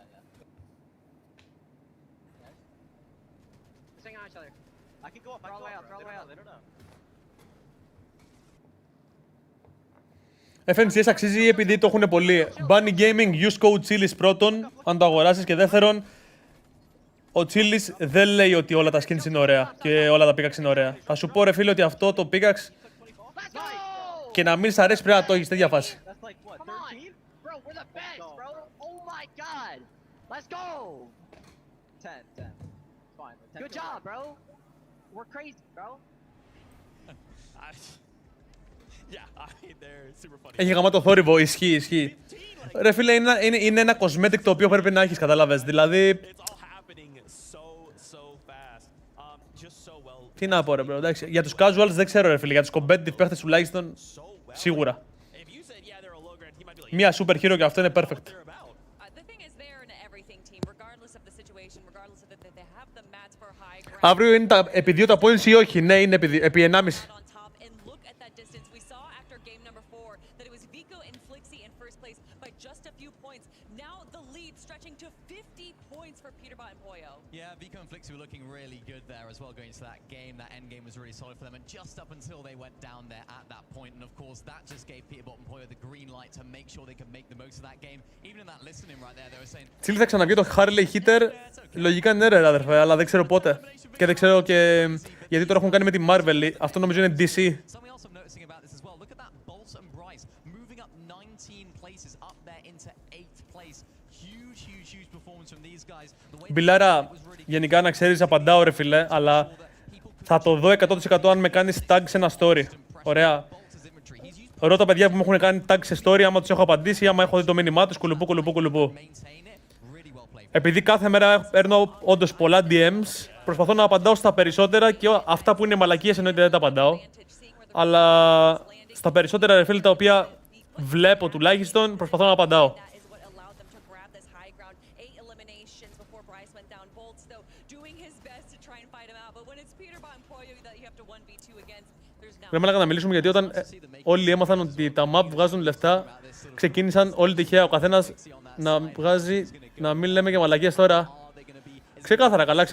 Let's hang on each other. I can go up. Throw all the way out. They don't know. FNCS αξίζει επειδή το έχουν πολύ. Bunny Gaming, use code CHILLYS πρώτον, αν το αγοράσεις, και δεύτερον, Ο Chili's δεν λέει ότι όλα τα skins είναι ωραία και όλα τα pickaxe είναι ωραία. Θα σου πω ρε φίλε ότι αυτό το pickaxe και να μην σ' αρέσει πρέπει να το έχεις τέτοια φάση. Good job, bro. We're crazy, bro. Έχει γαμάτο θόρυβο, ισχύει. Ρε φίλε, είναι ένα cosmetic το οποίο πρέπει να έχεις, κατάλαβες. Δηλαδή... Τι να πω ρε bro, εντάξει. Για τους casuals δεν ξέρω ρε φίλε, για τους competitive παίχτες τουλάχιστον σίγουρα. Μία super hero και αυτό είναι perfect. Αύριο είναι επί 2 τα points ή όχι, ναι είναι επί 1,5. Yeah, Vico and Flixie were looking really good there as well going into that game. That end game was really solid for them, and just up until they went down there at that point, and of course that just gave Peterbot and Poyo the green light to make sure they could make the most of that game. Even in that listening right there, they were saying. Τσίλ θα ξαναβγεί το Harley Hitter, λογικά ναι ρε αδερφέ, αλλά δεν ξέρω πότε. Και δεν ξέρω και γιατί τώρα έχουν κάνει με τη Marvel, αυτό νομίζω είναι DC. Μπιλάρα, γενικά να ξέρεις απαντάω ρε φίλε, αλλά θα το δω 100% αν με κάνεις tag σε ένα story. Ωραία. Ρώτα παιδιά που μου έχουν κάνει tag σε story άμα τους έχω απαντήσει ή άμα έχω δει το μήνυμά τους, κουλουπού. Επειδή κάθε μέρα παίρνω όντως πολλά DMs, προσπαθώ να απαντάω στα περισσότερα και αυτά που είναι μαλακίες εννοείται δεν τα απαντάω. Αλλά στα περισσότερα ρε φίλε τα οποία βλέπω τουλάχιστον προσπαθώ να απαντάω. Πρέπει να μιλήσουμε γιατί όταν όλοι έμαθαν ότι τα map βγάζουν λεφτά, ξεκίνησαν όλοι τυχαία ο καθένας να βγάζει, να μην λέμε και μαλακίες τώρα. Ξεκάθαρα, καλά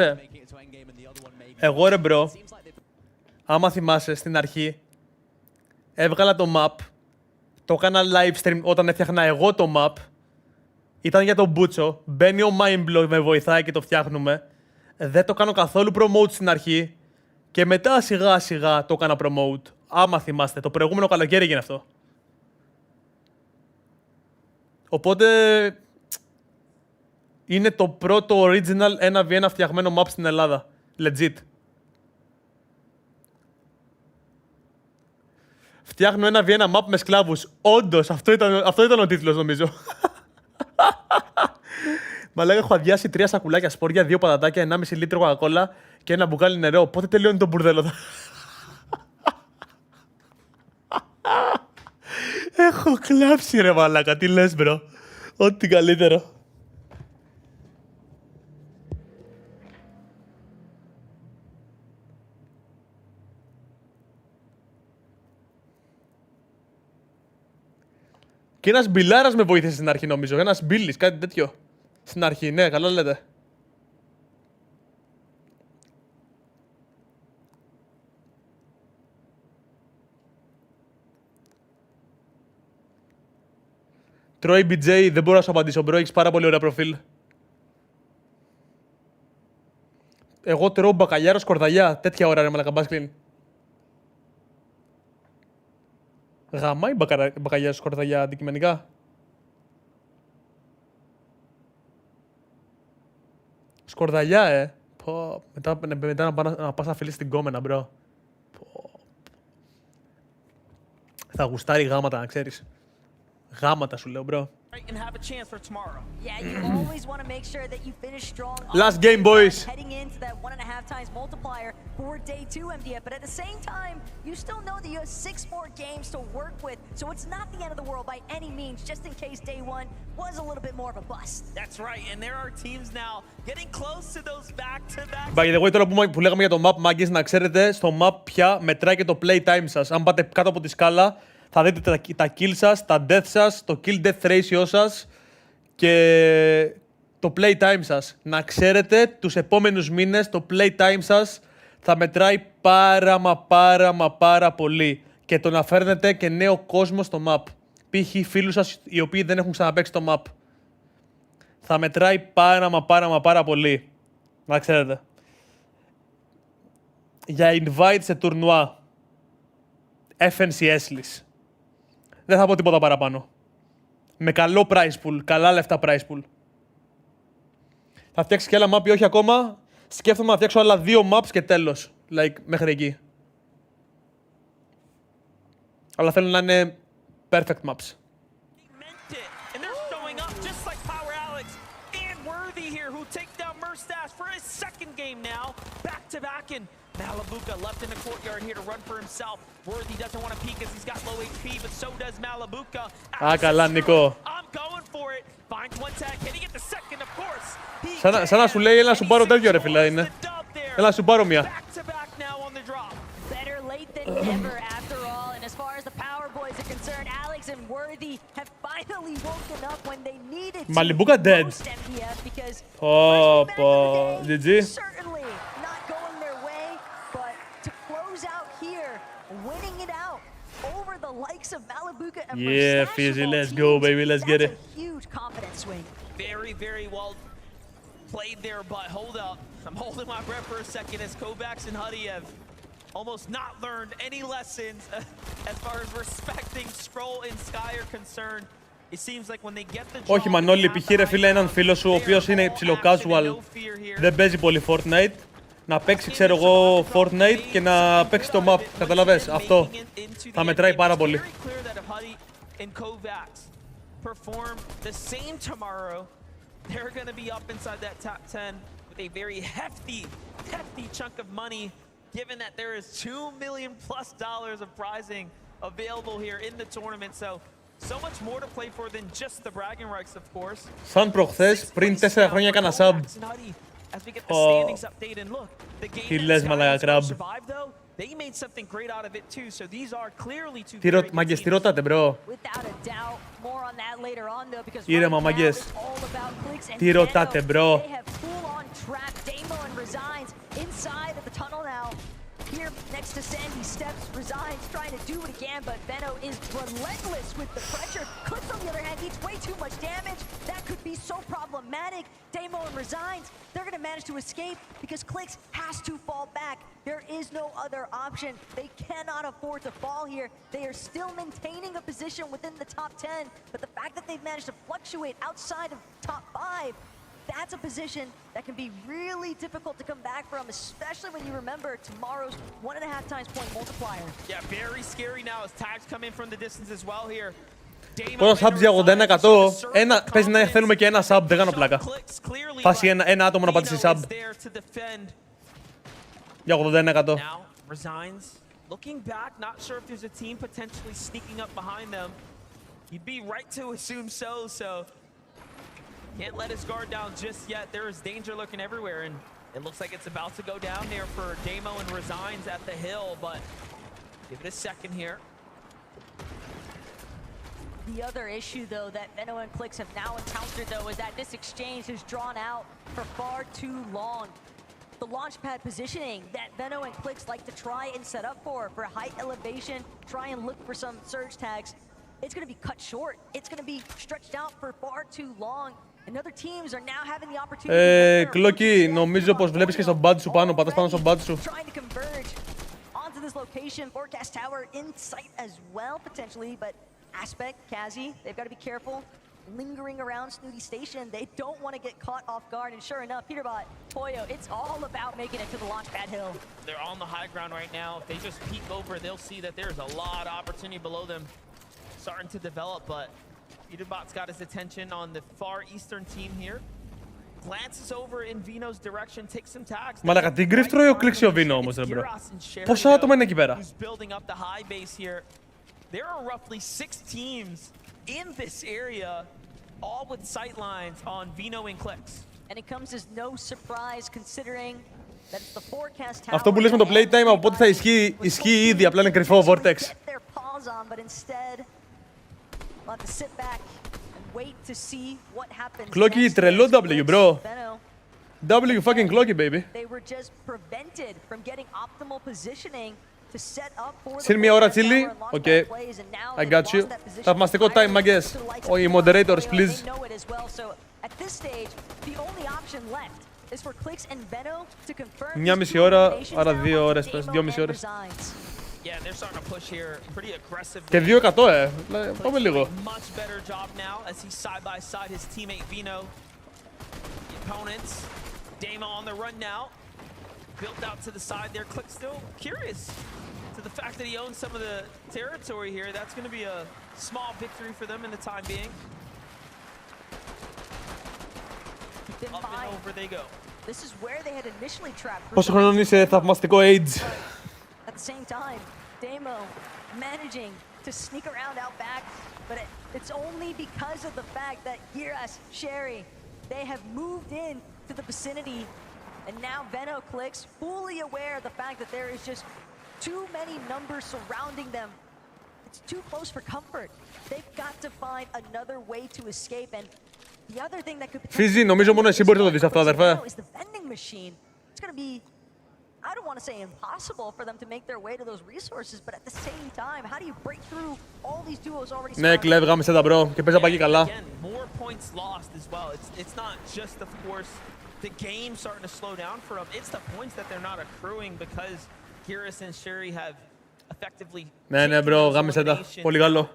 Εγώ ρε μπρο, άμα θυμάσαι στην αρχή, έβγαλα το map, το έκανα live stream όταν έφτιαχνα εγώ το map, ήταν για τον Μπούτσο, μπαίνει ο Mindblow, με βοηθάει και το φτιάχνουμε. Δεν το κάνω καθόλου promote στην αρχή και μετά σιγά σιγά το έκανα promote. Άμα θυμάστε, το προηγούμενο καλοκαίρι έγινε αυτό. Οπότε είναι το πρώτο original 1v1 φτιαγμένο map στην Ελλάδα. Legit. Φτιάχνω 1v1 map με σκλάβους. Όντως, αυτό ήταν ο τίτλος νομίζω. Μα λέγα, έχω αδειάσει 3 σακουλάκια σπόρια, 2 πατατάκια, 1,5 λίτρο κοκακόλα και ένα μπουκάλι νερό. Πότε τελειώνει το μπουρδέλο? Έχω κλάψει ρε μαλάκα, τι λες μπρο? Ό,τι καλύτερο. Και ένας μπιλάρας με βοήθησε στην αρχή νομίζω, ένας μπίλης, κάτι τέτοιο. Στην αρχή, ναι, καλά λέτε. Troy BJ, δεν μπορώ να σου απαντήσω, μπρο, έχεις πάρα πολύ ωραία προφίλ. Εγώ τρώω μπακαλιάρο σκορδαλιά, τέτοια ώρα ρε μαλακαμπάσκλιν. Γαμάει μπακαλιάρο σκορδαλιά αντικειμενικά. Σκορδαλιά, Πω, μετά να πας να φιλήσεις την κόμενα, μπρο. Θα γουστάρει γάματα, να ξέρεις. Γάματα σου λέω, μπρο. And have a chance for tomorrow. Yeah, you always want to make sure that you finish strong. Last game, boys. Heading into that 1.5 times multiplier for day 2 MDF, but at the same time, you still know that you have 6 more games to work with, so it's not the end of the world by any means, just in case day 1 was a little bit more of a bust. That's right, and there are teams now getting close to those back-to-back. By the way, τώρα που λέγαμε για το map, μάγκες, να ξέρετε, στο map πια μετράει και το playtime σας. Αν πάτε κάτω από τη σκάλα, θα δείτε τα kill σας, τα death σας, το kill-death ratio σας και το playtime σας. Να ξέρετε, τους επόμενους μήνες το playtime σας θα μετράει πάρα πολύ. Και το να φέρνετε και νέο κόσμο στο map. Π.χ. φίλους σας οι οποίοι δεν έχουν ξαναπαίξει το map. Θα μετράει πάρα πολύ. Να ξέρετε. Για invite σε τουρνουά FNCS-LYS. Δεν θα πω τίποτα παραπάνω. Με καλό price pool, καλά λεφτά price pool. Θα φτιάξει και άλλα map ή όχι ακόμα. Σκέφτομαι να φτιάξω άλλα 2 maps και τέλος. Like, μέχρι εκεί. Αλλά θέλω να είναι perfect maps. Malabuka left in the courtyard here to run for himself. Worthy doesn't want to peek as he's got low HP, but so does Malabuka. Α, καλά, Νικό. I'm going for it. Finds one tag. Can he get the second? Of course. Σαν να σου λέει, έλα να σου πάρω τέτοιο ρε φίλε είναι. Έλα να σου πάρω μια. Better late than never after all. And as far as the Power Boys are concerned, Alex and Worthy have finally woken up when they needed to. Malabuka dead. Oh, GG. Certainly not going their way, but to close out here, winning it out over the likes of Malabuka and Yeah, Fizzy, let's go, baby, let's get it. That's a huge confidence swing. Very, very well played there, but hold up. I'm holding my breath for a second as Kovacs and Huddy have almost not learned any lessons as far as respecting Scroll and Sky are concerned. It seems like when they get the drop, όχι Μανώλη, π.χ. ρε φίλε έναν φίλο σου ο οποίος είναι ψηλο casual, δεν παίζει πολύ Fortnite, να παίξει ξέρω εγώ Fortnite και να παίξει το map, καταλαβες, αυτό θα μετράει πάρα πολύ. They're going to be up inside that top 10 with a very hefty chunk of money, given that there is $2 million+ of prizing available here in the tournament. So much more to play for than just the bragging rights, of course. Σαν προχθές, πριν 4 χρόνια έκανα sub. Τι λες μαλάκα κρаб. They made something great out of it too, so these are clearly two Τι μάγκες, τι ρωτάτε μπρο. Ήρεμα μάγκες. Τι ρωτάτε μπρο. Here next to Sandy steps, resigns, trying to do it again, but Benno is relentless with the pressure. Clips on the other hand eats way too much damage. That could be so problematic. Damo and resigns, they're going to manage to escape because Clicks has to fall back. There is no other option. They cannot afford to fall here. They are still maintaining a position within the top 10, but the fact that they've managed to fluctuate outside of top 5, that's a position that can be really difficult to come back from, especially when you remember tomorrow's 1.5 times point multiplier. Yeah, very scary now as tags come in from the distance as well here. Πόσο subs για 81%, παίζει να θέλουμε και ένα sub, δεν κάνω πλάκα. Φάση ένα άτομο να πατήσει sub. Για 81%. Resigns. Looking back, not sure if there's a team potentially sneaking up behind them. You'd be right to assume so can't let his guard down just yet. There is danger lurking everywhere, and it looks like it's about to go down there for Damo and Resigns at the hill, but give it a second here. The other issue, though, that Benno and Clicks have now encountered, though, is that this exchange has drawn out for far too long. The launchpad positioning that Benno and Clicks like to try and set up for height elevation, try and look for some surge tags, it's going to be cut short. It's going to be stretched out for far too long. And other teams are now having the opportunity. Κλόκι, νομίζω πως βλέπεις και στο badge σου πάνω, πατάς πάνω στο badge σου. Trying to converge onto this location, forecast tower in sight as well potentially, but Aspect, Kazi, they've got to be careful. Lingering around Snooty Station, they don't want to get caught off guard, and sure enough, Peterbot, Toyo, it's all about making it to the launchpad hill. They're on the high ground right now. If they just peek over, they'll see that there's a lot of opportunity below them starting to develop, but Peterbot's got his attention on the far eastern team here. Glances over in Vino's direction, takes some tags. Μαλάκα, την γκριφ τρώει ο Κλίξ ο Βίνο όμως, ρε μπρο. Πόσα άτομα είναι εκεί πέρα. Building up the high base here. There are roughly 6 teams in this area, all with sightlines on Vino and Clicks. And it comes as no surprise considering that it's the forecast tower. Αυτό που λες με το playtime από πότε θα ισχύει ήδη, απλά είναι κρυφό Vortex. Clocky, τρελό W, bro. W fucking Clocky, baby. Συν μία ώρα τσίλι. Okay. I got you. Θαυμαστικό time, μαγκές. Οι moderators, please. is for Clix and Veno to confirm. Μια μισή ώρα, άρα 2 ώρες πες, 2,5 ώρες. Yeah, they're starting to push here pretty aggressively. Και 2-100, πάμε λίγο. Much better job now as he's side by side his teammate Veno. The opponents, Damo on the run now. Built out to the side there. Click still curious to the fact that he owns some of the territory here. That's going to be a small victory for them in the time being. Up and over they go. This is where they had initially trapped. Πόσο χρόνο είσαι, θαυμαστικό age. At the same time, Damo managing to sneak around out back, but it's only because of the fact that Giras, Sherry, they have moved in to the vicinity, and now Veno Clicks fully aware of the fact that there is just too many numbers surrounding them. It's too close for comfort. They've got to find another way to escape, and the other thing that could Φύζη, νομίζω μόνο εσύ μπορείς να το δεις αυτό, αδερφέ. is the vending machine. It's going to be, I don't want to say impossible for them to make their way to those resources, but at the same time, how do you break through all these duos already? Ναι, Κλέβ, γάμισε τα μπρο και παίζα παγί καλά. More points lost as well. It's not just, of course, the game starting to slow down for them. It's the points that they're not accruing because Giras and Sherry have effectively. Ναι, μπρο, γάμισε τα. Πολύ καλό.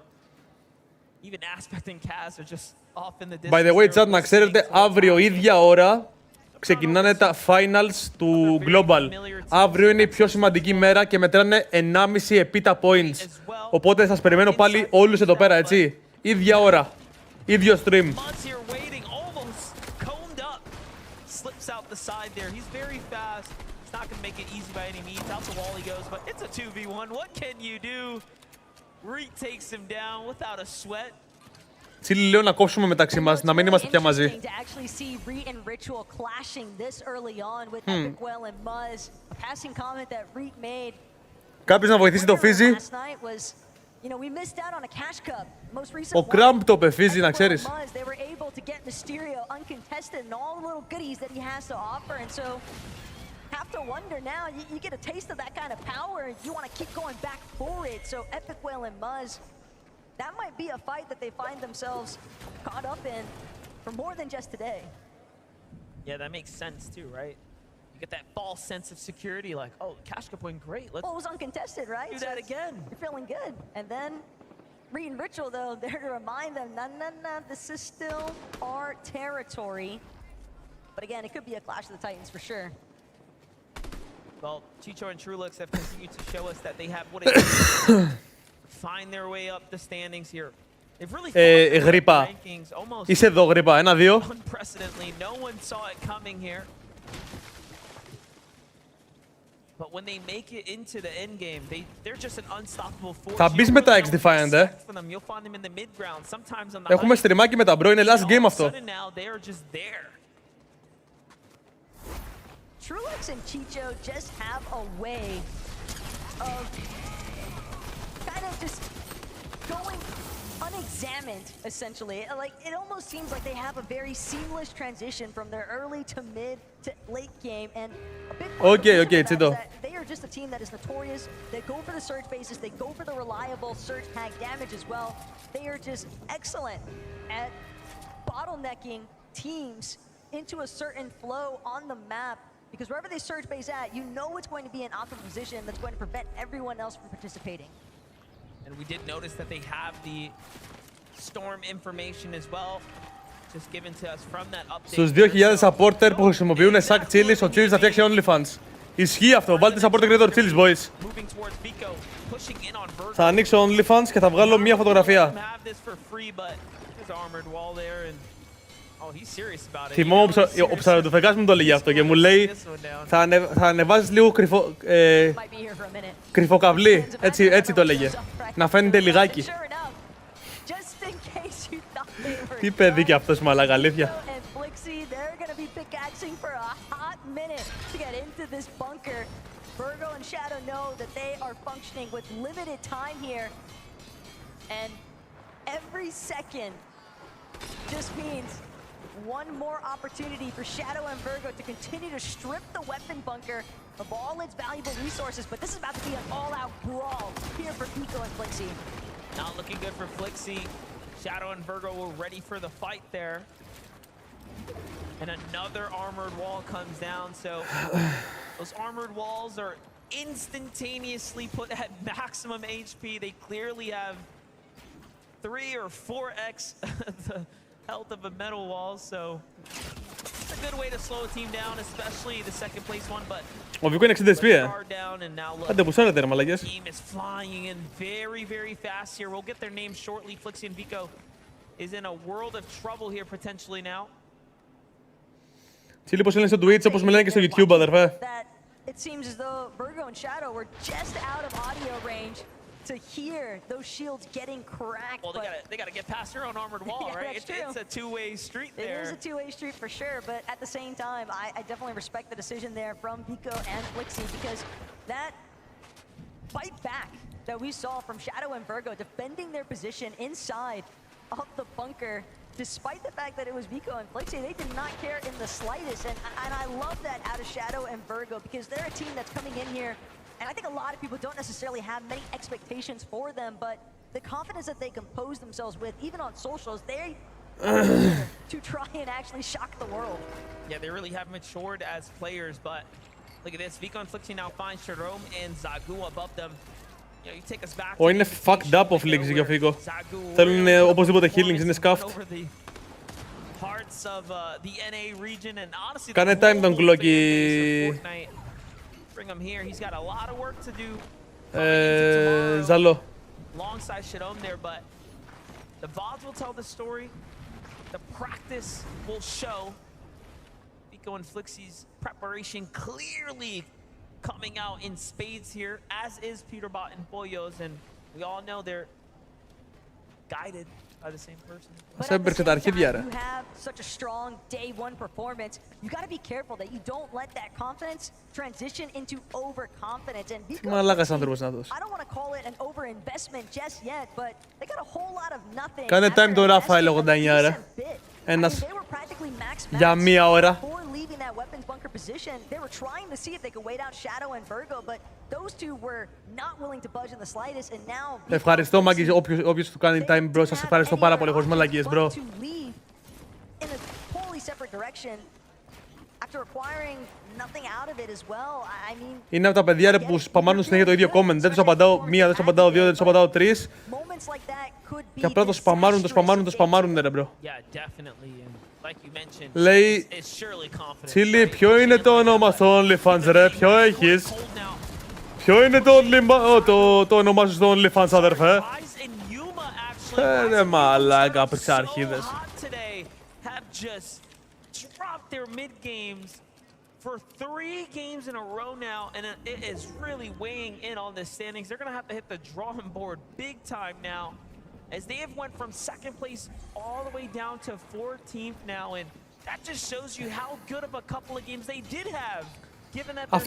Even Aspect and Kaz are just off in the distance. By the way, chat, να ξέρετε, αύριο ίδια ώρα ξεκινάνε τα finals του Global. Αύριο είναι η πιο σημαντική μέρα και μετράνε 1,5 επίτα points. Οπότε σας περιμένω πάλι όλους εδώ πέρα, έτσι. Ίδια ώρα. Ίδιο stream. Slips out the side there. He's very fast. It's not going to make it easy by any means. Out the wall he goes, but it's a 2v1. What can you do? Reek takes him down without a sweat. Τσίλι, λέω να κόψουμε μεταξύ μας, να μην είμαστε πια μαζί. Κάποιος να βοηθήσει το Φίζι. Ο Κραμπ το πεφίζει, να ξέρεις. Have to wonder now, you get a taste of that kind of power and you want to keep going back for it. So Epic Whale and Muzz, that might be a fight that they find themselves caught up in for more than just today. Yeah, that makes sense too, right? You get that false sense of security, like, oh, Cash Cup went great. Let's it was uncontested, right? Do that again. You're feeling good. And then Reed and Ritual, though, there to remind them, nah, this is still our territory. But again, it could be a clash of the Titans for sure. Well, Chicho and Trulux have continued to show us that they have what it takes to find their way up the standings here. They've really Γρήπα. Είσαι εδώ, Γρήπα. 1-2. Unprecedentedly, no one saw it coming here. But when they make it into the end game, they're just an unstoppable force. Θα μπεις με τα X-Defiant, You'll find them in the mid-ground, sometimes on the Έχουμε στριμάκι με τα bro, είναι last game αυτό. now they are just there. Trulux and Chicho just have a way of kind of just going unexamined, essentially. Like, it almost seems like they have a very seamless transition from their early to mid to late game, and a big part of that they are just a team that is notorious. They go for the surge bases, they go for the reliable surge tag damage as well. They are just excellent at bottlenecking teams into a certain flow on the map. Because wherever they surge base at, you know it's going to be an optimal position that's going to prevent everyone else from participating. And we did notice that they have the storm information as well, just given to us from that update. Στους 2.000 supporter που χρησιμοποιούν sack chilies, ο Chili's θα φτιάξει OnlyFans. Ισχύει αυτό, βάλτε supporter creator Chili's, boys. Θα ανοίξω OnlyFans και θα βγάλω μια φωτογραφία. Θυμόμαι ο ψαροντοφεγάς μου το έλεγε αυτό και μου λέει θα ανεβάζεις λίγο κρυφοκαβλί, έτσι το έλεγε, να φαίνεται λιγάκι. Τι παιδί κι αυτός, μαλάκα, αλήθεια. Virgo and Shadow know that they are functioning with limited time here, and every second just means one more opportunity for Shadow and Virgo to continue to strip the weapon bunker of all its valuable resources, but this is about to be an all-out brawl here for Pico and Flixie. Not looking good for Flixie. Shadow and Virgo were ready for the fight there. And another armored wall comes down, so those armored walls are instantaneously put at maximum HP. They clearly have 3 or 4x the health of a metal wall, so it's a good way to slow a team down, especially the second place one, but Ο Βίκο είναι 60 HP, Άντε που σέρετε ρε μαλακές. team is flying in very, very fast here. We'll get their names shortly. Flixi and Vico is in a world of trouble here potentially now. Τι λοιπόν λένε στο Twitch, όπως με λένε και στο YouTube, αδερφέ. It seems as though Virgo and Shadow were just out of audio range to hear those shields getting cracked. Well, they gotta get past their own armored wall, yeah, right? It's a two-way street there. It is a two-way street for sure, but at the same time, I definitely respect the decision there from Vico and Flixi, because that fight back that we saw from Shadow and Virgo defending their position inside of the bunker, despite the fact that it was Vico and Flixi, they did not care in the slightest, and I love that out of Shadow and Virgo, because they're a team that's coming in here, and I think a lot of people don't necessarily have many expectations for them, but the confidence that they compose themselves with, even on socials, they to try and actually shock the world. Yeah, they really have matured as players, but look at this. Vico and Flixi now find Jerome and Zagu above them. You take us back. Είναι fucked up ο Flixi και ο Vico. Θέλουν οπωσδήποτε healings, είναι scuffed. Κάνε time τον Glocki. Bring him here. He's got a lot of work to do. Ζαλό. Alongside Jerome there, but the VODs will tell the story. The practice will show. Vico and Flixi's preparation clearly coming out in spades here, as is Peterbot and Pollos, and we all know they're guided by the same person. But at the same time, you have such a strong day one performance. You got to be careful that you don't let that confidence transition into overconfidence. And Vico, I don't want to call it an overinvestment just yet, but they got a whole lot of nothing. Κάνε time τον Ραφαέλ 89 ρε. Ένας για μία ώρα. Weapons bunker position. They were trying to see if they could wait out Shadow and Virgo, but those two were not willing to budge in the slightest, and now Ευχαριστώ Μάγκη, όποιος του κάνει time bro, σας ευχαριστώ πάρα πολύ, χωρίς μαλακίες bro. In a totally separate direction after acquiring nothing out of it as well. I mean, είναι από τα παιδιά ρε που σπαμάνουν συνέχεια το ίδιο comment. Δεν τους απαντάω μία, δεν τους απαντάω δύο, δεν τους απαντάω τρεις. Και απλά το σπαμάρουν ρε bro. Λέει, Τσίλι, ποιο είναι το όνομα στο OnlyFans ρε, ποιο έχεις? Ποιο είναι το όνομα σου στο OnlyFans αδερφέ? Ρε μαλάκα, πριξαρχίδες. For 3 games in a row now, and it is really weighing in on the standings. They're going to have to hit the drawing board big time now, as they have went from second place all the way down to 14th now, and that just shows you how good of a couple of games they did have, given that they're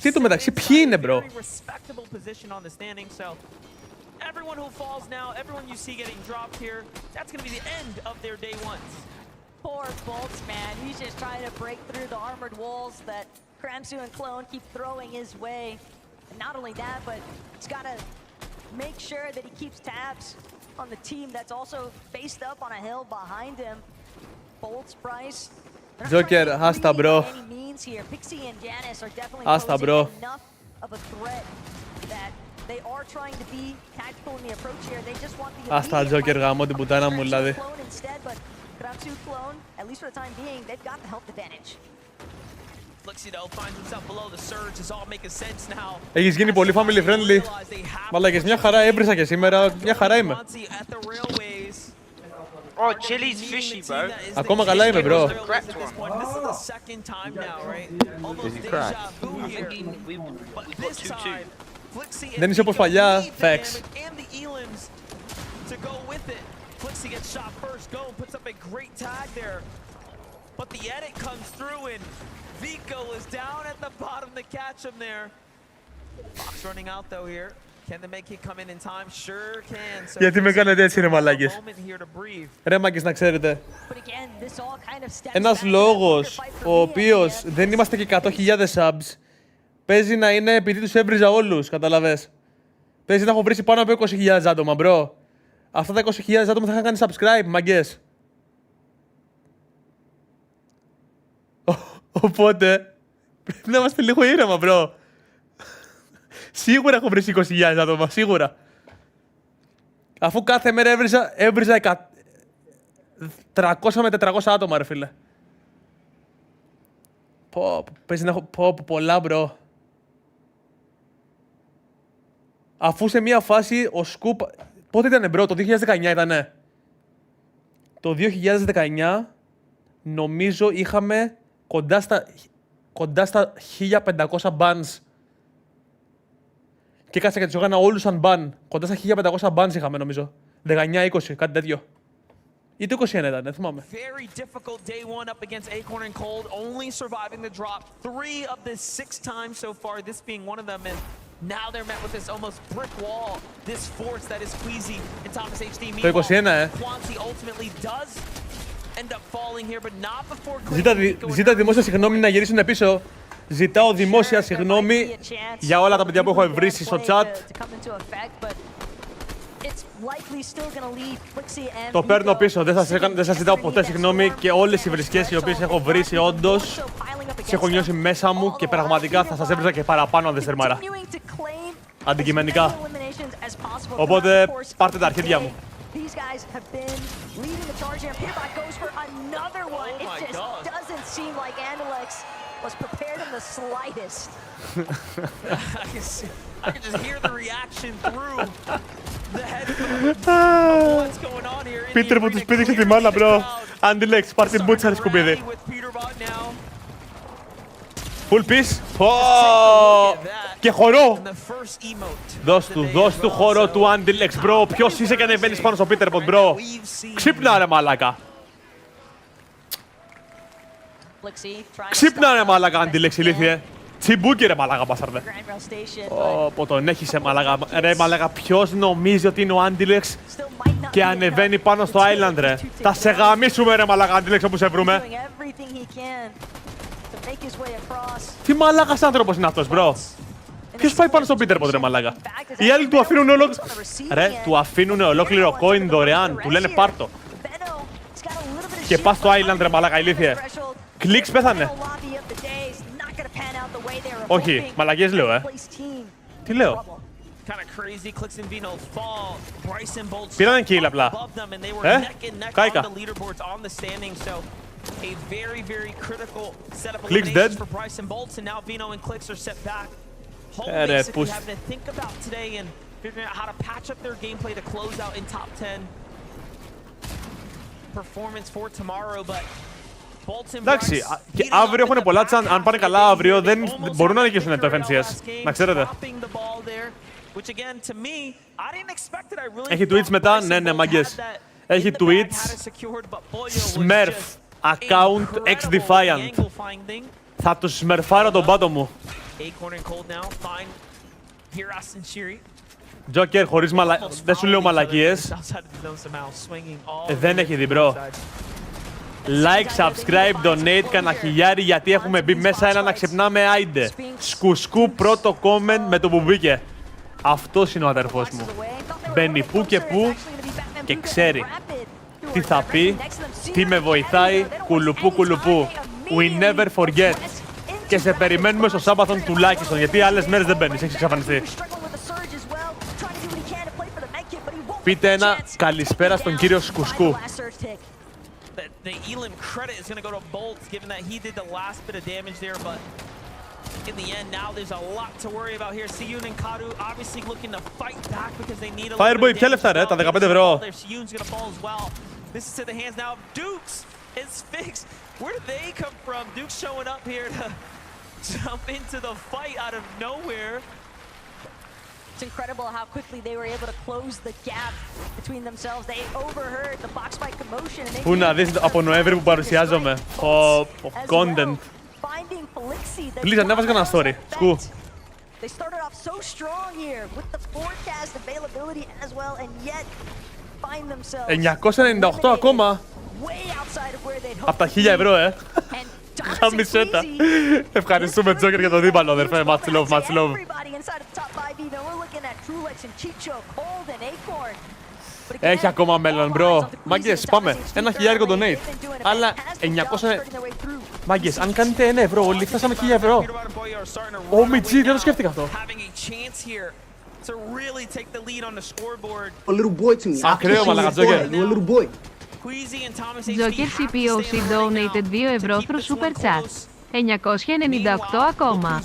in a very respectable position on the standings. So everyone who falls now, everyone you see getting dropped here, that's going to be the end of their day ones. Poor Bolts, man. He's just trying to break through the armored walls that Kramsu and Clone keep throwing his way. And not only that, but he's got to make sure that he keeps tabs on the team that's also faced up on a hill behind him. Bolts, Bryce. Joker, hasta bro. Pixie and Janice are definitely hasta bro. Enough of a threat that they are trying to be tactical in the approach here. They just want the hasta Joker, γαμώ την πουτάνα μου δηλαδή. Kramsu, Clone, at least for the time being, they've got the health advantage. Flixi though finds himself below the surge. Is all making sense now. Έχεις γίνει πολύ family friendly. Μαλάκες, μια χαρά έβρισα και σήμερα, μια χαρά είμαι. Oh, Chili's fishy, bro. Ακόμα καλά είμαι, bro. Is he cracked? Δεν είσαι όπως παλιά, facts. Flixi gets shot first, Go puts up a great tag there. But the edit comes through and Vico is down at the bottom to catch him there. Fox running out though here. Can the make it come in time? Sure can. So γιατί με κάνετε έτσι ρε μαλάκες? Ρε μάγκες να ξέρετε. Ένας λόγος ο οποίος δεν είμαστε και 100.000 subs παίζει να είναι επειδή τους έβριζα όλους, καταλαβες. Παίζει να έχω βρει πάνω από 20.000 άτομα, bro. Αυτά τα 20.000 άτομα θα είχαν κάνει subscribe, μαγκές. Οπότε πρέπει να είμαστε λίγο ήρεμα, bro. Σίγουρα έχω βρει 20.000 άτομα, σίγουρα. Αφού κάθε μέρα έβριζα 300 με 400 άτομα, ρε φίλε. Παίζει να έχω πολλά, bro. Αφού σε μια φάση ο Σκουπ... Πότε ήτανε, bro, το 2019 ήτανε. Το 2019 νομίζω είχαμε κοντά στα 1500 bans. Και κάτσα και τους έκανα όλους σαν ban. Κοντά στα 1500 bans είχαμε νομίζω. 19-20, κάτι τέτοιο. Ή το 21 ήταν, δεν θυμάμαι. Very difficult day one up against Acorn and Cold, only surviving the drop 3 of the 6 times so far, this being one of them, and now they're met with this almost brick wall, this force that is Queasy and Thomas HD. Το 21, Quanti ultimately does end up falling here, but not before Ζήτα δημόσια συγγνώμη να γυρίσουν πίσω. Ζητάω δημόσια συγγνώμη για όλα τα παιδιά που έχω βρήσει στο chat. Το παίρνω πίσω, δεν σας ζητάω ποτέ συγγνώμη και όλες οι βρισκές οι οποίες έχω βρήσει όντως τις έχω νιώσει μέσα μου και πραγματικά θα σας έβριζα και παραπάνω αν δεν στερμάρα. Αντικειμενικά. Οπότε πάρτε τα αρχίδια μου. These guys have been leading the charge here. Peterbot goes for another one. It just doesn't seem like Andalex was prepared in the slightest. I can just hear the reaction through the headphones of what's going on here. Peterbot τους πήδηξε τη μάνα, bro. Andalex, πάρ' την μπούτσα, σκουπίδι. Full piece. Και χορό. Δώσ' του χορό του Andalex, bro. Ποιος είσαι και ανεβαίνεις πάνω στο Peterbot, bro. Ξύπνα ρε μαλάκα. Ξύπνα ρε μαλάκα, Andalex, ηλίθιε. Τσιμπούκι ρε μαλάκα, μπάσαρδε. Πω τον έχεις μαλάκα. Ρε μαλάκα, ποιος νομίζει ότι είναι ο Andalex και ανεβαίνει πάνω στο island, ρε. Θα σε γαμίσουμε ρε μαλάκα, Andalex, όπου σε βρούμε. Τι μαλάκας άνθρωπος είναι αυτός, bro. Ποιος πάει πάνω στο Peterbot, ρε μαλάκα. Οι άλλοι του αφήνουν ολόκληρο... Ρε, του αφήνουν ολόκληρο coin δωρεάν. Του λένε πάρτο. Και πας στο island, ρε μαλάκα, ηλίθιε. Κλικς πέθανε. Όχι, μαλακίες λέω, Τι λέω. Πήρανε kill απλά. Κάηκα. A very, very critical setup of Clicks eliminations dead. for Bryce and Bolts, and now Vino and Clicks are set back. Home basically having to think about today and figuring out how to patch up their gameplay to close out in top 10 performance for tomorrow, but Bolts and Bryce... Εντάξει, και αύριο έχουν πολλά τσάν, αν πάνε καλά αύριο δεν μπορούν να νικήσουν το FNCS, να ξέρετε. Έχει Twitch μετά, ναι, μάγκες. Έχει Twitch, Smurf. Account X Defiant. Θα τους σμερφάρω τον πάτο μου. Joker χωρίς δεν σου λέω μαλακίες. Δεν έχει δει, bro. Like, subscribe, donate, κανένα χιλιάρι γιατί έχουμε μπει μέσα ένα να ξυπνάμε άιντε. Σκουσκού πρώτο comment με το που μπήκε. Αυτός είναι ο αδερφός μου. Μπαίνει που και που και ξέρει τι θα πει, τι με βοηθάει, κουλουπού κουλουπού. We never forget. Και σε περιμένουμε στο Σάββατον τουλάχιστον, γιατί άλλες μέρες δεν μπαίνεις, έχεις εξαφανιστεί. Πείτε ένα καλησπέρα στον κύριο Σκουσκού. In the end, now there's a lot to worry about here. Siyun and Karu obviously looking to fight back because they need a Fireboy, ποια λεφτά ρε, τα 15 ευρώ. Siyun's gonna fall as well. This is to the hands now of Dukes and Sphinx. Where do they come from? Dukes showing up here to jump into the fight out of nowhere. It's incredible how quickly they were able to close the gap between themselves. They overheard the box fight commotion and they... Πού να δεις από Νοέμβρη που παρουσιάζομαι. Content. Please, ανέβαζε κανένα story. Σκου. They started off so strong here with the forecast availability as well and yet find themselves 998 ακόμα. Από τα 1000 ευρώ, Χάμισε τα. Ευχαριστούμε, Joker, για το δίπαλο, αδερφέ. Much love, much love. Έχει ακόμα μέλλον, bro. Μάγκες, πάμε. Ένα χιλιάρικο donate. Άλλα 900... Μάγκες, αν κάνετε 1 ευρώ, όλοι φτάσαμε 1000 ευρώ. OMG, δεν το σκέφτηκα αυτό. A little boy to me. Ακραίο, μαλάκα, Τζόκερ. You a little boy. Joker CPOC donated 2 ευρώ through Super Chat. 998 ακόμα.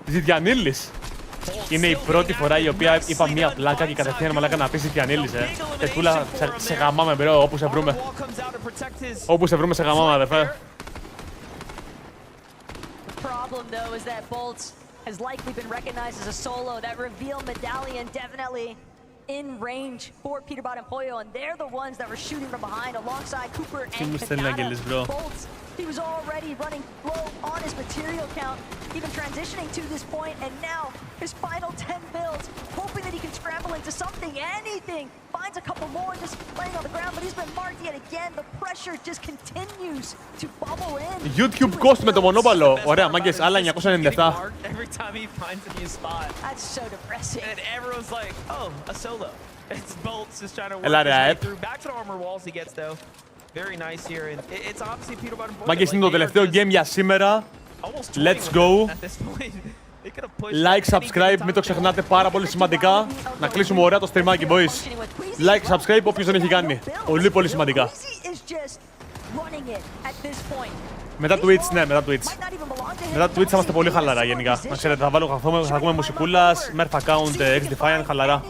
Ζητιανίλης. Είναι η πρώτη φορά η οποία είπα μία πλάκα και κατευθείαν μαλάκα να πει Ζητιανίλης, Τετούλα, σε γαμάμε, μπρο, όπου σε βρούμε. Όπου σε βρούμε, σε γαμάμε, αδερφέ. Problem though is that Bolts has likely been recognized as a solo. That reveal medallion definitely in range for Peterbot and Pollo, and they're the ones that were shooting from behind alongside Cooper and Kanata. Bolts, he was already running low on his material count, even transitioning to this point, and now his final 10 builds, hoping that he can scramble into something, anything. Finds a couple more just laying on the ground, but he's been marked yet again. The pressure just continues to bubble in. YouTube cost με το μονόπαλο. Ωραία, μάγκες, άλλα 997. Every time he finds a new spot. That's so depressing. And everyone's like, oh, a solo. It's Bolts just trying to work Έλα, his way ρε, through. Back to the armor walls he gets though. Very nice here, and it's obviously Peterbot and Pollo. Μάγκες, είναι το τελευταίο game για σήμερα. Let's go. Like, subscribe, μην το ξεχνάτε, πάρα πολύ σημαντικά. Να κλείσουμε ωραία το streamάκι, boys. Like, subscribe, όποιος δεν έχει κάνει. Πολύ, πολύ σημαντικά. Μετά Twitch, ναι, μετά Twitch. Μετά Twitch θα είμαστε πολύ χαλαρά γενικά. Να ξέρετε, θα ακούμε μουσικούλας, Merf account, X-Defiant, χαλαρά.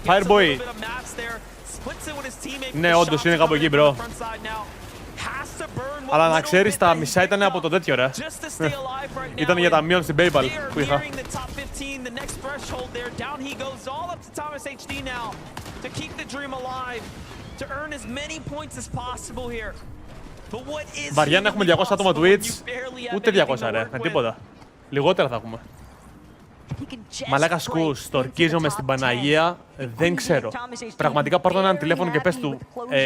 Fireboy. Ναι, όντως είναι κάπου εκεί, bro. Αλλά να ξέρεις, τα μισά ήταν από το τέτοιο, ρε. Ήταν για τα μείον στην PayPal που είχα. Βαριά να έχουμε 200 άτομα Twitch. Ούτε 200, ρε. Με τίποτα. Λιγότερα θα έχουμε. Μαλάκα σκου, στορκίζομαι στην Παναγία, δεν ξέρω. Πραγματικά πάρ' τον έναν τηλέφωνο και πες του,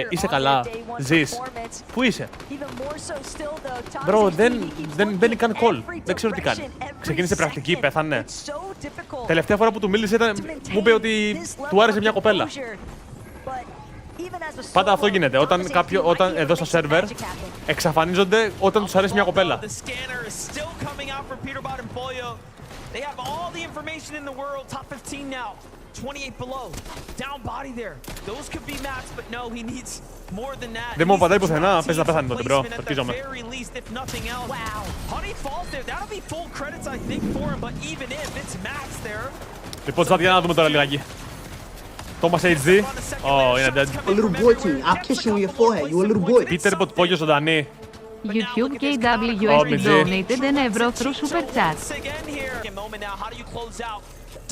είσαι καλά, ζεις. Πού είσαι? Μπρο, δεν μπαίνει καν call, δεν ξέρω τι κάνει. Ξεκίνησε πρακτική, πέθανε. Τελευταία φορά που του μίλησε μου είπε ότι του άρεσε μια κοπέλα. Πάντα αυτό γίνεται, όταν εδώ στο σερβερ εξαφανίζονται όταν τους αρέσει μια κοπέλα. They have all the information in the world. Top 15 now. 28 below. Down body there. Those could be maps, but no, he needs more than that. Δεν μου πατάει πουθενά, πες να πέθανε τότε, bro. Τορκίζομαι. Honey falls there. That'll be full credits, I think, for him, but even if it's max there. Λοιπόν, τσάτ, για να δούμε τώρα λιγάκι. Thomas HD. Oh, είναι dead. A little boy to me. I'll kiss you on your forehead. You a little boy. Peterbot, Pollo, ζωντανή. YouTube KWSD donated 1 ευρώ through Super Chat.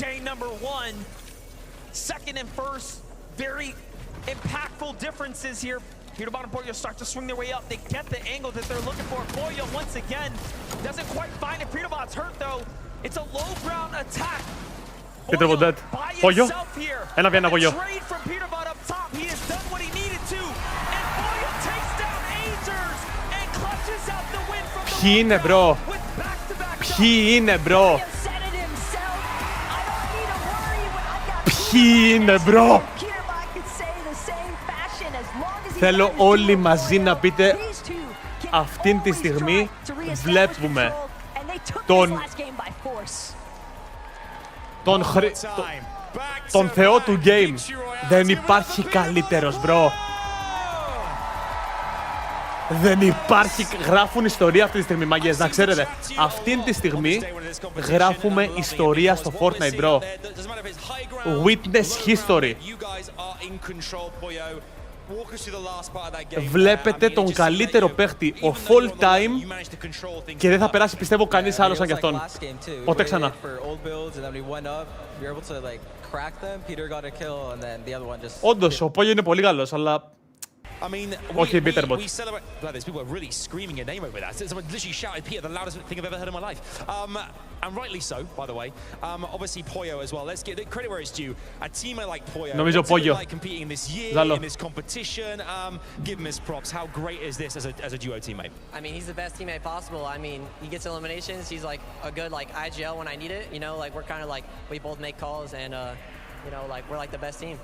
Day number 1, second and first, very impactful differences here. Peterbot and Pollo start to swing their way up. They get the angle that they're looking for. Pollo once again doesn't quite find it. Peterbot's hurt though. It's a low ground attack. Peterbot dead. Pollo. Ένα βγαίνει από Pollo. Trade from Peterbot up top. He has done what he needed to. And Pollo takes down Azers and clutches out the win from the Ποιοι είναι, bro? Ποιοι είναι, bro? Ποιοι είναι, bro? Θέλω όλοι μαζί να πείτε αυτήν τη στιγμή βλέπουμε τον θεό του game. Δεν υπάρχει καλύτερος, bro. Δεν υπάρχει. Γράφουν ιστορία αυτή τη στιγμή, μάγκες, να ξέρετε. Αυτήν τη στιγμή γράφουμε ιστορία στο Fortnite, bro. Witness history. Βλέπετε τον καλύτερο παίχτη of all time και δεν θα περάσει, πιστεύω, κανείς άλλος σαν κι αυτόν. Ποτέ ξανά. Όντως, ο Pollo είναι πολύ καλός, αλλά I mean, Okay, Peterbot. we celebrate. Well, there's people really screaming your name over that. Someone literally shouted Peter, the loudest thing I've ever heard in my life. And rightly so, by the way. Obviously, Poyo as well. Let's get the credit where it's due. A teammate like Poyo. Νομίζω what's it Poyo. like competing this year, Ζάλο. in this competition? Give him his props. How great is this as a duo teammate? I mean, he's the best teammate possible. I mean, he gets eliminations. He's like a good like IGL when I need it. You know, like we're kind of like, we both make calls and, you know, like we're like the best team.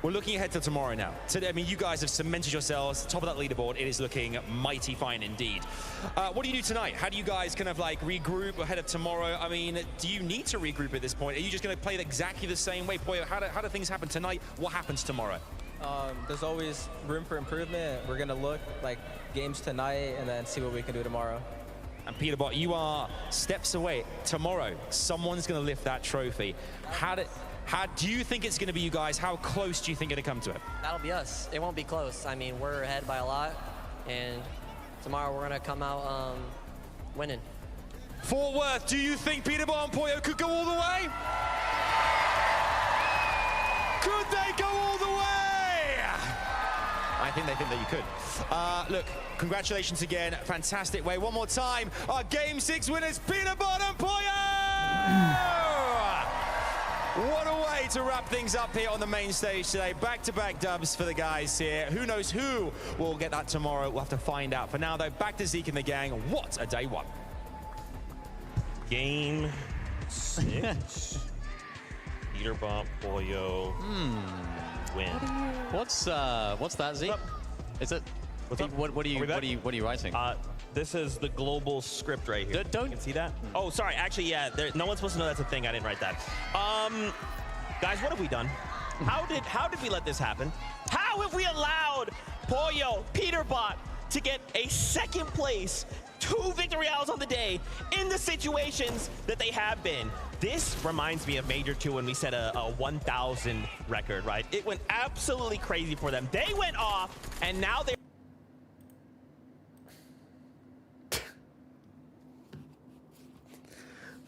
We're looking ahead to tomorrow now. Today, I mean, you guys have cemented yourselves top of that leaderboard. It is looking mighty fine indeed. What do you do tonight? How do you guys kind of like regroup ahead of tomorrow? I mean, do you need to regroup at this point? Are you just going to play it exactly the same way? Poyo, how do things happen tonight? What happens tomorrow? There's always room for improvement. We're going to look like games tonight and then see what we can do tomorrow. And Peterbot, you are steps away. Tomorrow, someone's going to lift that trophy. How do you think it's going to be, you guys? How close do you think it'll come to it? That'll be us. It won't be close. I mean, we're ahead by a lot, and tomorrow we're going to come out winning. Fort Worth, do you think Peterbot and Poyo could go all the way? Could they go all the way? I think that you could. Look, congratulations again. Fantastic way. One more time. Our Game 6 winners, Peterbot and Poyo! What a way to wrap things up here on the main stage today. Back-to-back dubs for the guys here. Who knows who will get that tomorrow? We'll have to find out. For now, though, back to Zeke and the gang. What a day one. Game 6. Peterbot, Poyo, win. What's that, Zeke? Is it? What's up? What are you writing? This is the global script right here. You can see that? Oh, sorry. Actually, yeah. No one's supposed to know that's a thing. I didn't write that. Guys, what have we done? How did we let this happen? How have we allowed Poyo, Peterbot to get a second place, 2 victory royales on the day in the situations that they have been? This reminds me of Major 2 when we set a 1,000 record, right? It went absolutely crazy for them. They went off, and now they're...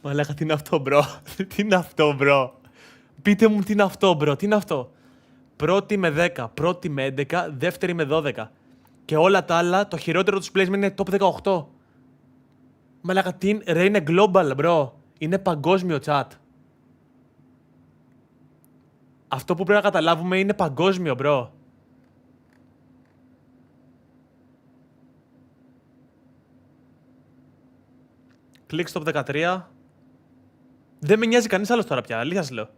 Μαλάκα, τι είναι αυτό, μπρο. Τι είναι αυτό, μπρο. Πείτε μου τι είναι αυτό, μπρο. Τι είναι αυτό. Πρώτη με 10, πρώτη με 11, δεύτερη με 12. Και όλα τα άλλα, το χειρότερο τους placement είναι top 18. Μαλάκα, τι είναι. Ρε, είναι global, μπρο. Είναι παγκόσμιο chat. Αυτό που πρέπει να καταλάβουμε είναι παγκόσμιο, μπρο. Κλικ στο 13. Δεν με νοιάζει κανείς άλλος τώρα πια, αλήθεια σας λέω.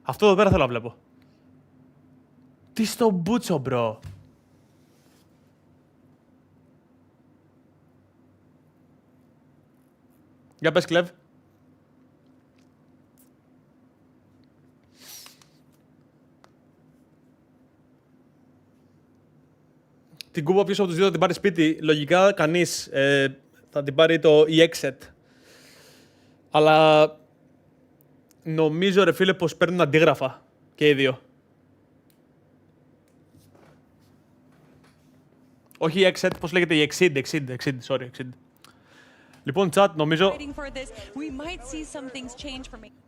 Αυτό εδώ πέρα θέλω να βλέπω. Τι στο μπούτσο, μπρο. Για πες, Κλεβ. Την κούπα πίσω από τους δύο θα την πάρει σπίτι. Λογικά κανείς θα την πάρει το EXET. Αλλά νομίζω, ρε φίλε, πως παίρνουν αντίγραφα και οι δύο. Όχι η Exit, πώς λέγεται η Exceed, sorry. Λοιπόν, chat,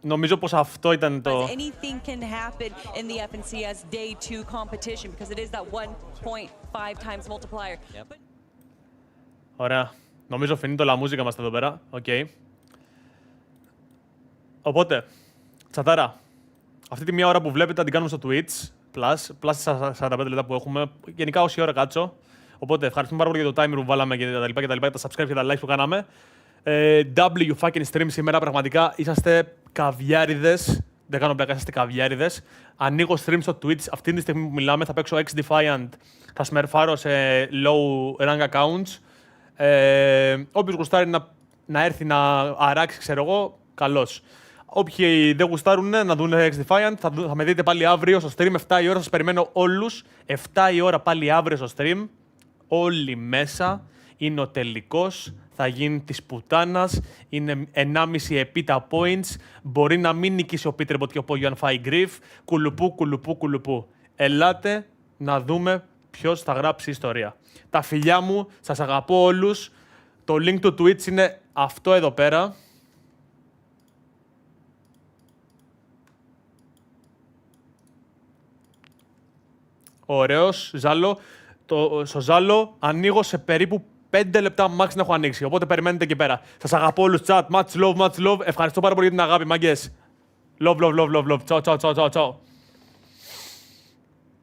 νομίζω πως αυτό ήταν το... Anything can happen in the FNC as day 2 competition because it is that 1.5 times multiplier. Ωραία. Νομίζω φαινεί το λαμούζικα μας εδώ πέρα. Οκ. Οπότε, τσατάρα, αυτή τη μία ώρα που βλέπετε την κάνουμε στο Twitch, plus 45 λεπτά που έχουμε, γενικά όση ώρα κάτσω. Οπότε, ευχαριστούμε πάρα πολύ για το timer που βάλαμε και τα subscribe και τα likes που κάναμε. W fucking stream σήμερα, πραγματικά είσαστε καβιάριδες. Δεν κάνω πλάκα, είσαστε καβιάριδες. Ανοίγω stream στο Twitch αυτή τη στιγμή που μιλάμε. Θα παίξω X-Defiant, θα σμερφάρω σε low rank accounts. Όποιος γουστάρει να έρθει να αράξει, ξέρω εγώ, καλώς. Όποιοι δεν γουστάρουν να δουν X-Defiant, θα με δείτε πάλι αύριο στο stream, 7 η ώρα. Σας περιμένω όλους. 7 η ώρα πάλι αύριο στο stream. Όλοι μέσα. Είναι ο τελικός. Θα γίνει της πουτάνας. Είναι 1,5 επίτα points. Μπορεί να μην νικήσει ο Peterbot και ο Poyo αν φάει grief. Κουλουπού. Ελάτε να δούμε ποιος θα γράψει ιστορία. Τα φιλιά μου, σας αγαπώ όλους. Το link του Twitch είναι αυτό εδώ πέρα. Ωραίος, Ζάλο. στο Ζάλο ανοίγω σε περίπου 5 λεπτά max να έχω ανοίξει. Οπότε περιμένετε εκεί πέρα. Σας αγαπώ όλους, chat. Much love, much love. Ευχαριστώ πάρα πολύ για την αγάπη, μάγκες. Love, love, love, love, love. Ciao, ciao, ciao, ciao, ciao.